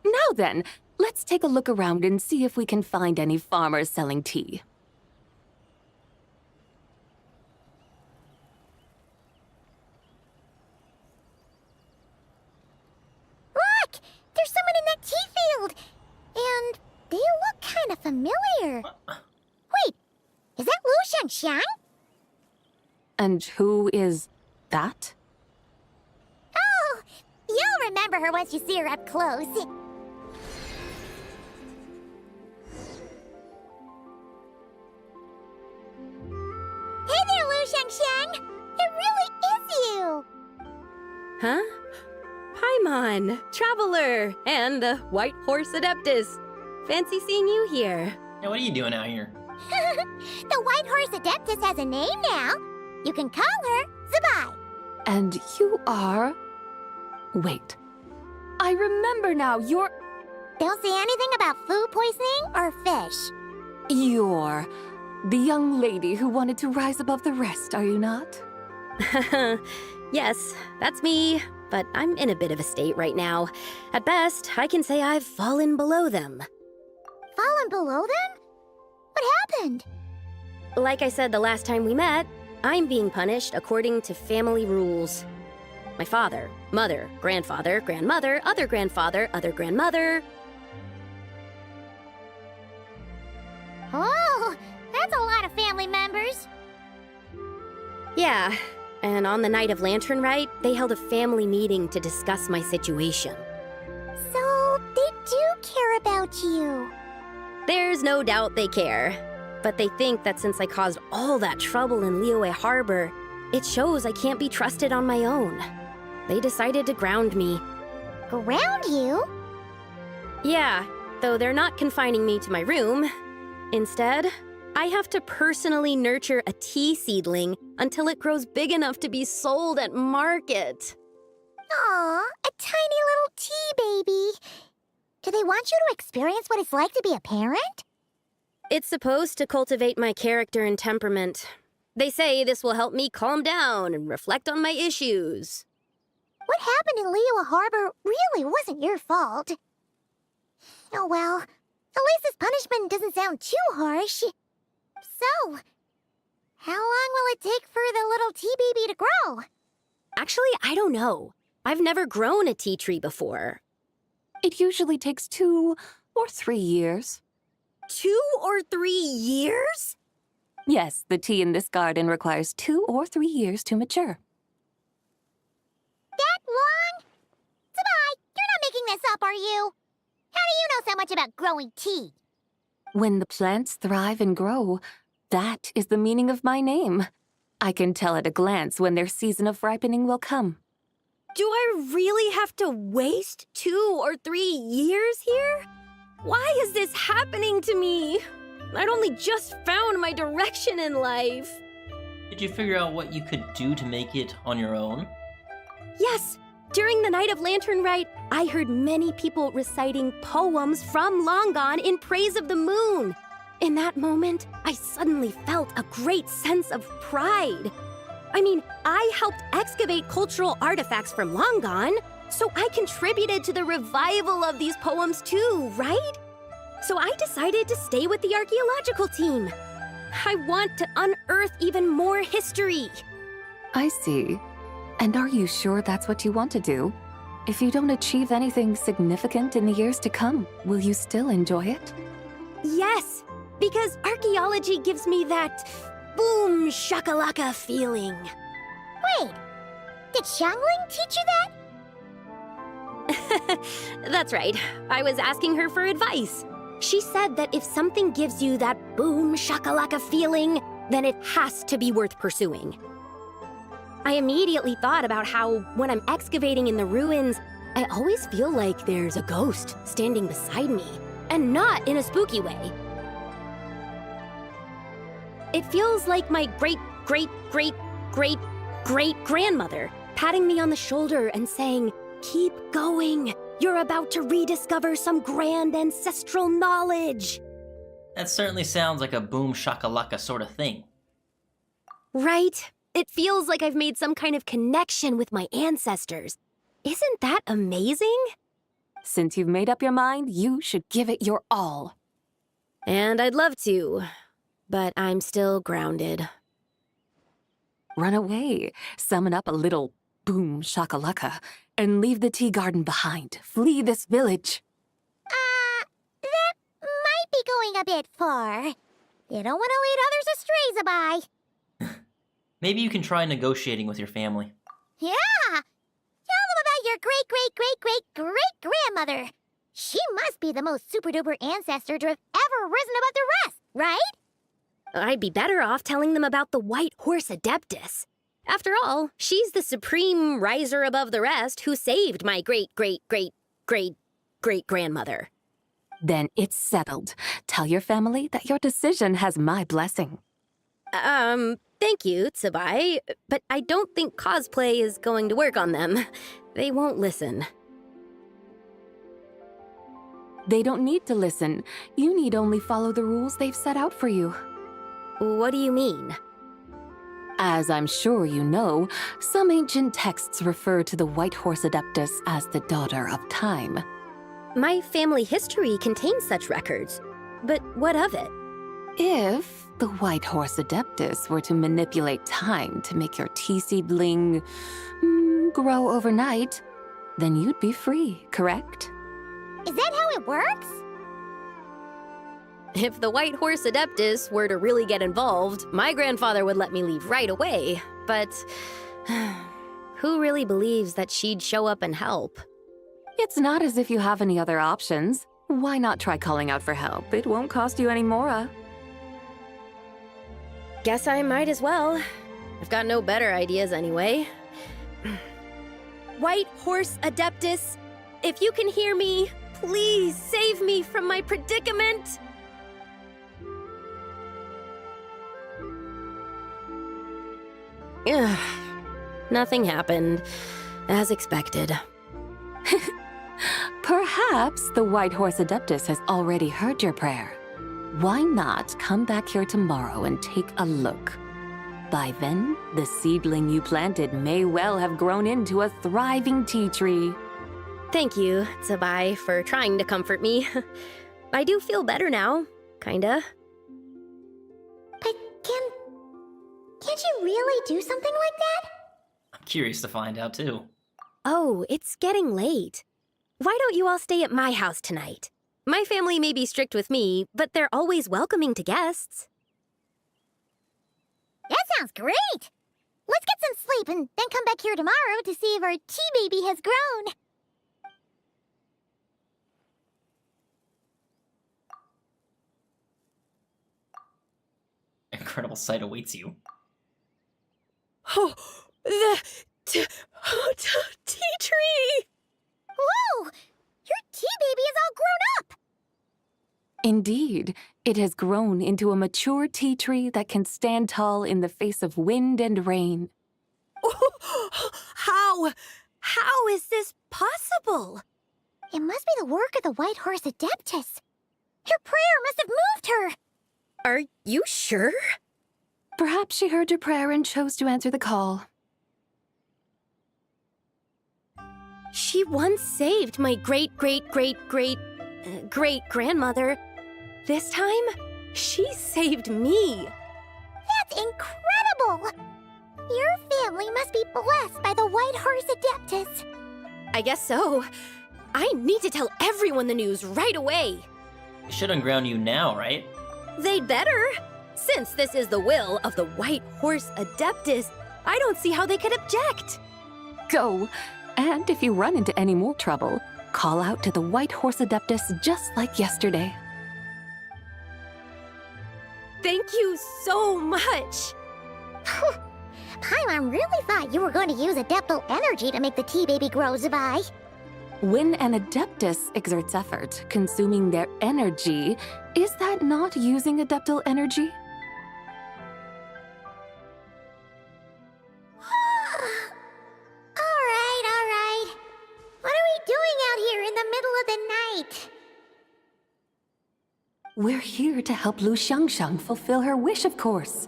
Now then, let's take a look around and see if we can find any farmers selling tea. Look! There's someone in that tea field! And they look kind of familiar. Wait, is that Lu Xiangxiang? And who is that? Oh, you'll remember her once you see her up close. Hey there, Lu Xiangxiang! It really is you! Huh? Paimon, Traveler, and the White Horse Adeptus. Fancy seeing you here. Hey, what are you doing out here? The White Horse Adeptus has a name now. You can call her Zabai. And you are... Wait. I remember now, you're... Don't say anything about food poisoning or fish. You're the young lady who wanted to rise above the rest, are you not? Yes, that's me, but I'm in a bit of a state right now. At best, I can say I've fallen below them. Fallen below them? What happened? Like I said the last time we met, I'm being punished according to family rules. My father, mother, grandfather, grandmother, other grandfather, other grandmother. Oh, that's a lot of family members. Yeah, and on the night of Lanterlite, they held a family meeting to discuss my situation. So, they do care about you. There's no doubt they care. But they think that since I caused all that trouble in Liyue Harbor, it shows I can't be trusted on my own. They decided to ground me. Ground you? Yeah, though they're not confining me to my room. Instead, I have to personally nurture a tea seedling until it grows big enough to be sold at market. Aw, a tiny little tea baby. Do they want you to experience what it's like to be a parent? It's supposed to cultivate my character and temperament. They say this will help me calm down and reflect on my issues. What happened in Liyue Harbor really wasn't your fault. Oh well, at least this punishment doesn't sound too harsh. So, how long will it take for the little tea baby to grow? Actually, I don't know. I've never grown a tea tree before. It usually takes 2 or 3 years. 2 or 3 years? Yes, the tea in this garden requires 2 or 3 years to mature. That long? Zabai, you're not making this up, are you? How do you know so much about growing tea? When the plants thrive and grow, that is the meaning of my name. I can tell at a glance when their season of ripening will come. Do I really have to waste 2 or 3 years here? Why is this happening to me? I'd only just found my direction in life. Did you figure out what you could do to make it on your own? Yes, during the night of Lanterlite, I heard many people reciting poems from long gone in praise of the moon. In that moment, I suddenly felt a great sense of pride. I mean, I helped excavate cultural artifacts from long gone, so I contributed to the revival of these poems too, right? So I decided to stay with the archaeological team. I want to unearth even more history. I see. And are you sure that's what you want to do? If you don't achieve anything significant in the years to come, will you still enjoy it? Yes, because archaeology gives me that boom shakalaka feeling. Wait, did Xiangling teach you that? That's right. I was asking her for advice. She said that if something gives you that boom shakalaka feeling, then it has to be worth pursuing. I immediately thought about how, when I'm excavating in the ruins, I always feel like there's a ghost standing beside me, and not in a spooky way. It feels like my great-great-great-great-great-grandmother patting me on the shoulder and saying, "Keep going. You're about to rediscover some grand ancestral knowledge." That certainly sounds like a boom shakalaka sort of thing. Right? It feels like I've made some kind of connection with my ancestors. Isn't that amazing? Since you've made up your mind, you should give it your all. And I'd love to, but I'm still grounded. Run away, summon up a little boom shakalaka, and leave the tea garden behind. Flee this village. That might be going a bit far. You don't want to lead others astray, Zabai. Maybe you can try negotiating with your family. Yeah! Tell them about your great-great-great-great-great-grandmother. She must be the most super-duper ancestor to have ever risen above the rest, right? I'd be better off telling them about the White Horse Adeptus. After all, she's the supreme riser above the rest who saved my great-great-great-great-great-grandmother. Then it's settled. Tell your family that your decision has my blessing. Thank you, Tsubai, but I don't think cosplay is going to work on them. They won't listen. They don't need to listen. You need only follow the rules they've set out for you. What do you mean? As I'm sure you know, some ancient texts refer to the White Horse Adeptus as the Daughter of Time. My family history contains such records, but what of it? If the White Horse Adeptus were to manipulate time to make your tea seedling grow overnight, then you'd be free, correct? Is that how it works? If the White Horse Adeptus were to really get involved, my grandfather would let me leave right away, but who really believes that she'd show up and help? It's not as if you have any other options. Why not try calling out for help? It won't cost you any mora. Guess I might as well. I've got no better ideas anyway. White Horse Adeptus, if you can hear me, please save me from my predicament! Ugh. Nothing happened, as expected. Perhaps the White Horse Adeptus has already heard your prayer. Why not come back here tomorrow and take a look? By then, the seedling you planted may well have grown into a thriving tea tree. Thank you, Tsubai, for trying to comfort me. I do feel better now, kinda. But can't you really do something like that? I'm curious to find out too. Oh, it's getting late. Why don't you all stay at my house tonight? My family may be strict with me, but they're always welcoming to guests. That sounds great! Let's get some sleep and then come back here tomorrow to see if our tea baby has grown. incredible sight awaits you. Oh, the tea tree! Whoa! Your tea baby is all grown up! Indeed, it has grown into a mature tea tree that can stand tall in the face of wind and rain. How is this possible? It must be the work of the White Horse Adeptus. Your prayer must have moved her! Are you sure? Perhaps she heard your prayer and chose to answer the call. She once saved my great-great-great-great-great-grandmother. This time, she saved me. That's incredible! Your family must be blessed by the White Horse Adeptus. I guess so. I need to tell everyone the news right away. They should unground you now, right? They'd better. Since this is the will of the White Horse Adeptus, I don't see how they could object. Go! And if you run into any more trouble, call out to the White Horse Adeptus just like yesterday. Thank you so much! Paimon really thought you were going to use Adeptal energy to make the tea baby grow, Zabai. When an Adeptus exerts effort, consuming their energy, is that not using Adeptal energy? Alright. What are we doing out here in the middle of the night? We're here to help Lu Xiangxiang fulfill her wish, of course.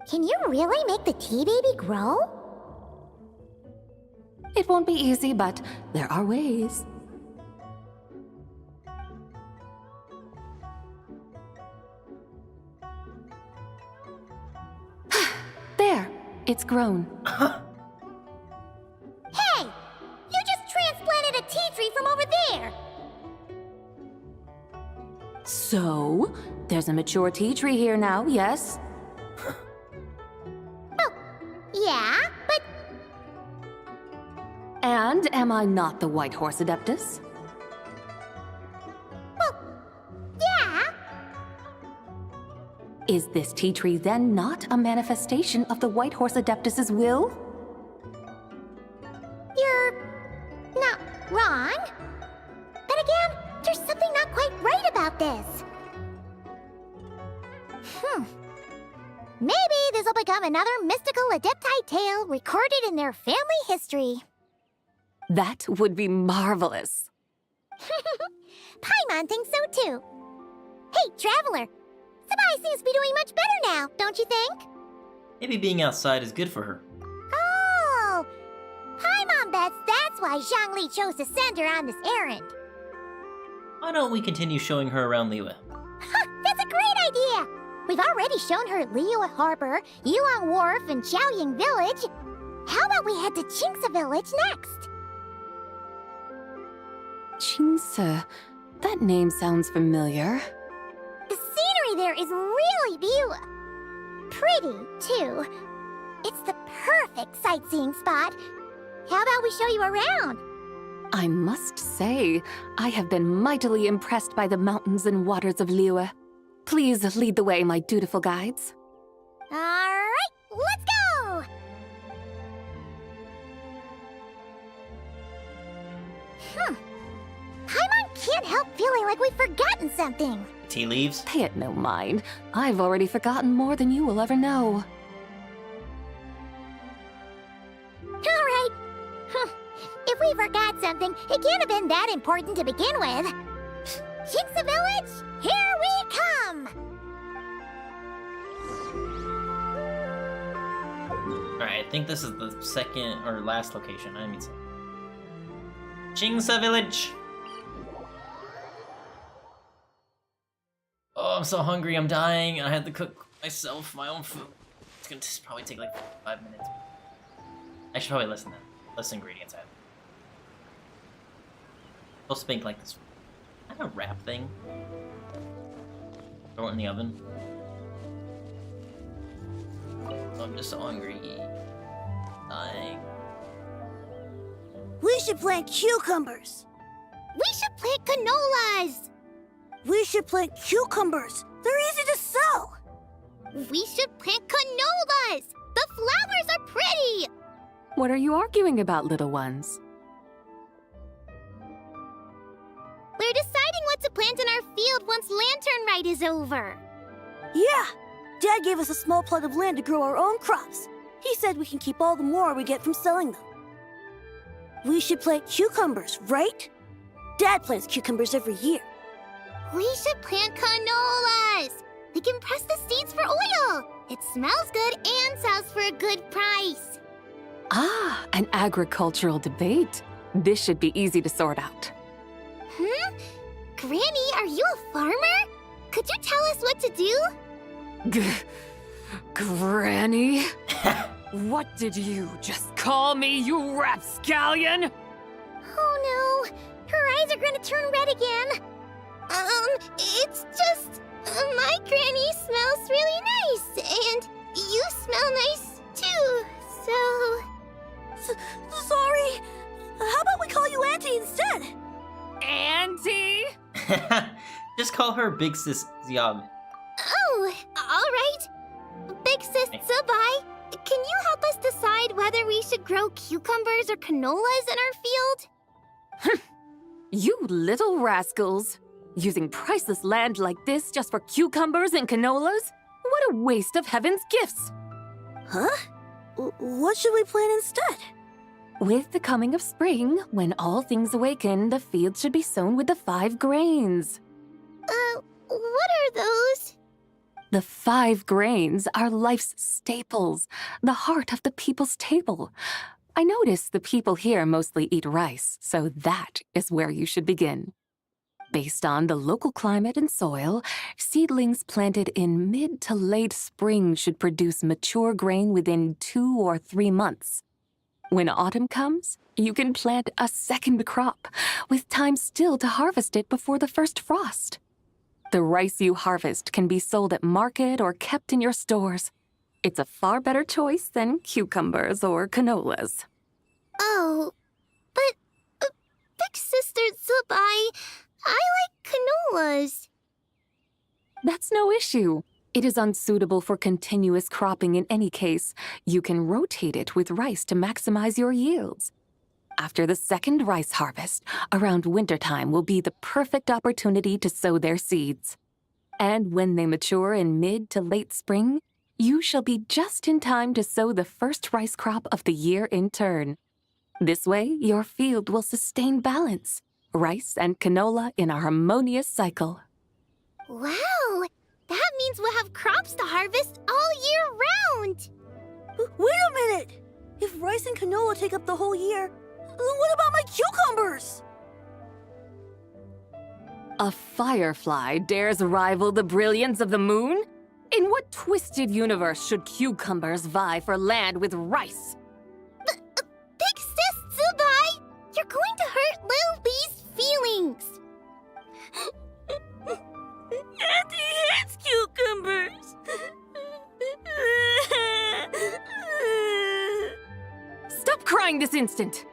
Can you really make the tea baby grow? It won't be easy, but there are ways. There, it's grown. Hey! You just transplanted a tea tree from over there! So, there's a mature tea tree here now, yes? Yeah, but... And am I not the White Horse Adeptus? Yeah! Is this tea tree then not a manifestation of the White Horse Adeptus's will? You're... not wrong. But again, there's something not quite right about this. Maybe this will become another mystical Adepti tale recorded in their family history. That would be marvelous. Paimon thinks so too. Hey, Traveler! Zabai seems to be doing much better now, don't you think? Maybe being outside is good for her. Oh! Paimon bets that's why Zhongli chose to send her on this errand. Why don't we continue showing her around Liyue? That's a great idea! We've already shown her Liyue Harbor, Yulong Wharf, and Xiaoying Village. How about we head to Qingce Village next? Qingce. That name sounds familiar. The scenery there is really beautiful. Pretty, too. It's the perfect sightseeing spot. How about we show you around? I must say, I have been mightily impressed by the mountains and waters of Liyue. Please lead the way, my dutiful guides. Alright, let's go! Paimon can't help feeling like we've forgotten something. Tea leaves? Pay it no mind. I've already forgotten more than you will ever know. Alright. If we forgot something, it can't have been that important to begin with. Qingce Village, here we come! Alright, I think this is the second or last location. I mean, Qingce Village! Oh, I'm so hungry, I'm dying. I had to cook myself my own food. It's gonna probably take like 5 minutes. I should probably listen to list ingredients I have. Supposed to make like this kind of wrap thing. Throw it in the oven. Oh, I'm just so hungry. Dying. We should plant cucumbers. We should plant canolas. We should plant cucumbers. They're easy to sow. we should plant canolas! The flowers are pretty! What are you arguing about, little ones? We're deciding what to plant in our field once Lantern Rite is over. Yeah! Dad gave us a small plot of land to grow our own crops. He said we can keep all the more we get from selling them. We should plant cucumbers, right? Dad plants cucumbers every year. We should plant canolas! We can press the seeds for oil! It smells good and sells for a good price. Ah, an agricultural debate. This should be easy to sort out. Granny, are you a farmer? Could you tell us what to do? Granny? What did you just call me, you rapscallion? Oh no, her eyes are gonna turn red again. It's just... my granny smells really nice, and you smell nice too, so... Sorry. How about we call you Auntie instead? Auntie? Just call her Big Sis Xiao. Oh, alright. Big Sis Zubai, can you help us decide whether we should grow cucumbers or canolas in our field? You little rascals! Using priceless land like this just for cucumbers and canolas? What a waste of heaven's gifts! Huh? What should we plant instead? With the coming of spring, when all things awaken, the field should be sown with the 5 grains. What are those? The 5 grains are life's staples, the heart of the people's table. I notice the people here mostly eat rice, so that is where you should begin. Based on the local climate and soil, seedlings planted in mid to late spring should produce mature grain within 2 or 3 months. When autumn comes, you can plant a second crop, with time still to harvest it before the first frost. The rice you harvest can be sold at market or kept in your stores. It's a far better choice than cucumbers or canolas. Oh, but Big Sister Zubai, I like canolas. That's no issue. It is unsuitable for continuous cropping in any case. You can rotate it with rice to maximize your yields. After the second rice harvest, around wintertime will be the perfect opportunity to sow their seeds. And when they mature in mid to late spring, you shall be just in time to sow the first rice crop of the year in turn. This way, your field will sustain balance, rice and canola in a harmonious cycle. Wow! That means we'll have crops to harvest all year round! Wait a minute! If rice and canola take up the whole year, what about my cucumbers? A firefly dares rival the brilliance of the moon? In what twisted universe should cucumbers vie for land with rice? Big Sis Zubai, you're going to hurt Lil Bee's feelings! Auntie hates cucumbers! Stop crying this instant!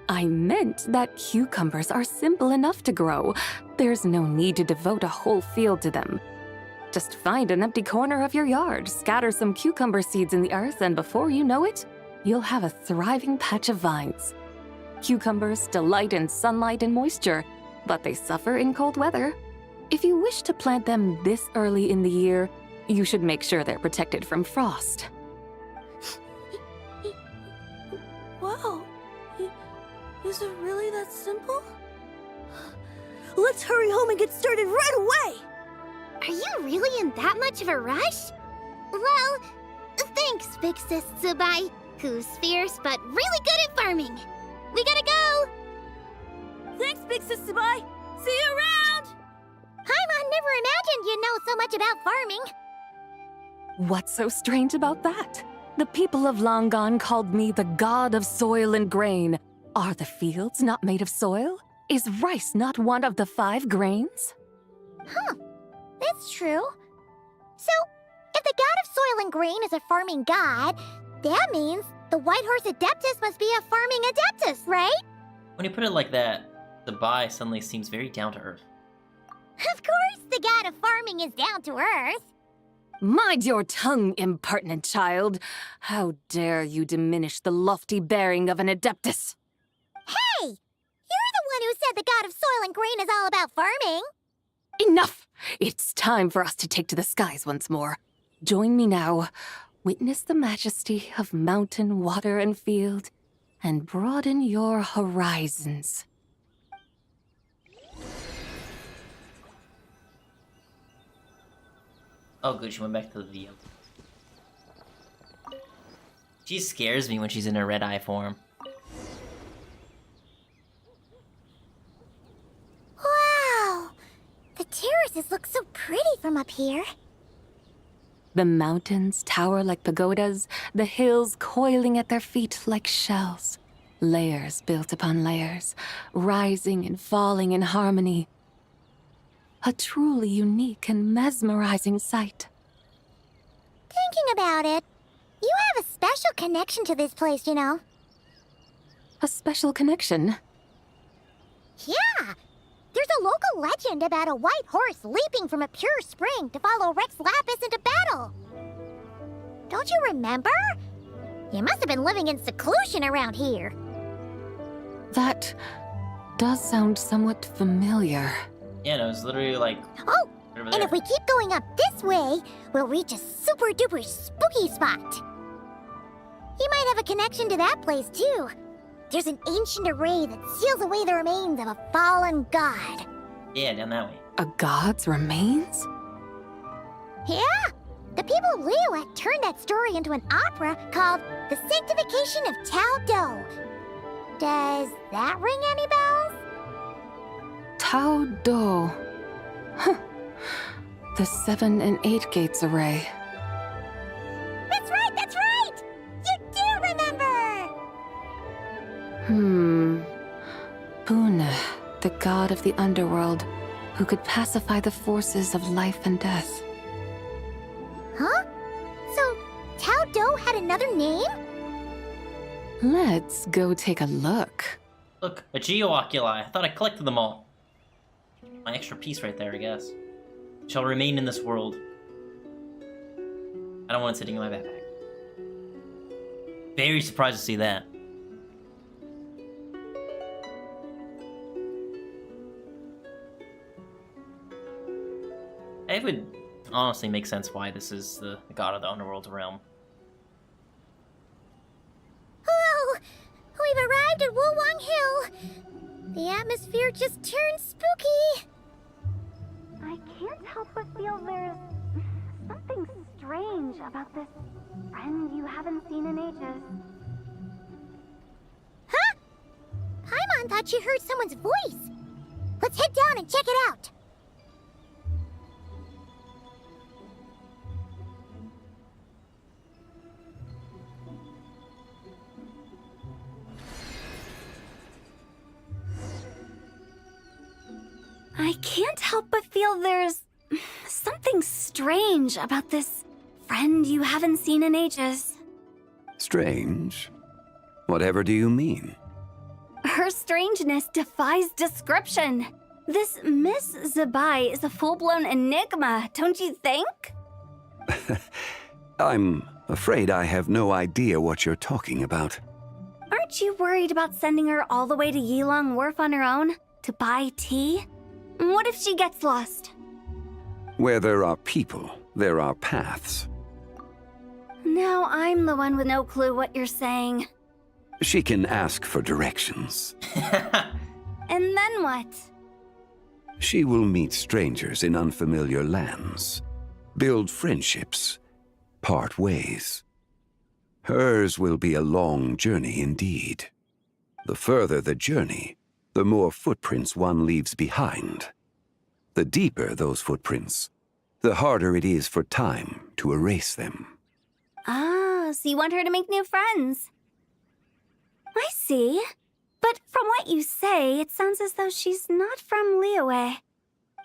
I meant that cucumbers are simple enough to grow. There's no need to devote a whole field to them. Just find an empty corner of your yard, scatter some cucumber seeds in the earth, and before you know it, you'll have a thriving patch of vines. Cucumbers delight in sunlight and moisture, but they suffer in cold weather. If you wish to plant them this early in the year, you should make sure they're protected from frost. Wow. Is it really that simple? Let's hurry home and get started right away! Are you really in that much of a rush? Well, thanks, Big Sis Zubai, who's fierce but really good at farming. We gotta go! Thanks, Big Sis Zubai! See you around! Paimon never imagined you'd know so much about farming. What's so strange about that? The people of Langan called me the god of soil and grain. Are the fields not made of soil? Is rice not one of the 5 grains? Huh, that's true. So, if the god of soil and grain is a farming god, that means the White Horse Adeptus must be a farming adeptus, right? When you put it like that, the Bai suddenly seems very down to earth. Of course, the god of farming farming is down to earth. Mind your tongue, impertinent child. How dare you diminish the lofty bearing of an Adeptus? Hey! You're the one who said the god of soil and grain is all about farming. Enough! It's time for us to take to the skies once more. Join me now. Witness the majesty of mountain, water, and field, and broaden your horizons. Oh, good. She went back to the field. She scares me when she's in her red eye form. Wow! The terraces look so pretty from up here. The mountains tower like pagodas, the hills coiling at their feet like shells. Layers built upon layers, rising and falling in harmony. A truly unique and mesmerizing sight. Thinking about it, you have a special connection to this place, you know. A special connection? Yeah! There's a local legend about a white horse leaping from a pure spring to follow Rex Lapis into battle. Don't you remember? You must have been living in seclusion around here. That does sound somewhat familiar. Yeah, no, it's literally like... Oh, over and there. if we keep going up this way, we'll reach a super duper spooky spot. You might have a connection to that place too. There's an ancient array that seals away the remains of a fallen god. Yeah, down that way. A god's remains? Yeah! The people of Liyue turned that story into an opera called The Sanctification of Tao Do. Does that ring any bells? Tao Do. Huh. The 7 and 8 gates array. That's right, that's right! You do remember! Puna, the god of the underworld, who could pacify the forces of life and death. Huh? So, Tao Do had another name? Let's go take a look. Look, a geo-oculi. I thought I collected them all. My extra piece right there, I guess. Shall remain in this world. I don't want it sitting in my backpack. Very surprised to see that. It would honestly make sense why this is the god of the underworld's realm. Hello! We've arrived at Wulwang Hill. The atmosphere just turned spooky. I can't help but feel there's something strange about this friend you haven't seen in ages. Huh? Paimon thought she heard someone's voice. Let's head down and check it out. I can't help but feel there's something strange about this friend you haven't seen in ages. Strange? Whatever do you mean? Her strangeness defies description. This Miss Zabai is a full-blown enigma, don't you think? I'm afraid I have no idea what you're talking about. Aren't you worried about sending her all the way to Yilong Wharf on her own to buy tea? What if she gets lost? Where there are people, there are paths. Now I'm the one with no clue what you're saying. She can ask for directions. And then what? She will meet strangers in unfamiliar lands, build friendships, part ways. Hers will be a long journey indeed. The further the journey, the more footprints one leaves behind. The deeper those footprints, the harder it is for time to erase them. Ah, so you want her to make new friends. I see. But from what you say, it sounds as though she's not from Liyue.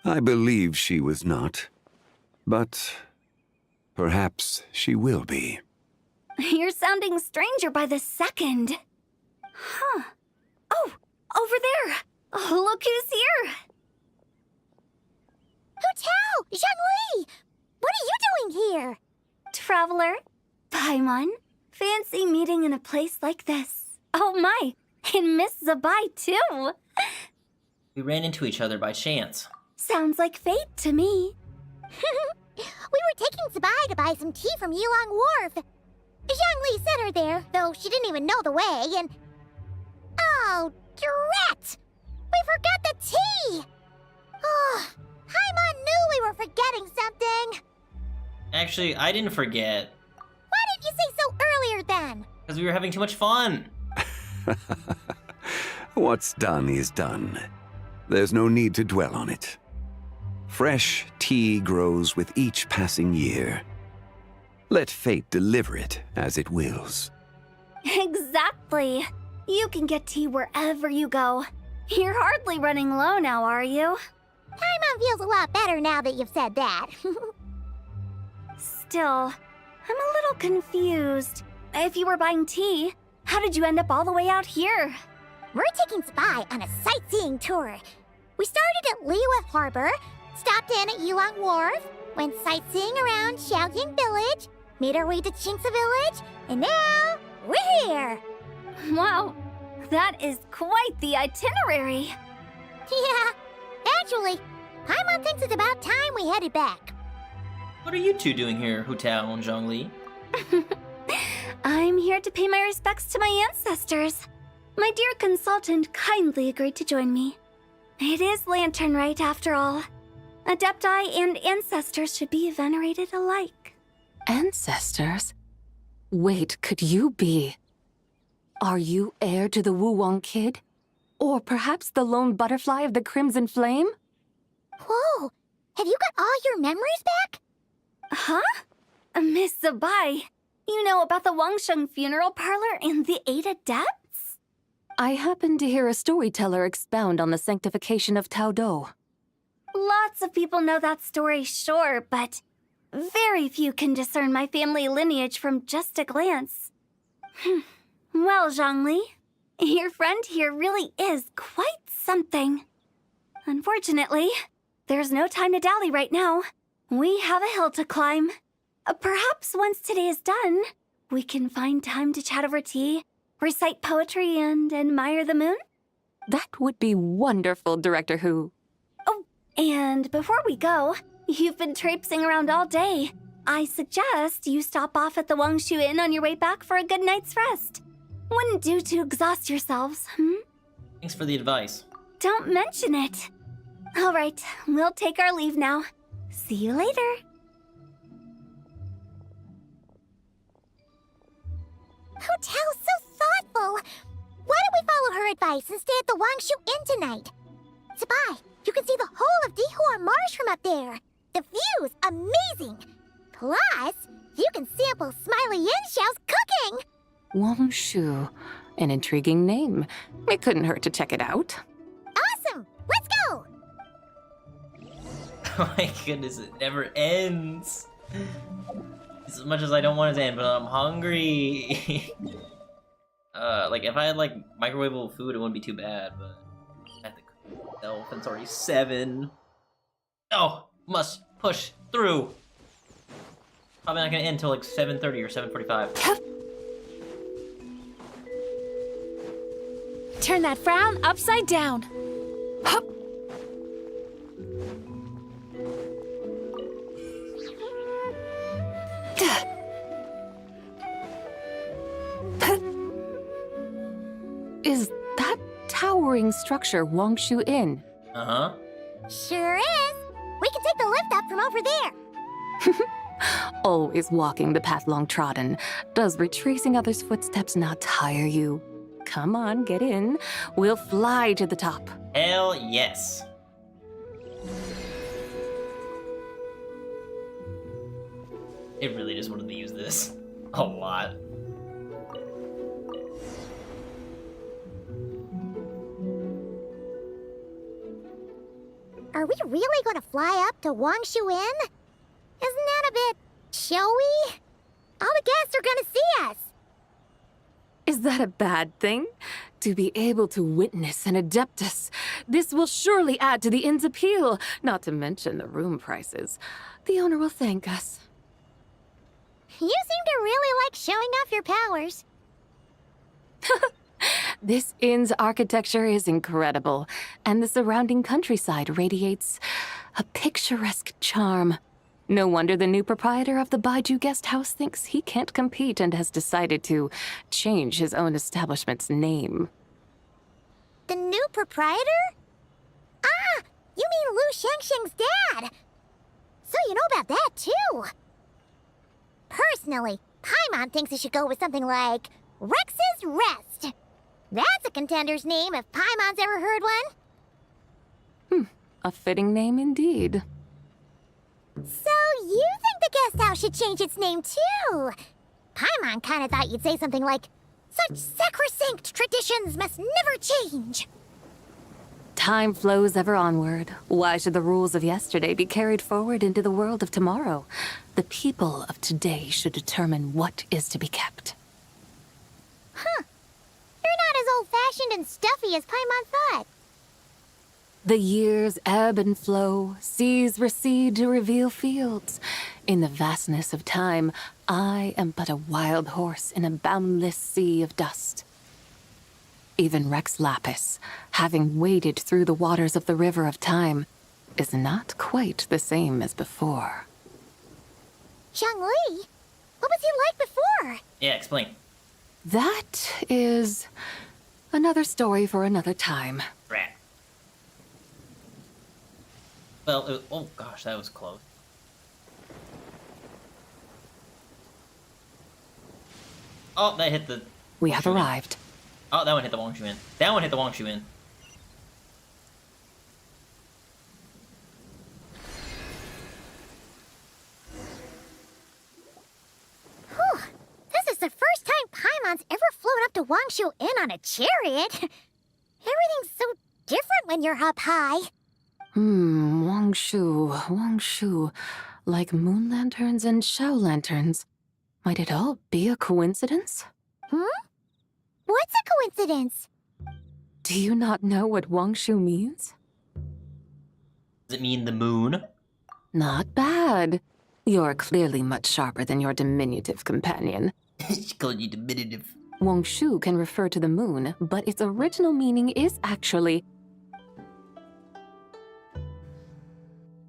I believe she was not, but perhaps she will be. You're sounding stranger by the second. Huh. Oh, over there. Oh, look who's here. Hu Tao! Zhang sure. Paimon, fancy meeting in a place like this. Oh my, and Miss Zabai too. We ran into each other by chance. Sounds like fate to me. We were taking Zabai to buy some tea from Yulong Wharf. Zhongli sent her there, though she didn't even know the way, and... Oh, drat! We forgot the tea! Oh, Paimon knew we were forgetting something! Actually, I didn't forget. Why didn't you say so earlier then? Because we were having too much fun. What's done is done. There's no need to dwell on it. Fresh tea grows with each passing year. Let fate deliver it as it wills. Exactly. You can get tea wherever you go. You're hardly running low now, are you? Paimon feels a lot better now that you've said that. Still, I'm a little confused. If you were buying tea, how did you end up all the way out here? We're taking Spy on a sightseeing tour. We started at Liyue Harbor, stopped in at Yulong Wharf, went sightseeing around Xiaoying Village, made our way to Qingce Village, and now we're here. Wow, that is quite the itinerary. Yeah, actually, Paimon thinks it's about time we headed back. What are you two doing here, Hu Tao and Zhongli? I'm here to pay my respects to my ancestors. My dear consultant kindly agreed to join me. It is Lanterlite, after all. Adepti and ancestors should be venerated alike. Ancestors? Wait, could you be? Are you heir to the Wu-Wong kid? Or perhaps the lone butterfly of the Crimson Flame? Whoa, have you got all your memories back? Huh? Miss Zabai, you know about the Wangsheng funeral parlor and the 8 adepts? I happened to hear a storyteller expound on the sanctification of Taodo. Lots of people know that story, sure, but very few can discern my family lineage from just a glance. Well, Zhongli, your friend here really is quite something. Unfortunately, there's no time to dally right now. We have a hill to climb. Perhaps once today is done, we can find time to chat over tea, recite poetry, and admire the moon? That would be wonderful, Director Hu. Oh, and before we go, you've been traipsing around all day. I suggest you stop off at the Wangshu Inn on your way back for a good night's rest. Wouldn't do to exhaust yourselves, Thanks for the advice. Don't mention it. All right, we'll take our leave now. See you later. Hotel's so thoughtful. Why don't we follow her advice and stay at the Wangshu Inn tonight? Zabai, you can see the whole of Dihua Marsh from up there. The view's amazing. Plus, you can sample Smiley Yin-Xiao's cooking. Wangshu, an intriguing name. It couldn't hurt to check it out. Awesome! Let's go! Oh my goodness, it never ends. As much as I don't want it to end, but I'm hungry. Like if I had like microwavable food, it wouldn't be too bad, but I have to cook myself and it's already 7. Oh, must push through. Probably not gonna end until like 7:30 or 7:45. Turn that frown upside down. Hup. Is that towering structure Wangshu Inn? Uh-huh. Sure is. We can take the lift up from over there. Always walking the path long trodden. Does retracing others' footsteps not tire you? Come on, get in. We'll fly to the top. Hell yes. It really just wanted to use this a lot. Are we really going to fly up to Wangshu Inn? Isn't that a bit showy? All the guests are going to see us. Is that a bad thing? To be able to witness an Adeptus. This will surely add to the inn's appeal, not to mention the room prices. The owner will thank us. You seem to really like showing off your powers. This inn's architecture is incredible, and the surrounding countryside radiates a picturesque charm. No wonder the new proprietor of the Baiju Guest House thinks he can't compete and has decided to change his own establishment's name. The new proprietor? Ah, you mean Lu Shengsheng's dad. So you know about that, too. Personally, Paimon thinks it should go with something like Rex's Rest. That's a contender's name if Paimon's ever heard one. A fitting name indeed. So you think the guest house should change its name, too? Paimon kinda thought you'd say something like, such sacrosanct traditions must never change. Time flows ever onward. Why should the rules of yesterday be carried forward into the world of tomorrow? The people of today should determine what is to be kept. Huh. You're not as old-fashioned and stuffy as Paimon thought. The years ebb and flow, seas recede to reveal fields. In the vastness of time, I am but a wild horse in a boundless sea of dust. Even Rex Lapis, having waded through the waters of the river of time, is not quite the same as before. Zhongli? What was he like before? Yeah, explain. That is another story for another time. Rat. Well, oh gosh, that was close. Oh, that hit the... We have arrived. Oh, that one hit the Wangshu Inn. That one hit the Wangshu Inn. Whew. This is the first time Paimon's ever flown up to Wangshu Inn on a chariot. Everything's so different when you're up high. Wangshu. Like moon lanterns and shell lanterns. Might it all be a coincidence? What's a coincidence? Do you not know what Wangshu means? Does it mean the moon? Not bad. You're clearly much sharper than your diminutive companion. She called you diminutive. Wangshu can refer to the moon, but its original meaning is actually...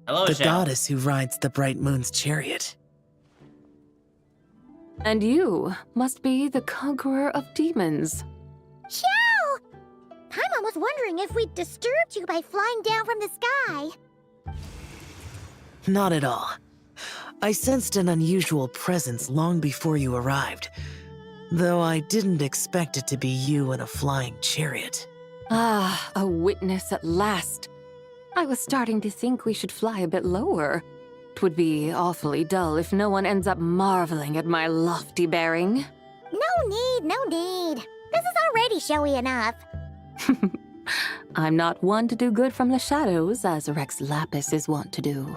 Hello, the Shao. goddess who rides the bright moon's chariot. And you must be the conqueror of demons. Xiao! Paimon was wondering if we'd disturbed you by flying down from the sky. Not at all. I sensed an unusual presence long before you arrived, though I didn't expect it to be you in a flying chariot. Ah, a witness at last. I was starting to think we should fly a bit lower. It would be awfully dull if no one ends up marveling at my lofty bearing. No need. This is already showy enough. I'm not one to do good from the shadows, as Rex Lapis is wont to do.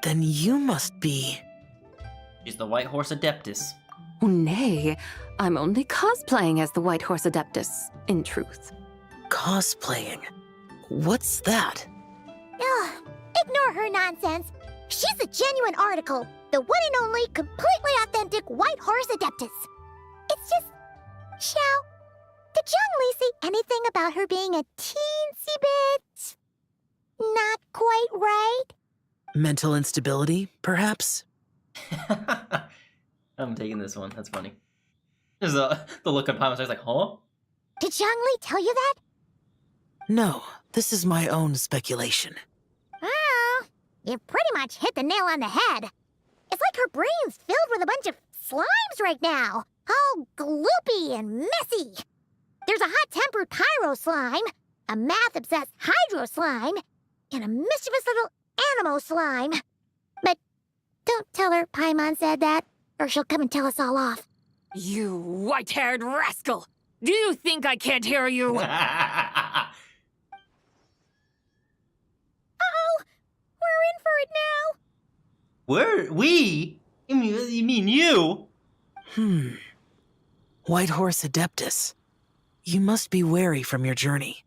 Then you must be... She's the White Horse Adeptus. Oh, nay, I'm only cosplaying as the White Horse Adeptus, in truth. Cosplaying? What's that? Ugh, ignore her nonsense. She's a genuine article, the one and only, completely authentic White Horse Adeptus. It's just... Xiao, did Zhongli say anything about her being a teensy bit... not quite right? Mental instability, perhaps? I'm taking this one. That's funny. There's the look on Paimon's face like, huh? Did Zhongli tell you that? No, this is my own speculation. Oh, you pretty much hit the nail on the head. It's like her brain's filled with a bunch of slimes right now. All gloopy and messy. There's a hot-tempered pyro slime, a math-obsessed hydro slime, and a mischievous little animo slime. But don't tell her Paimon said that, or she'll come and tell us all off. You white-haired rascal! Do you think I can't hear you? Uh-oh! We're in for it now! We? You mean you? White Horse Adeptus. You must be weary from your journey.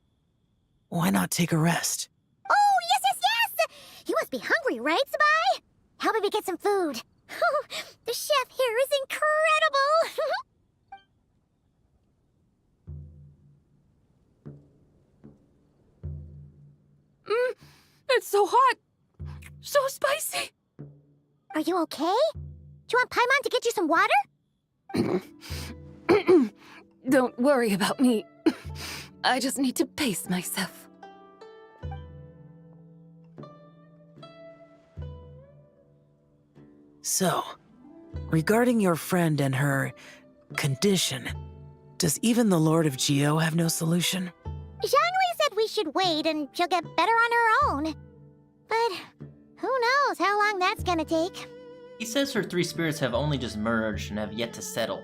Why not take a rest? Oh, yes! You must be hungry, right, Sabai? How about we get some food? The chef here is incredible! It's so hot! So spicy! Are you okay? Do you want Paimon to get you some water? Don't worry about me. I just need to pace myself. So, regarding your friend and her condition, does even the Lord of Geo have no solution? Zhongli said we should wait and she'll get better on her own. But who knows how long that's gonna take. He says her three spirits have only just merged and have yet to settle.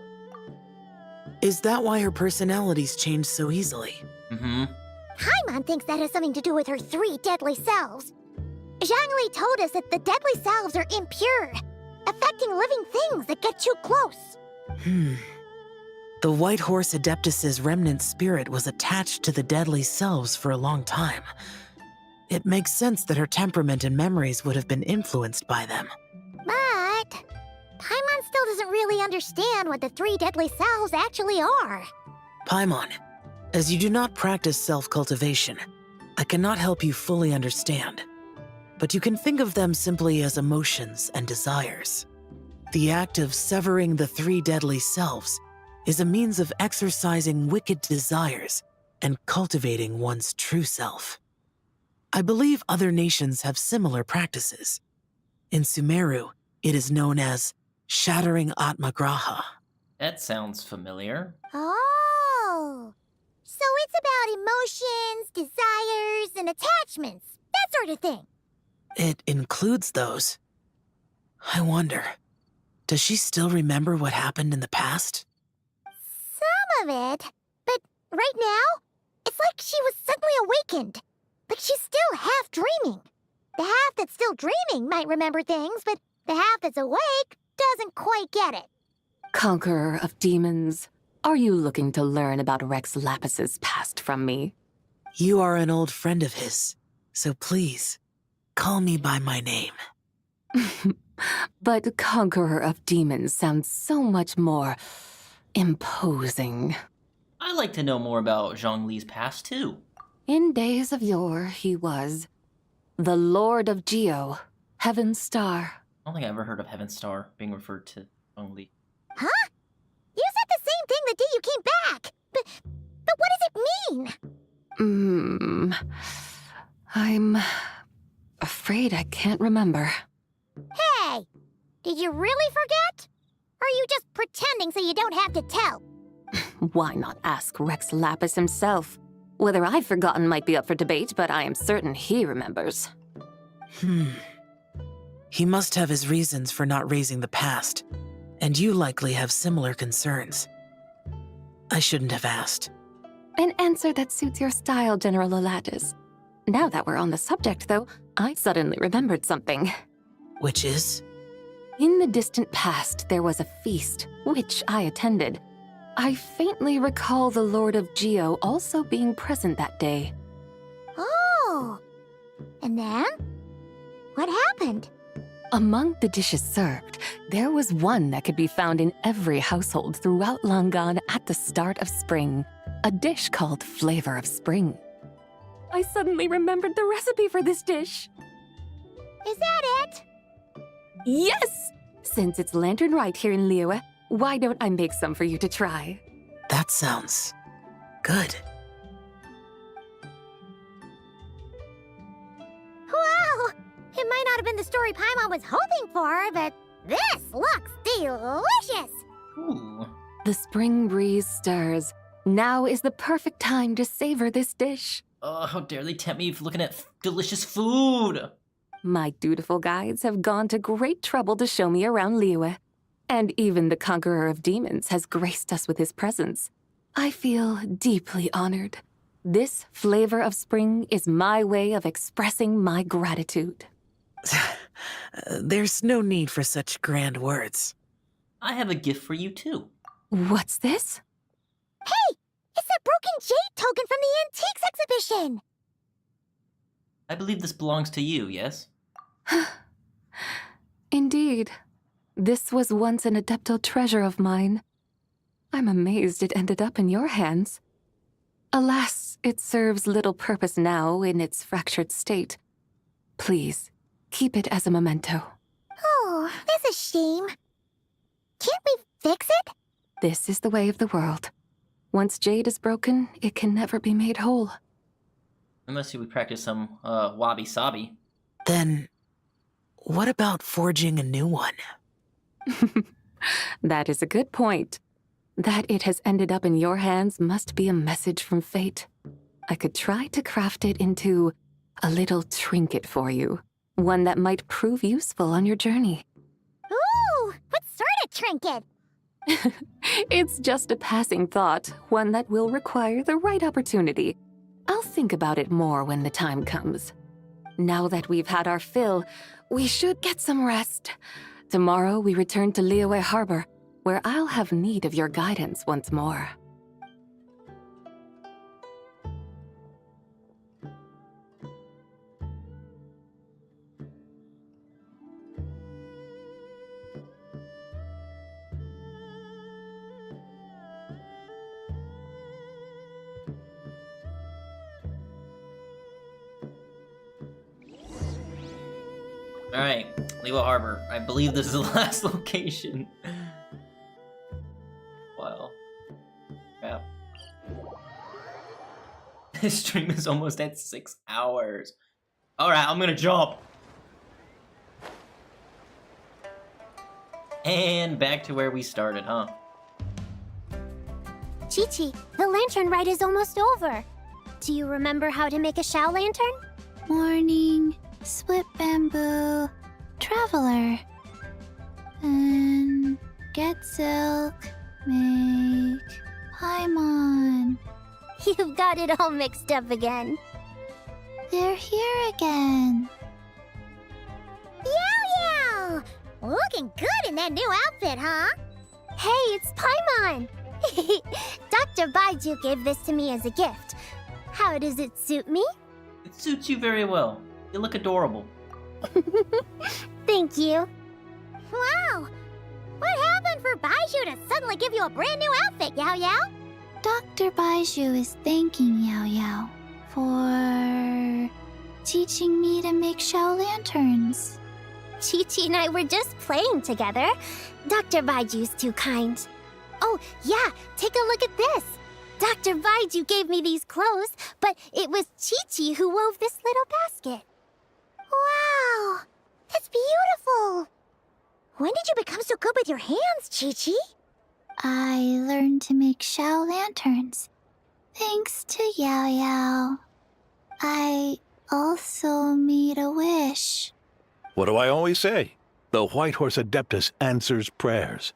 Is that why her personalities change so easily? Mm-hmm. Paimon thinks that has something to do with her 3 deadly selves. Zhongli told us that the deadly selves are impure, affecting living things that get too close. The White Horse Adeptus's remnant spirit was attached to the deadly selves for a long time. It makes sense that her temperament and memories would have been influenced by them. But Paimon still doesn't really understand what the 3 deadly selves actually are. Paimon, as you do not practice self-cultivation, I cannot help you fully understand. But you can think of them simply as emotions and desires. The act of severing the 3 deadly selves is a means of exercising wicked desires and cultivating one's true self. I believe other nations have similar practices. In Sumeru, it is known as shattering Atmagraha. That sounds familiar. Oh, so it's about emotions, desires, and attachments, that sort of thing. It includes those. I wonder, does she still remember what happened in the past? Some of it, but right now, it's like she was suddenly awakened. Like she's still half dreaming. The half that's still dreaming might remember things, but the half that's awake doesn't quite get it. Conqueror of demons, are you looking to learn about Rex Lapis's past from me? You are an old friend of his, so please, call me by my name. But Conqueror of Demons sounds so much more imposing. I'd like to know more about Zhongli's past, too. In days of yore, he was the Lord of Geo, Heaven's Star. I don't think I ever heard of Heaven Star being referred to Zhongli. Huh? You said the same thing the day you came back. But what does it mean? I'm afraid I can't remember. Hey, did you really forget? Or are you just pretending so you don't have to tell? Why not ask Rex Lapis himself? Whether I've forgotten might be up for debate, but I am certain he remembers. He must have his reasons for not raising the past, and you likely have similar concerns. I shouldn't have asked. An answer that suits your style, General Alatis. Now that we're on the subject, though, I suddenly remembered something. Which is? In the distant past, there was a feast, which I attended. I faintly recall the Lord of Geo also being present that day. Oh, and then? What happened? Among the dishes served, there was one that could be found in every household throughout Langan at the start of spring. A dish called Flavor of Spring. I suddenly remembered the recipe for this dish. Is that it? Yes! Since it's Lanterlite here in Liyue, why don't I make some for you to try? That sounds good. Wow! It might not have been the story Paimon was hoping for, but this looks delicious! Ooh. The spring breeze stirs. Now is the perfect time to savor this dish. Oh, how dare they tempt me with looking at delicious food! My dutiful guides have gone to great trouble to show me around Liyue. And even the Conqueror of Demons has graced us with his presence. I feel deeply honored. This Flavor of Spring is my way of expressing my gratitude. There's no need for such grand words. I have a gift for you, too. What's this? Hey! It's that broken jade token from the antiques exhibition! I believe this belongs to you, yes? Indeed. This was once an Adeptal treasure of mine. I'm amazed it ended up in your hands. Alas, it serves little purpose now in its fractured state. Please, keep it as a memento. Oh, that's a shame. Can't we fix it? This is the way of the world. Once jade is broken, it can never be made whole. Unless we practice some wabi-sabi. Then, what about forging a new one? That is a good point. That it has ended up in your hands must be a message from fate. I could try to craft it into a little trinket for you. One that might prove useful on your journey. Ooh, what sort of trinket? It's just a passing thought, one that will require the right opportunity. I'll think about it more when the time comes. Now that we've had our fill, we should get some rest. Tomorrow we return to Liyue Harbor, where I'll have need of your guidance once more. Alright, Liyue Harbor. I believe this is the last location. Wow. Yeah. This stream is almost at 6 hours. Alright, I'm gonna jump. And back to where we started, huh? Chi-Chi, the lantern ride is almost over. Do you remember how to make a Shao lantern? Morning, split bamboo, traveler, and get silk, make Paimon. You've got it all mixed up again. They're here again. Yow! Looking good in that new outfit, huh? Hey, it's Paimon! Dr. Baiju gave this to me as a gift. How does it suit me? It suits you very well. You look adorable. Thank you. Wow! What happened for Baiju to suddenly give you a brand new outfit, Yao Yao? Dr. Baiju is thanking Yao Yao for teaching me to make Shao lanterns. Chi-Chi and I were just playing together. Dr. Baiju's too kind. Oh, yeah, take a look at this. Dr. Baiju gave me these clothes, but it was Chi-Chi who wove this little basket. Wow, that's beautiful. When did you become so good with your hands, Chi-Chi? I learned to make Shao lanterns, thanks to Yao Yao. I also made a wish. What do I always say? The White Horse Adeptus answers prayers.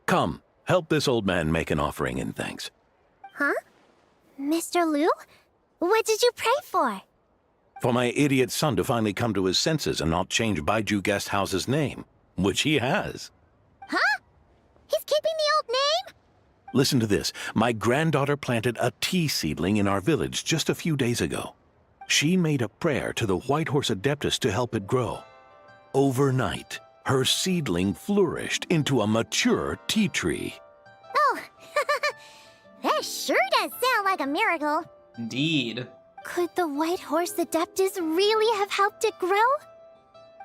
Come, help this old man make an offering in thanks. Huh? Mr. Liu? What did you pray for? For my idiot son to finally come to his senses and not change Baiju Guest House's name, which he has. Huh? He's keeping the old name? Listen to this. My granddaughter planted a tea seedling in our village just a few days ago. She made a prayer to the White Horse Adeptus to help it grow. Overnight, her seedling flourished into a mature tea tree. Oh, that sure does sound like a miracle. Indeed. Could the White Horse Adeptus really have helped it grow?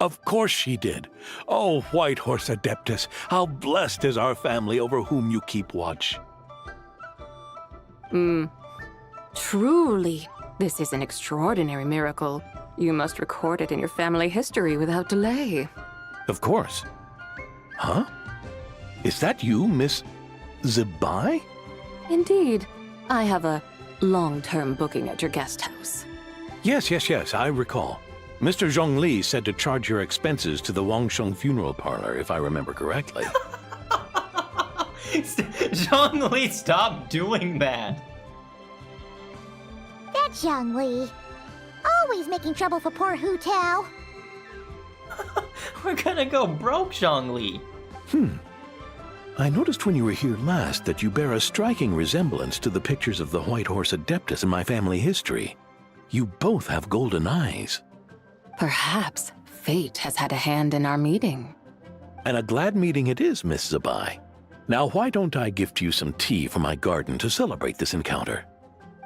Of course she did. Oh, White Horse Adeptus, how blessed is our family over whom you keep watch. Truly, this is an extraordinary miracle. You must record it in your family history without delay. Of course. Huh? Is that you, Miss Zibai? Indeed. I have a long-term booking at your guest house. Yes, I recall. Mr. Zhongli said to charge your expenses to the Wangsheng funeral parlor, if I remember correctly. Zhongli, stop doing that. That Zhongli. Always making trouble for poor Hu Tao. We're gonna go broke, Zhongli. I noticed when you were here last that you bear a striking resemblance to the pictures of the White Horse Adeptus in my family history. You both have golden eyes. Perhaps fate has had a hand in our meeting. And a glad meeting it is, Miss Zabai. Now, why don't I gift you some tea from my garden to celebrate this encounter?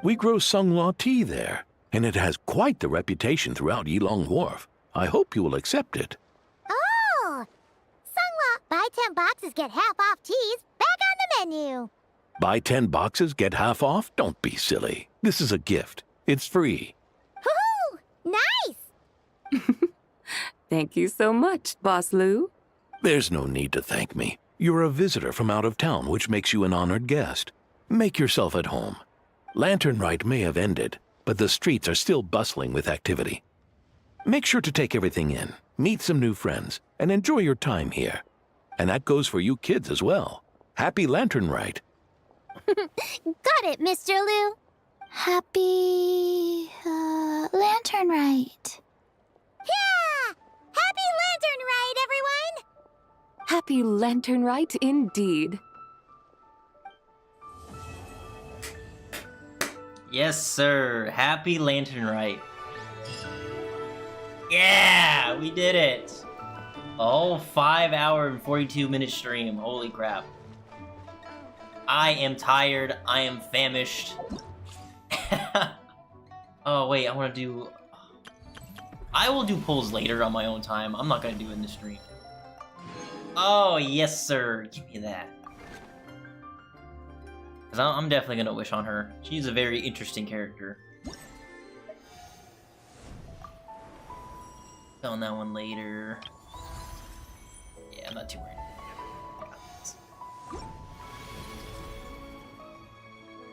We grow Sunglaw tea there, and it has quite the reputation throughout Yilong Wharf. I hope you will accept it. Oh! Sunglaw, buy 10 boxes, get half off teas. Back on the menu. Buy 10 boxes, get half off? Don't be silly. This is a gift. It's free. Woohoo! Nice! Thank you so much, Boss Lou. There's no need to thank me. You're a visitor from out of town, which makes you an honored guest. Make yourself at home. Lanterlite may have ended, but the streets are still bustling with activity. Make sure to take everything in, meet some new friends, and enjoy your time here. And that goes for you kids as well. Happy Lanterlite. Got it, Mr. Lou. Happy Lanterlite. Yeah! Happy Lanterlite, everyone! Happy Lanterlite indeed. Yes, sir. Happy Lanterlite. Yeah, we did it. A whole 5-hour and 42-minute stream. Holy crap. I am tired. I am famished. Oh, wait, I want to do... I will do polls later on my own time. I'm not going to do it in the stream. Oh, yes, sir. Give me that. Because I'm definitely going to wish on her. She's a very interesting character. On that one later. Yeah, I'm not too worried.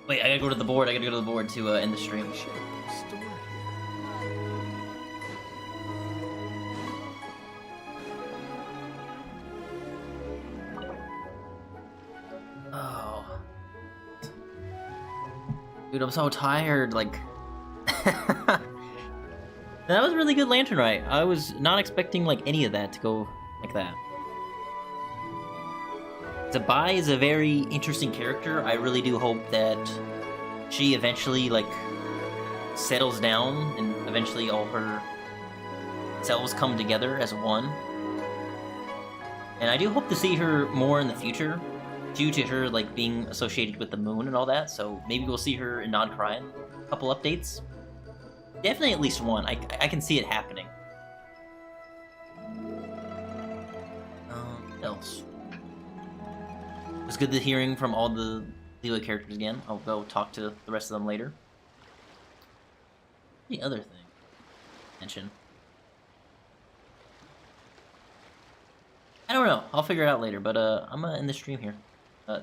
Wait, I gotta go to the board. I gotta go to the board to end the stream. Oh. Dude, I'm so tired, like... That was really good Lanterlite. I was not expecting, like, any of that to go like that. Zabai is a very interesting character. I really do hope that she eventually, like, settles down and eventually all her selves come together as one. And I do hope to see her more in the future, due to her, like, being associated with the moon and all that. So maybe we'll see her in Nod-Krai in a couple updates. Definitely at least one. I can see it happening. What else? It was good hearing from all the Leela characters again. I'll go talk to the rest of them later. The other thing. Mention. I don't know. I'll figure it out later, but I'm gonna end the stream here.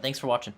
Thanks for watching.